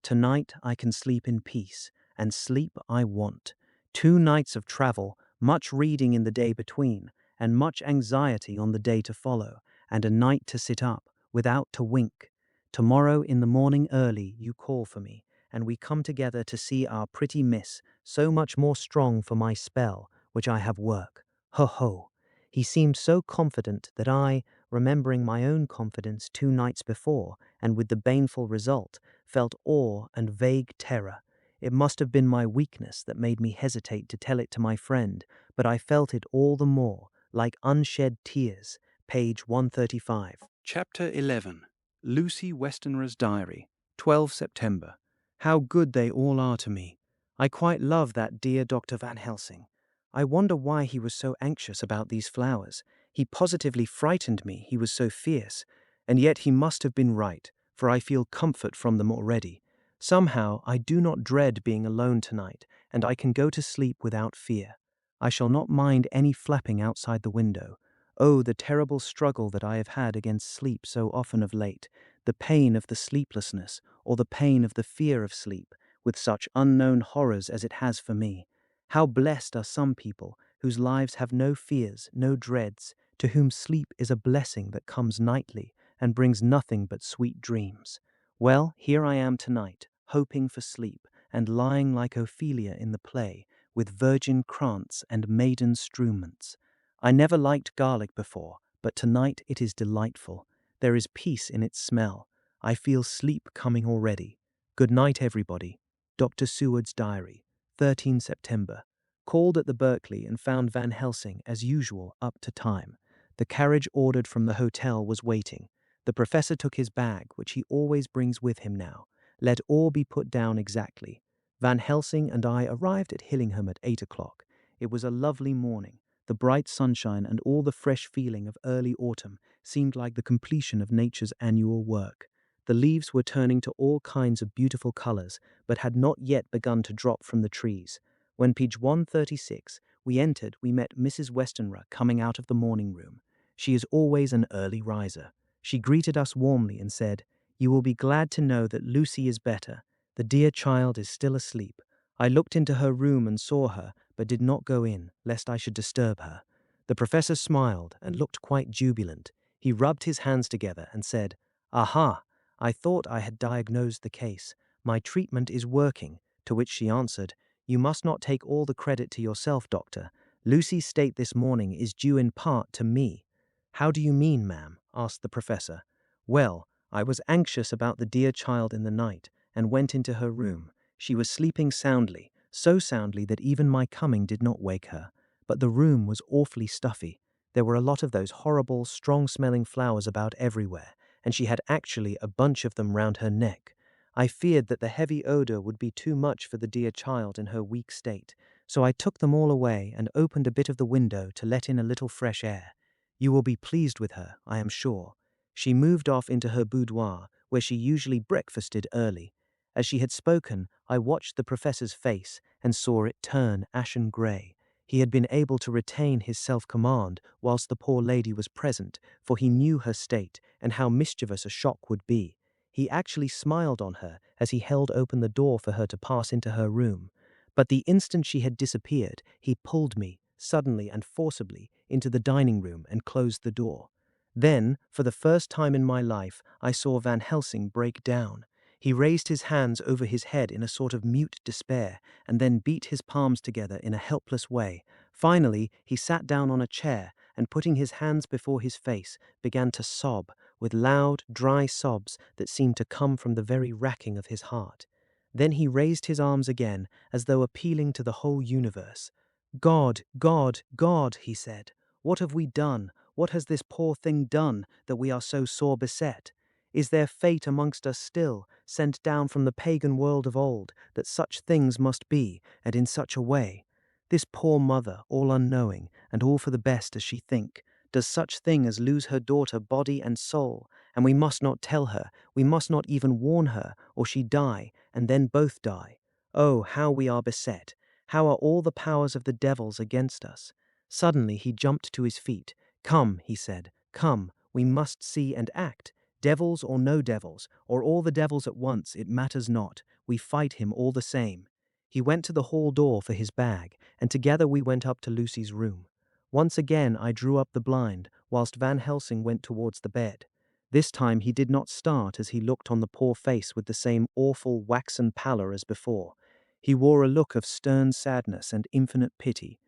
"Tonight I can sleep in peace, and sleep I want. 2 nights of travel, much reading in the day between, and much anxiety on the day to follow, and a night to sit up, without to wink. Tomorrow in the morning early you call for me, and we come together to see our pretty miss, so much more strong for my spell, which I have work. Ho ho." He seemed so confident that I, remembering my own confidence 2 nights before, and with the baneful result, felt awe and vague terror. It must have been my weakness that made me hesitate to tell it to my friend, but I felt it all the more, like unshed tears. Page 135. Chapter 11. Lucy Westenra's Diary, 12 September. How good they all are to me. I quite love that dear Dr. Van Helsing. I wonder why he was so anxious about these flowers. He positively frightened me, he was so fierce. And yet he must have been right, for I feel comfort from them already. Somehow I do not dread being alone tonight, and I can go to sleep without fear. I shall not mind any flapping outside the window. Oh, the terrible struggle that I have had against sleep so often of late, the pain of the sleeplessness, or the pain of the fear of sleep, with such unknown horrors as it has for me. How blessed are some people whose lives have no fears, no dreads, to whom sleep is a blessing that comes nightly and brings nothing but sweet dreams. Well, here I am tonight, hoping for sleep, and lying like Ophelia in the play, with virgin krantz and maiden struments. I never liked garlic before, but tonight it is delightful. There is peace in its smell. I feel sleep coming already. Good night, everybody. Dr. Seward's Diary, 13 September. Called at the Berkeley and found Van Helsing, as usual, up to time. The carriage ordered from the hotel was waiting. The professor took his bag, which he always brings with him now. Let all be put down exactly. Van Helsing and I arrived at Hillingham at 8 o'clock. It was a lovely morning. The bright sunshine and all the fresh feeling of early autumn seemed like the completion of nature's annual work. The leaves were turning to all kinds of beautiful colors, but had not yet begun to drop from the trees. When page 136 we entered, we met Mrs. Westenra coming out of the morning room. She is always an early riser. She greeted us warmly and said, "You will be glad to know that Lucy is better. The dear child is still asleep. I looked into her room and saw her, but did not go in, lest I should disturb her." The professor smiled and looked quite jubilant. He rubbed his hands together and said, "Aha! I thought I had diagnosed the case. My treatment is working," to which she answered, "You must not take all the credit to yourself, doctor. Lucy's state this morning is due in part to me." "How do you mean, ma'am?" asked the professor. "Well, I was anxious about the dear child in the night, and went into her room. She was sleeping soundly, so soundly that even my coming did not wake her. But the room was awfully stuffy. There were a lot of those horrible, strong-smelling flowers about everywhere, and she had actually a bunch of them round her neck. I feared that the heavy odor would be too much for the dear child in her weak state, so I took them all away and opened a bit of the window to let in a little fresh air. You will be pleased with her, I am sure." She moved off into her boudoir, where she usually breakfasted early. As she had spoken, I watched the professor's face and saw it turn ashen grey. He had been able to retain his self-command whilst the poor lady was present, for he knew her state and how mischievous a shock would be. He actually smiled on her as he held open the door for her to pass into her room. But the instant she had disappeared, he pulled me, suddenly and forcibly, into the dining room and closed the door. Then, for the first time in my life, I saw Van Helsing break down. He raised his hands over his head in a sort of mute despair, and then beat his palms together in a helpless way. Finally, he sat down on a chair, and putting his hands before his face, began to sob, with loud, dry sobs that seemed to come from the very racking of his heart. Then he raised his arms again, as though appealing to the whole universe. "God, God, God," he said, "what have we done? What has this poor thing done, that we are so sore beset? Is there fate amongst us still, sent down from the pagan world of old, that such things must be, and in such a way? This poor mother, all unknowing, and all for the best as she think, does such thing as lose her daughter body and soul, and we must not tell her, we must not even warn her, or she die, and then both die. Oh, how we are beset! How are all the powers of the devils against us?" Suddenly he jumped to his feet. "Come," he said, "come, we must see and act. Devils or no devils, or all the devils at once, it matters not. We fight him all the same." He went to the hall door for his bag, and together we went up to Lucy's room. Once again I drew up the blind, whilst Van Helsing went towards the bed. This time he did not start as he looked on the poor face with the same awful waxen pallor as before. He wore a look of stern sadness and infinite pity.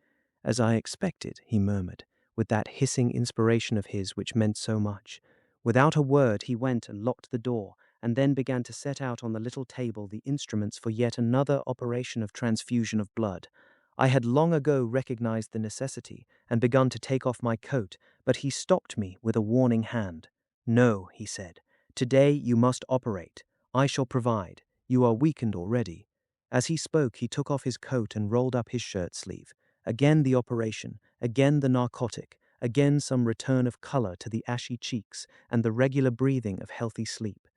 "As I expected," he murmured, with that hissing inspiration of his which meant so much. Without a word he went and locked the door, and then began to set out on the little table the instruments for yet another operation of transfusion of blood. I had long ago recognized the necessity and begun to take off my coat, but he stopped me with a warning hand. "No," he said. "Today you must operate. I shall provide. You are weakened already." As he spoke, he took off his coat and rolled up his shirt sleeve. Again the operation, again the narcotic, again some return of color to the ashy cheeks and the regular breathing of healthy sleep.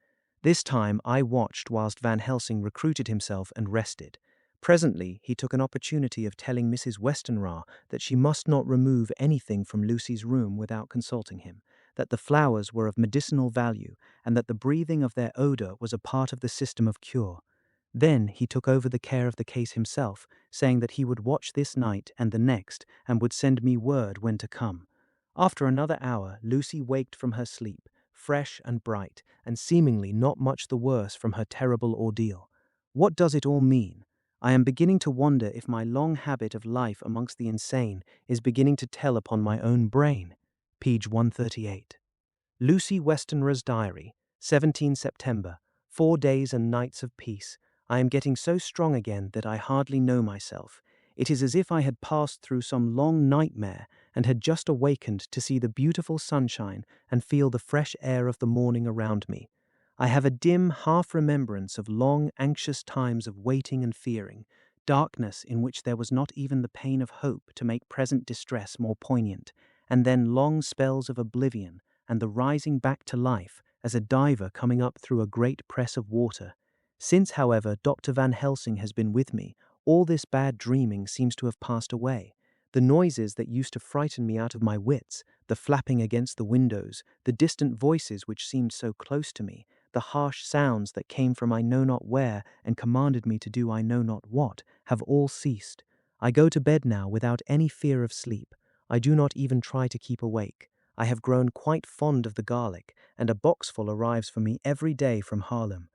This time I watched whilst Van Helsing recruited himself and rested. Presently he took an opportunity of telling Mrs. Westenra that she must not remove anything from Lucy's room without consulting him, that the flowers were of medicinal value, and that the breathing of their odor was a part of the system of cure. Then he took over the care of the case himself, saying that he would watch this night and the next, and would send me word when to come. After another hour, Lucy waked from her sleep, fresh and bright, and seemingly not much the worse from her terrible ordeal. What does it all mean? I am beginning to wonder if my long habit of life amongst the insane is beginning to tell upon my own brain. Page 138. Lucy Westenra's Diary, 17 September, 4 days and nights of peace. I am getting so strong again that I hardly know myself. It is as if I had passed through some long nightmare and had just awakened to see the beautiful sunshine and feel the fresh air of the morning around me. I have a dim half-remembrance of long, anxious times of waiting and fearing, darkness in which there was not even the pain of hope to make present distress more poignant, and then long spells of oblivion and the rising back to life as a diver coming up through a great press of water. Since, however, Dr. Van Helsing has been with me, all this bad dreaming seems to have passed away. The noises that used to frighten me out of my wits, the flapping against the windows, the distant voices which seemed so close to me, the harsh sounds that came from I know not where and commanded me to do I know not what, have all ceased. I go to bed now without any fear of sleep. I do not even try to keep awake. I have grown quite fond of the garlic, and a boxful arrives for me every day from Haarlem.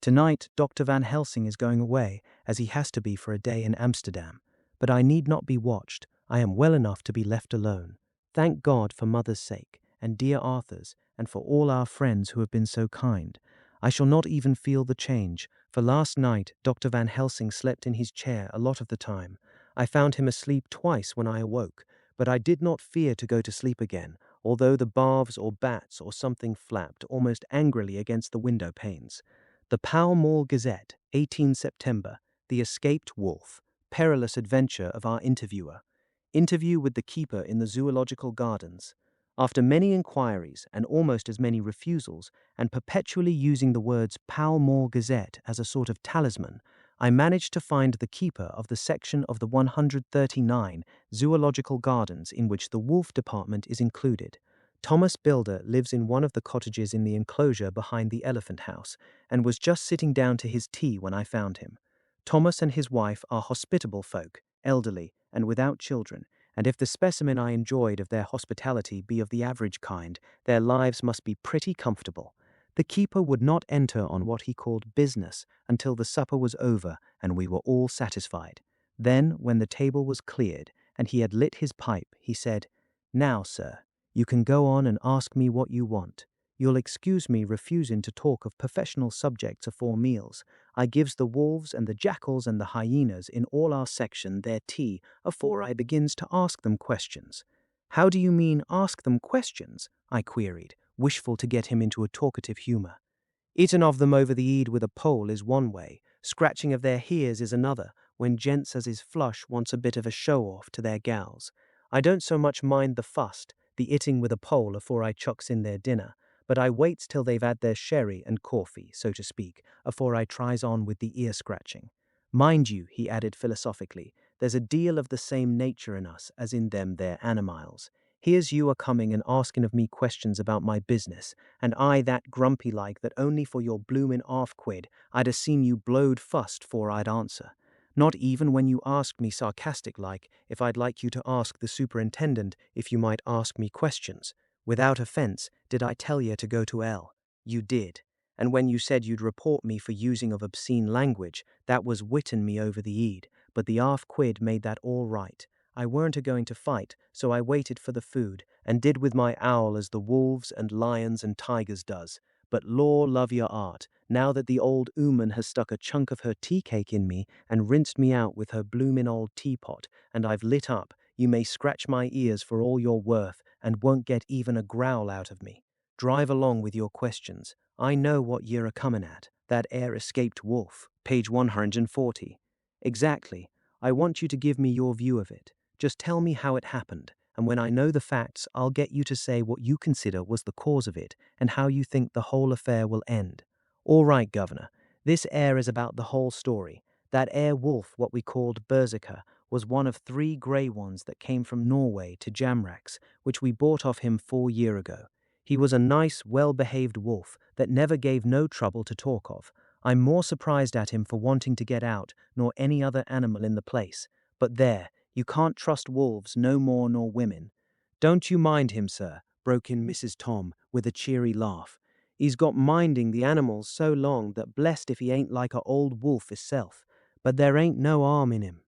Tonight, Dr. Van Helsing is going away, as he has to be for a day in Amsterdam. But I need not be watched. I am well enough to be left alone. Thank God for Mother's sake, and dear Arthur's, and for all our friends who have been so kind. I shall not even feel the change, for last night Dr. Van Helsing slept in his chair a lot of the time. I found him asleep twice when I awoke, but I did not fear to go to sleep again, although the baths or bats or something flapped almost angrily against the window panes. The Pall Mall Gazette, 18 September, The Escaped Wolf, Perilous Adventure of Our Interviewer. Interview with the keeper in the Zoological Gardens. After many inquiries and almost as many refusals, and perpetually using the words Pall Mall Gazette as a sort of talisman, I managed to find the keeper of the section of the 139 Zoological Gardens in which the wolf department is included. Thomas Builder lives in one of the cottages in the enclosure behind the elephant house, and was just sitting down to his tea when I found him. Thomas and his wife are hospitable folk, elderly, and without children, and if the specimen I enjoyed of their hospitality be of the average kind, their lives must be pretty comfortable. The keeper would not enter on what he called business until the supper was over and we were all satisfied. Then, when the table was cleared and he had lit his pipe, he said, "Now, sir, you can go on and ask me what you want. You'll excuse me refusing to talk of professional subjects afore meals. I gives the wolves and the jackals and the hyenas in all our section their tea afore I begins to ask them questions." "How do you mean, ask them questions?" I queried, wishful to get him into a talkative humour. "Eating of them over the ead with a pole is one way, scratching of their hears is another, when gents as is flush wants a bit of a show-off to their gals. I don't so much mind the fust, the itting with a pole afore I chucks in their dinner, but I waits till they've had their sherry and coffee, so to speak, afore I tries on with the ear-scratching. Mind you," he added philosophically, "there's a deal of the same nature in us as in them there animals. Here's you a coming and asking of me questions about my business, and I that grumpy like that only for your bloomin' half-quid I'd a seen you blowed fust 'fore I'd answer. Not even when you asked me sarcastic like if I'd like you to ask the superintendent if you might ask me questions. Without offence, did I tell you to go to hell? You did. And when you said you'd report me for using of obscene language, that was witten me over the ead, but the half-quid made that all right. I weren't a-going to fight, so I waited for the food, and did with my owl as the wolves and lions and tigers does. but law love your art, now that the old ooman has stuck a chunk of her tea cake in me and rinsed me out with her bloomin' old teapot, and I've lit up, you may scratch my ears for all you're worth and won't get even a growl out of me. Drive along with your questions. I know what ye're a comin' at. That air escaped wolf, page 140. Exactly. I want you to give me your view of it. Just tell me how it happened, and when I know the facts, I'll get you to say what you consider was the cause of it and how you think the whole affair will end. All right, Governor. This air is about the whole story. That air wolf, what we called Berserker, was one of 3 grey ones that came from Norway to Jamrach's, which we bought off him 4 year ago. He was a nice, well-behaved wolf that never gave no trouble to talk of. I'm more surprised at him for wanting to get out nor any other animal in the place. But there, you can't trust wolves no more nor women. Don't you mind him, sir, broke in Mrs. Tom with a cheery laugh. He's got minding the animals so long that blessed if he ain't like a old wolf hisself. But there ain't no harm in him.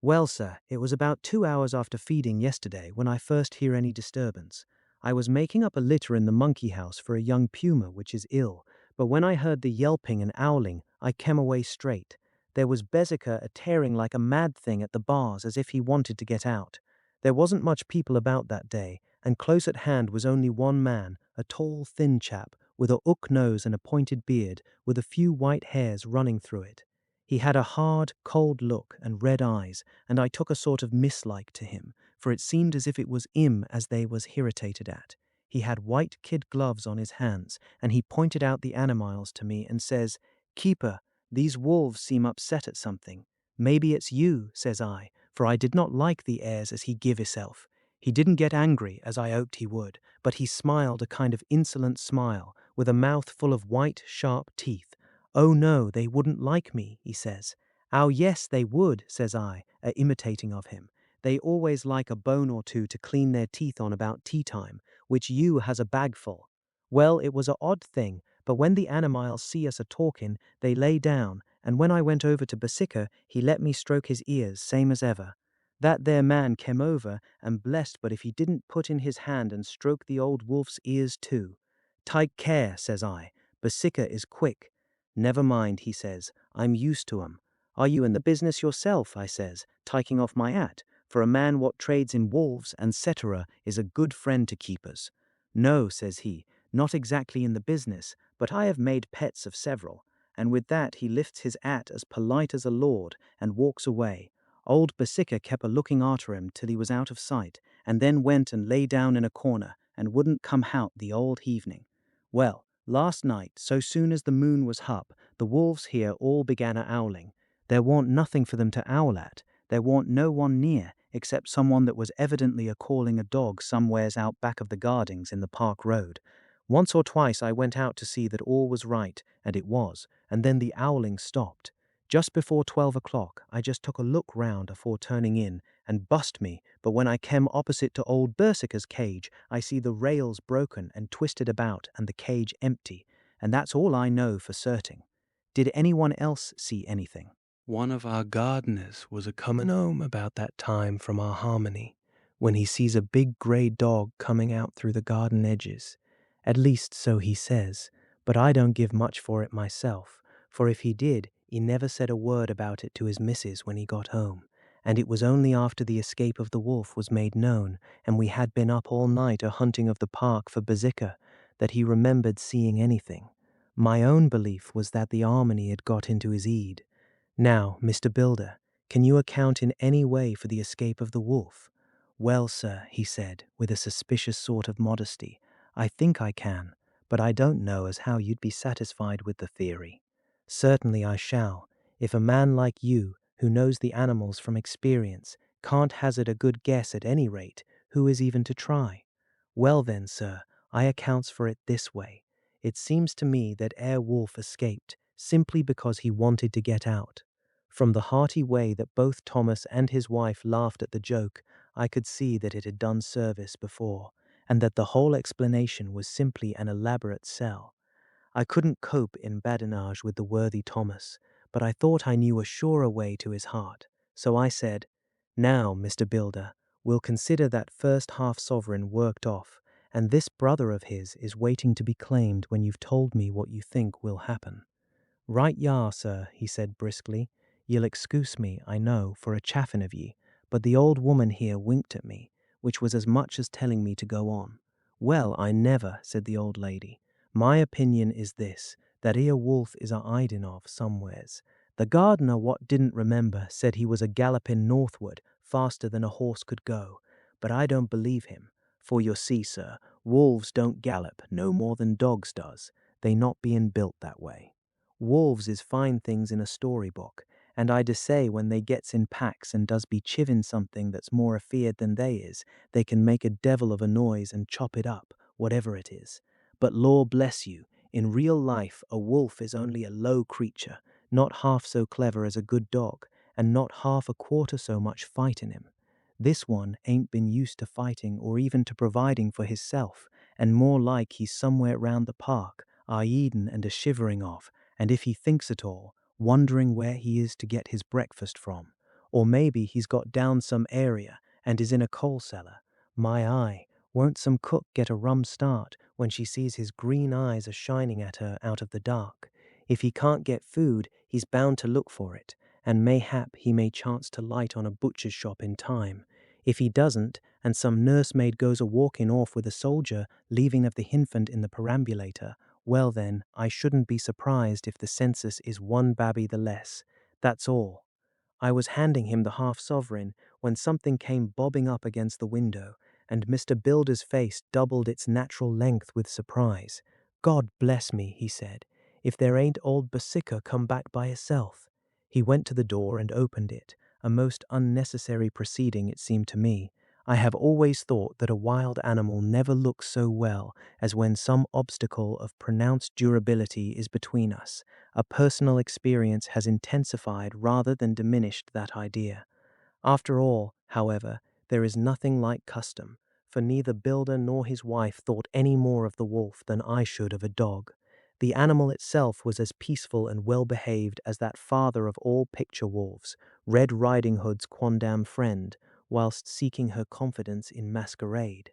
Well, sir, it was about 2 hours after feeding yesterday when I first hear any disturbance. I was making up a litter in the monkey house for a young puma which is ill, but when I heard the yelping and owling, I came away straight. There was Berserker a-tearing like a mad thing at the bars as if he wanted to get out. There wasn't much people about that day, and close at hand was only one man, a tall, thin chap, with a hook nose and a pointed beard, with a few white hairs running through it. He had a hard, cold look and red eyes, and I took a sort of mislike to him, for it seemed as if it was him as they was irritated at. He had white kid gloves on his hands, and he pointed out the animals to me and says, "Keeper, these wolves seem upset at something." "Maybe it's you," says I, for I did not like the airs as he give hisself. He didn't get angry, as I hoped he would, but he smiled a kind of insolent smile, with a mouth full of white, sharp teeth. "Oh no, they wouldn't like me," he says. "Oh yes, they would," says I, imitating of him. "They always like a bone or two to clean their teeth on about tea time, which you has a bag full." Well, it was a odd thing, but when the animals see us a-talkin', they lay down, and when I went over to Berserker, he let me stroke his ears, same as ever. That there man came over, and blessed but if he didn't put in his hand and stroke the old wolf's ears too. "Take care," says I. "Berserker is quick." "Never mind," he says. "I'm used to 'em." "Are you in the business yourself?" I says, taking off my hat, for a man what trades in wolves and cetera is a good friend to keepers. "No," says he, "not exactly in the business, but I have made pets of several." And with that he lifts his hat as polite as a lord and walks away. Old Berserker kept a looking arter him till he was out of sight, and then went and lay down in a corner and wouldn't come hout the old evening. Well, last night, so soon as the moon was up, the wolves here all began a-owling. There warn't nothing for them to owl at. There warn't no one near, except someone that was evidently a-calling a dog somewheres out back of the gardings in the Park Road. Once or twice I went out to see that all was right, and it was, and then the owling stopped. Just before 12 o'clock, I just took a look round afore turning in, and bust me, but when I kem opposite to old Berserker's cage, I see the rails broken and twisted about and the cage empty, and that's all I know for certain. Did anyone else see anything? One of our gardeners was a-comin' home about that time from our harmony, when he sees a big grey dog coming out through the garden edges. At least so he says, but I don't give much for it myself, for if he did, he never said a word about it to his missus when he got home, and it was only after the escape of the wolf was made known, and we had been up all night a-hunting of the park for Berserker, that he remembered seeing anything. My own belief was that the harmony had got into his head. Now, Mr. Builder, can you account in any way for the escape of the wolf? Well, sir, he said, with a suspicious sort of modesty, I think I can, but I don't know as how you'd be satisfied with the theory. Certainly I shall, if a man like you, who knows the animals from experience, can't hazard a good guess at any rate, who is even to try? Well then, sir, I accounts for it this way. It seems to me that Herr Wolf escaped simply because he wanted to get out. From the hearty way that both Thomas and his wife laughed at the joke, I could see that it had done service before, and that the whole explanation was simply an elaborate sell. I couldn't cope in badinage with the worthy Thomas, but I thought I knew a surer way to his heart. So I said, "Now, Mr. Builder, we'll consider that first half-sovereign worked off, and this brother of his is waiting to be claimed when you've told me what you think will happen." "Right ya, sir," he said briskly. "Ye'll excuse me, I know, for a chaffin' of ye, but the old woman here winked at me, which was as much as telling me to go on." "Well, I never," said the old lady. "My opinion is this, that 'ere wolf is a hiding of somewheres. The gardener what didn't remember said he was a galloping northward faster than a horse could go, but I don't believe him, for you see, sir, wolves don't gallop no more than dogs does, they not being built that way. Wolves is fine things in a storybook, and I dessay when they gets in packs and does be chivin' something that's more afeard than they is, they can make a devil of a noise and chop it up, whatever it is. But Lord bless you, in real life a wolf is only a low creature, not half so clever as a good dog, and not half a quarter so much fight in him. This one ain't been used to fighting or even to providing for hisself, and more like he's somewhere round the park, a-eatin' and a-shivering of, and if he thinks at all, wondering where he is to get his breakfast from. Or maybe he's got down some area and is in a coal cellar. My eye, won't some cook get a rum start when she sees his green eyes a-shining at her out of the dark? If he can't get food, he's bound to look for it, and mayhap he may chance to light on a butcher's shop in time. If he doesn't, and some nursemaid goes a-walking off with a soldier, leaving of the hinfant in the perambulator, well then, I shouldn't be surprised if the census is one babby the less. That's all. I was handing him the half-sovereign when something came bobbing up against the window, and Mr. Builder's face doubled its natural length with surprise. "God bless me," he said, "if there ain't old Basica come back by herself." He went to the door and opened it, a most unnecessary proceeding it seemed to me. I have always thought that a wild animal never looks so well as when some obstacle of pronounced durability is between us. A personal experience has intensified rather than diminished that idea. After all, however, there is nothing like custom, for neither Builder nor his wife thought any more of the wolf than I should of a dog. The animal itself was as peaceful and well-behaved as that father of all picture wolves, Red Riding Hood's quondam friend, whilst seeking her confidence in masquerade.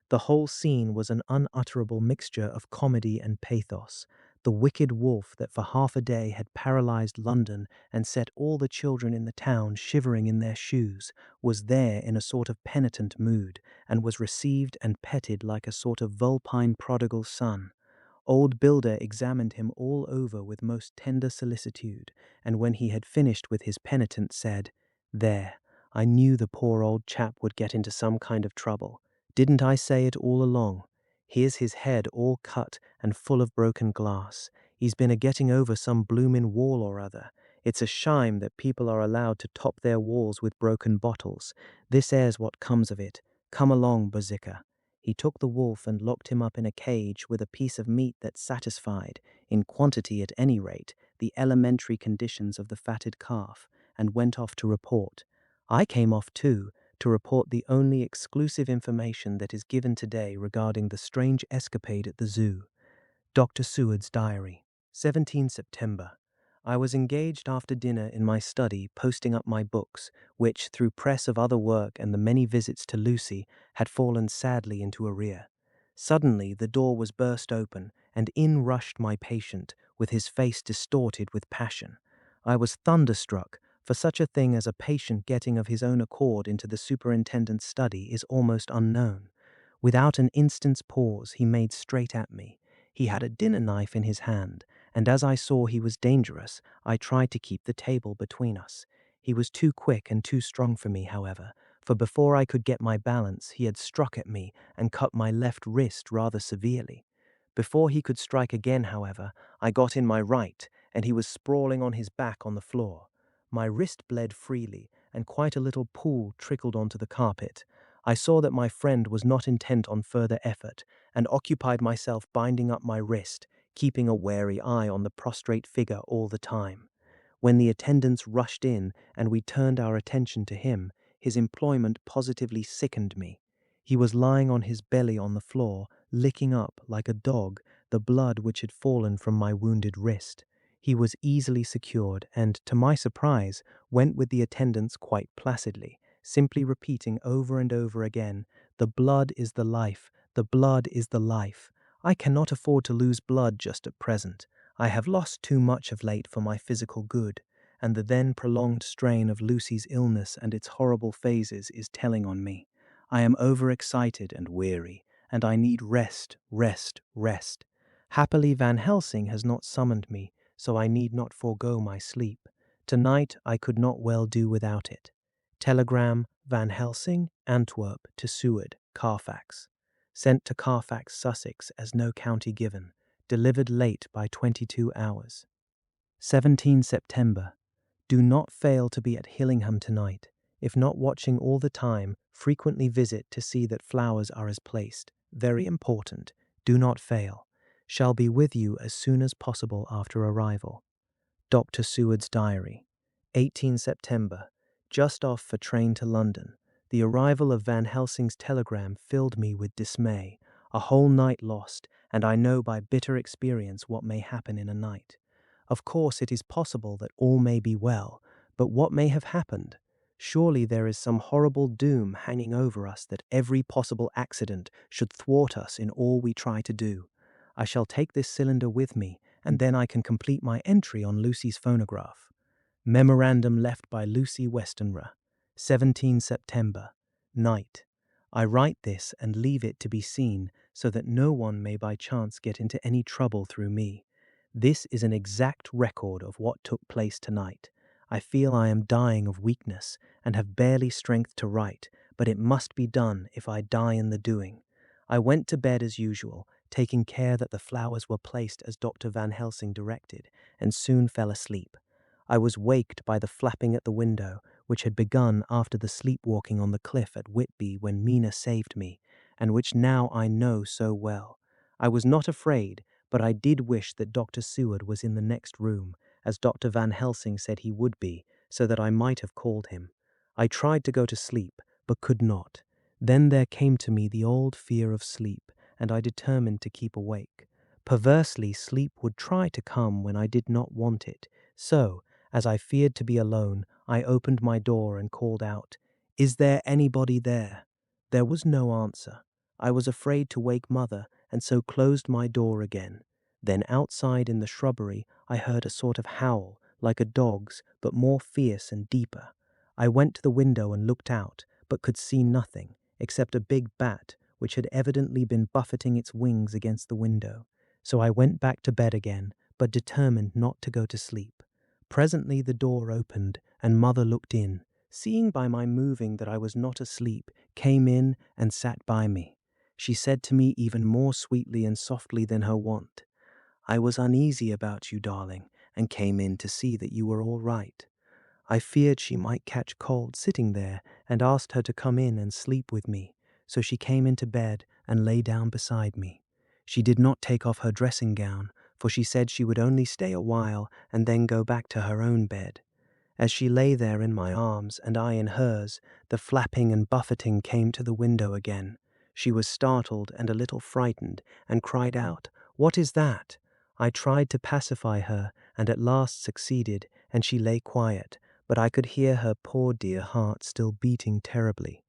The whole scene was an unutterable mixture of comedy and pathos. The wicked wolf that for half a day had paralyzed London and set all the children in the town shivering in their shoes, was there in a sort of penitent mood, and was received and petted like a sort of vulpine prodigal son. Old Builder examined him all over with most tender solicitude, and when he had finished with his penitent said, "There, I knew the poor old chap would get into some kind of trouble. Didn't I say it all along? Here's his head all cut and full of broken glass. He's been a-getting over some bloomin' wall or other. It's a shime that people are allowed to top their walls with broken bottles. This air's what comes of it. Come along, Basica." He took the wolf and locked him up in a cage with a piece of meat that satisfied, in quantity at any rate, the elementary conditions of the fatted calf, and went off to report. I came off too, to report the only exclusive information that is given today regarding the strange escapade at the zoo. Dr. Seward's diary. 17 September. I was engaged after dinner in my study posting up my books, which, through press of other work and the many visits to Lucy, had fallen sadly into arrear. Suddenly the door was burst open, and in rushed my patient, with his face distorted with passion. I was thunderstruck, for such a thing as a patient getting of his own accord into the superintendent's study is almost unknown. Without an instant's pause, he made straight at me. He had a dinner knife in his hand, and as I saw he was dangerous, I tried to keep the table between us. He was too quick and too strong for me, however, for before I could get my balance, he had struck at me and cut my left wrist rather severely. Before he could strike again, however, I got in my right, and he was sprawling on his back on the floor. My wrist bled freely, and quite a little pool trickled onto the carpet. I saw that my friend was not intent on further effort, and occupied myself binding up my wrist, keeping a wary eye on the prostrate figure all the time. When the attendants rushed in and we turned our attention to him, his employment positively sickened me. He was lying on his belly on the floor, licking up, like a dog, the blood which had fallen from my wounded wrist. He was easily secured and, to my surprise, went with the attendants quite placidly, simply repeating over and over again, "The blood is the life, The blood is the life. I cannot afford to lose blood just at present. I have lost too much of late for my physical good, and the then prolonged strain of Lucy's illness and its horrible phases is telling on me. I am overexcited and weary, and I need rest, rest, rest. Happily Van Helsing has not summoned me, so I need not forego my sleep. Tonight I could not well do without it. Telegram Van Helsing, Antwerp to Seward, Carfax. Sent to Carfax, Sussex, as no county given. Delivered late by 22 hours. 17 September. Do not fail to be at Hillingham tonight. If not watching all the time, frequently visit to see that flowers are as placed. Very important. Do not fail. Shall be with you as soon as possible after arrival. Dr. Seward's diary. 18 September. Just off for train to London. The arrival of Van Helsing's telegram filled me with dismay. A whole night lost, and I know by bitter experience what may happen in a night. Of course, it is possible that all may be well, but what may have happened? Surely there is some horrible doom hanging over us that every possible accident should thwart us in all we try to do. I shall take this cylinder with me, and then I can complete my entry on Lucy's phonograph. Memorandum left by Lucy Westenra. 17 September. Night. I write this and leave it to be seen so that no one may by chance get into any trouble through me. This is an exact record of what took place tonight. I feel I am dying of weakness and have barely strength to write, but it must be done if I die in the doing. I went to bed as usual, taking care that the flowers were placed as Dr. Van Helsing directed, and soon fell asleep. I was waked by the flapping at the window, which had begun after the sleepwalking on the cliff at Whitby when Mina saved me, and which now I know so well. I was not afraid, but I did wish that Dr. Seward was in the next room, as Dr. Van Helsing said he would be, so that I might have called him. I tried to go to sleep, but could not. Then there came to me the old fear of sleep, and I determined to keep awake. Perversely, sleep would try to come when I did not want it, so, as I feared to be alone, I opened my door and called out, "Is there anybody there?" There was no answer. I was afraid to wake Mother, and so closed my door again. Then outside in the shrubbery I heard a sort of howl, like a dog's, but more fierce and deeper. I went to the window and looked out, but could see nothing, except a big bat, which had evidently been buffeting its wings against the window. So I went back to bed again, but determined not to go to sleep. Presently the door opened, and Mother looked in. Seeing by my moving that I was not asleep, came in and sat by me. She said to me even more sweetly and softly than her wont, "I was uneasy about you, darling, and came in to see that you were all right." I feared she might catch cold sitting there, and asked her to come in and sleep with me, so she came into bed and lay down beside me. She did not take off her dressing gown, for she said she would only stay a while and then go back to her own bed. As she lay there in my arms and I in hers, the flapping and buffeting came to the window again. She was startled and a little frightened, and cried out, "What is that?" I tried to pacify her, and at last succeeded, and she lay quiet, but I could hear her poor dear heart still beating terribly.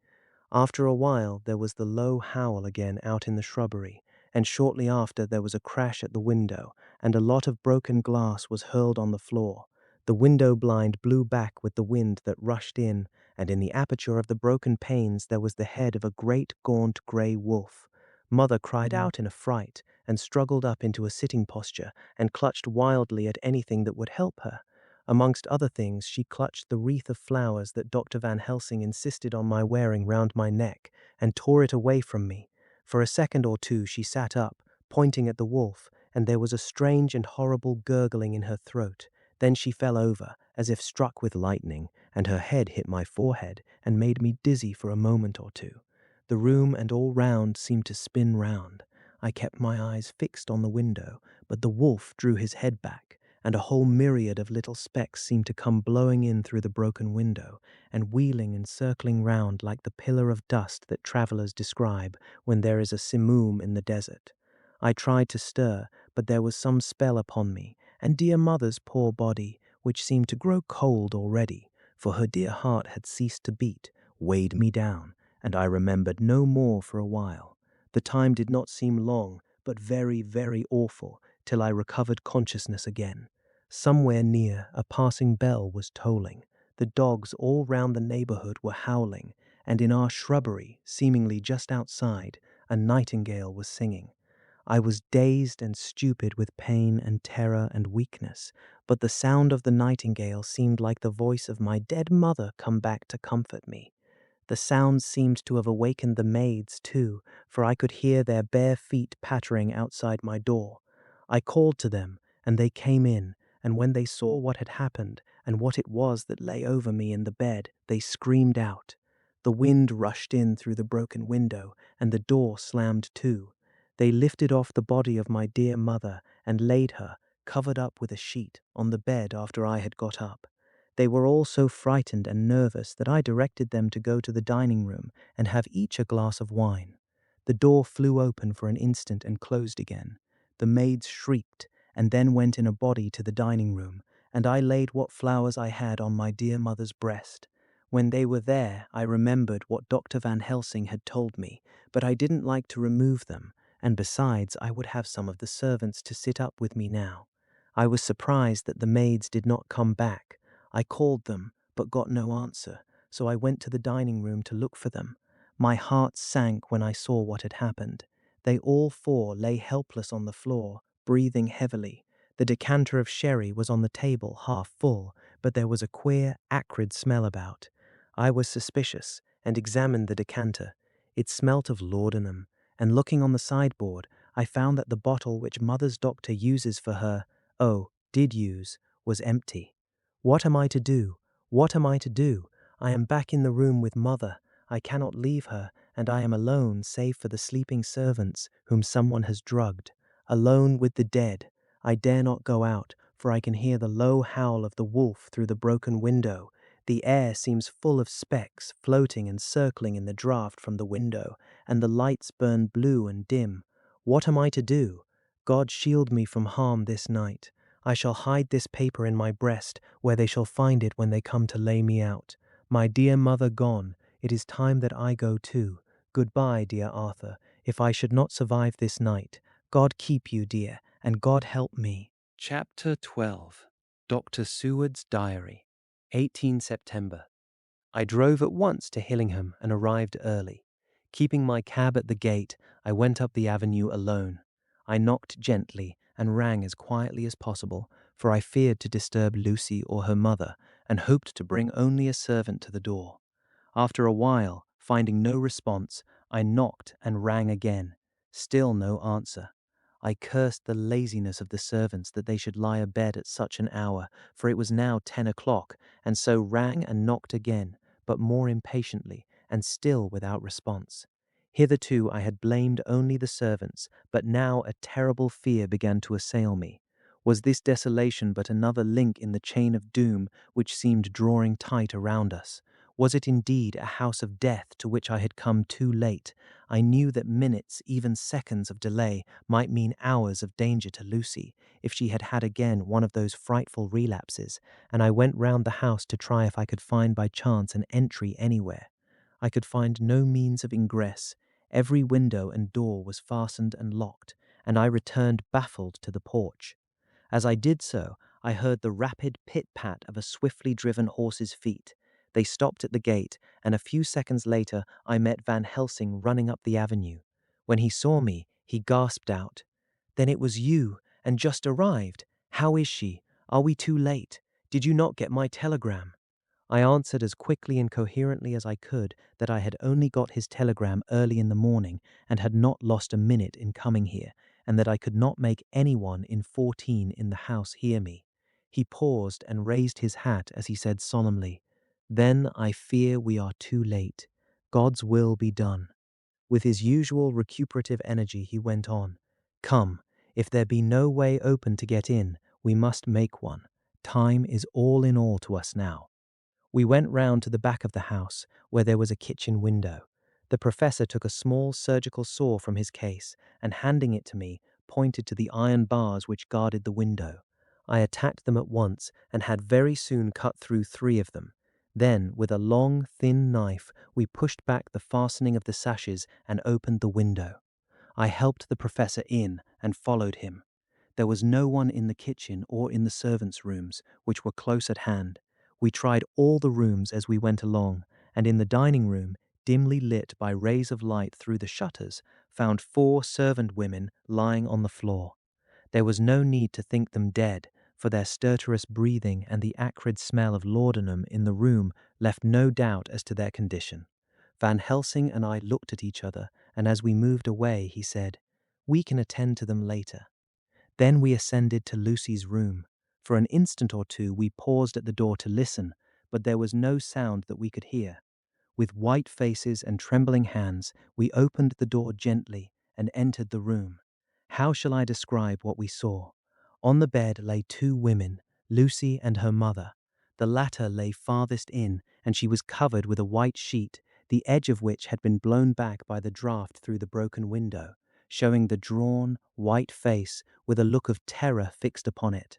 After a while there was the low howl again out in the shrubbery, and shortly after there was a crash at the window, and a lot of broken glass was hurled on the floor. The window blind blew back with the wind that rushed in, and in the aperture of the broken panes there was the head of a great gaunt grey wolf. Mother cried out in a fright, and struggled up into a sitting posture, and clutched wildly at anything that would help her. Amongst other things, she clutched the wreath of flowers that Dr. Van Helsing insisted on my wearing round my neck, and tore it away from me. For a second or two she sat up, pointing at the wolf, and there was a strange and horrible gurgling in her throat. Then she fell over, as if struck with lightning, and her head hit my forehead, and made me dizzy for a moment or two. The room and all round seemed to spin round. I kept my eyes fixed on the window, but the wolf drew his head back, and a whole myriad of little specks seemed to come blowing in through the broken window, and wheeling and circling round like the pillar of dust that travellers describe when there is a simoom in the desert. I tried to stir, but there was some spell upon me, and dear Mother's poor body, which seemed to grow cold already, for her dear heart had ceased to beat, weighed me down, and I remembered no more for a while. The time did not seem long, but very, very awful, till I recovered consciousness again. Somewhere near, a passing bell was tolling. The dogs all round the neighborhood were howling, and in our shrubbery, seemingly just outside, a nightingale was singing. I was dazed and stupid with pain and terror and weakness, but the sound of the nightingale seemed like the voice of my dead mother come back to comfort me. The sound seemed to have awakened the maids, too, for I could hear their bare feet pattering outside my door. I called to them, and they came in, and when they saw what had happened, and what it was that lay over me in the bed, they screamed out. The wind rushed in through the broken window, and the door slammed to. They lifted off the body of my dear mother, and laid her, covered up with a sheet, on the bed after I had got up. They were all so frightened and nervous that I directed them to go to the dining room and have each a glass of wine. The door flew open for an instant and closed again. The maids shrieked, and then went in a body to the dining room, and I laid what flowers I had on my dear mother's breast. When they were there, I remembered what Dr. Van Helsing had told me, but I didn't like to remove them, and besides, I would have some of the servants to sit up with me now. I was surprised that the maids did not come back. I called them, but got no answer, so I went to the dining room to look for them. My heart sank when I saw what had happened. They all four lay helpless on the floor, breathing heavily. The decanter of sherry was on the table, half full, but there was a queer, acrid smell about. I was suspicious, and examined the decanter. It smelt of laudanum, and looking on the sideboard, I found that the bottle which Mother's doctor uses for her, did use, was empty. What am I to do? What am I to do? I am back in the room with Mother. I cannot leave her, and I am alone save for the sleeping servants whom someone has drugged. Alone with the dead. I dare not go out, for I can hear the low howl of the wolf through the broken window. The air seems full of specks floating and circling in the draught from the window, and the lights burn blue and dim. What am I to do? God shield me from harm this night. I shall hide this paper in my breast, where they shall find it when they come to lay me out. My dear mother gone, it is time that I go too. Goodbye, dear Arthur, if I should not survive this night. God keep you, dear, and God help me. Chapter 12. Dr. Seward's Diary. 18 September. I drove at once to Hillingham and arrived early. Keeping my cab at the gate, I went up the avenue alone. I knocked gently and rang as quietly as possible, for I feared to disturb Lucy or her mother, and hoped to bring only a servant to the door. After a while, finding no response, I knocked and rang again. Still no answer. I cursed the laziness of the servants that they should lie abed at such an hour, for it was now 10 o'clock, and so rang and knocked again, but more impatiently, and still without response. Hitherto I had blamed only the servants, but now a terrible fear began to assail me. Was this desolation but another link in the chain of doom which seemed drawing tight around us? Was it indeed a house of death to which I had come too late? I knew that minutes, even seconds of delay might mean hours of danger to Lucy, if she had had again one of those frightful relapses, and I went round the house to try if I could find by chance an entry anywhere. I could find no means of ingress. Every window and door was fastened and locked, and I returned baffled to the porch. As I did so, I heard the rapid pit-pat of a swiftly driven horse's feet. They stopped at the gate, and a few seconds later I met Van Helsing running up the avenue. When he saw me, he gasped out, "Then it was you, and just arrived. How is she? Are we too late? Did you not get my telegram?" I answered as quickly and coherently as I could that I had only got his telegram early in the morning and had not lost a minute in coming here, and that I could not make anyone in 14 in the house hear me. He paused and raised his hat as he said solemnly, "Then I fear we are too late. God's will be done." With his usual recuperative energy he went on, "Come, if there be no way open to get in, we must make one. Time is all in all to us now." We went round to the back of the house, where there was a kitchen window. The professor took a small surgical saw from his case, and handing it to me, pointed to the iron bars which guarded the window. I attacked them at once, and had very soon cut through 3 of them. Then, with a long, thin knife, we pushed back the fastening of the sashes and opened the window. I helped the professor in and followed him. There was no one in the kitchen or in the servants' rooms, which were close at hand. We tried all the rooms as we went along, and in the dining room, dimly lit by rays of light through the shutters, found 4 servant women lying on the floor. There was no need to think them dead, for their stertorous breathing and the acrid smell of laudanum in the room left no doubt as to their condition. Van Helsing and I looked at each other, and as we moved away, he said, "We can attend to them later." Then we ascended to Lucy's room. For an instant or two we paused at the door to listen, but there was no sound that we could hear. With white faces and trembling hands, we opened the door gently and entered the room. How shall I describe what we saw? On the bed lay 2 women, Lucy and her mother. The latter lay farthest in, and she was covered with a white sheet, the edge of which had been blown back by the draught through the broken window, showing the drawn, white face with a look of terror fixed upon it.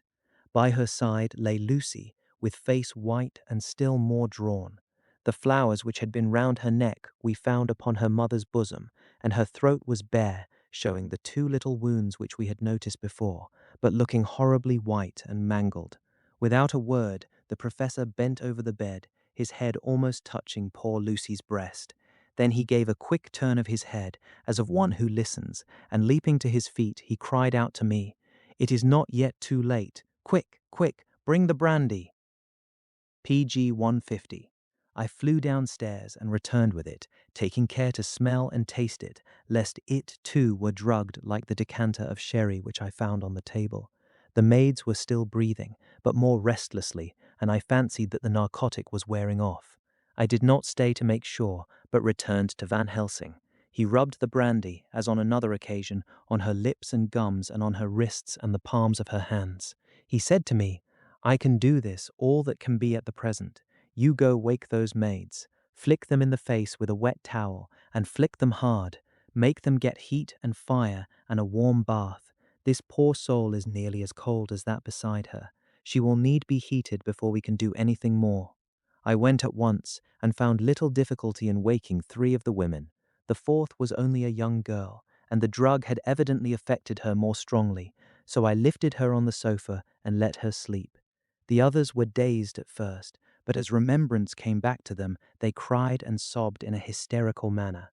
By her side lay Lucy, with face white and still more drawn. The flowers which had been round her neck we found upon her mother's bosom, and her throat was bare, showing the 2 little wounds which we had noticed before, but looking horribly white and mangled. Without a word, the professor bent over the bed, his head almost touching poor Lucy's breast. Then he gave a quick turn of his head, as of one who listens, and leaping to his feet, he cried out to me, "It is not yet too late. Quick, quick, bring the brandy." PG 150. I flew downstairs and returned with it, taking care to smell and taste it, lest it too were drugged like the decanter of sherry which I found on the table. The maids were still breathing, but more restlessly, and I fancied that the narcotic was wearing off. I did not stay to make sure, but returned to Van Helsing. He rubbed the brandy, as on another occasion, on her lips and gums and on her wrists and the palms of her hands. He said to me, "I can do this all that can be at the present. You go wake those maids, flick them in the face with a wet towel, and flick them hard. Make them get heat and fire and a warm bath. This poor soul is nearly as cold as that beside her. She will need be heated before we can do anything more." I went at once, and found little difficulty in waking 3 of the women. The 4th was only a young girl, and the drug had evidently affected her more strongly, so I lifted her on the sofa and let her sleep. The others were dazed at first, but as remembrance came back to them, they cried and sobbed in a hysterical manner.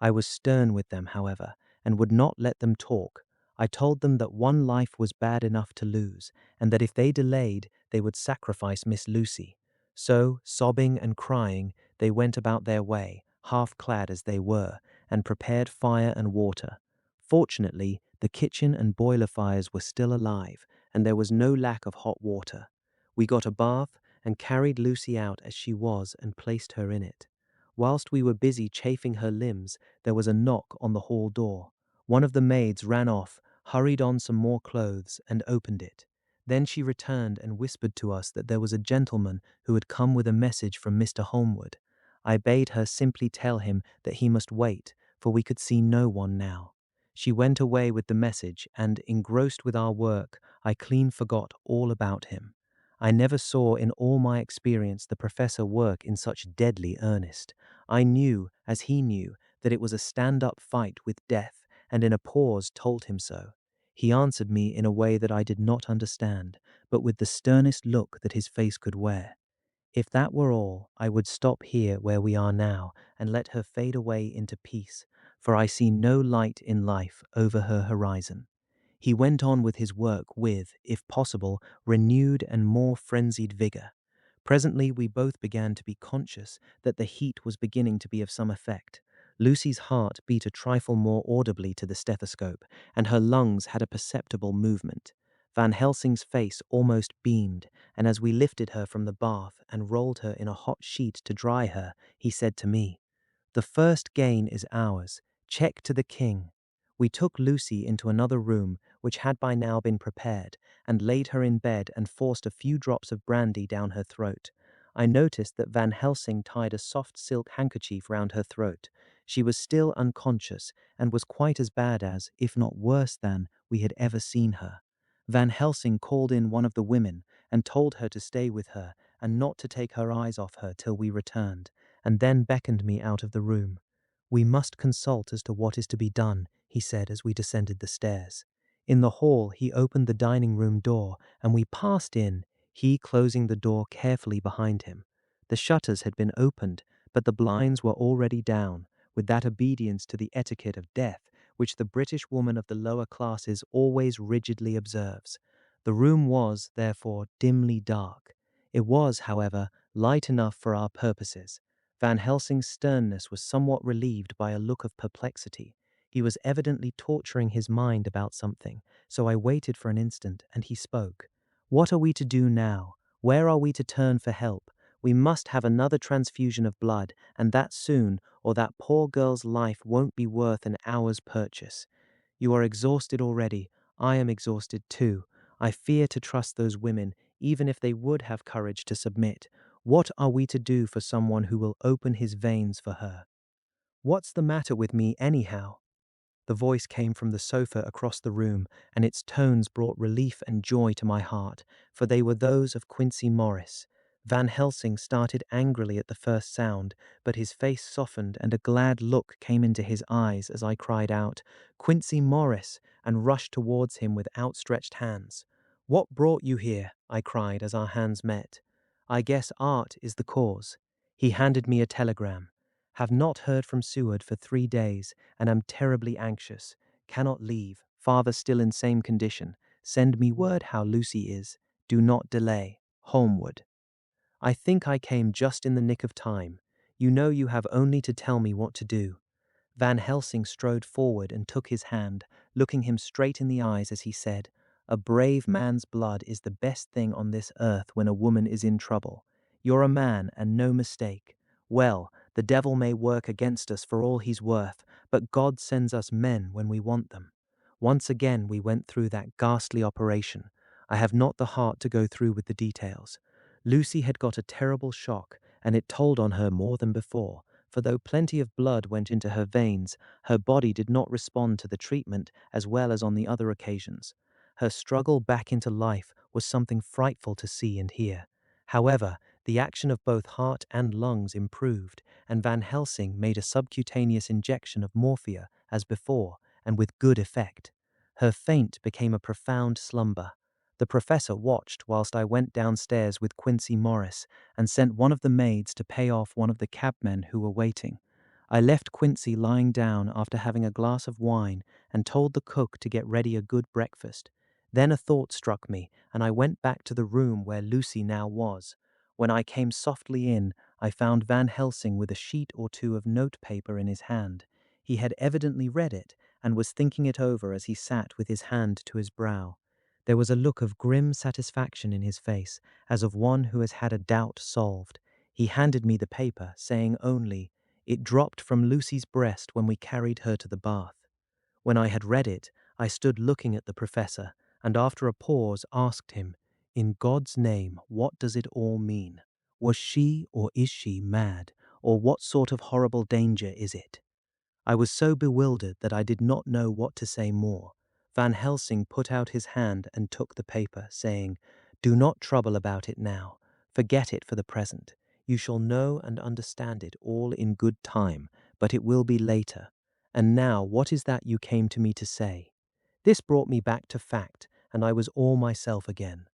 I was stern with them, however, and would not let them talk. I told them that one life was bad enough to lose, and that if they delayed, they would sacrifice Miss Lucy. So, sobbing and crying, they went about their way, half clad as they were, and prepared fire and water. Fortunately, the kitchen and boiler fires were still alive, and there was no lack of hot water. We got a bath and carried Lucy out as she was and placed her in it. Whilst we were busy chafing her limbs, there was a knock on the hall door. One of the maids ran off, hurried on some more clothes, and opened it. Then she returned and whispered to us that there was a gentleman who had come with a message from Mr. Holmwood. I bade her simply tell him that he must wait, for we could see no one now. She went away with the message, and, engrossed with our work, I clean forgot all about him. I never saw in all my experience the professor work in such deadly earnest. I knew, as he knew, that it was a stand-up fight with death, and in a pause told him so. He answered me in a way that I did not understand, but with the sternest look that his face could wear. If that were all, I would stop here where we are now, and let her fade away into peace, for I see no light in life over her horizon. He went on with his work with, if possible, renewed and more frenzied vigor. Presently we both began to be conscious that the heat was beginning to be of some effect. Lucy's heart beat a trifle more audibly to the stethoscope, and her lungs had a perceptible movement. Van Helsing's face almost beamed, and as we lifted her from the bath and rolled her in a hot sheet to dry her, he said to me, "The first gain is ours. Check to the king." We took Lucy into another room, which had by now been prepared, and laid her in bed and forced a few drops of brandy down her throat. I noticed that Van Helsing tied a soft silk handkerchief round her throat. She was still unconscious, and was quite as bad as, if not worse than, we had ever seen her. Van Helsing called in one of the women, and told her to stay with her, and not to take her eyes off her till we returned, and then beckoned me out of the room. "We must consult as to what is to be done," he said as we descended the stairs. In the hall, he opened the dining room door, and we passed in, he closing the door carefully behind him. The shutters had been opened, but the blinds were already down, with that obedience to the etiquette of death which the British woman of the lower classes always rigidly observes. The room was, therefore, dimly dark. It was, however, light enough for our purposes. Van Helsing's sternness was somewhat relieved by a look of perplexity. He was evidently torturing his mind about something, so I waited for an instant, and he spoke. "What are we to do now? Where are we to turn for help? We must have another transfusion of blood, and that soon, or that poor girl's life won't be worth an hour's purchase. You are exhausted already. I am exhausted too. I fear to trust those women, even if they would have courage to submit. What are we to do for someone who will open his veins for her?" "What's the matter with me, anyhow?" The voice came from the sofa across the room, and its tones brought relief and joy to my heart, for they were those of Quincy Morris. Van Helsing started angrily at the first sound, but his face softened and a glad look came into his eyes as I cried out, "Quincy Morris," and rushed towards him with outstretched hands. "What brought you here?" I cried as our hands met. "I guess art is the cause." He handed me a telegram. "Have not heard from Seward for 3 days, and am terribly anxious. Cannot leave. Father still in same condition. Send me word how Lucy is. Do not delay. Homeward." I think I came just in the nick of time. You know you have only to tell me what to do. Van Helsing strode forward and took his hand, looking him straight in the eyes as he said, "A brave man's blood is the best thing on this earth when a woman is in trouble. You're a man, and no mistake. Well, the devil may work against us for all he's worth, but God sends us men when we want them. Once again we went through that ghastly operation. I have not the heart to go through with the details. Lucy had got a terrible shock, and it told on her more than before, for though plenty of blood went into her veins, her body did not respond to the treatment as well as on the other occasions. Her struggle back into life was something frightful to see and hear. However, the action of both heart and lungs improved, and Van Helsing made a subcutaneous injection of morphia as before, and with good effect. Her faint became a profound slumber. The professor watched whilst I went downstairs with Quincy Morris and sent one of the maids to pay off one of the cabmen who were waiting. I left Quincy lying down after having a glass of wine and told the cook to get ready a good breakfast. Then a thought struck me, and I went back to the room where Lucy now was. When I came softly in, I found Van Helsing with a sheet or two of notepaper in his hand. He had evidently read it and was thinking it over as he sat with his hand to his brow. There was a look of grim satisfaction in his face, as of one who has had a doubt solved. He handed me the paper, saying only, "It dropped from Lucy's breast when we carried her to the bath." When I had read it, I stood looking at the professor, and after a pause asked him, "In God's name, what does it all mean? Was she or is she mad, or what sort of horrible danger is it?" I was so bewildered that I did not know what to say more. Van Helsing put out his hand and took the paper, saying, "Do not trouble about it now. Forget it for the present. You shall know and understand it all in good time, but it will be later. And now, what is that you came to me to say?" This brought me back to fact, and I was all myself again.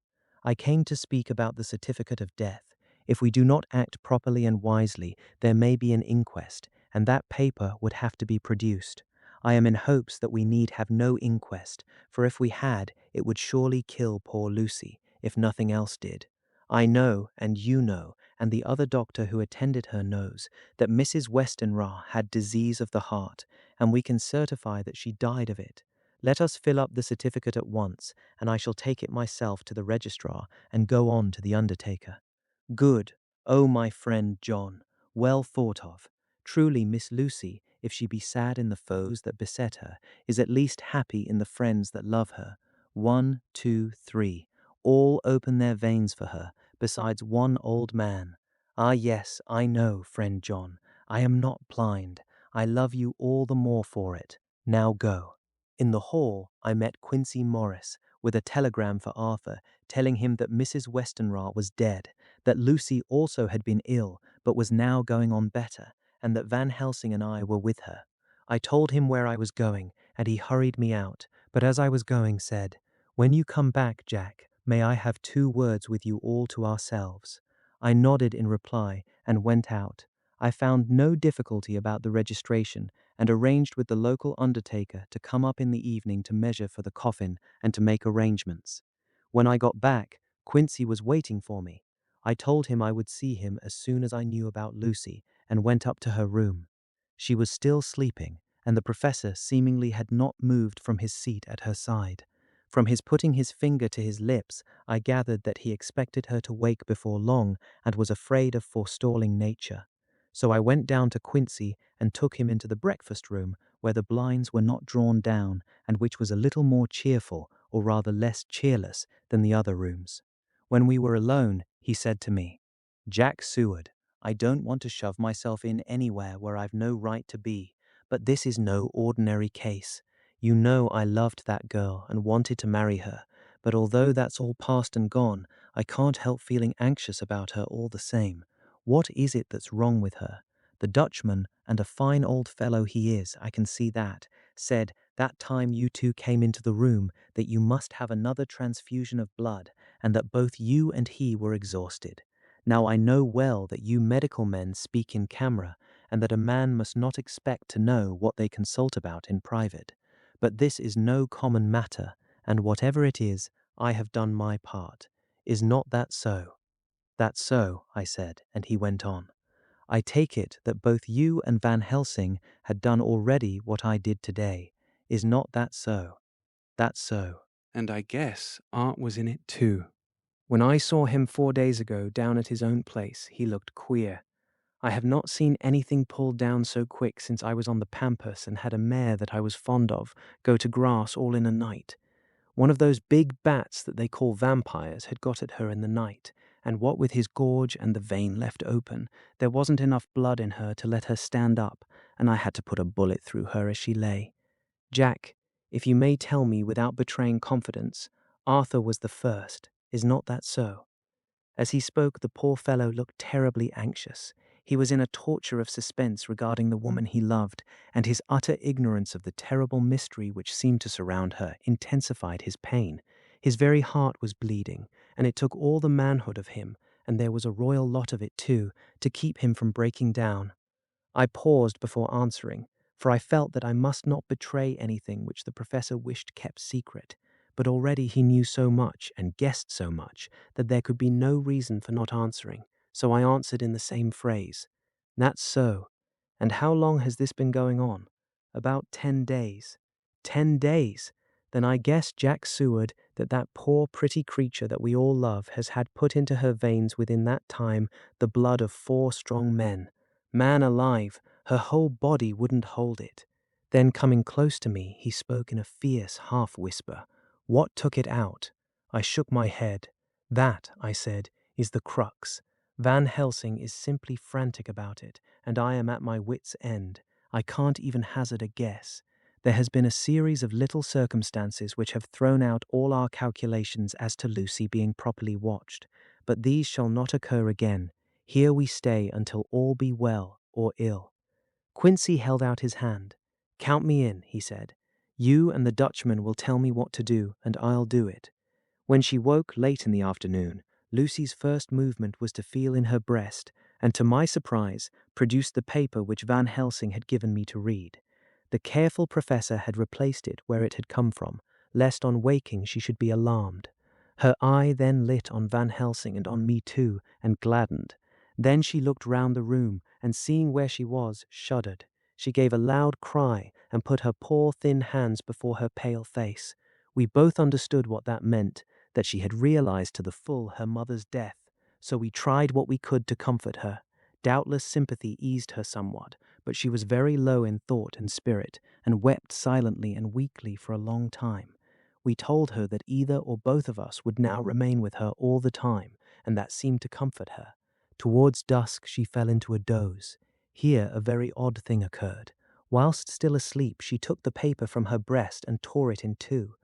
I came to speak about the certificate of death. If we do not act properly and wisely, there may be an inquest, and that paper would have to be produced. I am in hopes that we need have no inquest, for if we had, it would surely kill poor Lucy, if nothing else did. I know, and you know, and the other doctor who attended her knows, that Mrs. Westenra had disease of the heart, and we can certify that she died of it. Let us fill up the certificate at once, and I shall take it myself to the registrar and go on to the undertaker. Good. Oh, my friend John, well thought of. Truly Miss Lucy, if she be sad in the foes that beset her, is at least happy in the friends that love her. 1, 2, 3. All open their veins for her, besides one old man. Ah, yes, I know, friend John. I am not blind. I love you all the more for it. Now go. In the hall, I met Quincy Morris, with a telegram for Arthur, telling him that Mrs. Westenra was dead, that Lucy also had been ill, but was now going on better, and that Van Helsing and I were with her. I told him where I was going, and he hurried me out, but as I was going said, "When you come back, Jack, may I have 2 words with you all to ourselves?" I nodded in reply and went out. I found no difficulty about the registration and arranged with the local undertaker to come up in the evening to measure for the coffin and to make arrangements. When I got back, Quincy was waiting for me. I told him I would see him as soon as I knew about Lucy and went up to her room. She was still sleeping, and the professor seemingly had not moved from his seat at her side. From his putting his finger to his lips, I gathered that he expected her to wake before long and was afraid of forestalling nature. So I went down to Quincy and took him into the breakfast room, where the blinds were not drawn down and which was a little more cheerful, or rather less cheerless, than the other rooms. When we were alone, he said to me, "Jack Seward, I don't want to shove myself in anywhere where I've no right to be, but this is no ordinary case. You know I loved that girl and wanted to marry her, but although that's all past and gone, I can't help feeling anxious about her all the same. What is it that's wrong with her? The Dutchman, and a fine old fellow he is, I can see that, said that time you 2 came into the room that you must have another transfusion of blood and that both you and he were exhausted. Now I know well that you medical men speak in camera and that a man must not expect to know what they consult about in private. But this is no common matter, and whatever it is, I have done my part. Is not that so?" "That's so," I said, and he went on. "I take it that both you and Van Helsing had done already what I did today. Is not that so?" "That's so." And I guess Art was in it too. When I saw him 4 days ago down at his own place, he looked queer. I have not seen anything pulled down so quick since I was on the pampas and had a mare that I was fond of go to grass all in a night. One of those big bats that they call vampires had got at her in the night, and what with his gorge and the vein left open, there wasn't enough blood in her to let her stand up, and I had to put a bullet through her as she lay. Jack, if you may tell me without betraying confidence, Arthur was the first. Is not that so?" As he spoke, the poor fellow looked terribly anxious. He was in a torture of suspense regarding the woman he loved, and his utter ignorance of the terrible mystery which seemed to surround her intensified his pain. His very heart was bleeding, and it took all the manhood of him, and there was a royal lot of it too, to keep him from breaking down. I paused before answering, for I felt that I must not betray anything which the professor wished kept secret, but already he knew so much and guessed so much that there could be no reason for not answering, so I answered in the same phrase. "That's so. And how long has this been going on?" "About 10 days." 10 days! Then I guess, Jack Seward, that that poor pretty creature that we all love has had put into her veins within that time the blood of 4 strong men. Man alive, her whole body wouldn't hold it. Then coming close to me, he spoke in a fierce half-whisper. "What took it out?" I shook my head. "That," I said, "is the crux. Van Helsing is simply frantic about it, and I am at my wits' end. I can't even hazard a guess. There has been a series of little circumstances which have thrown out all our calculations as to Lucy being properly watched, but these shall not occur again. Here we stay until all be well or ill." Quincy held out his hand. "Count me in," he said. "You and the Dutchman will tell me what to do, and I'll do it." When she woke late in the afternoon, Lucy's first movement was to feel in her breast, and to my surprise, produced the paper which Van Helsing had given me to read. The careful professor had replaced it where it had come from, lest on waking she should be alarmed. Her eye then lit on Van Helsing and on me too, and gladdened. Then she looked round the room, and seeing where she was, shuddered. She gave a loud cry, and put her poor thin hands before her pale face. We both understood what that meant, that she had realized to the full her mother's death, so we tried what we could to comfort her. Doubtless sympathy eased her somewhat, but she was very low in thought and spirit, and wept silently and weakly for a long time. We told her that either or both of us would now remain with her all the time, and that seemed to comfort her. Towards dusk she fell into a doze. Here a very odd thing occurred. Whilst still asleep, she took the paper from her breast and tore it in two.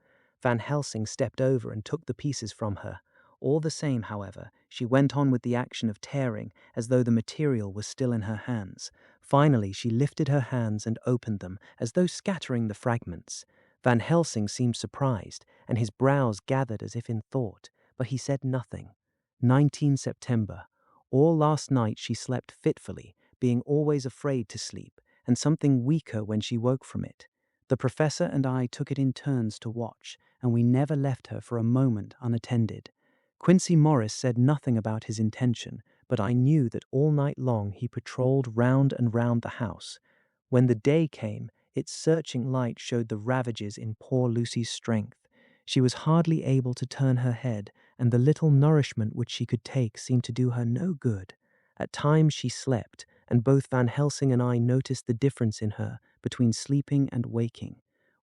Van Helsing stepped over and took the pieces from her. All the same, however, she went on with the action of tearing, as though the material was still in her hands. Finally, she lifted her hands and opened them, as though scattering the fragments. Van Helsing seemed surprised, and his brows gathered as if in thought, but he said nothing. 19 September. All last night she slept fitfully, being always afraid to sleep, and something weaker when she woke from it. The professor and I took it in turns to watch, and we never left her for a moment unattended. Quincy Morris said nothing about his intention, but I knew that all night long he patrolled round and round the house. When the day came, its searching light showed the ravages in poor Lucy's strength. She was hardly able to turn her head, and the little nourishment which she could take seemed to do her no good. At times she slept, and both Van Helsing and I noticed the difference in her between sleeping and waking.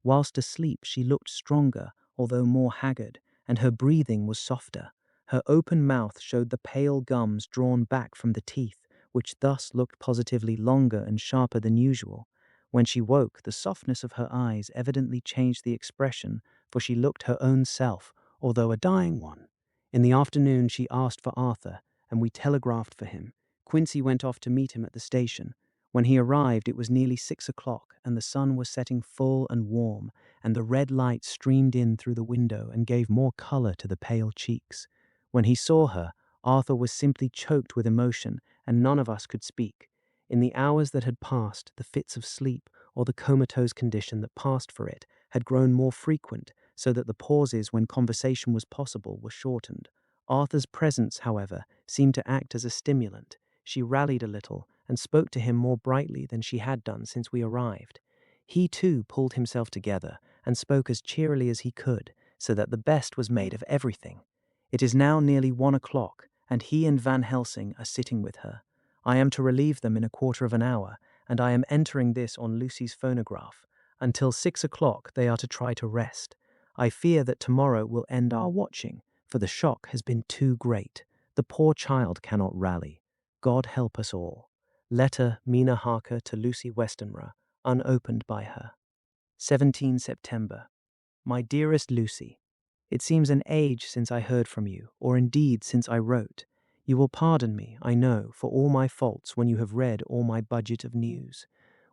Whilst asleep she looked stronger, although more haggard, and her breathing was softer. Her open mouth showed the pale gums drawn back from the teeth, which thus looked positively longer and sharper than usual. When she woke, the softness of her eyes evidently changed the expression, for she looked her own self, although a dying one. In the afternoon she asked for Arthur, and we telegraphed for him. Quincy went off to meet him at the station. When he arrived, it was nearly 6 o'clock, and the sun was setting full and warm, and the red light streamed in through the window and gave more color to the pale cheeks. When he saw her, Arthur was simply choked with emotion, and none of us could speak. In the hours that had passed, the fits of sleep, or the comatose condition that passed for it, had grown more frequent, so that the pauses when conversation was possible were shortened. Arthur's presence, however, seemed to act as a stimulant. She rallied a little, and spoke to him more brightly than she had done since we arrived. He, too, pulled himself together, and spoke as cheerily as he could, so that the best was made of everything. It is now nearly 1 o'clock, and he and Van Helsing are sitting with her. I am to relieve them in a quarter of an hour, and I am entering this on Lucy's phonograph. Until 6 o'clock they are to try to rest. I fear that tomorrow will end our watching, for the shock has been too great. The poor child cannot rally. God help us all. Letter Mina Harker to Lucy Westenra, unopened by her. 17 September. My dearest Lucy, it seems an age since I heard from you, or indeed since I wrote. You will pardon me, I know, for all my faults when you have read all my budget of news.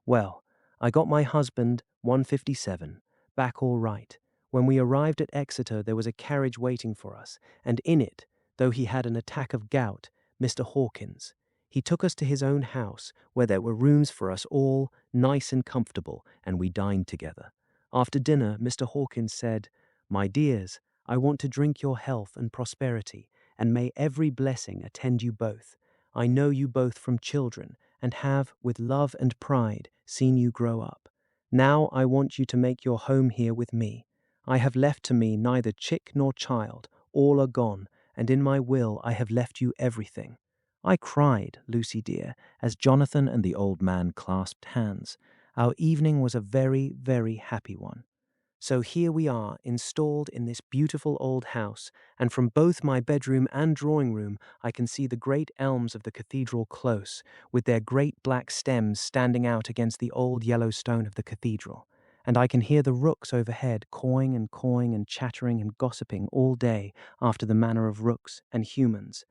Well, I got my husband, 157, back all right. When we arrived at Exeter there was a carriage waiting for us, and in it, though he had an attack of gout, Mr. Hawkins. He took us to his own house, where there were rooms for us all, nice and comfortable, and we dined together. After dinner, Mr. Hawkins said, "My dears, I want to drink your health and prosperity, and may every blessing attend you both. I know you both from children, and have, with love and pride, seen you grow up. Now I want you to make your home here with me. I have left to me neither chick nor child, all are gone, and in my will I have left you everything." I cried, Lucy dear, as Jonathan and the old man clasped hands. Our evening was a very, very happy one. So here we are, installed in this beautiful old house, and from both my bedroom and drawing room I can see the great elms of the cathedral close, with their great black stems standing out against the old yellow stone of the cathedral. And I can hear the rooks overhead cawing and chattering and gossiping all day after the manner of rooks and humans.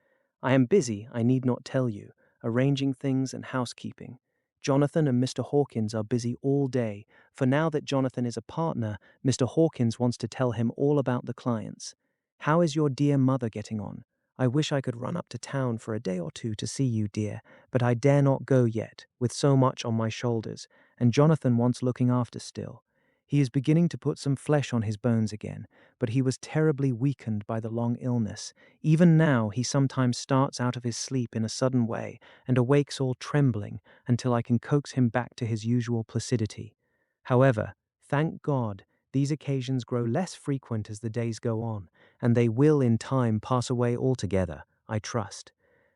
I am busy, I need not tell you, arranging things and housekeeping. Jonathan and Mr. Hawkins are busy all day, for now that Jonathan is a partner, Mr. Hawkins wants to tell him all about the clients. How is your dear mother getting on? I wish I could run up to town for a day or two to see you, dear, but I dare not go yet, with so much on my shoulders, and Jonathan wants looking after still. He is beginning to put some flesh on his bones again, but he was terribly weakened by the long illness. Even now he sometimes starts out of his sleep in a sudden way and awakes all trembling until I can coax him back to his usual placidity. However, thank God, these occasions grow less frequent as the days go on, and they will in time pass away altogether, I trust.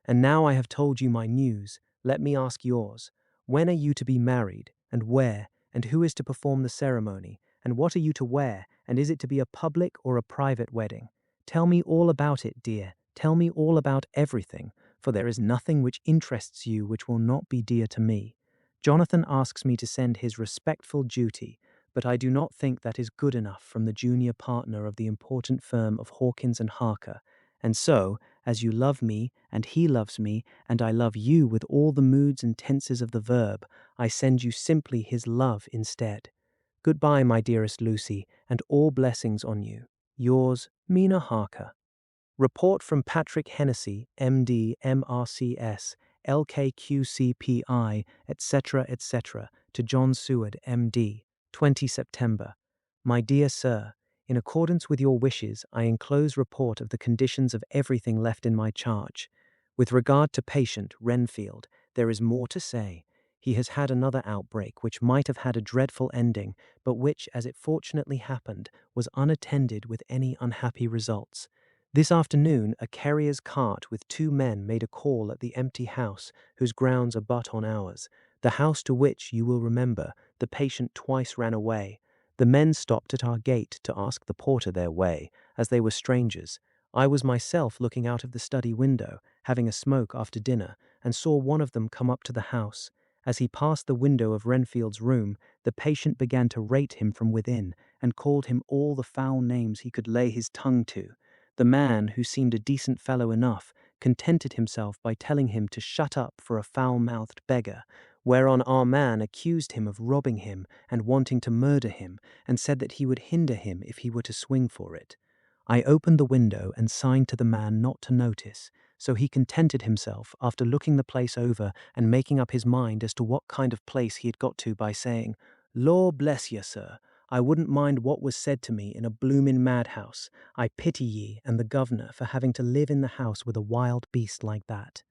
And now I have told you my news, let me ask yours. When are you to be married, and where, and who is to perform the ceremony, and what are you to wear, and is it to be a public or a private wedding? Tell me all about it, dear. Tell me all about everything, for there is nothing which interests you which will not be dear to me. Jonathan asks me to send his respectful duty, but I do not think that is good enough from the junior partner of the important firm of Hawkins and Harker, And so, as you love me, and he loves me, and I love you with all the moods and tenses of the verb, I send you simply his love instead. Goodbye, my dearest Lucy, and all blessings on you. Yours, Mina Harker. Report from Patrick Hennessy, MD, MRCS, LKQCPI, etc., etc., to John Seward, MD, 20 September. My dear sir, in accordance with your wishes, I enclose report of the conditions of everything left in my charge. With regard to patient Renfield, there is more to say. He has had another outbreak which might have had a dreadful ending, but which, as it fortunately happened, was unattended with any unhappy results. This afternoon, a carrier's cart with 2 men made a call at the empty house whose grounds abut on ours, the house to which, you will remember, the patient twice ran away. The men stopped at our gate to ask the porter their way, as they were strangers. I was myself looking out of the study window, having a smoke after dinner, and saw one of them come up to the house. As he passed the window of Renfield's room, the patient began to rate him from within, and called him all the foul names he could lay his tongue to. The man, who seemed a decent fellow enough, contented himself by telling him to shut up for a foul-mouthed beggar, whereon our man accused him of robbing him and wanting to murder him, and said that he would hinder him if he were to swing for it. I opened the window and signed to the man not to notice, so he contented himself, after looking the place over and making up his mind as to what kind of place he had got to, by saying, "Law bless ye, sir, I wouldn't mind what was said to me in a bloomin' madhouse. I pity ye and the governor for having to live in the house with a wild beast like that."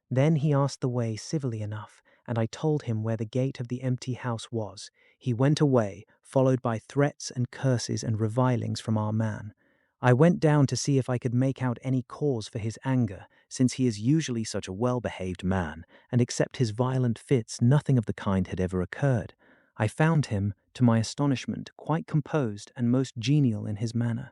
Then he asked the way civilly enough, and I told him where the gate of the empty house was. He went away, followed by threats and curses and revilings from our man. I went down to see if I could make out any cause for his anger, since he is usually such a well-behaved man, and except his violent fits, nothing of the kind had ever occurred. I found him, to my astonishment, quite composed and most genial in his manner.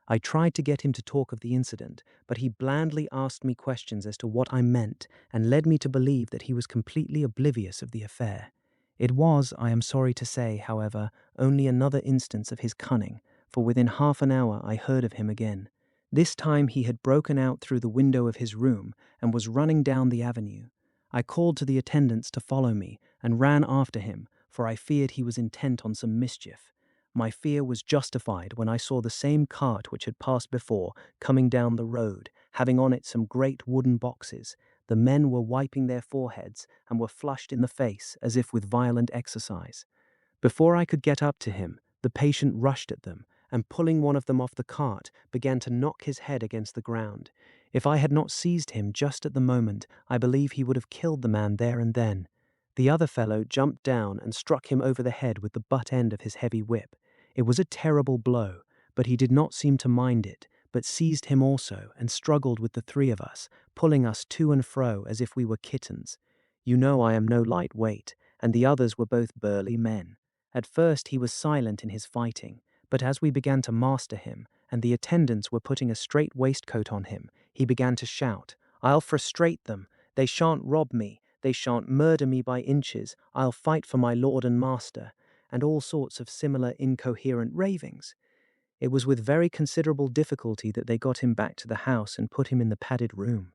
I tried to get him to talk of the incident, but he blandly asked me questions as to what I meant, and led me to believe that he was completely oblivious of the affair. It was, I am sorry to say, however, only another instance of his cunning, for within half an hour I heard of him again. This time he had broken out through the window of his room and was running down the avenue. I called to the attendants to follow me, and ran after him, for I feared he was intent on some mischief. My fear was justified when I saw the same cart which had passed before coming down the road, having on it some great wooden boxes. The men were wiping their foreheads and were flushed in the face as if with violent exercise. Before I could get up to him, the patient rushed at them, and pulling one of them off the cart, began to knock his head against the ground. If I had not seized him just at the moment, I believe he would have killed the man there and then. The other fellow jumped down and struck him over the head with the butt end of his heavy whip. It was a terrible blow, but he did not seem to mind it, but seized him also and struggled with the 3 of us, pulling us to and fro as if we were kittens. You know I am no light weight, and the others were both burly men. At first he was silent in his fighting, but as we began to master him, and the attendants were putting a strait waistcoat on him, he began to shout, "I'll frustrate them. They shan't rob me. They shan't murder me by inches. I'll fight for my lord and master," and all sorts of similar incoherent ravings. It was with very considerable difficulty that they got him back to the house and put him in the padded room.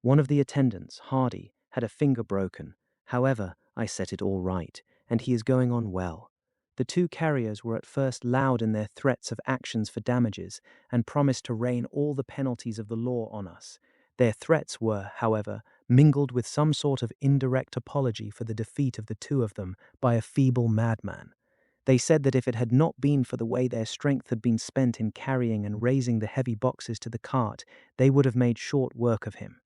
One of the attendants, Hardy, had a finger broken. However, I set it all right, and he is going on well. The 2 carriers were at first loud in their threats of actions for damages, and promised to rain all the penalties of the law on us. Their threats were, however, mingled with some sort of indirect apology for the defeat of the 2 of them by a feeble madman. They said that if it had not been for the way their strength had been spent in carrying and raising the heavy boxes to the cart, they would have made short work of him.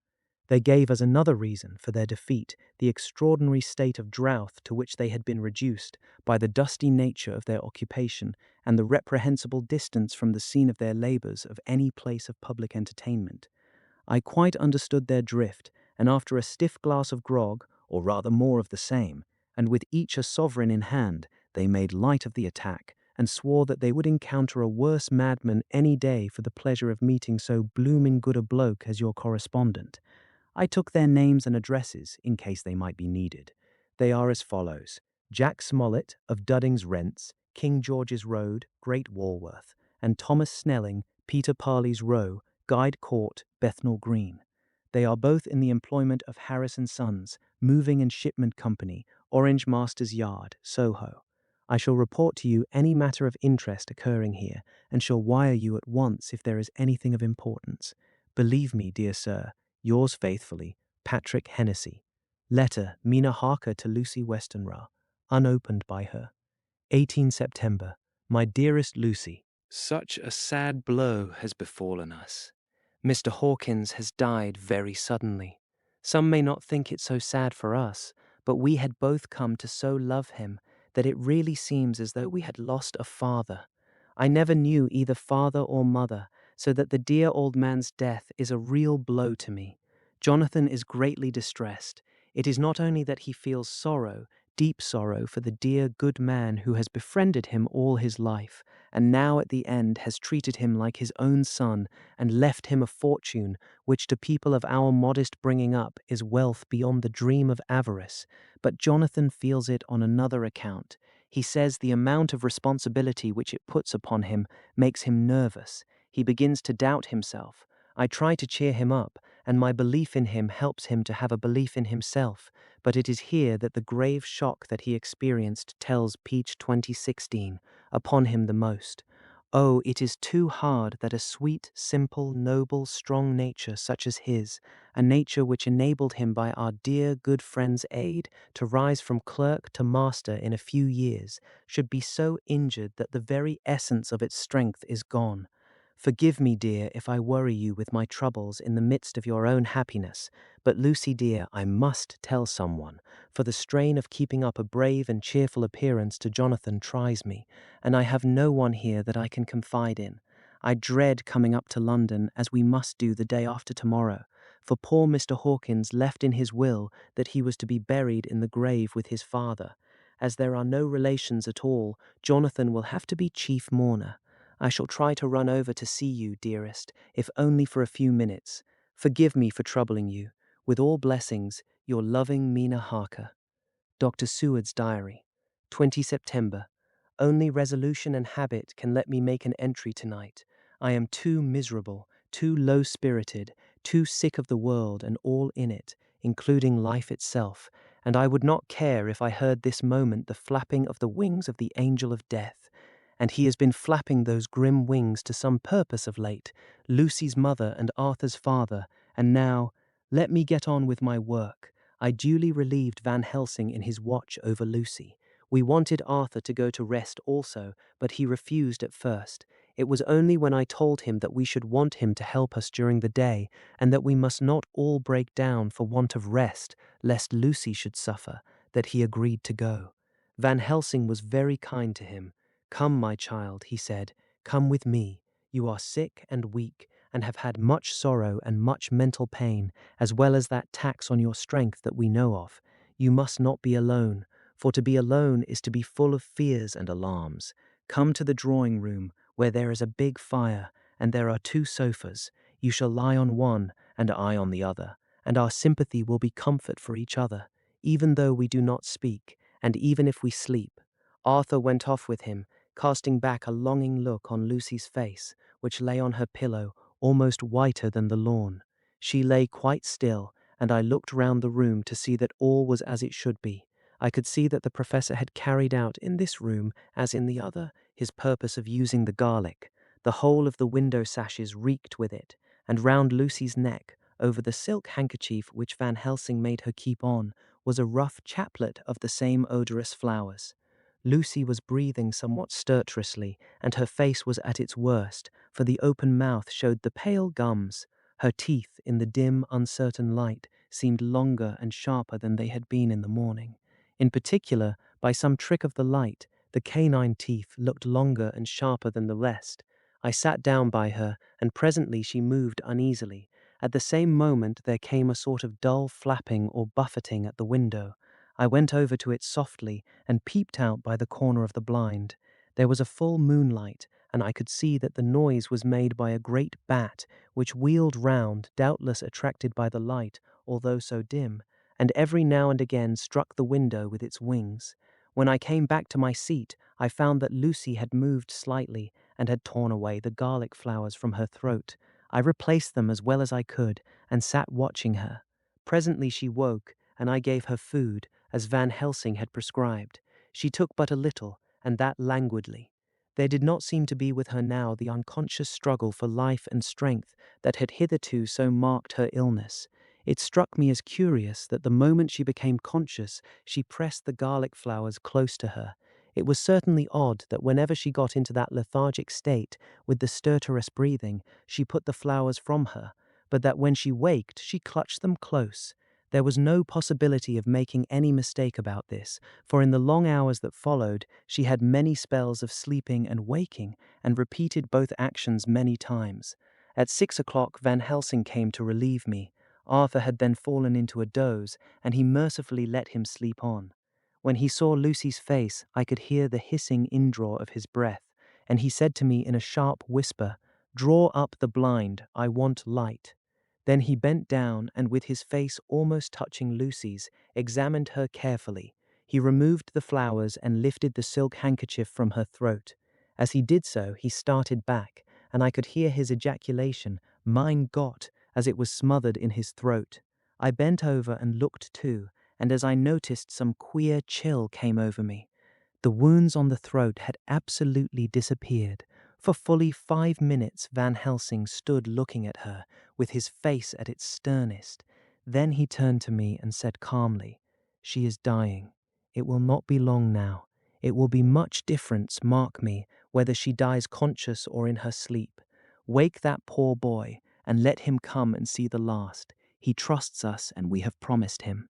They gave as another reason for their defeat the extraordinary state of drouth to which they had been reduced by the dusty nature of their occupation and the reprehensible distance from the scene of their labours of any place of public entertainment. I quite understood their drift, and after a stiff glass of grog, or rather more of the same, and with each a sovereign in hand, they made light of the attack, and swore that they would encounter a worse madman any day for the pleasure of meeting so bloomin' good a bloke as your correspondent. I took their names and addresses in case they might be needed. They are as follows: Jack Smollett of Dudding's Rents, King George's Road, Great Walworth, and Thomas Snelling, Peter Parley's Row, Guide Court, Bethnal Green. They are both in the employment of Harris and Sons, Moving and Shipment Company, Orange Masters Yard, Soho. I shall report to you any matter of interest occurring here, and shall wire you at once if there is anything of importance. Believe me, dear sir, yours faithfully, Patrick Hennessy. Letter, Mina Harker to Lucy Westenra, unopened by her. 18 September. My dearest Lucy. Such a sad blow has befallen us. Mr. Hawkins has died very suddenly. Some may not think it so sad for us, but we had both come to so love him that it really seems as though we had lost a father. I never knew either father or mother, so that the dear old man's death is a real blow to me. Jonathan is greatly distressed. It is not only that he feels sorrow, deep sorrow for the dear good man who has befriended him all his life, and now at the end has treated him like his own son and left him a fortune which to people of our modest bringing up is wealth beyond the dream of avarice, but Jonathan feels it on another account. He says the amount of responsibility which it puts upon him makes him nervous. He begins to doubt himself. I try to cheer him up, and my belief in him helps him to have a belief in himself, but it is here that the grave shock that he experienced tells Peach 2016 upon him the most. Oh, it is too hard that a sweet, simple, noble, strong nature such as his, a nature which enabled him by our dear good friend's aid to rise from clerk to master in a few years, should be so injured that the very essence of its strength is gone. Forgive me, dear, if I worry you with my troubles in the midst of your own happiness, but Lucy, dear, I must tell someone, for the strain of keeping up a brave and cheerful appearance to Jonathan tries me, and I have no one here that I can confide in. I dread coming up to London, as we must do the day after tomorrow, for poor Mr. Hawkins left in his will that he was to be buried in the grave with his father. As there are no relations at all, Jonathan will have to be chief mourner. I shall try to run over to see you, dearest, if only for a few minutes. Forgive me for troubling you. With all blessings, your loving Mina Harker. Dr. Seward's Diary. 20 September. Only resolution and habit can let me make an entry tonight. I am too miserable, too low-spirited, too sick of the world and all in it, including life itself, and I would not care if I heard this moment the flapping of the wings of the angel of death. And he has been flapping those grim wings to some purpose of late, Lucy's mother and Arthur's father, and now, let me get on with my work. I duly relieved Van Helsing in his watch over Lucy. We wanted Arthur to go to rest also, but he refused at first. It was only when I told him that we should want him to help us during the day, and that we must not all break down for want of rest, lest Lucy should suffer, that he agreed to go. Van Helsing was very kind to him. "Come, my child," he said, "come with me. You are sick and weak, and have had much sorrow and much mental pain, as well as that tax on your strength that we know of. You must not be alone, for to be alone is to be full of fears and alarms. Come to the drawing room, where there is a big fire, and there are 2 sofas. You shall lie on one, and I on the other, and our sympathy will be comfort for each other, even though we do not speak, and even if we sleep." Arthur went off with him, casting back a longing look on Lucy's face, which lay on her pillow, almost whiter than the lawn. She lay quite still, and I looked round the room to see that all was as it should be. I could see that the professor had carried out in this room, as in the other, his purpose of using the garlic. The whole of the window sashes reeked with it, and round Lucy's neck, over the silk handkerchief which Van Helsing made her keep on, was a rough chaplet of the same odorous flowers. Lucy was breathing somewhat stertorously, and her face was at its worst, for the open mouth showed the pale gums. Her teeth, in the dim, uncertain light, seemed longer and sharper than they had been in the morning. In particular, by some trick of the light, the canine teeth looked longer and sharper than the rest. I sat down by her, and presently she moved uneasily. At the same moment there came a sort of dull flapping or buffeting at the window. I went over to it softly and peeped out by the corner of the blind. There was a full moonlight, and I could see that the noise was made by a great bat, which wheeled round, doubtless attracted by the light, although so dim, and every now and again struck the window with its wings. When I came back to my seat, I found that Lucy had moved slightly and had torn away the garlic flowers from her throat. I replaced them as well as I could and sat watching her. Presently she woke, and I gave her food, as Van Helsing had prescribed. She took but a little, and that languidly. There did not seem to be with her now the unconscious struggle for life and strength that had hitherto so marked her illness. It struck me as curious that the moment she became conscious, she pressed the garlic flowers close to her. It was certainly odd that whenever she got into that lethargic state, with the stertorous breathing, she put the flowers from her, but that when she waked, she clutched them close. There was no possibility of making any mistake about this, for in the long hours that followed, she had many spells of sleeping and waking, and repeated both actions many times. At 6 o'clock, Van Helsing came to relieve me. Arthur had then fallen into a doze, and he mercifully let him sleep on. When he saw Lucy's face, I could hear the hissing indraw of his breath, and he said to me in a sharp whisper, "Draw up the blind, I want light." Then he bent down and, with his face almost touching Lucy's, examined her carefully. He removed the flowers and lifted the silk handkerchief from her throat. As he did so, he started back, and I could hear his ejaculation, "Mein Gott," as it was smothered in his throat. I bent over and looked too, and as I noticed, some queer chill came over me. The wounds on the throat had absolutely disappeared. For fully 5 minutes Van Helsing stood looking at her, with his face at its sternest. Then he turned to me and said calmly, "She is dying. It will not be long now. It will be much difference, mark me, whether she dies conscious or in her sleep. Wake that poor boy, and let him come and see the last. He trusts us, and we have promised him."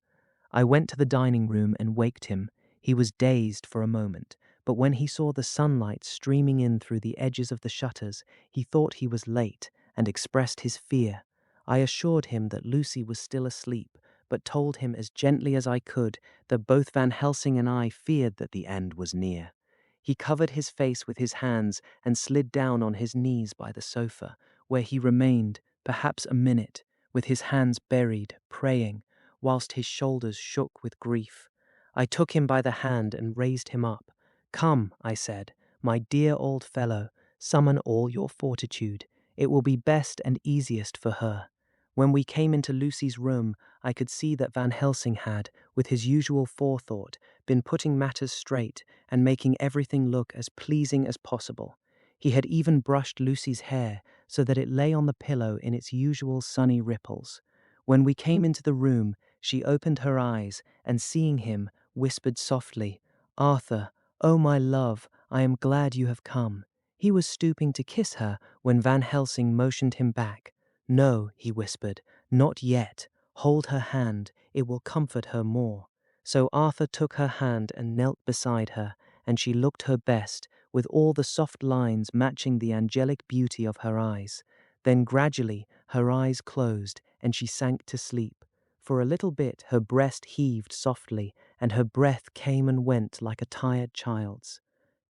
I went to the dining room and waked him. He was dazed for a moment, but when he saw the sunlight streaming in through the edges of the shutters, he thought he was late and expressed his fear. I assured him that Lucy was still asleep, but told him as gently as I could that both Van Helsing and I feared that the end was near. He covered his face with his hands and slid down on his knees by the sofa, where he remained, perhaps a minute, with his hands buried, praying, whilst his shoulders shook with grief. I took him by the hand and raised him up. "Come," I said, "my dear old fellow, summon all your fortitude. It will be best and easiest for her." When we came into Lucy's room, I could see that Van Helsing had, with his usual forethought, been putting matters straight and making everything look as pleasing as possible. He had even brushed Lucy's hair so that it lay on the pillow in its usual sunny ripples. When we came into the room, she opened her eyes and, seeing him, whispered softly, "Arthur, oh my love, I am glad you have come." He was stooping to kiss her when Van Helsing motioned him back. "No," he whispered, "not yet. Hold her hand, it will comfort her more." So Arthur took her hand and knelt beside her, and she looked her best, with all the soft lines matching the angelic beauty of her eyes. Then gradually her eyes closed, and she sank to sleep. For a little bit her breast heaved softly, and her breath came and went like a tired child's.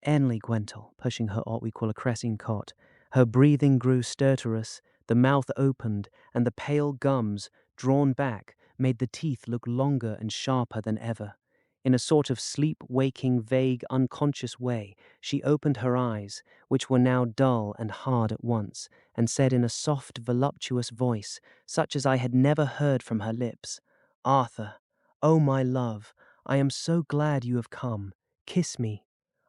Enley Gwentel, pushing her what we call a cressing cot. Her breathing grew stertorous, the mouth opened, and the pale gums, drawn back, made the teeth look longer and sharper than ever. In a sort of sleep-waking, vague, unconscious way, she opened her eyes, which were now dull and hard at once, and said in a soft, voluptuous voice, such as I had never heard from her lips, "Arthur, oh my love, I am so glad you have come. Kiss me."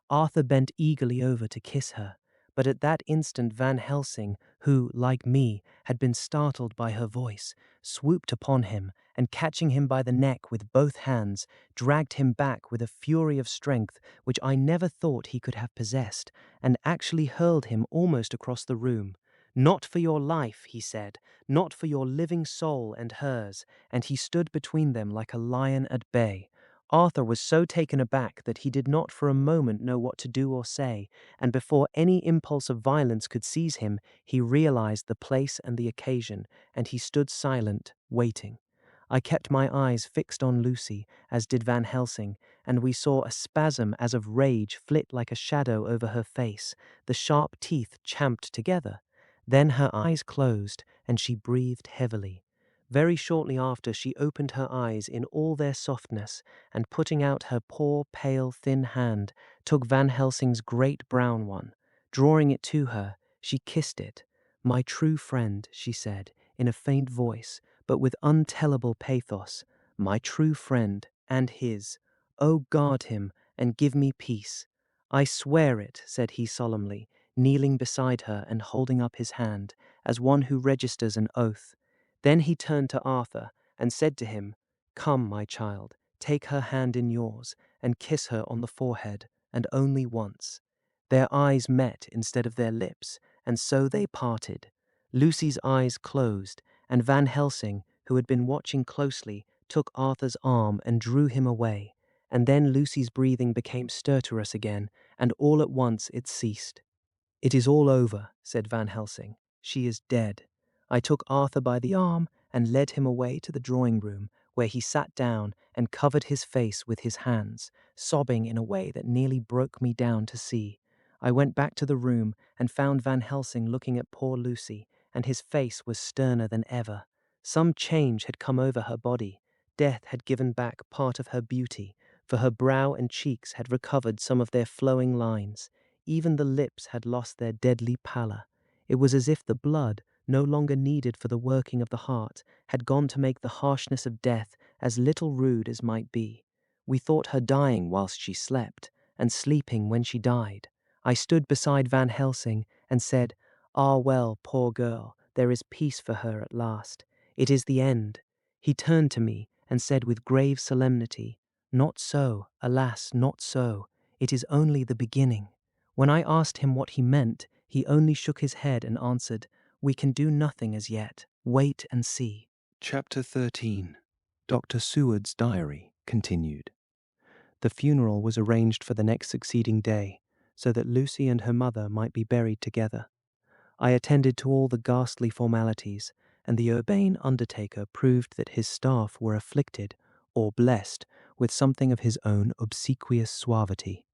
Arthur bent eagerly over to kiss her, but at that instant Van Helsing, who, like me, had been startled by her voice, swooped upon him, and catching him by the neck with both hands, dragged him back with a fury of strength which I never thought he could have possessed, and actually hurled him almost across the room. "Not for your life," he said, "not for your living soul and hers," and he stood between them like a lion at bay. Arthur was so taken aback that he did not for a moment know what to do or say, and before any impulse of violence could seize him, he realized the place and the occasion, and he stood silent, waiting. I kept my eyes fixed on Lucy, as did Van Helsing, and we saw a spasm as of rage flit like a shadow over her face, the sharp teeth champed together. Then her eyes closed, and she breathed heavily. Very shortly after, she opened her eyes in all their softness, and putting out her poor, pale, thin hand, took Van Helsing's great brown one. Drawing it to her, she kissed it. "My true friend," she said, in a faint voice, but with untellable pathos. "My true friend, and his. Oh, guard him, and give me peace." "I swear it," said he solemnly, kneeling beside her and holding up his hand, as one who registers an oath. Then he turned to Arthur, and said to him, "Come, my child, take her hand in yours, and kiss her on the forehead, and only once." Their eyes met instead of their lips, and so they parted. Lucy's eyes closed, and Van Helsing, who had been watching closely, took Arthur's arm and drew him away, and then Lucy's breathing became stertorous again, and all at once it ceased. "It is all over," said Van Helsing. "She is dead." I took Arthur by the arm and led him away to the drawing room, where he sat down and covered his face with his hands, sobbing in a way that nearly broke me down to see. I went back to the room and found Van Helsing looking at poor Lucy, and his face was sterner than ever. Some change had come over her body. Death had given back part of her beauty, for her brow and cheeks had recovered some of their flowing lines. Even the lips had lost their deadly pallor. It was as if the blood, no longer needed for the working of the heart, had gone to make the harshness of death as little rude as might be. We thought her dying whilst she slept, and sleeping when she died. I stood beside Van Helsing and said, "Ah, well, poor girl, there is peace for her at last. It is the end." He turned to me and said with grave solemnity, "Not so, alas, not so. It is only the beginning." When I asked him what he meant, he only shook his head and answered, "We can do nothing as yet. Wait and see." Chapter 13. Dr. Seward's Diary continued. The funeral was arranged for the next succeeding day, so that Lucy and her mother might be buried together. I attended to all the ghastly formalities, and the urbane undertaker proved that his staff were afflicted, or blessed, with something of his own obsequious suavity.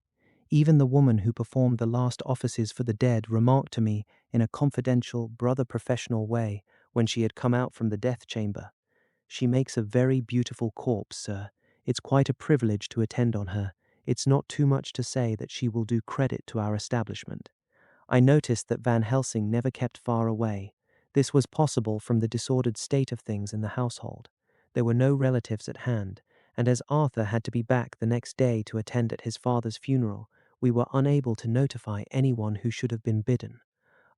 Even the woman who performed the last offices for the dead remarked to me in a confidential, brother-professional way when she had come out from the death chamber, "She makes a very beautiful corpse, sir. It's quite a privilege to attend on her. It's not too much to say that she will do credit to our establishment." I noticed that Van Helsing never kept far away. This was possible from the disordered state of things in the household. There were no relatives at hand, and as Arthur had to be back the next day to attend at his father's funeral, we were unable to notify anyone who should have been bidden.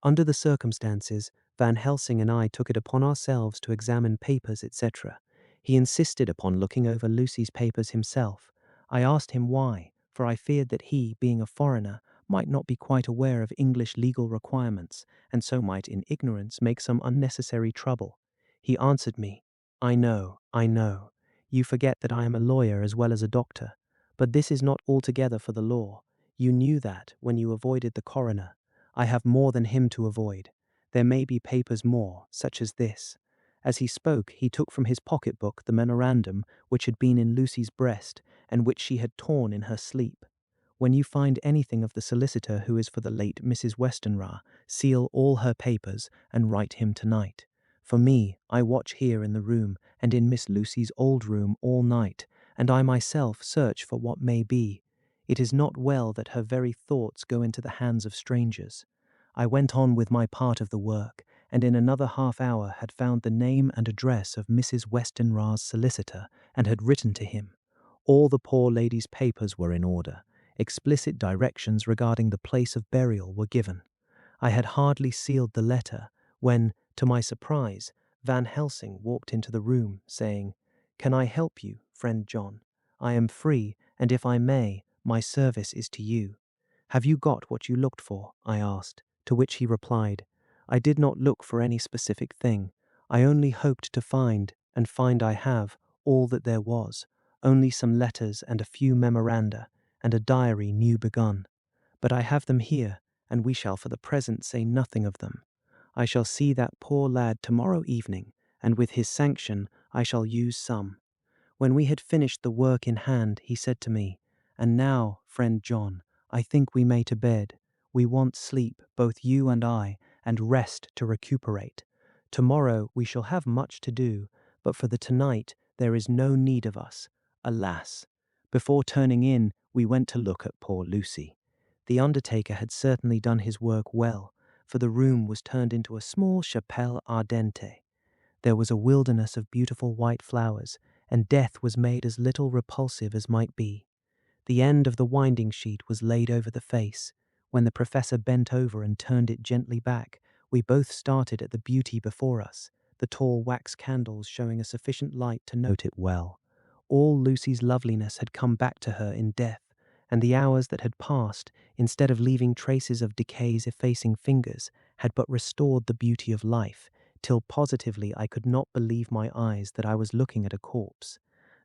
Under the circumstances, Van Helsing and I took it upon ourselves to examine papers, etc. He insisted upon looking over Lucy's papers himself. I asked him why, for I feared that he, being a foreigner, might not be quite aware of English legal requirements, and so might in ignorance make some unnecessary trouble. He answered me, I know. You forget that I am a lawyer as well as a doctor. But this is not altogether for the law. You knew that when you avoided the coroner. I have more than him to avoid. There may be papers more, such as this." As he spoke, he took from his pocketbook the memorandum which had been in Lucy's breast, and which she had torn in her sleep. "When you find anything of the solicitor who is for the late Mrs. Westenra, seal all her papers and write him tonight. For me, I watch here in the room and in Miss Lucy's old room all night, and I myself search for what may be. It is not well that her very thoughts go into the hands of strangers." I went on with my part of the work, and in another half-hour had found the name and address of Mrs. Westenra's solicitor, and had written to him. All the poor lady's papers were in order. Explicit directions regarding the place of burial were given. I had hardly sealed the letter when, to my surprise, Van Helsing walked into the room, saying, "Can I help you, friend John? I am free, and if I may, my service is to you." "Have you got what you looked for?" I asked, to which he replied, "I did not look for any specific thing. I only hoped to find, and find I have, all that there was, only some letters and a few memoranda, and a diary new begun. But I have them here, and we shall for the present say nothing of them. I shall see that poor lad tomorrow evening, and with his sanction I shall use some." When we had finished the work in hand, he said to me, "And now, friend John, I think we may to bed. We want sleep, both you and I, and rest to recuperate. Tomorrow we shall have much to do, but for the tonight there is no need of us. Alas!" Before turning in, we went to look at poor Lucy. The undertaker had certainly done his work well, for the room was turned into a small chapelle ardente. There was a wilderness of beautiful white flowers, and death was made as little repulsive as might be. The end of the winding sheet was laid over the face. When the professor bent over and turned it gently back, we both started at the beauty before us, the tall wax candles showing a sufficient light to note it well. All Lucy's loveliness had come back to her in death, and the hours that had passed, instead of leaving traces of decay's effacing fingers, had but restored the beauty of life, till positively I could not believe my eyes that I was looking at a corpse.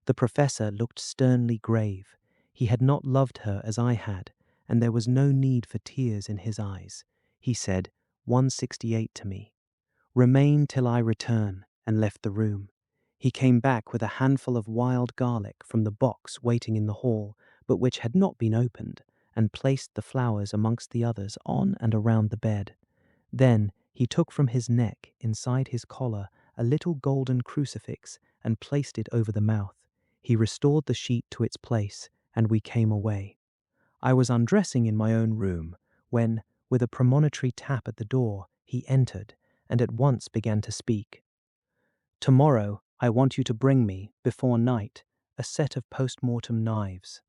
The professor looked sternly grave. He had not loved her as I had, and there was no need for tears in his eyes. He said, 168 to me. Remain till I return, and left the room. He came back with a handful of wild garlic from the box waiting in the hall, but which had not been opened, and placed the flowers amongst the others on and around the bed. Then he took from his neck, inside his collar, a little golden crucifix and placed it over the mouth. He restored the sheet to its place, and we came away. I was undressing in my own room when, with a premonitory tap at the door, he entered and at once began to speak. "Tomorrow I want you to bring me, before night, a set of post-mortem knives."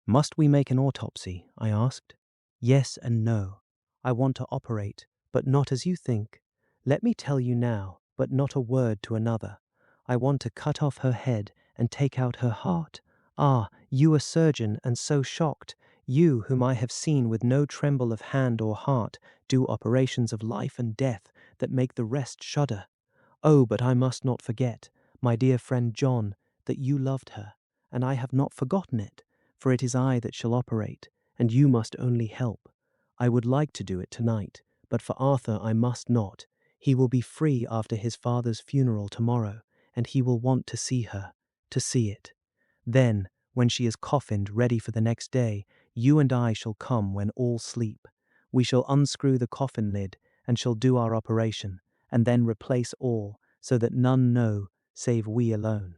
"Must we make an autopsy?" I asked. "Yes and no. I want to operate, but not as you think. Let me tell you now, but not a word to another. I want to cut off her head and take out her heart. Ah, you a surgeon and so shocked, you whom I have seen with no tremble of hand or heart do operations of life and death that make the rest shudder. Oh, but I must not forget, my dear friend John, that you loved her, and I have not forgotten it, for it is I that shall operate, and you must only help. I would like to do it tonight, but for Arthur I must not. He will be free after his father's funeral tomorrow, and he will want to see her, to see it. Then, when she is coffined ready for the next day, you and I shall come when all sleep. We shall unscrew the coffin lid, and shall do our operation, and then replace all, so that none know, save we alone.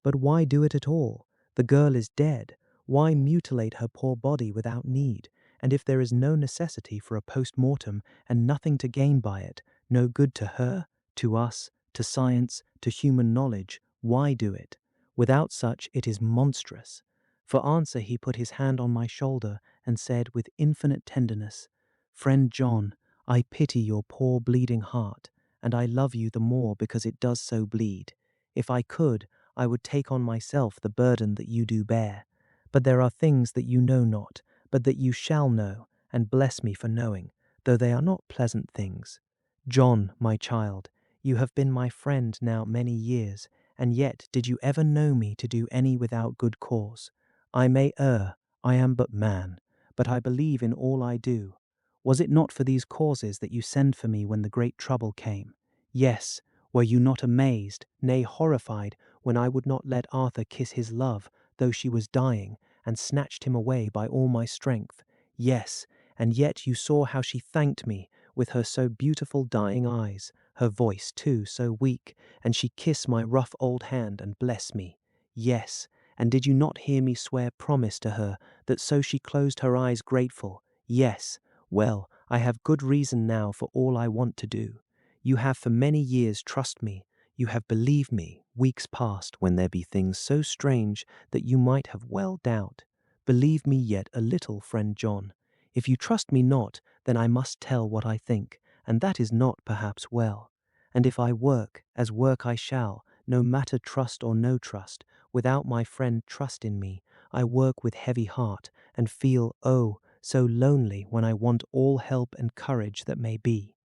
But why do it at all? The girl is dead. Why mutilate her poor body without need? And if there is no necessity for a post-mortem, and nothing to gain by it, no good to her, to us, to science, to human knowledge, why do it? Without such it is monstrous. For answer he put his hand on my shoulder and said with infinite tenderness, "Friend John, I pity your poor bleeding heart, and I love you the more because it does so bleed. If I could, I would take on myself the burden that you do bear. But there are things that you know not, but that you shall know, and bless me for knowing, though they are not pleasant things. John, my child, you have been my friend now many years, and yet did you ever know me to do any without good cause? I may err, I am but man, but I believe in all I do. Was it not for these causes that you sent for me when the great trouble came? Yes, were you not amazed, nay horrified, when I would not let Arthur kiss his love, though she was dying, and snatched him away by all my strength? Yes, and yet you saw how she thanked me, with her so beautiful dying eyes, her voice too so weak, and she kissed my rough old hand and blessed me. Yes, and did you not hear me swear promise to her, that so she closed her eyes grateful? Yes, well, I have good reason now for all I want to do. You have for many years trust me, you have believed me, weeks past, when there be things so strange that you might have well doubt. Believe me yet a little, friend John. If you trust me not, then I must tell what I think, and that is not perhaps well. And if I work, as work I shall, no matter trust or no trust, without my friend trust in me, I work with heavy heart, and feel, oh, so lonely when I want all help and courage that may be.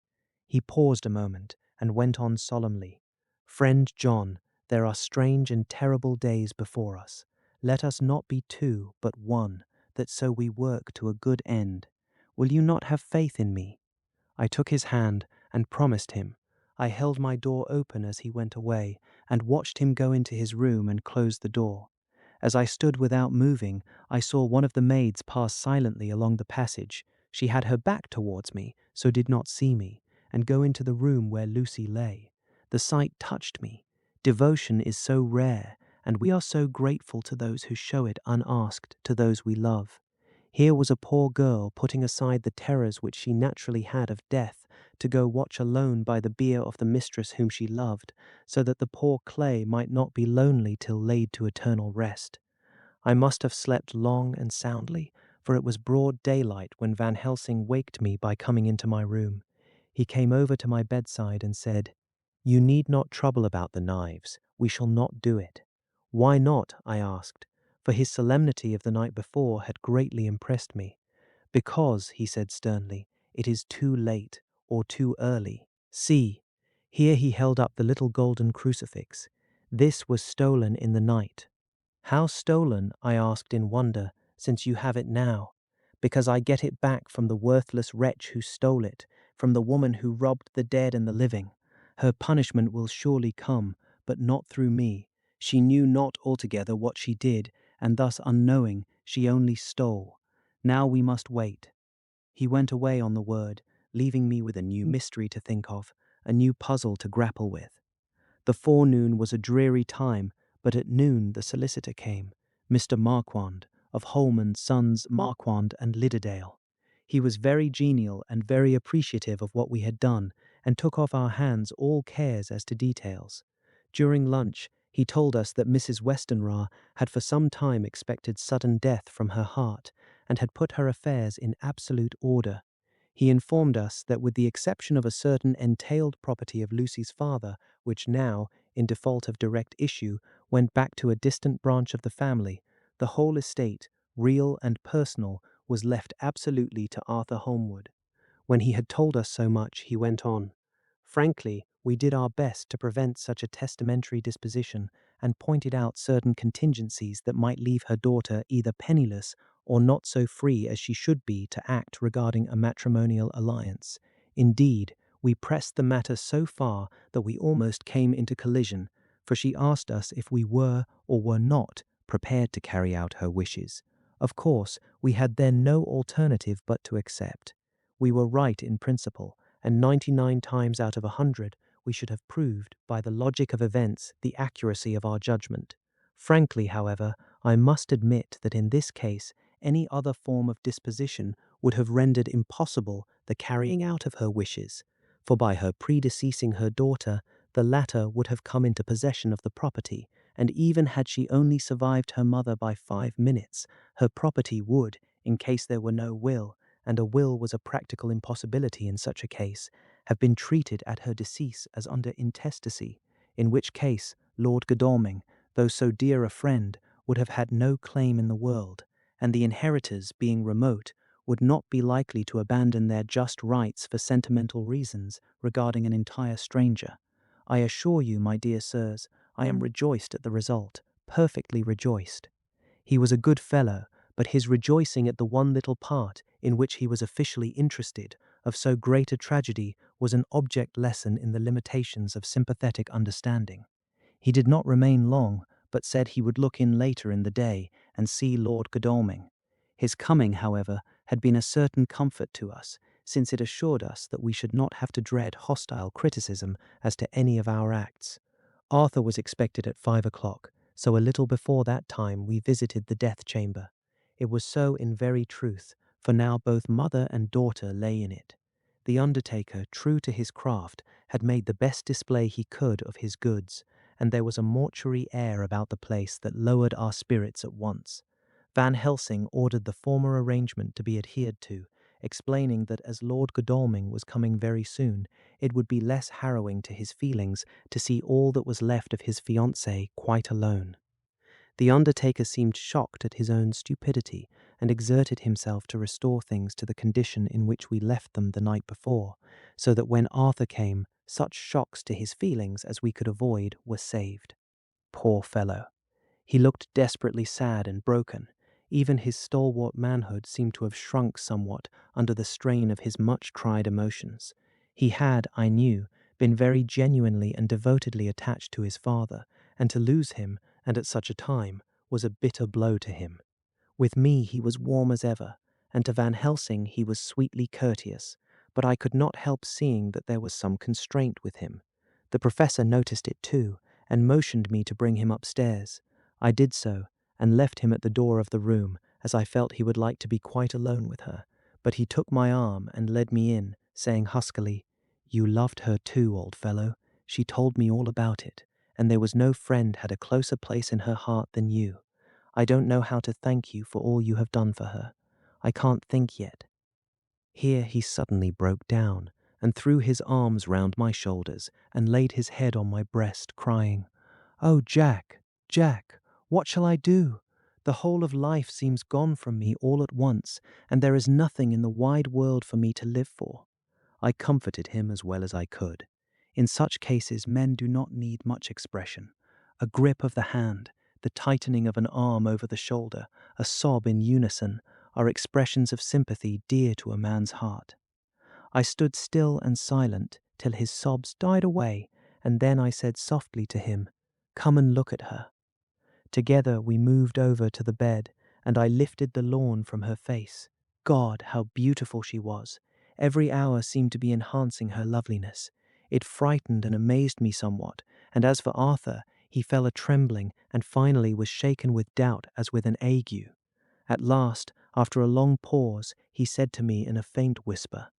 He paused a moment, and went on solemnly. Friend John, there are strange and terrible days before us. Let us not be two, but one, that so we work to a good end. Will you not have faith in me? I took his hand and promised him. I held my door open as he went away, and watched him go into his room and close the door. As I stood without moving, I saw one of the maids pass silently along the passage. She had her back towards me, so did not see me, and go into the room where Lucy lay. The sight touched me. Devotion is so rare, and we are so grateful to those who show it unasked to those we love. Here was a poor girl putting aside the terrors which she naturally had of death, to go watch alone by the bier of the mistress whom she loved, so that the poor clay might not be lonely till laid to eternal rest. I must have slept long and soundly, for it was broad daylight when Van Helsing waked me by coming into my room. He came over to my bedside and said, "You need not trouble about the knives. We shall not do it." "Why not?" I asked, for his solemnity of the night before had greatly impressed me. "Because," he said sternly, "it is too late, or too early. See." Here he held up the little golden crucifix. "This was stolen in the night." "How stolen?" I asked in wonder, "since you have it now." "Because I get it back from the worthless wretch who stole it, from the woman who robbed the dead and the living. Her punishment will surely come, but not through me. She knew not altogether what she did, and thus unknowing, she only stole. Now we must wait." He went away on the word, leaving me with a new mystery to think of, a new puzzle to grapple with. The forenoon was a dreary time, but at noon the solicitor came, Mr. Marquand, of Holman, Sons, Marquand and Lidderdale. He was very genial and very appreciative of what we had done, and took off our hands all cares as to details. During lunch, he told us that Mrs. Westenra had for some time expected sudden death from her heart, and had put her affairs in absolute order. He informed us that with the exception of a certain entailed property of Lucy's father, which now, in default of direct issue, went back to a distant branch of the family, the whole estate, real and personal, was left absolutely to Arthur Holmwood. When he had told us so much, he went on, "Frankly, we did our best to prevent such a testamentary disposition, and pointed out certain contingencies that might leave her daughter either penniless or not so free as she should be to act regarding a matrimonial alliance. Indeed, we pressed the matter so far that we almost came into collision, for she asked us if we were or were not prepared to carry out her wishes. Of course, we had then no alternative but to accept. We were right in principle, and 99 times out of 100 we should have proved, by the logic of events, the accuracy of our judgment. Frankly, however, I must admit that in this case any other form of disposition would have rendered impossible the carrying out of her wishes, for by her predeceasing her daughter, the latter would have come into possession of the property, and even had she only survived her mother by 5 minutes, her property would, in case there were no will, and a will was a practical impossibility in such a case, have been treated at her decease as under intestacy, in which case Lord Godalming, though so dear a friend, would have had no claim in the world, and the inheritors, being remote, would not be likely to abandon their just rights for sentimental reasons regarding an entire stranger. I assure you, my dear sirs, I am rejoiced at the result, perfectly rejoiced. He was a good fellow, but his rejoicing at the one little part in which he was officially interested of so great a tragedy was an object lesson in the limitations of sympathetic understanding. He did not remain long, but said he would look in later in the day and see Lord Godalming. His coming, however, had been a certain comfort to us, since it assured us that we should not have to dread hostile criticism as to any of our acts. Arthur was expected at 5 o'clock, so a little before that time we visited the death chamber. It was so in very truth, for now both mother and daughter lay in it. The undertaker, true to his craft, had made the best display he could of his goods, and there was a mortuary air about the place that lowered our spirits at once. Van Helsing ordered the former arrangement to be adhered to, explaining that as Lord Godalming was coming very soon, it would be less harrowing to his feelings to see all that was left of his fiancée quite alone. The undertaker seemed shocked at his own stupidity, and exerted himself to restore things to the condition in which we left them the night before, so that when Arthur came, such shocks to his feelings as we could avoid were saved. Poor fellow! He looked desperately sad and broken. Even his stalwart manhood seemed to have shrunk somewhat under the strain of his much-tried emotions. He had, I knew, been very genuinely and devotedly attached to his father, and to lose him, and at such a time, was a bitter blow to him. With me he was warm as ever, and to Van Helsing he was sweetly courteous, but I could not help seeing that there was some constraint with him. The professor noticed it too, and motioned me to bring him upstairs. I did so, and left him at the door of the room, as I felt he would like to be quite alone with her, but he took my arm and led me in, saying huskily, You loved her too, old fellow. She told me all about it, and there was no friend had a closer place in her heart than you. I don't know how to thank you for all you have done for her. I can't think yet." Here he suddenly broke down and threw his arms round my shoulders and laid his head on my breast, crying, "Oh, Jack, Jack, what shall I do? The whole of life seems gone from me all at once, and there is nothing in the wide world for me to live for." I comforted him as well as I could. In such cases, men do not need much expression. A grip of the hand, the tightening of an arm over the shoulder, a sob in unison, are expressions of sympathy dear to a man's heart. I stood still and silent till his sobs died away, and then I said softly to him, "Come and look at her." Together we moved over to the bed, and I lifted the lawn from her face. God, how beautiful she was! Every hour seemed to be enhancing her loveliness. It frightened and amazed me somewhat, and as for Arthur, he fell a trembling and finally was shaken with doubt as with an ague. At last, after a long pause, he said to me in a faint whisper,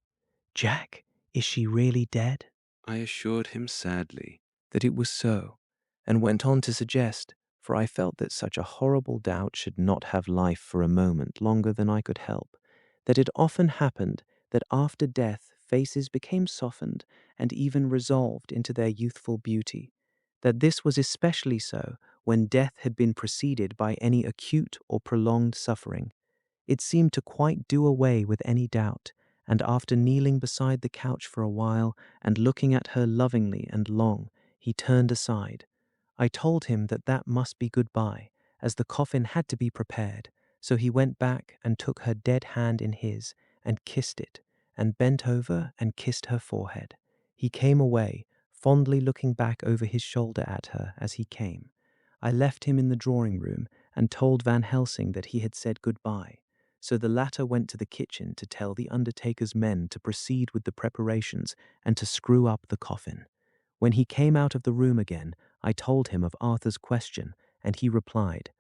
"Jack, is she really dead?" I assured him sadly that it was so, and went on to suggest, for I felt that such a horrible doubt should not have life for a moment longer than I could help, that it often happened that after death faces became softened and even resolved into their youthful beauty, that this was especially so when death had been preceded by any acute or prolonged suffering. It seemed to quite do away with any doubt, and after kneeling beside the couch for a while and looking at her lovingly and long, he turned aside. I told him that that must be goodbye, as the coffin had to be prepared, so he went back and took her dead hand in his and kissed it, and bent over and kissed her forehead. He came away, fondly looking back over his shoulder at her as he came. I left him in the drawing room and told Van Helsing that he had said goodbye. So the latter went to the kitchen to tell the undertaker's men to proceed with the preparations and to screw up the coffin. When he came out of the room again, I told him of Arthur's question, and he replied,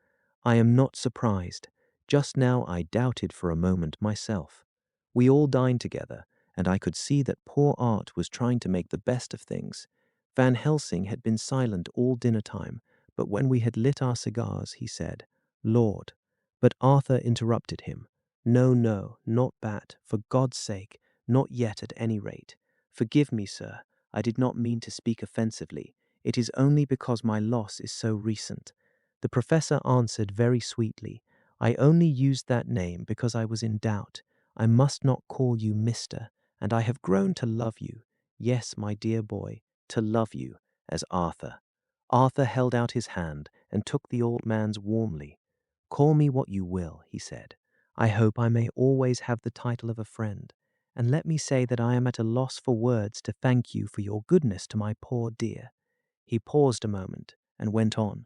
"I am not surprised. Just now I doubted for a moment myself. We all dined together, and I could see that poor Art was trying to make the best of things. Van Helsing had been silent all dinner time, but when we had lit our cigars, he said, 'Lord,' but Arthur interrupted him. 'No, no, not that, for God's sake, not yet at any rate. Forgive me, sir, I did not mean to speak offensively. It is only because my loss is so recent.' The professor answered very sweetly, 'I only used that name because I was in doubt. I must not call you Mr., and I have grown to love you, yes, my dear boy, to love you, as Arthur.' Arthur held out his hand and took the old man's warmly. 'Call me what you will,' he said. 'I hope I may always have the title of a friend, and let me say that I am at a loss for words to thank you for your goodness to my poor dear.' He paused a moment and went on.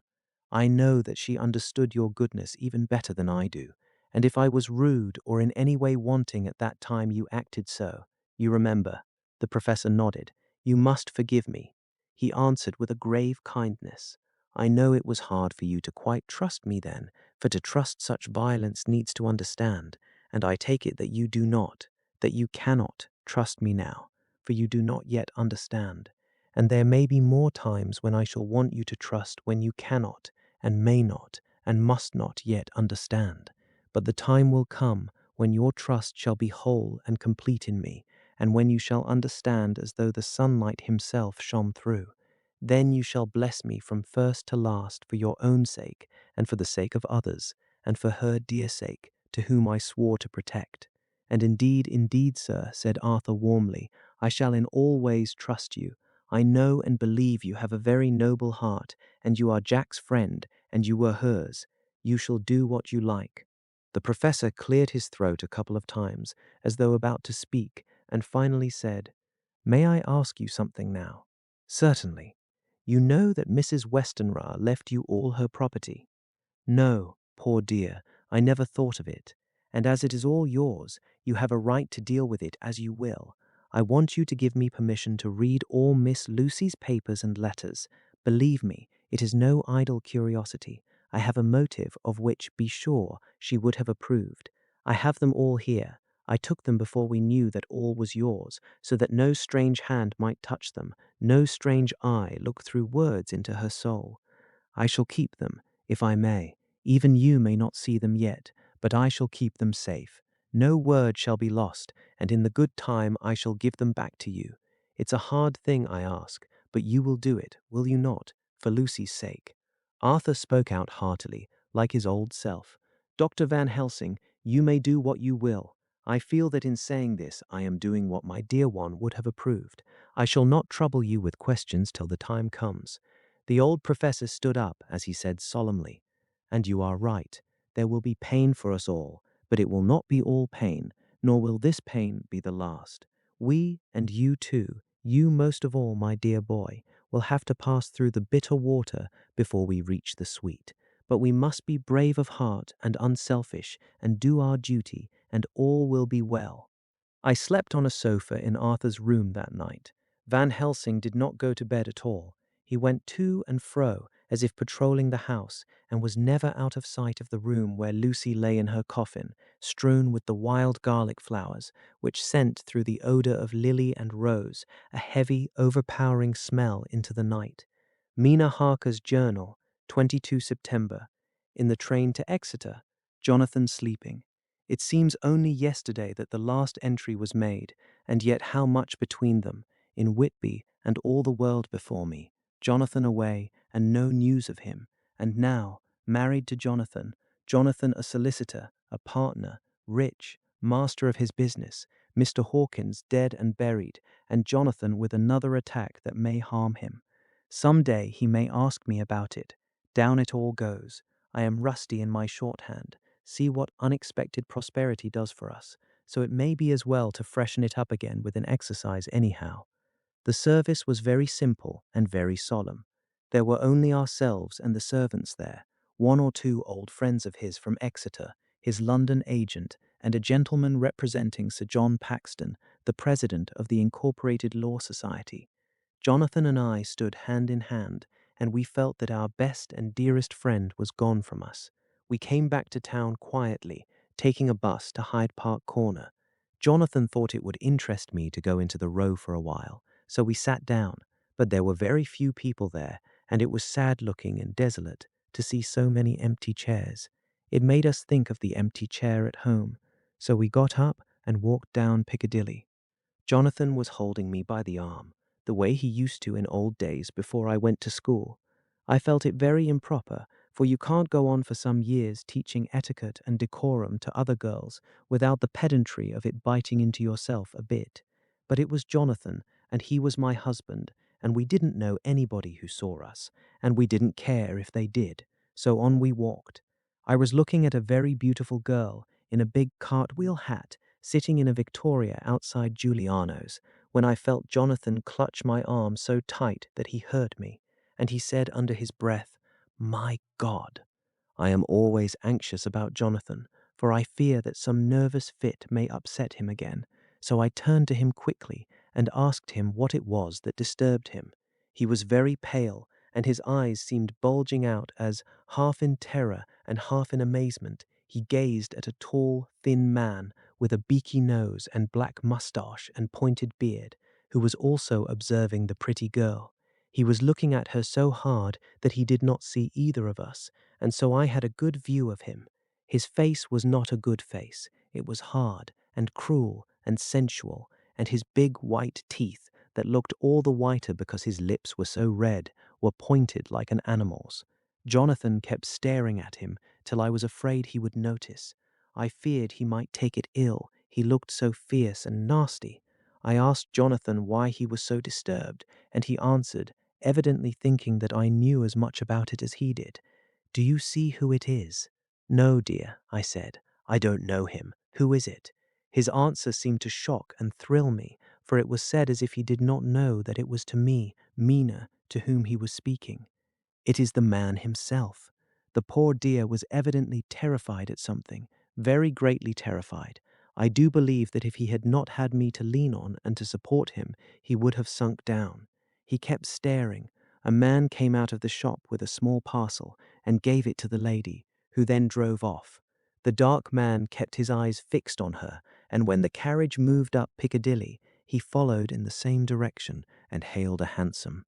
'I know that she understood your goodness even better than I do, and if I was rude or in any way wanting at that time you acted so. You remember?' The professor nodded. 'You must forgive me.' He answered with a grave kindness. 'I know it was hard for you to quite trust me then, for to trust such violence needs to understand, and I take it that you do not, that you cannot, trust me now, for you do not yet understand. And there may be more times when I shall want you to trust when you cannot, and may not, and must not yet understand. But the time will come when your trust shall be whole and complete in me, and when you shall understand as though the sunlight himself shone through. Then you shall bless me from first to last for your own sake, and for the sake of others, and for her dear sake, to whom I swore to protect. And indeed, sir, said Arthur warmly, I shall in all ways trust you. I know and believe you have a very noble heart, and you are Jack's friend, and you were hers. You shall do what you like." The professor cleared his throat a couple of times, as though about to speak, and finally said, "May I ask you something now?" "Certainly. You know that Mrs. Westenra left you all her property?" "No, poor dear, I never thought of it. And as it is all yours, you have a right to deal with it as you will. I want you to give me permission to read all Miss Lucy's papers and letters. Believe me, it is no idle curiosity. I have a motive of which, be sure, she would have approved. I have them all here. I took them before we knew that all was yours, so that no strange hand might touch them, no strange eye look through words into her soul. I shall keep them, if I may. Even you may not see them yet, but I shall keep them safe. No word shall be lost, and in the good time I shall give them back to you. It's a hard thing I ask, but you will do it, will you not, for Lucy's sake?" Arthur spoke out heartily, like his old self. "Dr. Van Helsing, you may do what you will. I feel that in saying this I am doing what my dear one would have approved. I shall not trouble you with questions till the time comes." The old professor stood up as he said solemnly, "And you are right. There will be pain for us all, but it will not be all pain, nor will this pain be the last. We, and you too, you most of all, my dear boy, will have to pass through the bitter water before we reach the sweet. But we must be brave of heart and unselfish and do our duty, and all will be well." I slept on a sofa in Arthur's room that night. Van Helsing did not go to bed at all. He went to and fro as if patrolling the house, and was never out of sight of the room where Lucy lay in her coffin, strewn with the wild garlic flowers, which sent through the odor of lily and rose a heavy, overpowering smell into the night. Mina Harker's journal, 22 September. In the train to Exeter, Jonathan sleeping. It seems only yesterday that the last entry was made, and yet how much between them, in Whitby and all the world before me. Jonathan away, and no news of him, and now, married to Jonathan, Jonathan a solicitor, a partner, rich, master of his business, Mr. Hawkins dead and buried, and Jonathan with another attack that may harm him. Some day he may ask me about it. Down it all goes. I am rusty in my shorthand. See what unexpected prosperity does for us, so it may be as well to freshen it up again with an exercise anyhow. The service was very simple and very solemn. There were only ourselves and the servants there, one or two old friends of his from Exeter, his London agent, and a gentleman representing Sir John Paxton, the president of the Incorporated Law Society. Jonathan and I stood hand in hand, and we felt that our best and dearest friend was gone from us. We came back to town quietly, taking a bus to Hyde Park Corner. Jonathan thought it would interest me to go into the Row for a while, so we sat down, but there were very few people there, and it was sad-looking and desolate to see so many empty chairs. It made us think of the empty chair at home, so we got up and walked down Piccadilly. Jonathan was holding me by the arm, the way he used to in old days before I went to school. I felt it very improper, for you can't go on for some years teaching etiquette and decorum to other girls without the pedantry of it biting into yourself a bit. But it was Jonathan, and he was my husband, and we didn't know anybody who saw us, and we didn't care if they did, so on we walked. I was looking at a very beautiful girl in a big cartwheel hat, sitting in a Victoria outside Giuliano's, when I felt Jonathan clutch my arm so tight that he hurt me, and he said under his breath, "My God." I am always anxious about Jonathan, for I fear that some nervous fit may upset him again, so I turned to him quickly and asked him what it was that disturbed him. He was very pale, and his eyes seemed bulging out as, half in terror and half in amazement, he gazed at a tall, thin man with a beaky nose and black moustache and pointed beard, who was also observing the pretty girl. He was looking at her so hard that he did not see either of us, and so I had a good view of him. His face was not a good face. It was hard and cruel and sensual, and his big white teeth, that looked all the whiter because his lips were so red, were pointed like an animal's. Jonathan kept staring at him till I was afraid he would notice. I feared he might take it ill, he looked so fierce and nasty. I asked Jonathan why he was so disturbed, and he answered, evidently thinking that I knew as much about it as he did, "Do you see who it is?" "No, dear," I said. "I don't know him. Who is it?" His answer seemed to shock and thrill me, for it was said as if he did not know that it was to me, Mina, to whom he was speaking. "It is the man himself." The poor dear was evidently terrified at something, very greatly terrified. I do believe that if he had not had me to lean on and to support him, he would have sunk down. He kept staring. A man came out of the shop with a small parcel and gave it to the lady, who then drove off. The dark man kept his eyes fixed on her, and when the carriage moved up Piccadilly, he followed in the same direction and hailed a hansom.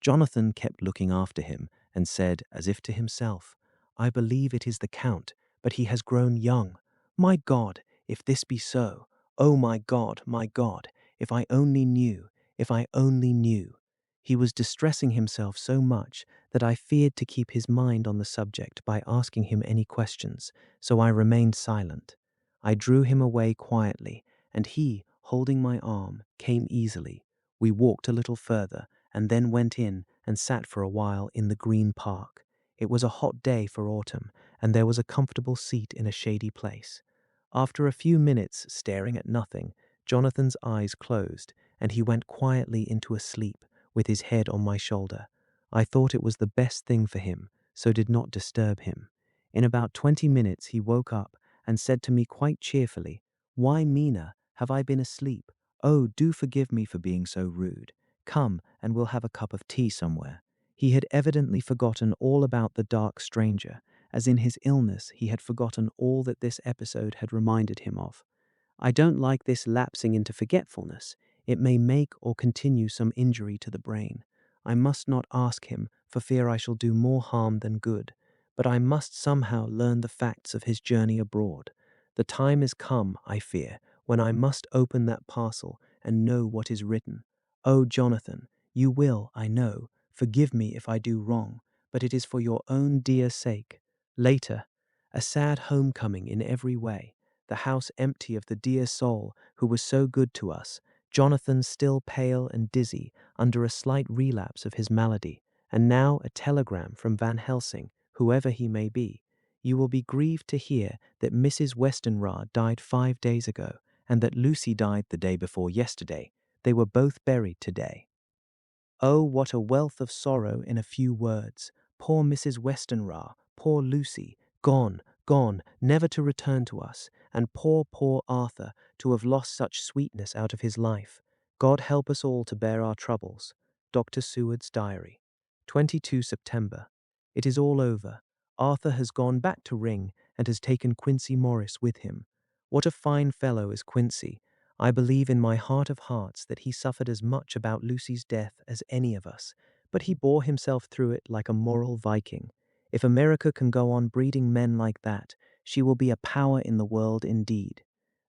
Jonathan kept looking after him and said, as if to himself, "I believe it is the Count, but he has grown young. My God, if this be so, oh my God, if I only knew, if I only knew." He was distressing himself so much that I feared to keep his mind on the subject by asking him any questions, so I remained silent. I drew him away quietly, and he, holding my arm, came easily. We walked a little further, and then went in and sat for a while in the Green Park. It was a hot day for autumn, and there was a comfortable seat in a shady place. After a few minutes staring at nothing, Jonathan's eyes closed, and he went quietly into a sleep, with his head on my shoulder. I thought it was the best thing for him, so did not disturb him. In about 20 minutes he woke up and said to me quite cheerfully, "Why, Mina, have I been asleep? Oh, do forgive me for being so rude. Come, and we'll have a cup of tea somewhere." He had evidently forgotten all about the dark stranger, as in his illness he had forgotten all that this episode had reminded him of. I don't like this lapsing into forgetfulness. It may make or continue some injury to the brain. I must not ask him, for fear I shall do more harm than good. But I must somehow learn the facts of his journey abroad. The time is come, I fear, when I must open that parcel and know what is written. Oh, Jonathan, you will, I know, forgive me if I do wrong, but it is for your own dear sake. Later, a sad homecoming in every way, the house empty of the dear soul who was so good to us, Jonathan still pale and dizzy under a slight relapse of his malady, and now a telegram from Van Helsing, whoever he may be. "You will be grieved to hear that Mrs. Westenra died 5 days ago, and that Lucy died the day before yesterday. They were both buried today." Oh, what a wealth of sorrow in a few words. Poor Mrs. Westenra, poor Lucy, gone, gone, never to return to us, and poor Arthur, to have lost such sweetness out of his life. God help us all to bear our troubles. Dr. Seward's Diary. 22 September. It is all over. Arthur has gone back to Ring and has taken Quincy Morris with him. What a fine fellow is Quincy. I believe in my heart of hearts that he suffered as much about Lucy's death as any of us, but he bore himself through it like a moral Viking. If America can go on breeding men like that, she will be a power in the world indeed.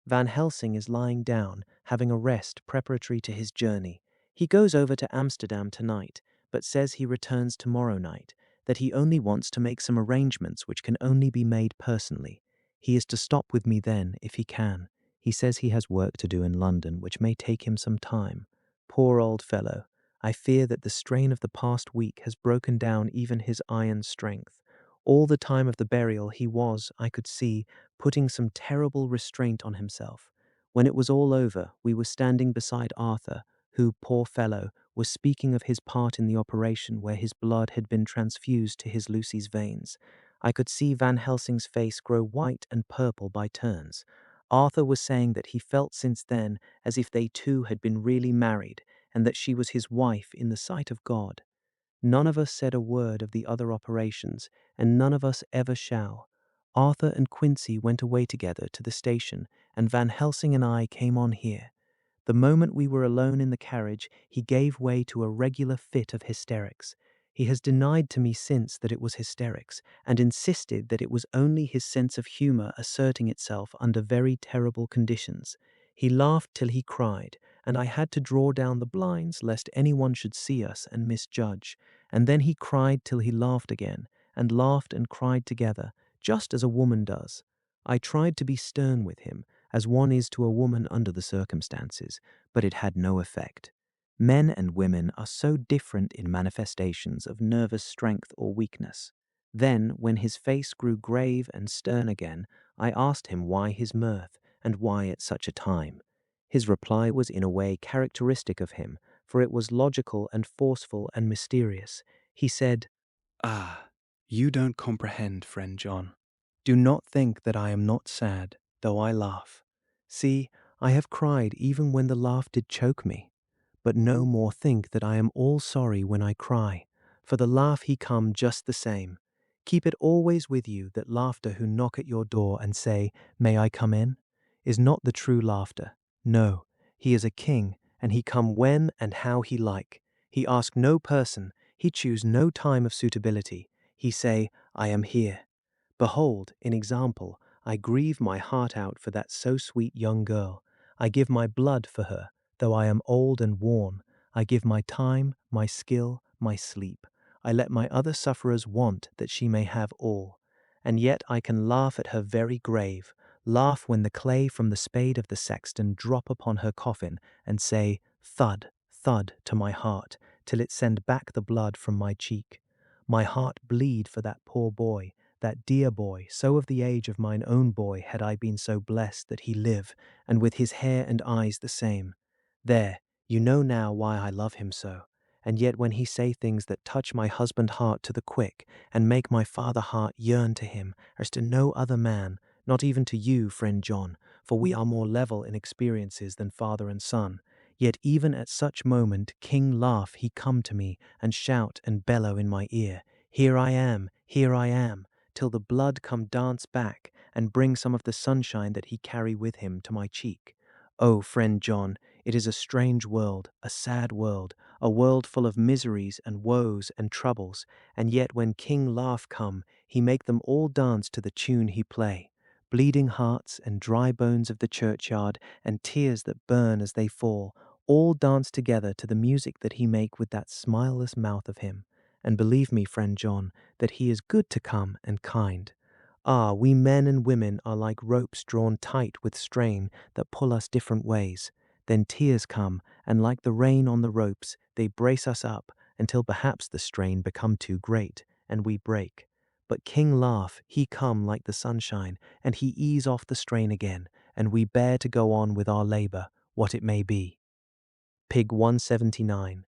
Van Helsing is lying down, having a rest preparatory to his journey. He goes over to Amsterdam tonight, but says he returns tomorrow night, that he only wants to make some arrangements which can only be made personally. He is to stop with me then, if he can. He says he has work to do in London, which may take him some time. Poor old fellow. I fear that the strain of the past week has broken down even his iron strength. All the time of the burial he was, I could see, putting some terrible restraint on himself. When it was all over, we were standing beside Arthur, who, poor fellow, was speaking of his part in the operation where his blood had been transfused to his Lucy's veins. I could see Van Helsing's face grow white and purple by turns. Arthur was saying that he felt since then as if they two had been really married, and that she was his wife in the sight of God. None of us said a word of the other operations, and none of us ever shall. Arthur and Quincy went away together to the station, and Van Helsing and I came on here. The moment we were alone in the carriage, he gave way to a regular fit of hysterics. He has denied to me since that it was hysterics, and insisted that it was only his sense of humor asserting itself under very terrible conditions. He laughed till he cried, and I had to draw down the blinds lest anyone should see us and misjudge. And then he cried till he laughed again, and laughed and cried together, just as a woman does. I tried to be stern with him, as one is to a woman under the circumstances, but it had no effect. Men and women are so different in manifestations of nervous strength or weakness. Then, when his face grew grave and stern again, I asked him why his mirth, and why at such a time. His reply was in a way characteristic of him, for it was logical and forceful and mysterious. He said, "Ah, you don't comprehend, friend John. Do not think that I am not sad, though I laugh. See, I have cried even when the laugh did choke me. But no more think that I am all sorry when I cry, for the laugh he come just the same. Keep it always with you that laughter who knock at your door and say, 'May I come in?' is not the true laughter. No, he is a king, and he come when and how he like. He ask no person, he choose no time of suitability. He say, I am here. Behold, in example, I grieve my heart out for that so sweet young girl. I give my blood for her, though I am old and worn. I give my time, my skill, my sleep. I let my other sufferers want that she may have all. And yet I can laugh at her very grave, laugh when the clay from the spade of the sexton drop upon her coffin, and say, thud, thud, to my heart, till it send back the blood from my cheek. My heart bleed for that poor boy, that dear boy, so of the age of mine own boy, had I been so blessed that he live, and with his hair and eyes the same. There, you know now why I love him so. And yet when he say things that touch my husband heart to the quick, and make my father heart yearn to him, as to no other man, not even to you, friend John, for we are more level in experiences than father and son, yet even at such moment King Laugh he come to me, and shout and bellow in my ear, here I am, till the blood come dance back, and bring some of the sunshine that he carry with him to my cheek. Oh, friend John, it is a strange world, a sad world, a world full of miseries and woes and troubles, and yet when King Laugh come, he make them all dance to the tune he play. Bleeding hearts and dry bones of the churchyard, and tears that burn as they fall, all dance together to the music that he make with that smileless mouth of him. And believe me, friend John, that he is good to come and kind. Ah, we men and women are like ropes drawn tight with strain that pull us different ways. Then tears come, and like the rain on the ropes, they brace us up until perhaps the strain become too great, and we break. But King Laugh, he come like the sunshine, and he ease off the strain again, and we bear to go on with our labor, what it may be. Pig 179.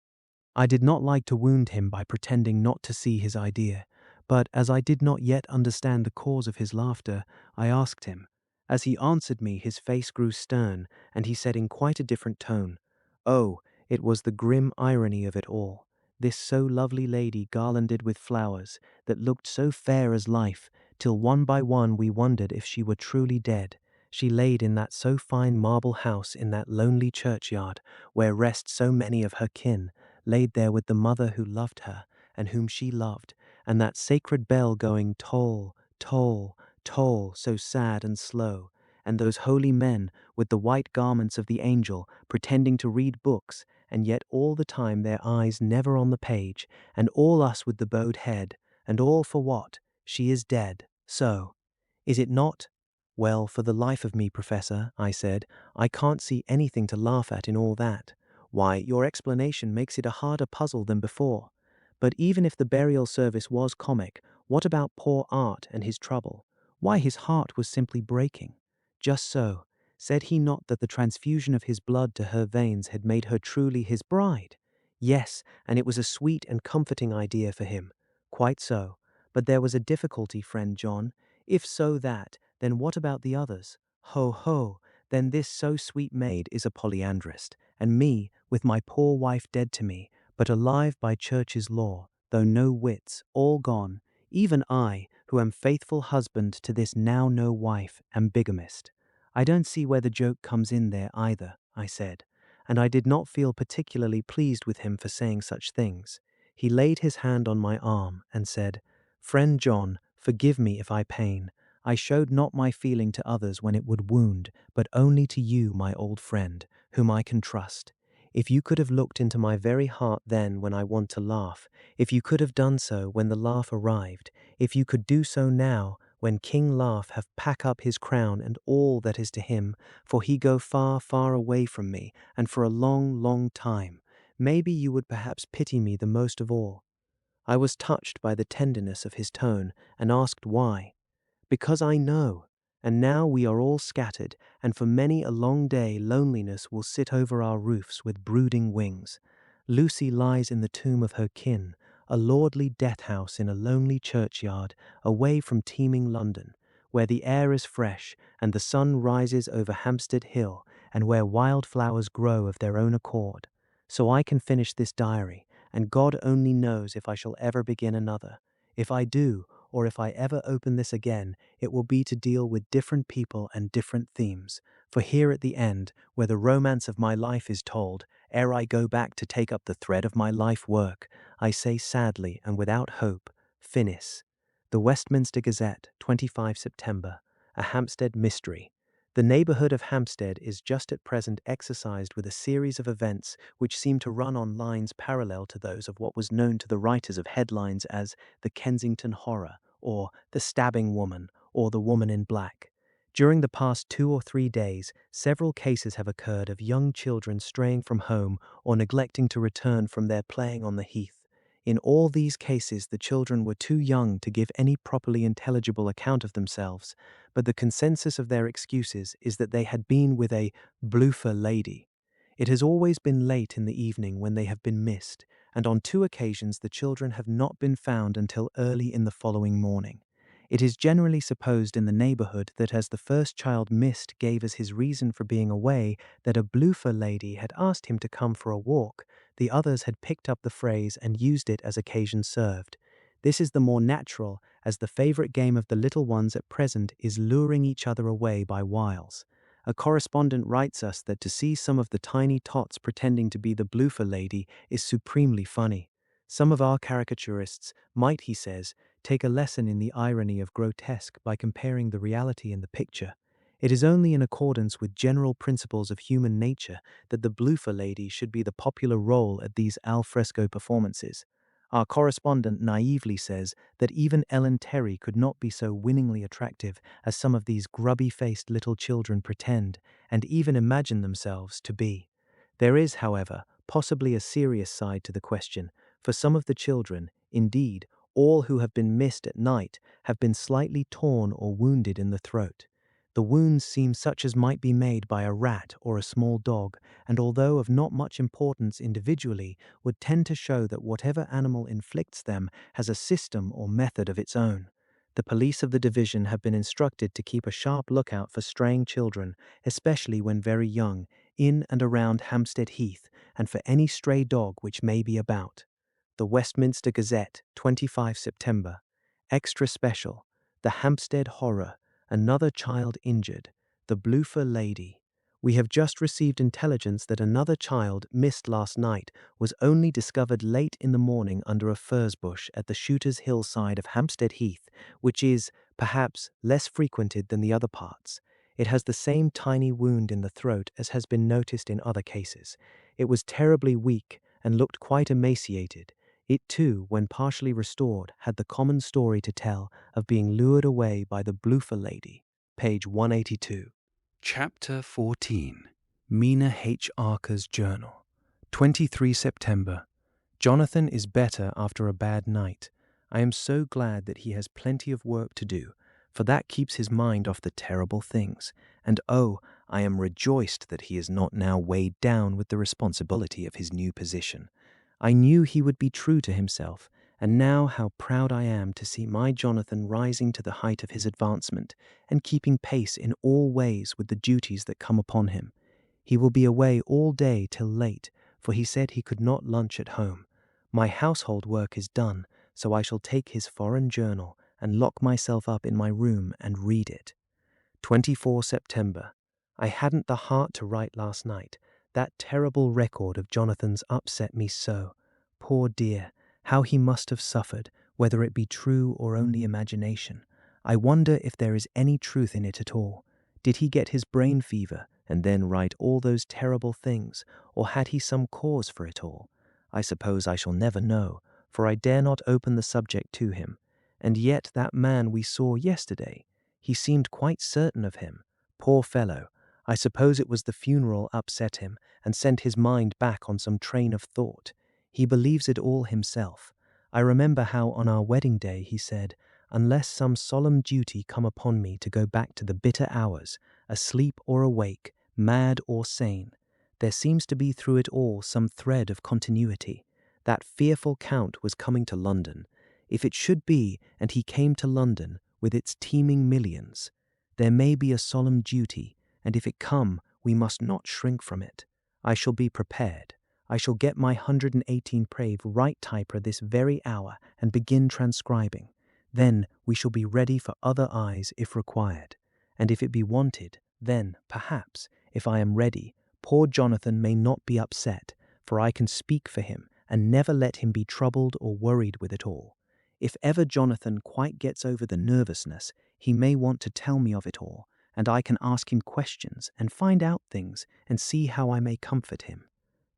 I did not like to wound him by pretending not to see his idea, but as I did not yet understand the cause of his laughter, I asked him. As he answered me, his face grew stern, and he said in quite a different tone, oh, it was the grim irony of it all. This so lovely lady garlanded with flowers, that looked so fair as life, till one by one we wondered if she were truly dead. She laid in that so fine marble house in that lonely churchyard, where rest so many of her kin, laid there with the mother who loved her, and whom she loved, and that sacred bell going toll, toll, toll, so sad and slow, and those holy men with the white garments of the angel, pretending to read books, and yet all the time their eyes never on the page, and all us with the bowed head, and all for what? She is dead. So, is it not? Well, for the life of me, Professor, I said, I can't see anything to laugh at in all that. Why, your explanation makes it a harder puzzle than before. But even if the burial service was comic, what about poor Art and his trouble? Why, his heart was simply breaking. Just so. Said he not that the transfusion of his blood to her veins had made her truly his bride? Yes, and it was a sweet and comforting idea for him. Quite so. But there was a difficulty, friend John. If so that, then what about the others? Ho, ho, then this so sweet maid is a polyandrist, and me, with my poor wife dead to me, but alive by church's law, though no wits, all gone, even I, who am faithful husband to this now no wife, am bigamist. I don't see where the joke comes in there either, I said, and I did not feel particularly pleased with him for saying such things. He laid his hand on my arm and said, Friend John, forgive me if I pain. I showed not my feeling to others when it would wound, but only to you, my old friend, whom I can trust. If you could have looked into my very heart then when I want to laugh, if you could have done so when the laugh arrived, if you could do so now, when King Laugh have pack up his crown and all that is to him, for he go far, far away from me, and for a long, long time, maybe you would perhaps pity me the most of all. I was touched by the tenderness of his tone, and asked why. Because I know, and now we are all scattered, and for many a long day loneliness will sit over our roofs with brooding wings. Lucy lies in the tomb of her kin, a lordly death-house in a lonely churchyard, away from teeming London, where the air is fresh, and the sun rises over Hampstead Hill, and where wildflowers grow of their own accord. So I can finish this diary, and God only knows if I shall ever begin another. If I do, or if I ever open this again, it will be to deal with different people and different themes. For here at the end, where the romance of my life is told, ere I go back to take up the thread of my life work, I say sadly and without hope, finis. The Westminster Gazette, 25 September. A Hampstead Mystery. The neighbourhood of Hampstead is just at present exercised with a series of events which seem to run on lines parallel to those of what was known to the writers of headlines as the Kensington Horror, or the Stabbing Woman, or the Woman in Black. During the past 2 or 3 days, several cases have occurred of young children straying from home or neglecting to return from their playing on the heath. In all these cases, the children were too young to give any properly intelligible account of themselves, but the consensus of their excuses is that they had been with a bloofer lady. It has always been late in the evening when they have been missed, and on 2 occasions the children have not been found until early in the following morning. It is generally supposed in the neighbourhood that as the first child missed gave as his reason for being away that a bloofer lady had asked him to come for a walk, the others had picked up the phrase and used it as occasion served. This is the more natural, as the favourite game of the little ones at present is luring each other away by wiles. A correspondent writes us that to see some of the tiny tots pretending to be the bloofer lady is supremely funny. Some of our caricaturists might, he says, take a lesson in the irony of grotesque by comparing the reality in the picture. It is only in accordance with general principles of human nature that the bloofer lady should be the popular role at these al fresco performances. Our correspondent naively says that even Ellen Terry could not be so winningly attractive as some of these grubby-faced little children pretend and even imagine themselves to be. There is, however, possibly a serious side to the question, for some of the children, indeed, all who have been missed at night, have been slightly torn or wounded in the throat. The wounds seem such as might be made by a rat or a small dog, and although of not much importance individually, would tend to show that whatever animal inflicts them has a system or method of its own. The police of the division have been instructed to keep a sharp lookout for straying children, especially when very young, in and around Hampstead Heath, and for any stray dog which may be about. The Westminster Gazette, 25 September. Extra Special. The Hampstead Horror. Another child injured. The bloofer lady. We have just received intelligence that another child, missed last night, was only discovered late in the morning under a furze bush at the Shooter's Hill side of Hampstead Heath, which is, perhaps, less frequented than the other parts. It has the same tiny wound in the throat as has been noticed in other cases. It was terribly weak and looked quite emaciated. It too, when partially restored, had the common story to tell of being lured away by the bloofer lady. Page 182. Chapter 14. Mina H. Harker's Journal. 23 September. Jonathan is better after a bad night. I am so glad that he has plenty of work to do, for that keeps his mind off the terrible things. And oh, I am rejoiced that he is not now weighed down with the responsibility of his new position. I knew he would be true to himself, and now how proud I am to see my Jonathan rising to the height of his advancement and keeping pace in all ways with the duties that come upon him. He will be away all day till late, for he said he could not lunch at home. My household work is done, so I shall take his foreign journal and lock myself up in my room and read it. 24 September. I hadn't the heart to write last night. That terrible record of Jonathan's upset me so. Poor dear, how he must have suffered, whether it be true or only imagination. I wonder if there is any truth in it at all. Did he get his brain fever and then write all those terrible things, or had he some cause for it all? I suppose I shall never know, for I dare not open the subject to him. And yet that man we saw yesterday, he seemed quite certain of him. Poor fellow, I suppose it was the funeral upset him and sent his mind back on some train of thought. He believes it all himself. I remember how on our wedding day he said, "Unless some solemn duty come upon me to go back to the bitter hours, asleep or awake, mad or sane, there seems to be through it all some thread of continuity. That fearful Count was coming to London. If it should be, and he came to London, with its teeming millions, there may be a solemn duty, and if it come, we must not shrink from it. I shall be prepared. I shall get my 118 Prave right typer this very hour and begin transcribing. Then we shall be ready for other eyes if required. And if it be wanted, then, perhaps, if I am ready, poor Jonathan may not be upset, for I can speak for him and never let him be troubled or worried with it all. If ever Jonathan quite gets over the nervousness, he may want to tell me of it all, and I can ask him questions and find out things and see how I may comfort him.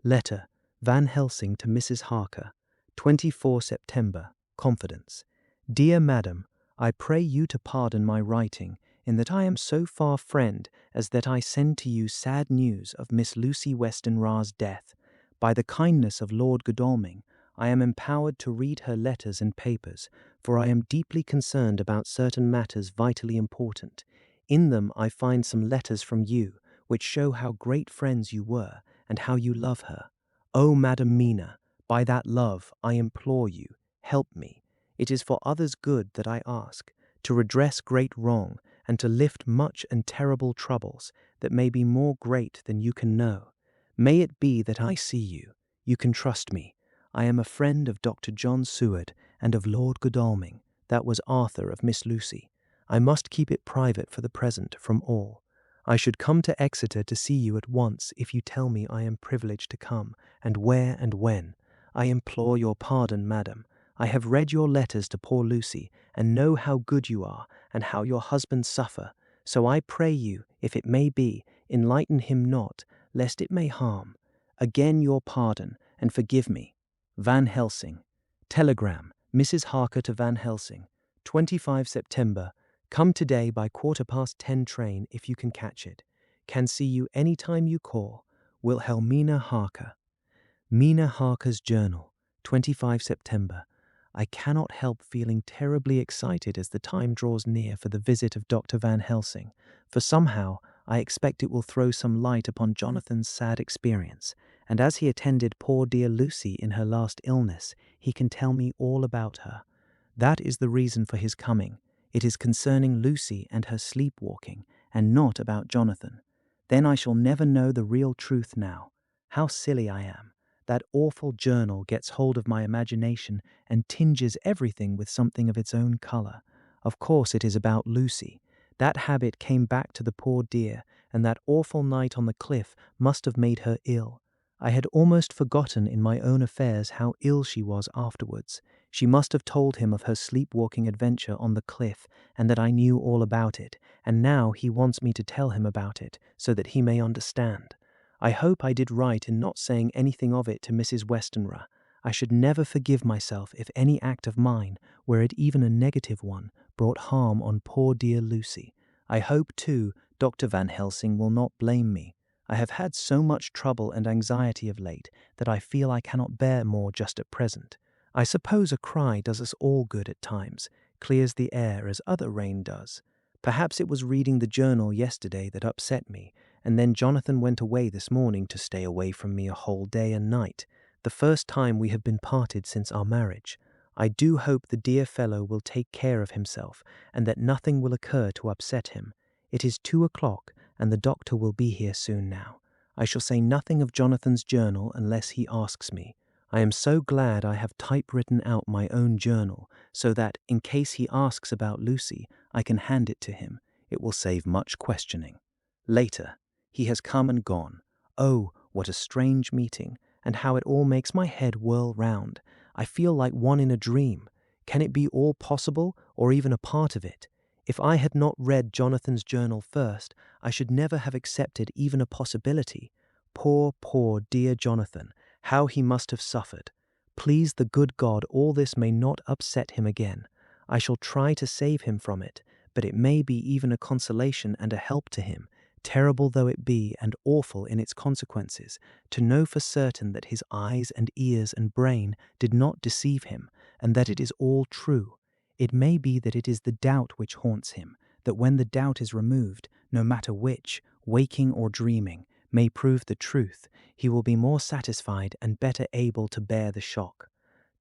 Letter, Van Helsing to Mrs. Harker, 24 September, Confidence. Dear Madam, I pray you to pardon my writing, in that I am so far friend as that I send to you sad news of Miss Lucy Westenra's death. By the kindness of Lord Godalming, I am empowered to read her letters and papers, for I am deeply concerned about certain matters vitally important. In them I find some letters from you, which show how great friends you were, and how you love her. O Madam Mina, by that love I implore you, help me. It is for others' good that I ask, to redress great wrong, and to lift much and terrible troubles that may be more great than you can know. May it be that I see you. You can trust me. I am a friend of Dr. John Seward and of Lord Godalming, that was Arthur of Miss Lucy. I must keep it private for the present from all. I should come to Exeter to see you at once if you tell me I am privileged to come, and where and when. I implore your pardon, madam. I have read your letters to poor Lucy, and know how good you are, and how your husband suffer. So I pray you, if it may be, enlighten him not, lest it may harm. Again your pardon, and forgive me. Van Helsing. Telegram, Mrs. Harker to Van Helsing, 25 September. Come today by 10:15 train if you can catch it. Can see you any time you call. Wilhelmina Harker. Mina Harker's Journal, 25 September. I cannot help feeling terribly excited as the time draws near for the visit of Dr. Van Helsing, for somehow I expect it will throw some light upon Jonathan's sad experience, and as he attended poor dear Lucy in her last illness, he can tell me all about her. That is the reason for his coming. It is concerning Lucy and her sleepwalking, and not about Jonathan. Then I shall never know the real truth now. How silly I am. That awful journal gets hold of my imagination and tinges everything with something of its own colour. Of course it is about Lucy. That habit came back to the poor dear, and that awful night on the cliff must have made her ill. I had almost forgotten in my own affairs how ill she was afterwards. She must have told him of her sleepwalking adventure on the cliff, and that I knew all about it, and now he wants me to tell him about it, so that he may understand. I hope I did right in not saying anything of it to Mrs. Westenra. I should never forgive myself if any act of mine, were it even a negative one, brought harm on poor dear Lucy. I hope, too, Dr. Van Helsing will not blame me. I have had so much trouble and anxiety of late that I feel I cannot bear more just at present. I suppose a cry does us all good at times, clears the air as other rain does. Perhaps it was reading the journal yesterday that upset me, and then Jonathan went away this morning to stay away from me a whole day and night, the first time we have been parted since our marriage. I do hope the dear fellow will take care of himself, and that nothing will occur to upset him. It is 2 o'clock, and the doctor will be here soon now. I shall say nothing of Jonathan's journal unless he asks me. I am so glad I have typewritten out my own journal, so that, in case he asks about Lucy, I can hand it to him. It will save much questioning. Later. He has come and gone. Oh, what a strange meeting, and how it all makes my head whirl round. I feel like one in a dream. Can it be all possible, or even a part of it? If I had not read Jonathan's journal first, I should never have accepted even a possibility. Poor, poor, dear Jonathan, how he must have suffered. Please the good God all this may not upset him again. I shall try to save him from it, but it may be even a consolation and a help to him, terrible though it be and awful in its consequences, to know for certain that his eyes and ears and brain did not deceive him, and that it is all true. It may be that it is the doubt which haunts him, that when the doubt is removed, no matter which, waking or dreaming, may prove the truth, he will be more satisfied and better able to bear the shock.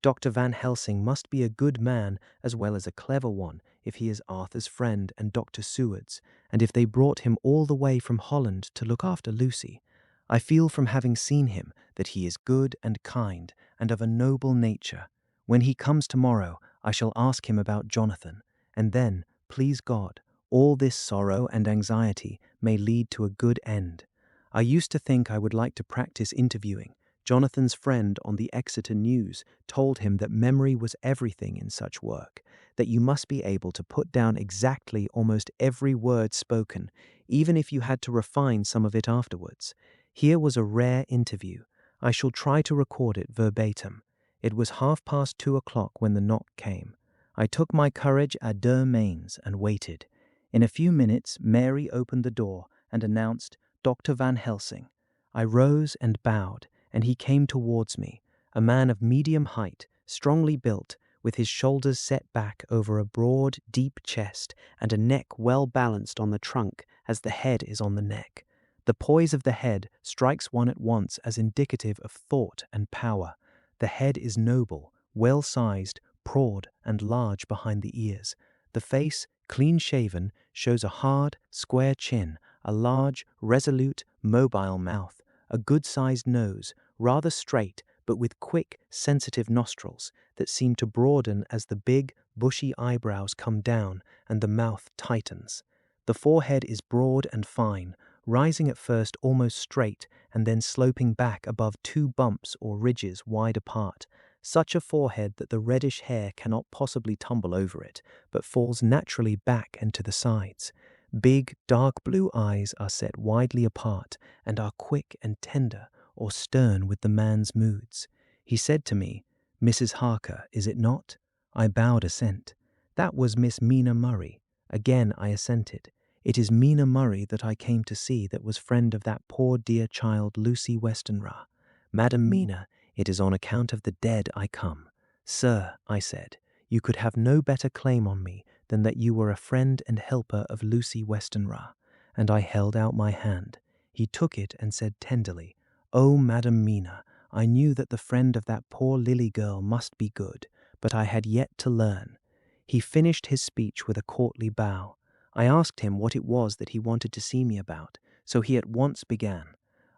Dr. Van Helsing must be a good man as well as a clever one if he is Arthur's friend and Dr. Seward's, and if they brought him all the way from Holland to look after Lucy. I feel from having seen him that he is good and kind and of a noble nature. When he comes tomorrow, I shall ask him about Jonathan, and then, please God, all this sorrow and anxiety may lead to a good end. I used to think I would like to practice interviewing. Jonathan's friend on the Exeter News told him that memory was everything in such work, that you must be able to put down exactly almost every word spoken, even if you had to refine some of it afterwards. Here was a rare interview. I shall try to record it verbatim. It was 2:30 when the knock came. I took my courage à deux mains and waited. In a few minutes, Mary opened the door and announced Dr. Van Helsing. I rose and bowed, and he came towards me, a man of medium height, strongly built, with his shoulders set back over a broad, deep chest and a neck well balanced on the trunk as the head is on the neck. The poise of the head strikes one at once as indicative of thought and power. The head is noble, well-sized, broad, and large behind the ears. The face, clean-shaven, shows a hard, square chin, a large, resolute, mobile mouth, a good-sized nose, rather straight, but with quick, sensitive nostrils that seem to broaden as the big, bushy eyebrows come down and the mouth tightens. The forehead is broad and fine, rising at first almost straight and then sloping back above two bumps or ridges wide apart, such a forehead that the reddish hair cannot possibly tumble over it, but falls naturally back and to the sides. Big, dark blue eyes are set widely apart and are quick and tender or stern with the man's moods. He said to me, "Mrs. Harker, is it not?" I bowed assent. That was Miss Mina Murray. Again I assented. It is Mina Murray that I came to see, that was friend of that poor dear child Lucy Westenra. Madam Mina, it is on account of the dead I come. Sir, I said, you could have no better claim on me than that you were a friend and helper of Lucy Westenra. And I held out my hand. He took it and said tenderly, "Oh, Madam Mina, I knew that the friend of that poor Lily girl must be good, but I had yet to learn." He finished his speech with a courtly bow. I asked him what it was that he wanted to see me about, so he at once began.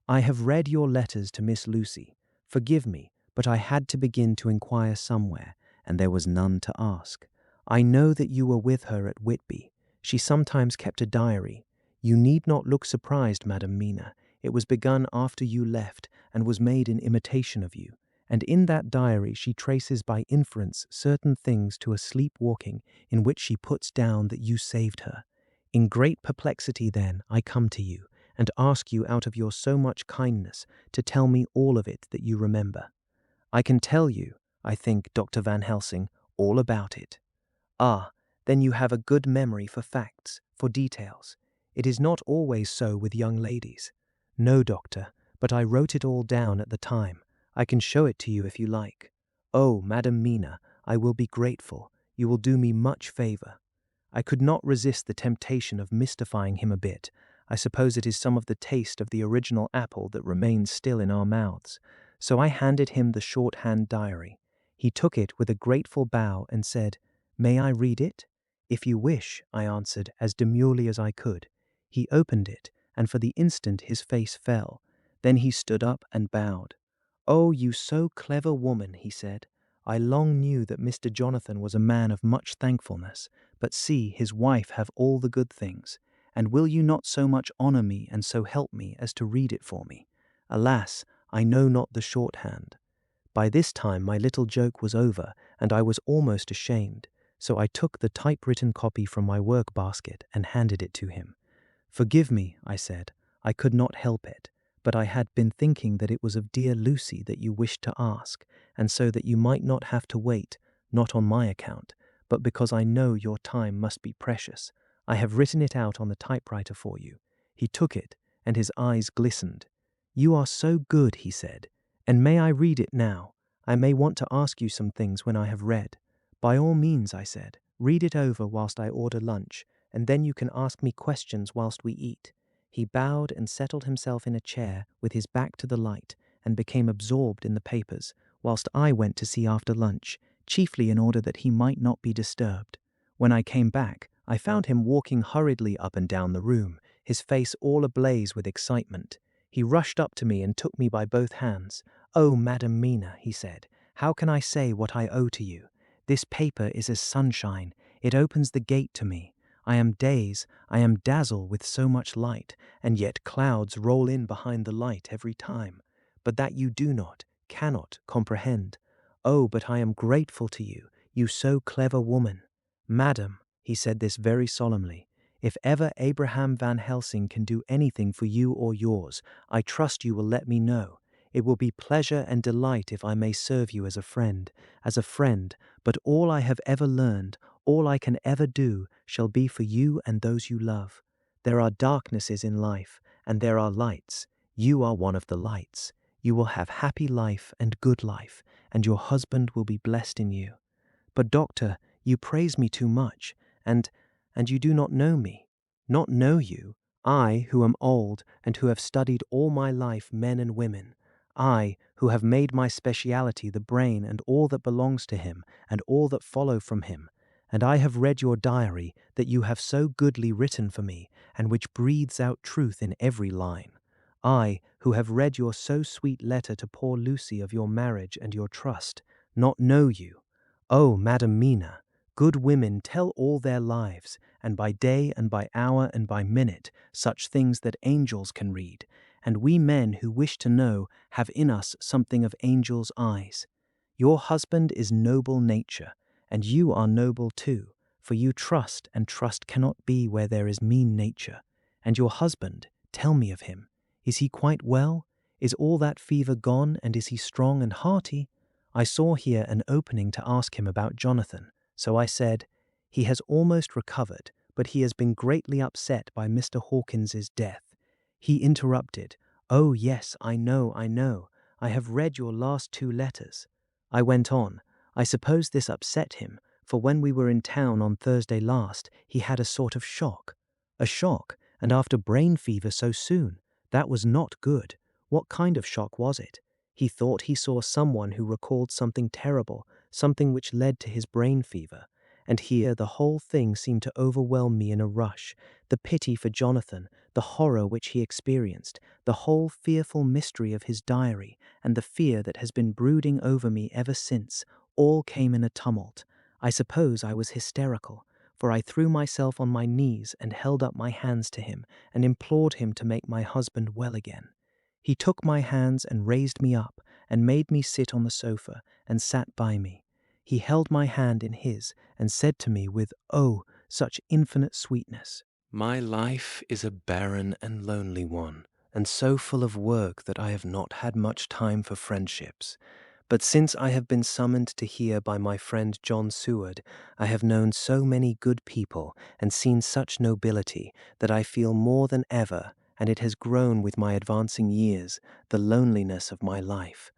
"I have read your letters to Miss Lucy. Forgive me, but I had to begin to inquire somewhere, and there was none to ask. I know that you were with her at Whitby. She sometimes kept a diary. You need not look surprised, Madam Mina. It was begun after you left, and was made in imitation of you. And in that diary she traces by inference certain things to a sleepwalking in which she puts down that you saved her. In great perplexity then I come to you, and ask you out of your so much kindness to tell me all of it that you remember. I can tell you, I think, Dr. Van Helsing, all about it." "Ah, then you have a good memory for facts, for details. It is not always so with young ladies." "No, doctor, but I wrote it all down at the time. I can show it to you if you like." "Oh, Madam Mina, I will be grateful. You will do me much favor." I could not resist the temptation of mystifying him a bit. I suppose it is some of the taste of the original apple that remains still in our mouths. So I handed him the shorthand diary. He took it with a grateful bow and said, "May I read it?" "If you wish," I answered as demurely as I could. He opened it, and for the instant his face fell. Then he stood up and bowed. "Oh, you so clever woman," he said. "I long knew that Mr. Jonathan was a man of much thankfulness, but see, his wife have all the good things. And will you not so much honour me and so help me as to read it for me? Alas, I know not the shorthand." By this time my little joke was over, and I was almost ashamed, so I took the typewritten copy from my work-basket and handed it to him. "Forgive me," I said, "I could not help it, but I had been thinking that it was of dear Lucy that you wished to ask, and so that you might not have to wait, not on my account, but because I know your time must be precious. I have written it out on the typewriter for you." He took it, and his eyes glistened. "You are so good," he said. "And may I read it now? I may want to ask you some things when I have read." "By all means," I said. "Read it over whilst I order lunch, and then you can ask me questions whilst we eat." He bowed and settled himself in a chair with his back to the light and became absorbed in the papers, whilst I went to see after lunch, chiefly in order that he might not be disturbed. When I came back, I found him walking hurriedly up and down the room, his face all ablaze with excitement. He rushed up to me and took me by both hands. "Oh, Madam Mina," he said, "how can I say what I owe to you? This paper is as sunshine. It opens the gate to me. I am dazzled with so much light, and yet clouds roll in behind the light every time. But that you do not, cannot comprehend. Oh, but I am grateful to you, you so clever woman. Madam, he said this very solemnly, if ever Abraham Van Helsing can do anything for you or yours, I trust you will let me know. It will be pleasure and delight if I may serve you as a friend, but all I have ever learned, all I can ever do, shall be for you and those you love. There are darknesses in life, and there are lights. You are one of the lights. You will have happy life and good life, and your husband will be blessed in you. But doctor, you praise me too much, and you do not know me. Not know you? I, who am old, and who have studied all my life men and women. I, who have made my speciality the brain and all that belongs to him, and all that follow from him. And I have read your diary that you have so goodly written for me, and which breathes out truth in every line. I, who have read your so sweet letter to poor Lucy of your marriage and your trust, not know you. Oh, Madam Mina, good women tell all their lives, and by day and by hour and by minute, such things that angels can read, and we men who wish to know have in us something of angels' eyes. Your husband is noble nature, and you are noble too, for you trust, and trust cannot be where there is mean nature. And your husband, tell me of him. Is he quite well? Is all that fever gone, and is he strong and hearty? I saw here an opening to ask him about Jonathan, so I said, he has almost recovered, but he has been greatly upset by Mr. Hawkins's death. He interrupted, oh yes, I know, I have read your last 2 letters. I went on, I suppose this upset him, for when we were in town on Thursday last, he had a sort of shock. A shock, and after brain fever so soon. That was not good. What kind of shock was it? He thought he saw someone who recalled something terrible, something which led to his brain fever. And here the whole thing seemed to overwhelm me in a rush. The pity for Jonathan, the horror which he experienced, the whole fearful mystery of his diary, and the fear that has been brooding over me ever since, all came in a tumult. I suppose I was hysterical, for I threw myself on my knees and held up my hands to him and implored him to make my husband well again. He took my hands and raised me up and made me sit on the sofa and sat by me. He held my hand in his and said to me with, oh, such infinite sweetness, My life is a barren and lonely one, and so full of work that I have not had much time for friendships. But since I have been summoned to here by my friend John Seward, I have known so many good people and seen such nobility that I feel more than ever, and it has grown with my advancing years, the loneliness of my life.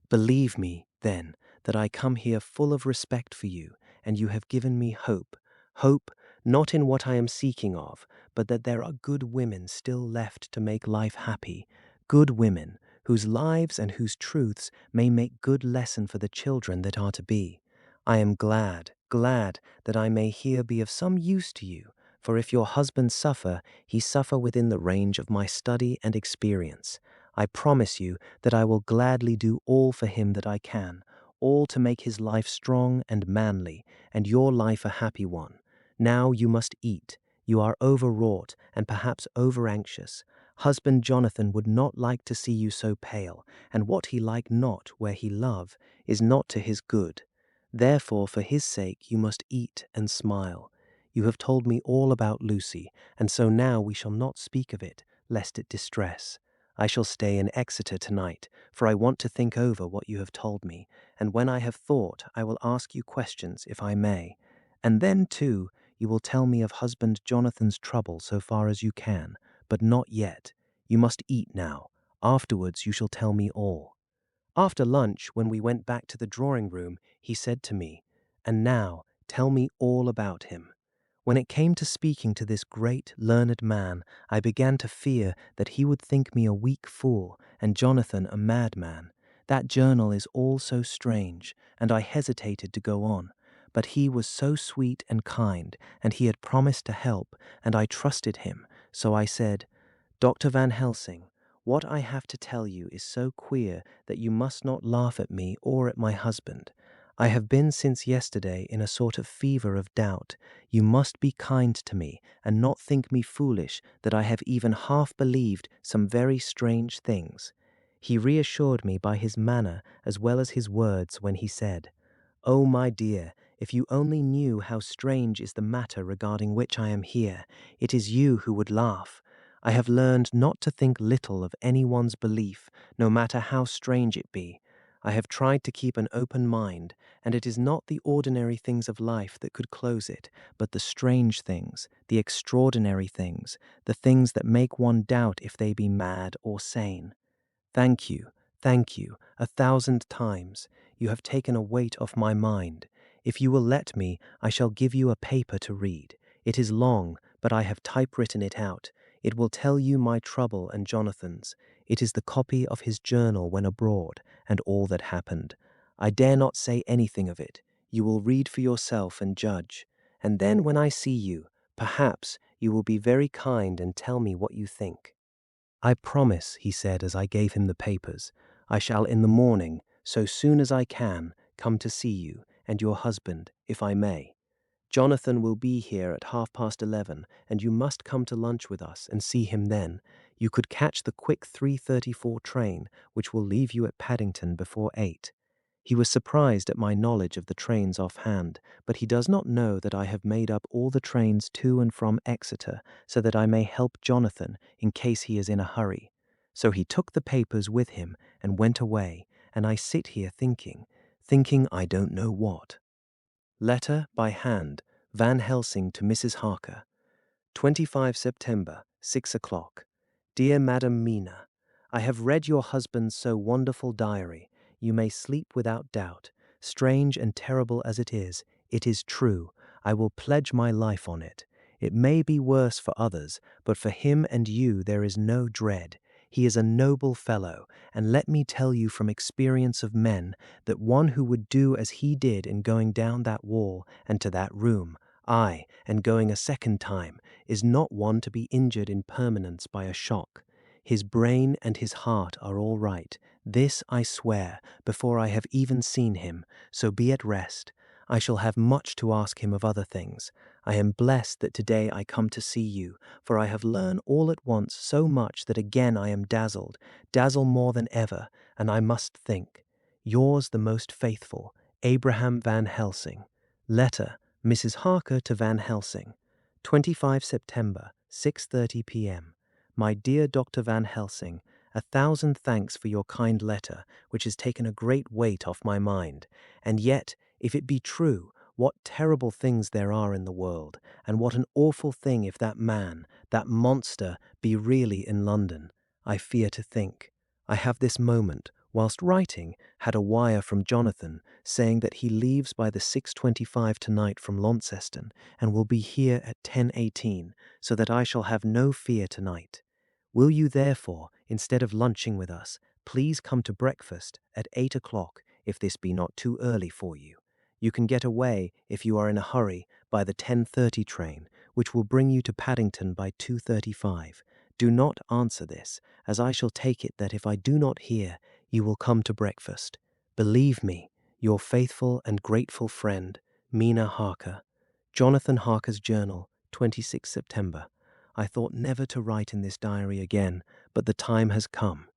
Believe me, then, that I come here full of respect for you, and you have given me hope. Hope, not in what I am seeking of, but that there are good women still left to make life happy, good women, whose lives and whose truths may make good lesson for the children that are to be. I am glad that I may here be of some use to you, for if your husband suffer, he suffer within the range of my study and experience. I promise you that I will gladly do all for him that I can, all to make his life strong and manly, and your life a happy one. Now you must eat. You are overwrought and perhaps over-anxious. Husband Jonathan would not like to see you so pale, and what he like not where he love is not to his good. Therefore, for his sake, you must eat and smile. You have told me all about Lucy, and so now we shall not speak of it, lest it distress. I shall stay in Exeter tonight, for I want to think over what you have told me, and when I have thought, I will ask you questions, if I may. And then, too, you will tell me of husband Jonathan's trouble so far as you can, but not yet. You must eat now. Afterwards you shall tell me all. After lunch, when we went back to the drawing-room, he said to me, and now tell me all about him. When it came to speaking to this great, learned man, I began to fear that he would think me a weak fool and Jonathan a madman. That journal is all so strange, and I hesitated to go on. But he was so sweet and kind, and he had promised to help, and I trusted him, so I said, Dr. Van Helsing, what I have to tell you is so queer that you must not laugh at me or at my husband. I have been since yesterday in a sort of fever of doubt. You must be kind to me, and not think me foolish that I have even half believed some very strange things. He reassured me by his manner as well as his words when he said, "Oh, my dear, if you only knew how strange is the matter regarding which I am here, it is you who would laugh. I have learned not to think little of anyone's belief, no matter how strange it be. I have tried to keep an open mind, and it is not the ordinary things of life that could close it, but the strange things, the extraordinary things, the things that make one doubt if they be mad or sane. Thank you, 1,000 times. You have taken a weight off my mind. If you will let me, I shall give you a paper to read. It is long, but I have typewritten it out. It will tell you my trouble and Jonathan's. It is the copy of his journal when abroad, and all that happened. I dare not say anything of it. You will read for yourself and judge. And then when I see you, perhaps you will be very kind and tell me what you think." "I promise," he said as I gave him the papers. "I shall in the morning, so soon as I can, come to see you, and your husband, if I may. Jonathan will be here at 11:30, and you must come to lunch with us and see him then. You could catch the quick 3:34 train, which will leave you at Paddington before 8. He was surprised at my knowledge of the trains offhand, but he does not know that I have made up all the trains to and from Exeter, so that I may help Jonathan in case he is in a hurry. So he took the papers with him and went away, and I sit here thinking I don't know what. Letter by hand, Van Helsing to Mrs. Harker. 25 September, 6 o'clock. Dear Madam Mina, I have read your husband's so wonderful diary. You may sleep without doubt. Strange and terrible as it is true. I will pledge my life on it. It may be worse for others, but for him and you there is no dread. He is a noble fellow, and let me tell you from experience of men that one who would do as he did in going down that wall and to that room, aye, and going a second time, is not one to be injured in permanence by a shock. His brain and his heart are all right. This I swear, before I have even seen him, so be at rest. I shall have much to ask him of other things. I am blessed that today I come to see you, for I have learned all at once so much that again I am dazzled more than ever, and I must think. Yours the most faithful, Abraham Van Helsing. Letter, Mrs. Harker to Van Helsing. 25 September, 6:30 p.m. My dear Dr. Van Helsing, 1,000 thanks for your kind letter, which has taken a great weight off my mind. And yet, if it be true, what terrible things there are in the world, and what an awful thing if that man, that monster, be really in London. I fear to think. I have this moment, whilst writing, had a wire from Jonathan saying that he leaves by the 6:25 tonight from Launceston and will be here at 10:18, so that I shall have no fear tonight. Will you therefore, instead of lunching with us, please come to breakfast at 8 o'clock if this be not too early for you. You can get away, if you are in a hurry, by the 10:30 train, which will bring you to Paddington by 2:35. Do not answer this, as I shall take it that if I do not hear, you will come to breakfast. Believe me, your faithful and grateful friend, Mina Harker. Jonathan Harker's Journal, 26 September. I thought never to write in this diary again, but the time has come.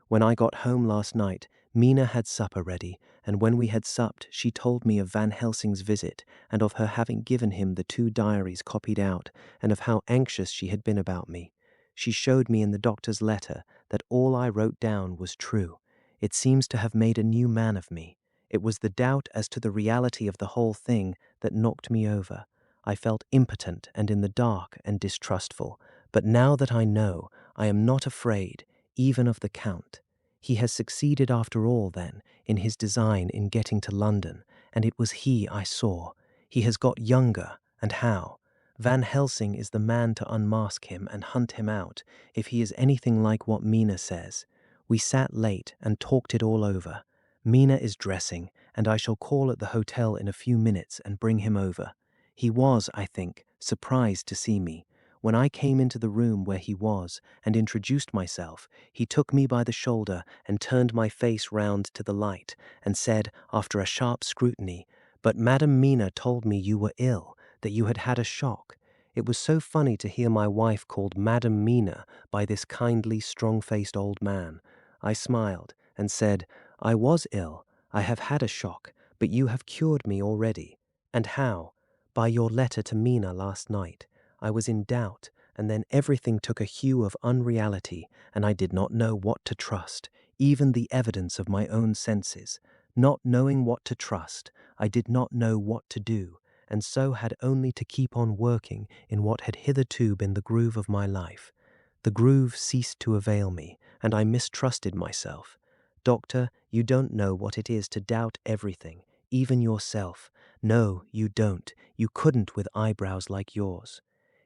When I got home last night, Mina had supper ready, and when we had supped, she told me of Van Helsing's visit, and of her having given him the 2 diaries copied out, and of how anxious she had been about me. She showed me in the doctor's letter that all I wrote down was true. It seems to have made a new man of me. It was the doubt as to the reality of the whole thing that knocked me over. I felt impotent and in the dark and distrustful, but now that I know, I am not afraid, even of the Count. He has succeeded after all, then, in his design in getting to London, and it was he I saw. He has got younger, and how? Van Helsing is the man to unmask him and hunt him out, if he is anything like what Mina says. We sat late and talked it all over. Mina is dressing, and I shall call at the hotel in a few minutes and bring him over. He was, I think, surprised to see me. When I came into the room where he was and introduced myself, he took me by the shoulder and turned my face round to the light and said, after a sharp scrutiny, "But Madam Mina told me you were ill, that you had had a shock." It was so funny to hear my wife called Madam Mina by this kindly, strong-faced old man. I smiled and said, "I was ill. I have had a shock, but you have cured me already." "And how?" "By your letter to Mina last night. I was in doubt, and then everything took a hue of unreality, and I did not know what to trust, even the evidence of my own senses. Not knowing what to trust, I did not know what to do, and so had only to keep on working in what had hitherto been the groove of my life. The groove ceased to avail me, and I mistrusted myself. Doctor, you don't know what it is to doubt everything, even yourself. No, you don't. You couldn't with eyebrows like yours."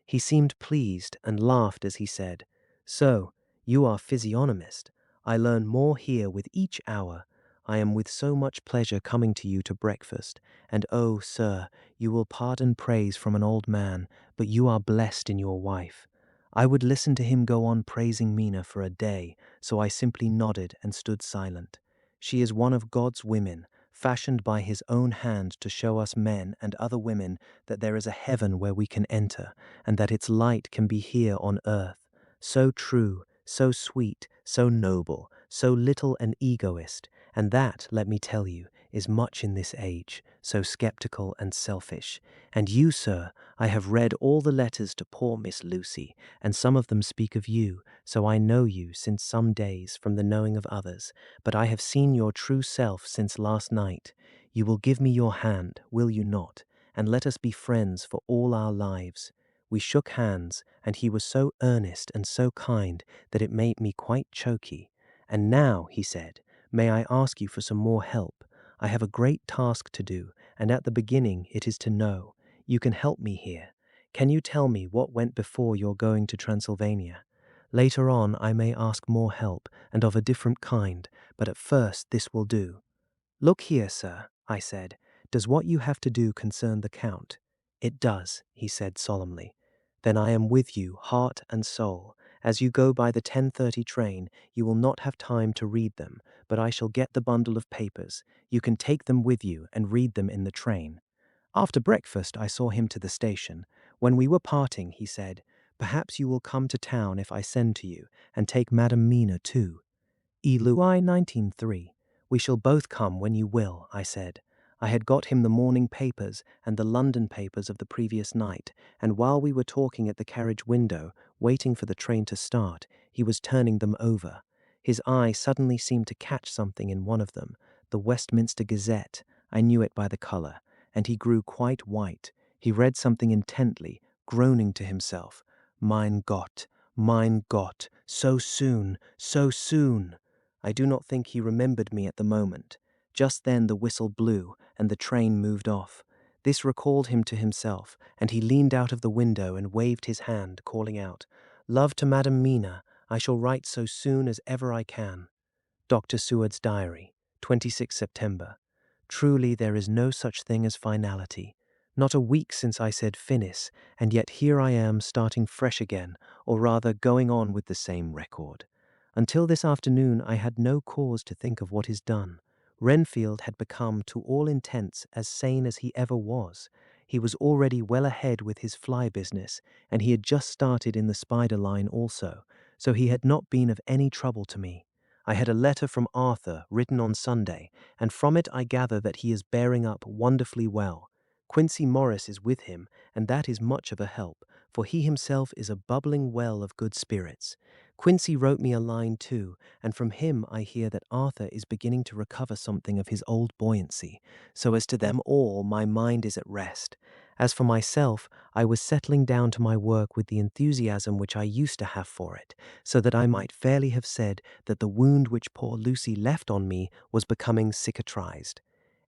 He seemed pleased and laughed as he said, "So, you are physiognomist. I learn more here with each hour. I am with so much pleasure coming to you to breakfast, and oh, sir, you will pardon praise from an old man, but you are blessed in your wife." I would listen to him go on praising Mina for a day, so I simply nodded and stood silent. She is one of God's women, fashioned by his own hand to show us men and other women that there is a heaven where we can enter, and that its light can be here on earth. So true, so sweet, so noble, so little an egoist, and that, let me tell you, is much in this age, so skeptical and selfish. And you, sir, I have read all the letters to poor Miss Lucy, and some of them speak of you, so I know you since some days from the knowing of others, but I have seen your true self since last night. You will give me your hand, will you not, and let us be friends for all our lives." We shook hands, and he was so earnest and so kind that it made me quite choky. "And now," he said, "may I ask you for some more help? I have a great task to do, and at the beginning it is to know. You can help me here. Can you tell me what went before your going to Transylvania? Later on I may ask more help, and of a different kind, but at first this will do." "Look here, sir," I said, "does what you have to do concern the Count?" "It does," he said solemnly. "Then I am with you, heart and soul. As you go by the 10:30 train, you will not have time to read them, but I shall get the bundle of papers. You can take them with you and read them in the train." After breakfast, I saw him to the station. When we were parting, he said, "Perhaps you will come to town if I send to you, and take Madam Mina too." July 19:3. "We shall both come when you will," I said. I had got him the morning papers and the London papers of the previous night, and while we were talking at the carriage window, waiting for the train to start, he was turning them over. His eye suddenly seemed to catch something in one of them, the Westminster Gazette. I knew it by the colour, and he grew quite white. He read something intently, groaning to himself. Mein Gott, so soon, so soon. I do not think he remembered me at the moment. Just then the whistle blew, and the train moved off. This recalled him to himself, and he leaned out of the window and waved his hand, calling out, "Love to Madam Mina. I shall write so soon as ever I can." Dr. Seward's Diary, 26 September. Truly there is no such thing as finality. Not a week since I said finis, and yet here I am starting fresh again, or rather going on with the same record. Until this afternoon I had no cause to think of what is done. Renfield had become, to all intents, as sane as he ever was. He was already well ahead with his fly business, and he had just started in the spider line also, so he had not been of any trouble to me. I had a letter from Arthur written on Sunday, and from it I gather that he is bearing up wonderfully well. Quincy Morris is with him, and that is much of a help, for he himself is a bubbling well of good spirits. Quincy wrote me a line too, and from him I hear that Arthur is beginning to recover something of his old buoyancy, so as to them all my mind is at rest. As for myself, I was settling down to my work with the enthusiasm which I used to have for it, so that I might fairly have said that the wound which poor Lucy left on me was becoming cicatrized.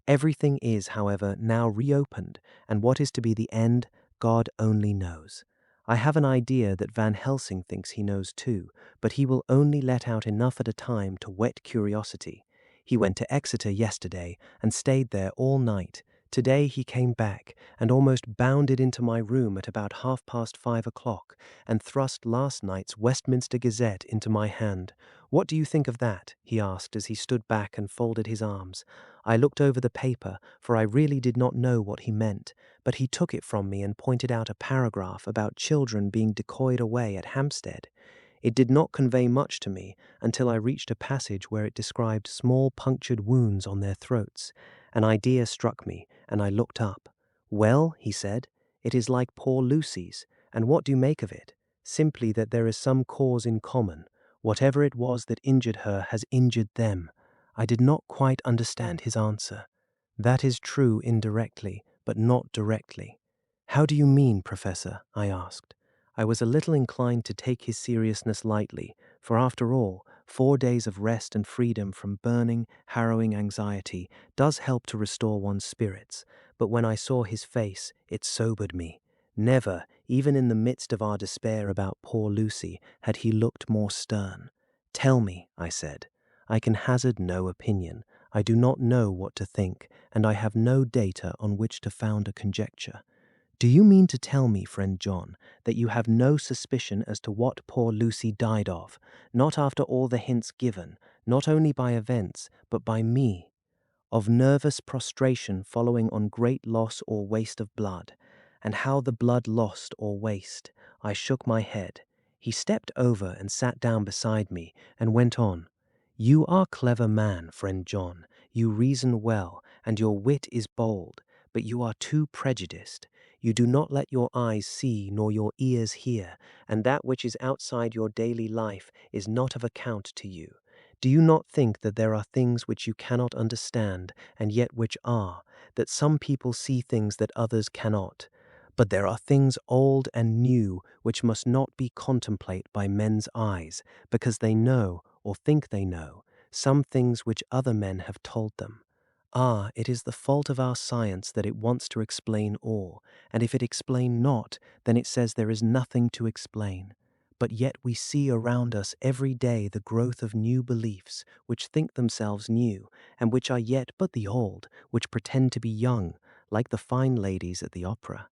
Everything is, however, now reopened, and what is to be the end, God only knows. I have an idea that Van Helsing thinks he knows too, but he will only let out enough at a time to whet curiosity. He went to Exeter yesterday and stayed there all night, Today he came back and almost bounded into my room at about 5:30 and thrust last night's Westminster Gazette into my hand. "What do you think of that?" he asked as he stood back and folded his arms. I looked over the paper, for I really did not know what he meant, but he took it from me and pointed out a paragraph about children being decoyed away at Hampstead. It did not convey much to me until I reached a passage where it described small punctured wounds on their throats. An idea struck me, and I looked up. "Well," he said, "it is like poor Lucy's, and what do you make of it? Simply that there is some cause in common. Whatever it was that injured her has injured them." I did not quite understand his answer. "That is true indirectly, but not directly." "How do you mean, Professor?" I asked. I was a little inclined to take his seriousness lightly, for after all, 4 days of rest and freedom from burning, harrowing anxiety does help to restore one's spirits. But when I saw his face, it sobered me. Never, even in the midst of our despair about poor Lucy, had he looked more stern. "Tell me," I said. "I can hazard no opinion. I do not know what to think, and I have no data on which to found a conjecture. Do you mean to tell me, friend John, that you have no suspicion as to what poor Lucy died of, not after all the hints given, not only by events, but by me? Of nervous prostration following on great loss or waste of blood, and how the blood lost or waste?" I shook my head. He stepped over and sat down beside me, and went on. "You are a clever man, friend John. You reason well, and your wit is bold, but you are too prejudiced. You do not let your eyes see nor your ears hear, and that which is outside your daily life is not of account to you. Do you not think that there are things which you cannot understand, and yet which are, that some people see things that others cannot? But there are things old and new which must not be contemplated by men's eyes, because they know, or think they know, some things which other men have told them. Ah, it is the fault of our science that it wants to explain all, and if it explain not, then it says there is nothing to explain. But yet we see around us every day the growth of new beliefs, which think themselves new, and which are yet but the old, which pretend to be young, like the fine ladies at the opera.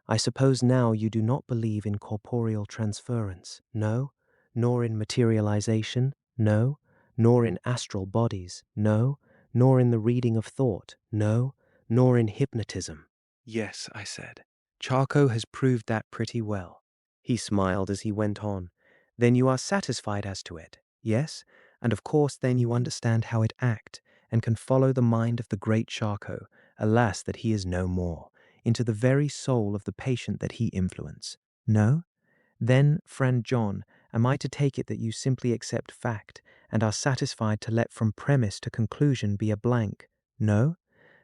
I suppose now you do not believe in corporeal transference, no? Nor in materialization, no? Nor in astral bodies, no? Nor in the reading of thought, no? Nor in hypnotism?" Yes, I said. Charcot has proved that pretty well. He smiled as he went on. "Then you are satisfied as to it, yes? And of course then you understand how it act, and can follow the mind of the great Charcot, alas that he is no more, into the very soul of the patient that he influence. No? Then, friend John, am I to take it that you simply accept fact, and are satisfied to let from premise to conclusion be a blank? No?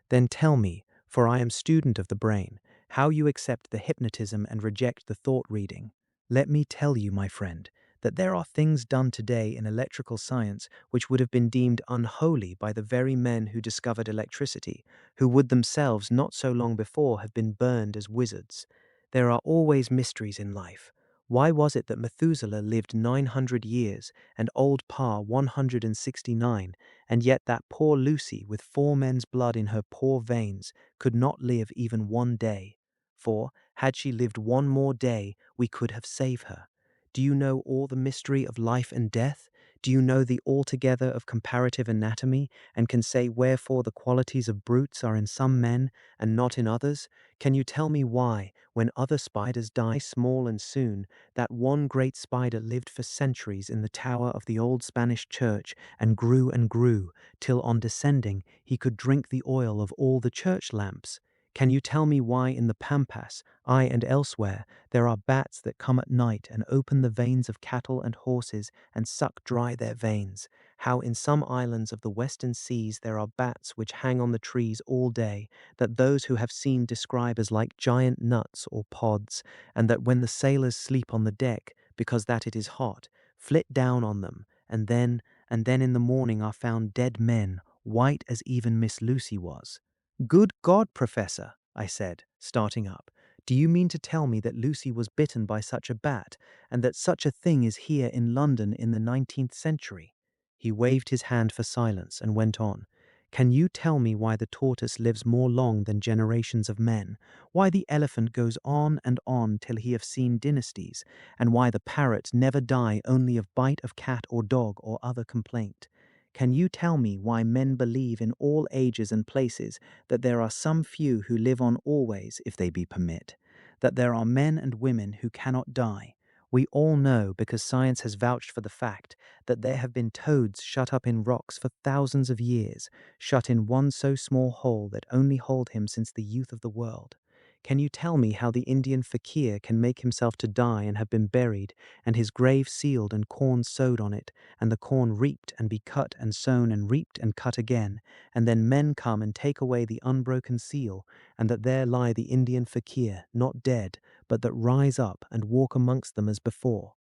Then tell me, for I am student of the brain, how you accept the hypnotism and reject the thought reading. Let me tell you, my friend, that there are things done today in electrical science which would have been deemed unholy by the very men who discovered electricity, who would themselves not so long before have been burned as wizards. There are always mysteries in life. Why was it that Methuselah lived 900 years and old Pa 169, and yet that poor Lucy, with 4 men's blood in her poor veins, could not live even 1 day? For, had she lived 1 more day, we could have saved her. Do you know all the mystery of life and death? Do you know the altogether of comparative anatomy, and can say wherefore the qualities of brutes are in some men and not in others? Can you tell me why, when other spiders die small and soon, that one great spider lived for centuries in the tower of the old Spanish church and grew, till on descending he could drink the oil of all the church lamps? Can you tell me why in the Pampas, ay, and elsewhere, there are bats that come at night and open the veins of cattle and horses and suck dry their veins? How in some islands of the western seas there are bats which hang on the trees all day, that those who have seen describe as like giant nuts or pods, and that when the sailors sleep on the deck, because that it is hot, flit down on them, and then in the morning are found dead men, white as even Miss Lucy was. "Good God, Professor," I said, starting up, "do you mean to tell me that Lucy was bitten by such a bat, and that such a thing is here in London in the 19th century?" He waved his hand for silence and went on. Can you tell me why the tortoise lives more long than generations of men, why the elephant goes on and on till he have seen dynasties, and why the parrot never die only of bite of cat or dog or other complaint? Can you tell me why men believe in all ages and places that there are some few who live on always, if they be permit, that there are men and women who cannot die? We all know, because science has vouched for the fact, that there have been toads shut up in rocks for thousands of years, shut in one so small hole that only hold him since the youth of the world. Can you tell me how the Indian fakir can make himself to die and have been buried, and his grave sealed and corn sowed on it, and the corn reaped and be cut and sown and reaped and cut again, and then men come and take away the unbroken seal, and that there lie the Indian fakir, not dead, but that rise up and walk amongst them as before?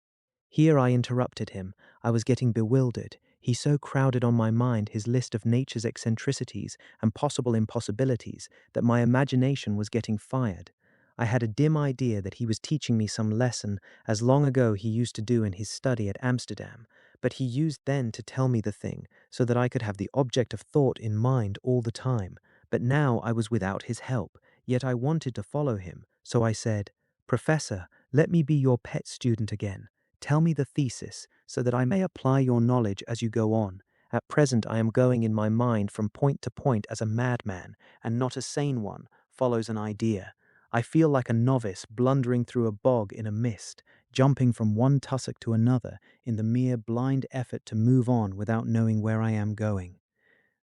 Here I interrupted him. I was getting bewildered. He so crowded on my mind his list of nature's eccentricities and possible impossibilities that my imagination was getting fired. I had a dim idea that he was teaching me some lesson, as long ago he used to do in his study at Amsterdam, but he used then to tell me the thing, so that I could have the object of thought in mind all the time. But now I was without his help, yet I wanted to follow him, so I said, "Professor, let me be your pet student again. Tell me the thesis, so that I may apply your knowledge as you go on. At present I am going in my mind from point to point as a madman, and not a sane one follows an idea. I feel like a novice blundering through a bog in a mist, jumping from one tussock to another in the mere blind effort to move on without knowing where I am going."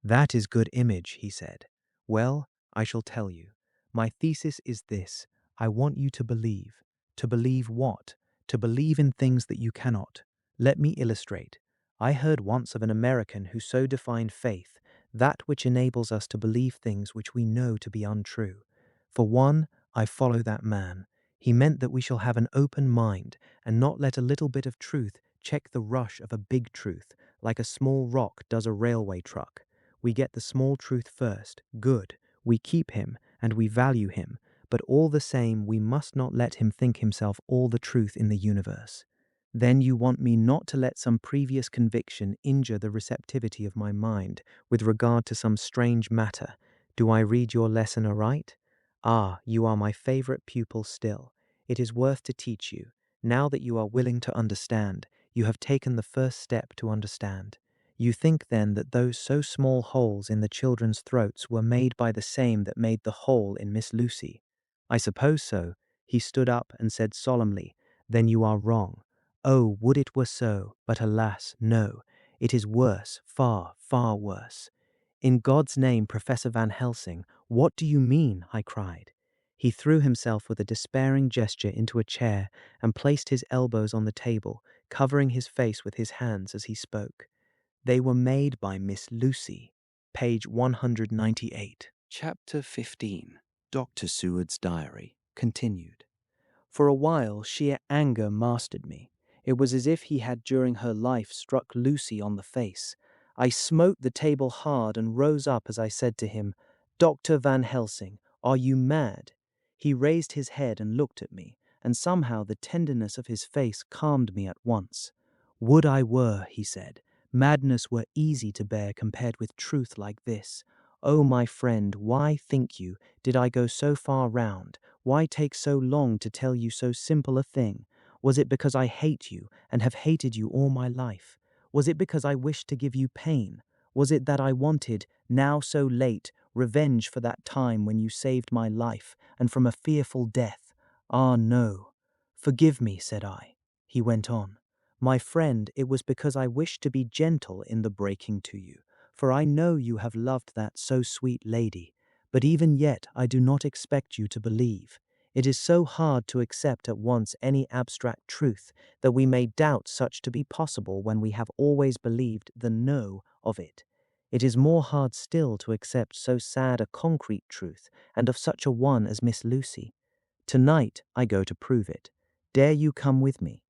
"That is good image," he said. "Well, I shall tell you. My thesis is this. I want you to believe. To believe what? To believe in things that you cannot. Let me illustrate. I heard once of an American who so defined faith, that which enables us to believe things which we know to be untrue. For one, I follow that man. He meant that we shall have an open mind and not let a little bit of truth check the rush of a big truth, like a small rock does a railway truck. We get the small truth first. Good. We keep him, and we value him, but all the same we must not let him think himself all the truth in the universe. Then you want me not to let some previous conviction injure the receptivity of my mind with regard to some strange matter. Do I read your lesson aright? Ah, you are my favorite pupil still. It is worth to teach you. Now that you are willing to understand, you have taken the first step to understand. You think then that those so small holes in the children's throats were made by the same that made the hole in Miss Lucy? I suppose so. He stood up and said solemnly, "Then you are wrong. Oh, would it were so, but alas, no. It is worse, far, far worse." "In God's name, Professor Van Helsing, what do you mean?" I cried. He threw himself with a despairing gesture into a chair and placed his elbows on the table, covering his face with his hands as he spoke. "They were made by Miss Lucy." Page 198. Chapter 15. Dr. Seward's Diary. Continued. For a while, sheer anger mastered me. It was as if he had during her life struck Lucy on the face. I smote the table hard and rose up as I said to him, "Dr. Van Helsing, are you mad?" He raised his head and looked at me, and somehow the tenderness of his face calmed me at once. "Would I were," he said. "Madness were easy to bear compared with truth like this. Oh, my friend, why, think you, did I go so far round? Why take so long to tell you so simple a thing? Was it because I hate you and have hated you all my life? Was it because I wished to give you pain? Was it that I wanted, now so late, revenge for that time when you saved my life and from a fearful death? Ah, no. Forgive me, said I. He went on. My friend, it was because I wished to be gentle in the breaking to you, for I know you have loved that so sweet lady. But even yet I do not expect you to believe. It is so hard to accept at once any abstract truth that we may doubt such to be possible when we have always believed the no of it. It is more hard still to accept so sad a concrete truth, and of such a one as Miss Lucy. Tonight I go to prove it. Dare you come with me?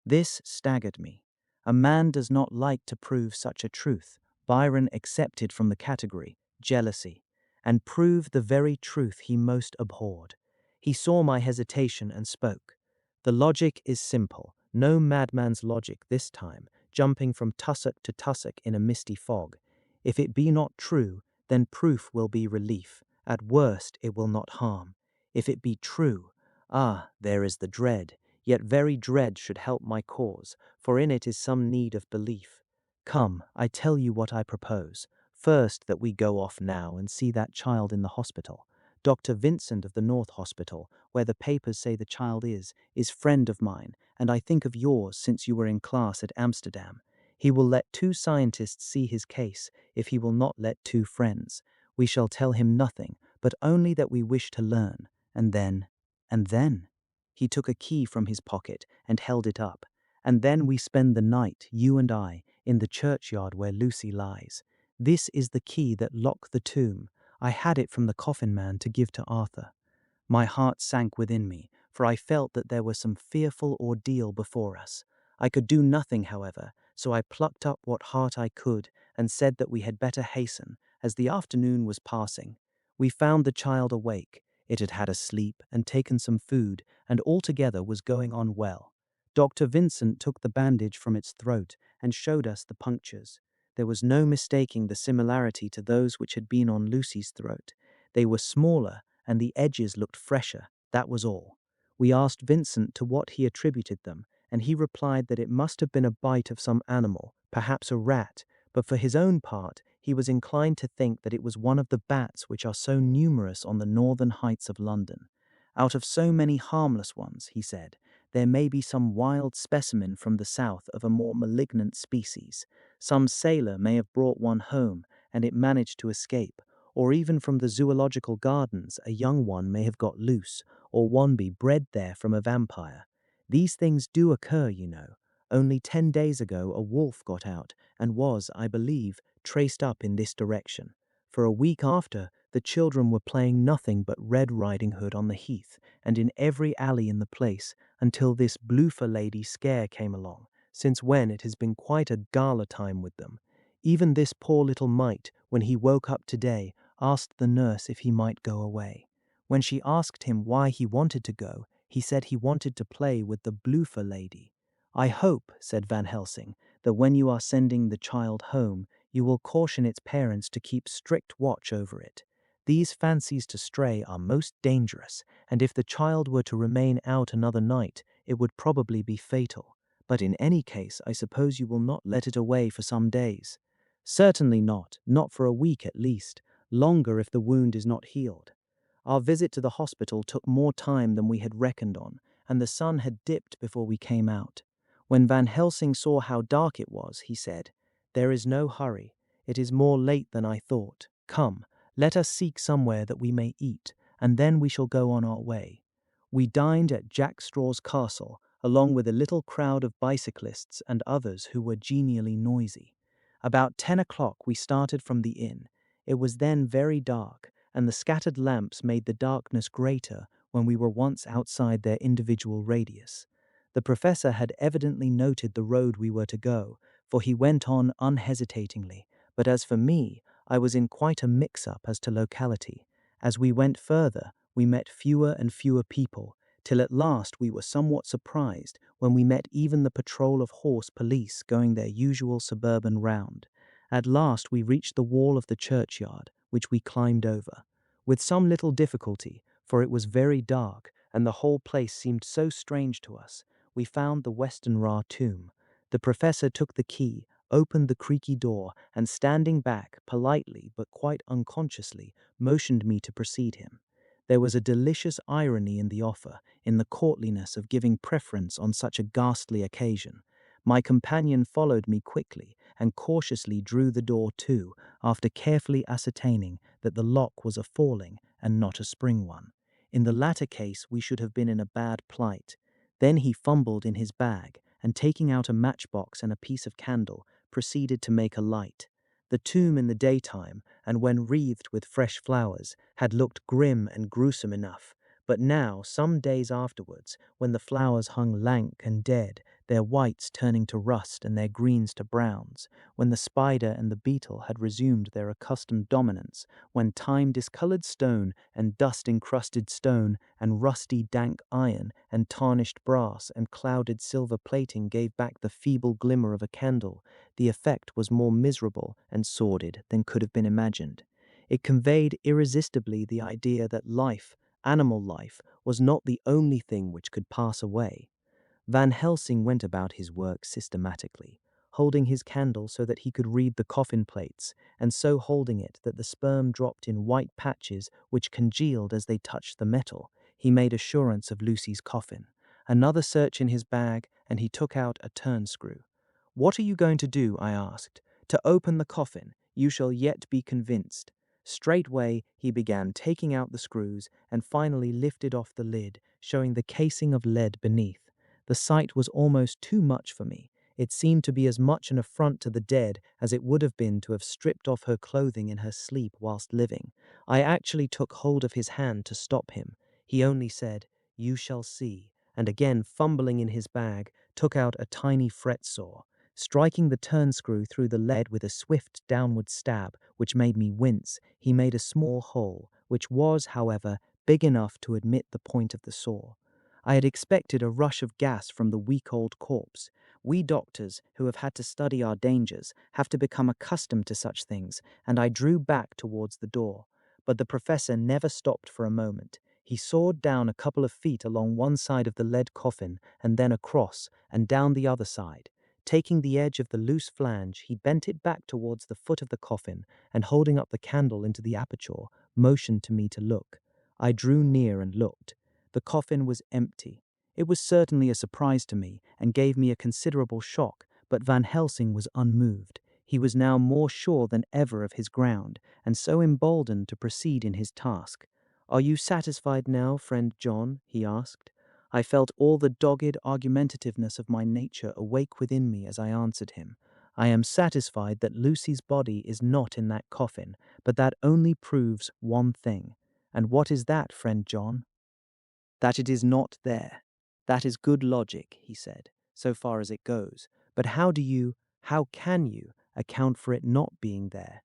This staggered me. A man does not like to prove such a truth, Byron excepted from the category, jealousy, and prove the very truth he most abhorred. He saw my hesitation and spoke. The logic is simple, no madman's logic this time, jumping from tussock to tussock in a misty fog. If it be not true, then proof will be relief. At worst, it will not harm. If it be true, there is the dread, yet very dread should help my cause, for in it is some need of belief. Come, I tell you what I propose. First, that we go off now and see that child in the hospital. Dr. Vincent of the North Hospital, where the papers say the child is friend of mine, and I think of yours since you were in class at Amsterdam. He will let 2 scientists see his case, if he will not let 2 friends. We shall tell him nothing, but only that we wish to learn. And then, he took a key from his pocket and held it up. And then we spend the night, you and I, in the churchyard where Lucy lies. This is the key that locked the tomb. I had it from the coffin man to give to Arthur. My heart sank within me, for I felt that there was some fearful ordeal before us. I could do nothing, however, so I plucked up what heart I could and said that we had better hasten, as the afternoon was passing. We found the child awake. It had had a sleep and taken some food, and altogether was going on well. Dr. Vincent took the bandage from its throat and showed us the punctures. There was no mistaking the similarity to those which had been on Lucy's throat. They were smaller, and the edges looked fresher, that was all. We asked Vincent to what he attributed them, and he replied that it must have been a bite of some animal, perhaps a rat, but for his own part, he was inclined to think that it was one of the bats which are so numerous on the northern heights of London. Out of so many harmless ones, he said, there may be some wild specimen from the south of a more malignant species. Some sailor may have brought one home, and it managed to escape, or even from the zoological gardens a young one may have got loose, or one be bred there from a vampire. These things do occur, you know. Only 10 days ago a wolf got out, and was, I believe, traced up in this direction. For a week after, the children were playing nothing but Red Riding Hood on the heath, and in every alley in the place, until this Bloofer lady scare came along, since when it has been quite a gala time with them. Even this poor little mite, when he woke up today, asked the nurse if he might go away. When she asked him why he wanted to go, he said he wanted to play with the Bloofer lady. I hope, said Van Helsing, that when you are sending the child home, you will caution its parents to keep strict watch over it. These fancies to stray are most dangerous, and if the child were to remain out another night, it would probably be fatal. But in any case, I suppose you will not let it away for some days. Certainly not for a week at least, longer if the wound is not healed. Our visit to the hospital took more time than we had reckoned on, and the sun had dipped before we came out. When Van Helsing saw how dark it was, he said, "There is no hurry. It is more late than I thought. Come, let us seek somewhere that we may eat, and then we shall go on our way." We dined at Jack Straw's castle, along with a little crowd of bicyclists and others who were genially noisy. About 10 o'clock we started from the inn. It was then very dark, and the scattered lamps made the darkness greater when we were once outside their individual radius. The professor had evidently noted the road we were to go, for he went on unhesitatingly, but as for me, I was in quite a mix-up as to locality. As we went further, we met fewer and fewer people, till at last we were somewhat surprised when we met even the patrol of horse police going their usual suburban round. At last we reached the wall of the churchyard, which we climbed over. With some little difficulty, for it was very dark, and the whole place seemed so strange to us, we found the Westenra tomb. The professor took the key, opened the creaky door, and standing back, politely but quite unconsciously, motioned me to precede him. There was a delicious irony in the offer, in the courtliness of giving preference on such a ghastly occasion. My companion followed me quickly, and cautiously drew the door to, after carefully ascertaining that the lock was a falling and not a spring one. In the latter case we should have been in a bad plight. Then he fumbled in his bag, and taking out a matchbox and a piece of candle, proceeded to make a light. The tomb in the daytime, and when wreathed with fresh flowers, had looked grim and gruesome enough, but now, some days afterwards, when the flowers hung lank and dead, their whites turning to rust and their greens to browns, when the spider and the beetle had resumed their accustomed dominance, when time-discoloured stone and dust-encrusted stone and rusty dank iron and tarnished brass and clouded silver plating gave back the feeble glimmer of a candle, the effect was more miserable and sordid than could have been imagined. It conveyed irresistibly the idea that life, animal life, was not the only thing which could pass away. Van Helsing went about his work systematically, holding his candle so that he could read the coffin plates, and so holding it that the sperm dropped in white patches which congealed as they touched the metal. He made assurance of Lucy's coffin. Another search in his bag, and he took out a turn screw. "What are you going to do?" I asked. "To open the coffin. You shall yet be convinced." Straightway he began taking out the screws, and finally lifted off the lid, showing the casing of lead beneath. The sight was almost too much for me. It seemed to be as much an affront to the dead as it would have been to have stripped off her clothing in her sleep whilst living. I actually took hold of his hand to stop him. He only said, "You shall see," and again fumbling in his bag, took out a tiny fret saw. Striking the turn screw through the lead with a swift downward stab, which made me wince, he made a small hole, which was, however, big enough to admit the point of the saw. I had expected a rush of gas from the weak old corpse. We doctors, who have had to study our dangers, have to become accustomed to such things, and I drew back towards the door. But the professor never stopped for a moment. He soared down a couple of feet along one side of the lead coffin, and then across, and down the other side. Taking the edge of the loose flange, he bent it back towards the foot of the coffin, and holding up the candle into the aperture, motioned to me to look. I drew near and looked. The coffin was empty. It was certainly a surprise to me, and gave me a considerable shock, but Van Helsing was unmoved. He was now more sure than ever of his ground, and so emboldened to proceed in his task. "Are you satisfied now, friend John?" he asked. I felt all the dogged argumentativeness of my nature awake within me as I answered him. "I am satisfied that Lucy's body is not in that coffin, but that only proves one thing." "And what is that, friend John?" "That it is not there. That is good logic," he said, "so far as it goes. But how can you, account for it not being there?"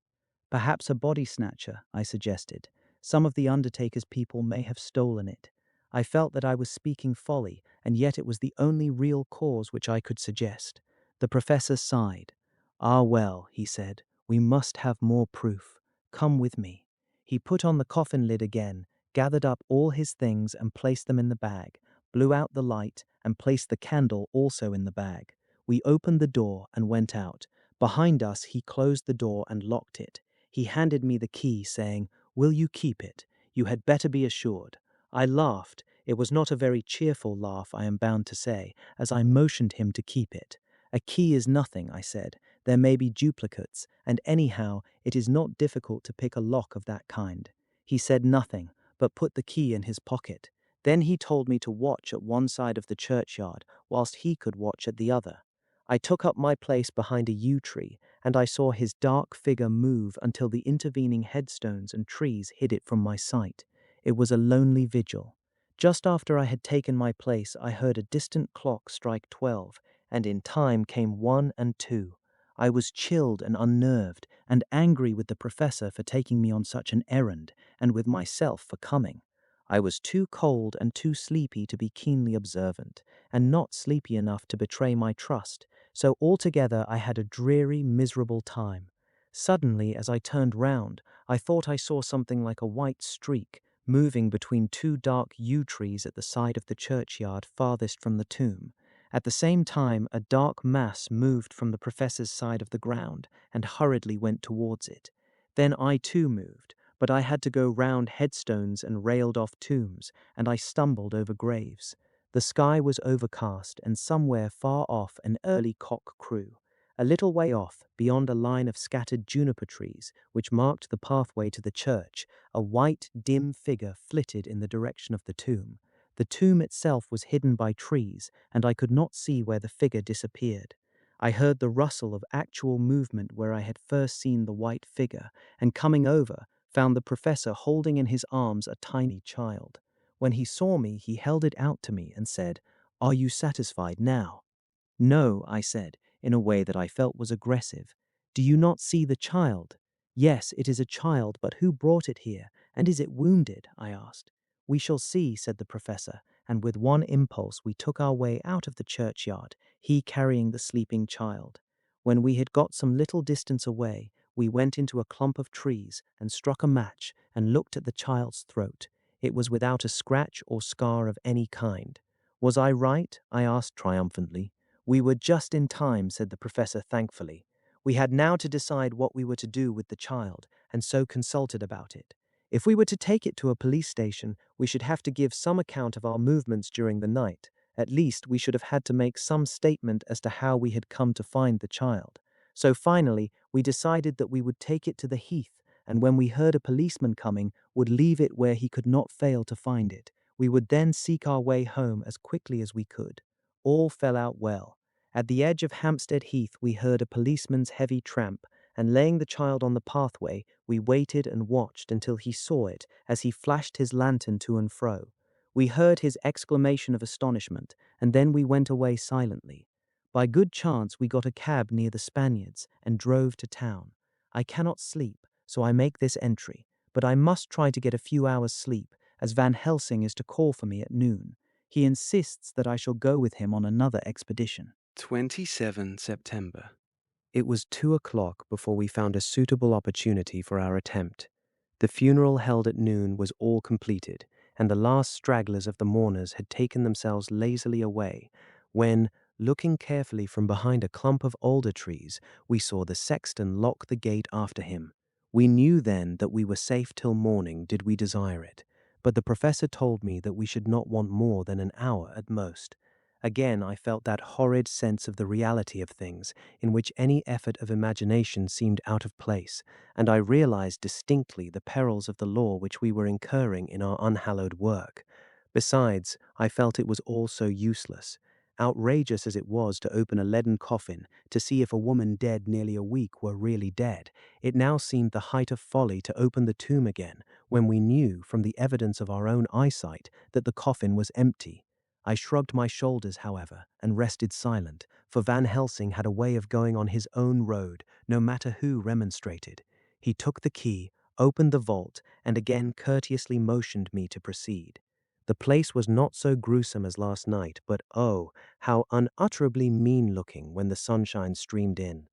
"Perhaps a body snatcher," I suggested. "Some of the undertaker's people may have stolen it." I felt that I was speaking folly, and yet it was the only real cause which I could suggest. The professor sighed. "Ah, well," he said, "we must have more proof. Come with me." He put on the coffin lid again, gathered up all his things and placed them in the bag, blew out the light, and placed the candle also in the bag. We opened the door and went out. Behind us he closed the door and locked it. He handed me the key, saying, "Will you keep it? You had better be assured." I laughed. It was not a very cheerful laugh, I am bound to say, as I motioned him to keep it. "A key is nothing," I said. "There may be duplicates, and anyhow it is not difficult to pick a lock of that kind." He said nothing, but put the key in his pocket. Then he told me to watch at one side of the churchyard, whilst he could watch at the other. I took up my place behind a yew tree, and I saw his dark figure move until the intervening headstones and trees hid it from my sight. It was a lonely vigil. Just after I had taken my place, I heard a distant clock strike 12, and in time came 1 and 2. I was chilled and unnerved, and angry with the professor for taking me on such an errand, and with myself for coming. I was too cold and too sleepy to be keenly observant, and not sleepy enough to betray my trust, so altogether I had a dreary, miserable time. Suddenly, as I turned round, I thought I saw something like a white streak moving between two dark yew trees at the side of the churchyard farthest from the tomb. At the same time, a dark mass moved from the professor's side of the ground and hurriedly went towards it. Then I too moved, but I had to go round headstones and railed-off tombs, and I stumbled over graves. The sky was overcast, and somewhere far off an early cock crew. A little way off, beyond a line of scattered juniper trees, which marked the pathway to the church, a white, dim figure flitted in the direction of the tomb. The tomb itself was hidden by trees, and I could not see where the figure disappeared. I heard the rustle of actual movement where I had first seen the white figure, and coming over, found the professor holding in his arms a tiny child. When he saw me, he held it out to me and said, "Are you satisfied now?" "No," I said, in a way that I felt was aggressive. "Do you not see the child?" "Yes, it is a child, but who brought it here, and is it wounded?" I asked. "We shall see," said the professor, and with one impulse we took our way out of the churchyard, he carrying the sleeping child. When we had got some little distance away, we went into a clump of trees and struck a match and looked at the child's throat. It was without a scratch or scar of any kind. Was I right? I asked triumphantly. We were just in time, said the professor thankfully. We had now to decide what we were to do with the child, and so consulted about it. If we were to take it to a police station, we should have to give some account of our movements during the night. At least we should have had to make some statement as to how we had come to find the child. So finally, we decided that we would take it to the heath, and when we heard a policeman coming, would leave it where he could not fail to find it. We would then seek our way home as quickly as we could. All fell out well. At the edge of Hampstead Heath, we heard a policeman's heavy tramp, and laying the child on the pathway, we waited and watched until he saw it as he flashed his lantern to and fro. We heard his exclamation of astonishment, and then we went away silently. By good chance, we got a cab near the Spaniards and drove to town. I cannot sleep, so I make this entry, but I must try to get a few hours' sleep, as Van Helsing is to call for me at noon. He insists that I shall go with him on another expedition. 27 September. It was 2 o'clock before we found a suitable opportunity for our attempt. The funeral held at noon was all completed, and the last stragglers of the mourners had taken themselves lazily away, when, looking carefully from behind a clump of alder trees, we saw the sexton lock the gate after him. We knew then that we were safe till morning did we desire it, but the professor told me that we should not want more than an hour at most. Again I felt that horrid sense of the reality of things, in which any effort of imagination seemed out of place, and I realized distinctly the perils of the law which we were incurring in our unhallowed work. Besides, I felt it was all so useless. Outrageous as it was to open a leaden coffin to see if a woman dead nearly a week were really dead, it now seemed the height of folly to open the tomb again, when we knew, from the evidence of our own eyesight, that the coffin was empty. I shrugged my shoulders, however, and rested silent, for Van Helsing had a way of going on his own road, no matter who remonstrated. He took the key, opened the vault, and again courteously motioned me to proceed. The place was not so gruesome as last night, but oh, how unutterably mean-looking when the sunshine streamed in.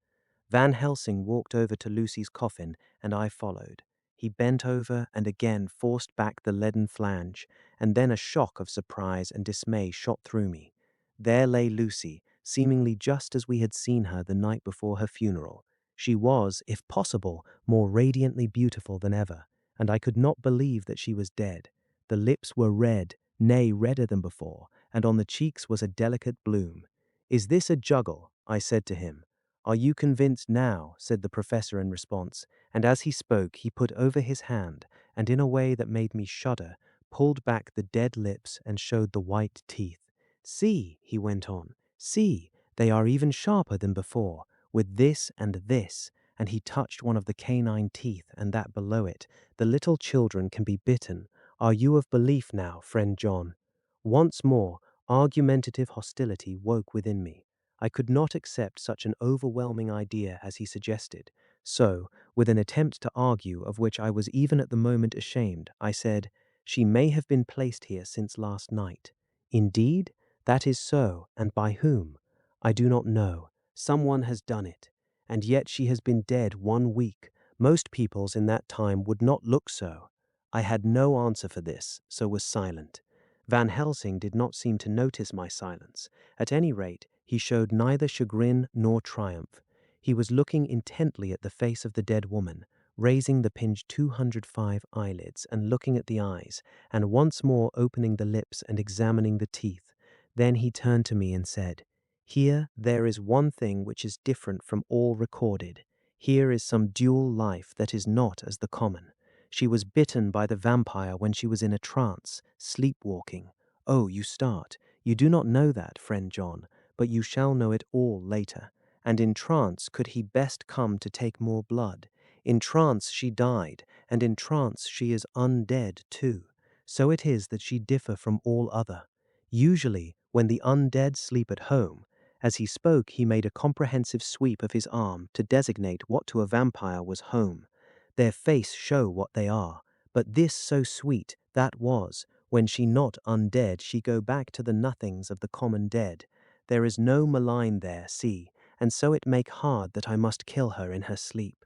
Van Helsing walked over to Lucy's coffin, and I followed. He bent over and again forced back the leaden flange, and then a shock of surprise and dismay shot through me. There lay Lucy, seemingly just as we had seen her the night before her funeral. She was, if possible, more radiantly beautiful than ever, and I could not believe that she was dead. The lips were red, nay, redder than before, and on the cheeks was a delicate bloom. "Is this a juggle?" I said to him. "Are you convinced now?" said the professor in response, and as he spoke he put over his hand, and in a way that made me shudder, pulled back the dead lips and showed the white teeth. "See," he went on, "see, they are even sharper than before, with this and this," and he touched one of the canine teeth and that below it. "The little children can be bitten. Are you of belief now, friend John?" Once more, argumentative hostility woke within me. I could not accept such an overwhelming idea as he suggested. So, with an attempt to argue of which I was even at the moment ashamed, I said, "She may have been placed here since last night." "Indeed? That is so, and by whom?" "I do not know. Someone has done it. And yet she has been dead 1 week. Most peoples in that time would not look so." I had no answer for this, so was silent. Van Helsing did not seem to notice my silence. At any rate, he showed neither chagrin nor triumph. He was looking intently at the face of the dead woman, raising the pinched 205 eyelids and looking at the eyes, and once more opening the lips and examining the teeth. Then he turned to me and said, "Here there is one thing which is different from all recorded. Here is some dual life that is not as the common. She was bitten by the vampire when she was in a trance, sleepwalking. Oh, you start. You do not know that, friend John, but you shall know it all later. And in trance could he best come to take more blood. In trance she died, and in trance she is undead too. So it is that she differ from all other. Usually, when the undead sleep at home," as he spoke he made a comprehensive sweep of his arm to designate what to a vampire was home, "their face show what they are, but this so sweet, that was, when she not undead she go back to the nothings of the common dead. There is no malign there, see, and so it make hard that I must kill her in her sleep."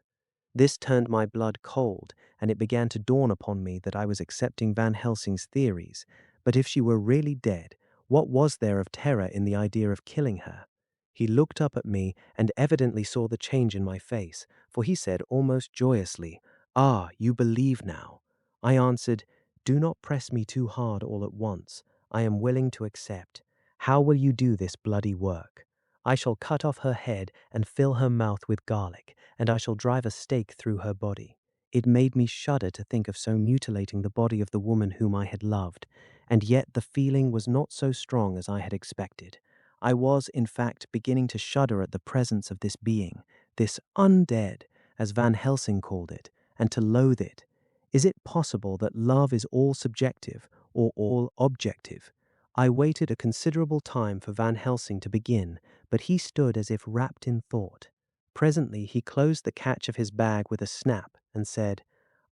This turned my blood cold, and it began to dawn upon me that I was accepting Van Helsing's theories. But if she were really dead, what was there of terror in the idea of killing her? He looked up at me and evidently saw the change in my face, for he said almost joyously, "Ah, you believe now." I answered, "Do not press me too hard all at once. I am willing to accept. How will you do this bloody work?" "I shall cut off her head and fill her mouth with garlic, and I shall drive a stake through her body." It made me shudder to think of so mutilating the body of the woman whom I had loved, and yet the feeling was not so strong as I had expected. I was, in fact, beginning to shudder at the presence of this being, this undead, as Van Helsing called it, and to loathe it. Is it possible that love is all subjective or all objective? I waited a considerable time for Van Helsing to begin, but he stood as if wrapped in thought. Presently he closed the catch of his bag with a snap and said,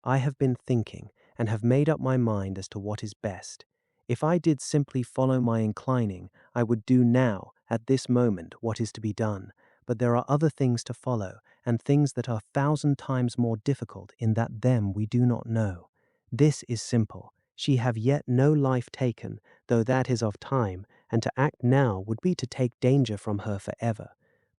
"I have been thinking and have made up my mind as to what is best. If I did simply follow my inclining, I would do now, at this moment, what is to be done. But there are other things to follow, and things that are 1,000 times more difficult in that them we do not know. This is simple. She have yet no life taken, though that is of time, and to act now would be to take danger from her forever.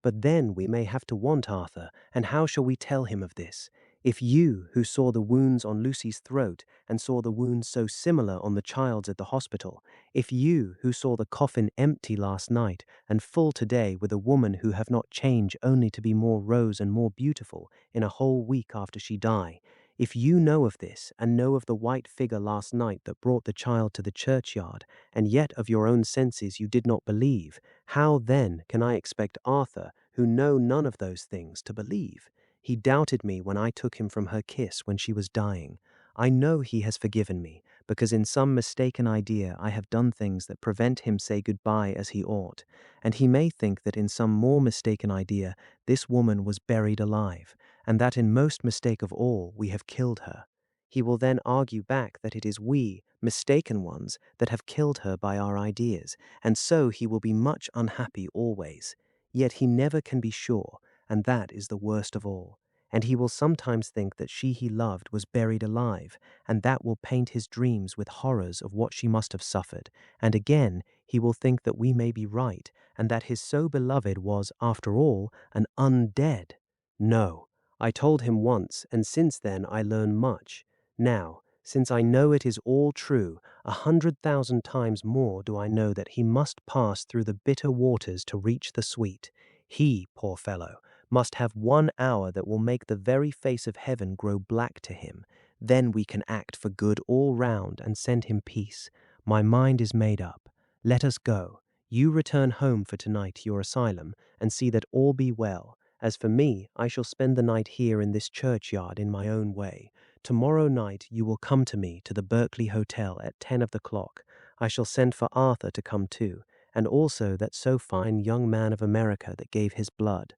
But then we may have to want Arthur, and how shall we tell him of this? If you, who saw the wounds on Lucy's throat, and saw the wounds so similar on the child's at the hospital, if you, who saw the coffin empty last night, and full today with a woman who have not changed only to be more rose and more beautiful in a whole week after she die, if you know of this, and know of the white figure last night that brought the child to the churchyard, and yet of your own senses you did not believe, how then can I expect Arthur, who know none of those things, to believe? He doubted me when I took him from her kiss when she was dying. I know he has forgiven me, because in some mistaken idea I have done things that prevent him say goodbye as he ought, and he may think that in some more mistaken idea this woman was buried alive, and that in most mistake of all we have killed her. He will then argue back that it is we, mistaken ones, that have killed her by our ideas, and so he will be much unhappy always. Yet he never can be sure, and that is the worst of all. And he will sometimes think that she he loved was buried alive, and that will paint his dreams with horrors of what she must have suffered. And again, he will think that we may be right, and that his so beloved was, after all, an undead. No, I told him once, and since then I learn much. Now, since I know it is all true, 100,000 times more do I know that he must pass through the bitter waters to reach the sweet. He, poor fellow, must have 1 hour that will make the very face of heaven grow black to him. Then we can act for good all round and send him peace. My mind is made up. Let us go. You return home for tonight to your asylum, and see that all be well. As for me, I shall spend the night here in this churchyard in my own way. Tomorrow night you will come to me to the Berkeley Hotel at 10 of the clock. I shall send for Arthur to come too, and also that so fine young man of America that gave his blood.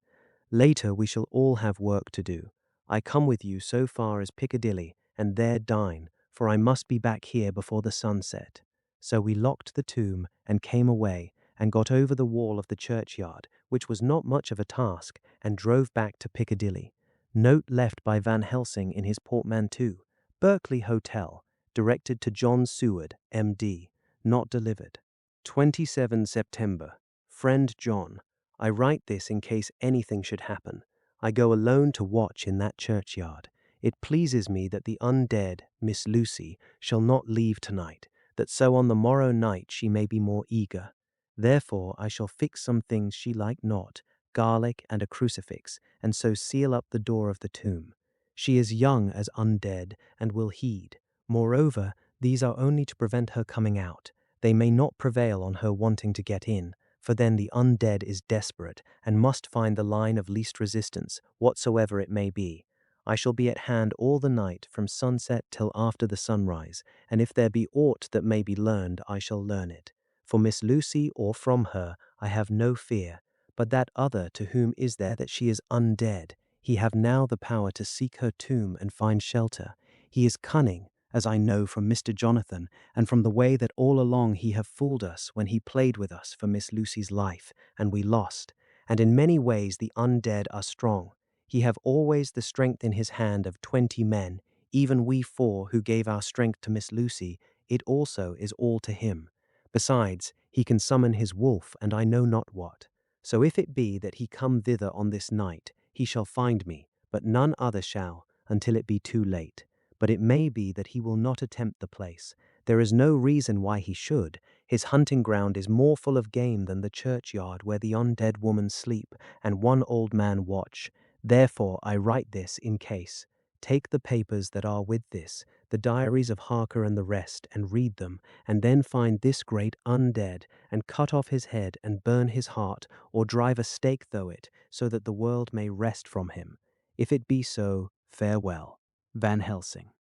Later we shall all have work to do. I come with you so far as Piccadilly, and there dine, for I must be back here before the sunset. So we locked the tomb and came away, and got over the wall of the churchyard, which was not much of a task, and drove back to Piccadilly. Note left by Van Helsing in his portmanteau. Berkeley Hotel, directed to John Seward, M.D., not delivered. 27 September. Friend John, I write this in case anything should happen. I go alone to watch in that churchyard. It pleases me that the undead, Miss Lucy, shall not leave tonight, that so on the morrow night she may be more eager. Therefore I shall fix some things she like not, garlic and a crucifix, and so seal up the door of the tomb. She is young as undead, and will heed. Moreover, these are only to prevent her coming out. They may not prevail on her wanting to get in, for then the undead is desperate, and must find the line of least resistance, whatsoever it may be. I shall be at hand all the night, from sunset till after the sunrise, and if there be aught that may be learned, I shall learn it. For Miss Lucy, or from her, I have no fear, but that other to whom is there that she is undead, he have now the power to seek her tomb and find shelter. He is cunning, as I know from Mr. Jonathan, and from the way that all along he have fooled us when he played with us for Miss Lucy's life, and we lost. And in many ways the undead are strong. He have always the strength in his hand of 20 men, even we 4 who gave our strength to Miss Lucy, it also is all to him. Besides, he can summon his wolf, and I know not what. So if it be that he come thither on this night, he shall find me, but none other shall, until it be too late. But it may be that he will not attempt the place. There is no reason why he should. His hunting ground is more full of game than the churchyard where the undead woman sleep, and one old man watch. Therefore I write this in case. Take the papers that are with this, the diaries of Harker and the rest, and read them, and then find this great undead, and cut off his head, and burn his heart, or drive a stake through it, so that the world may rest from him. If it be so, farewell. Van Helsing.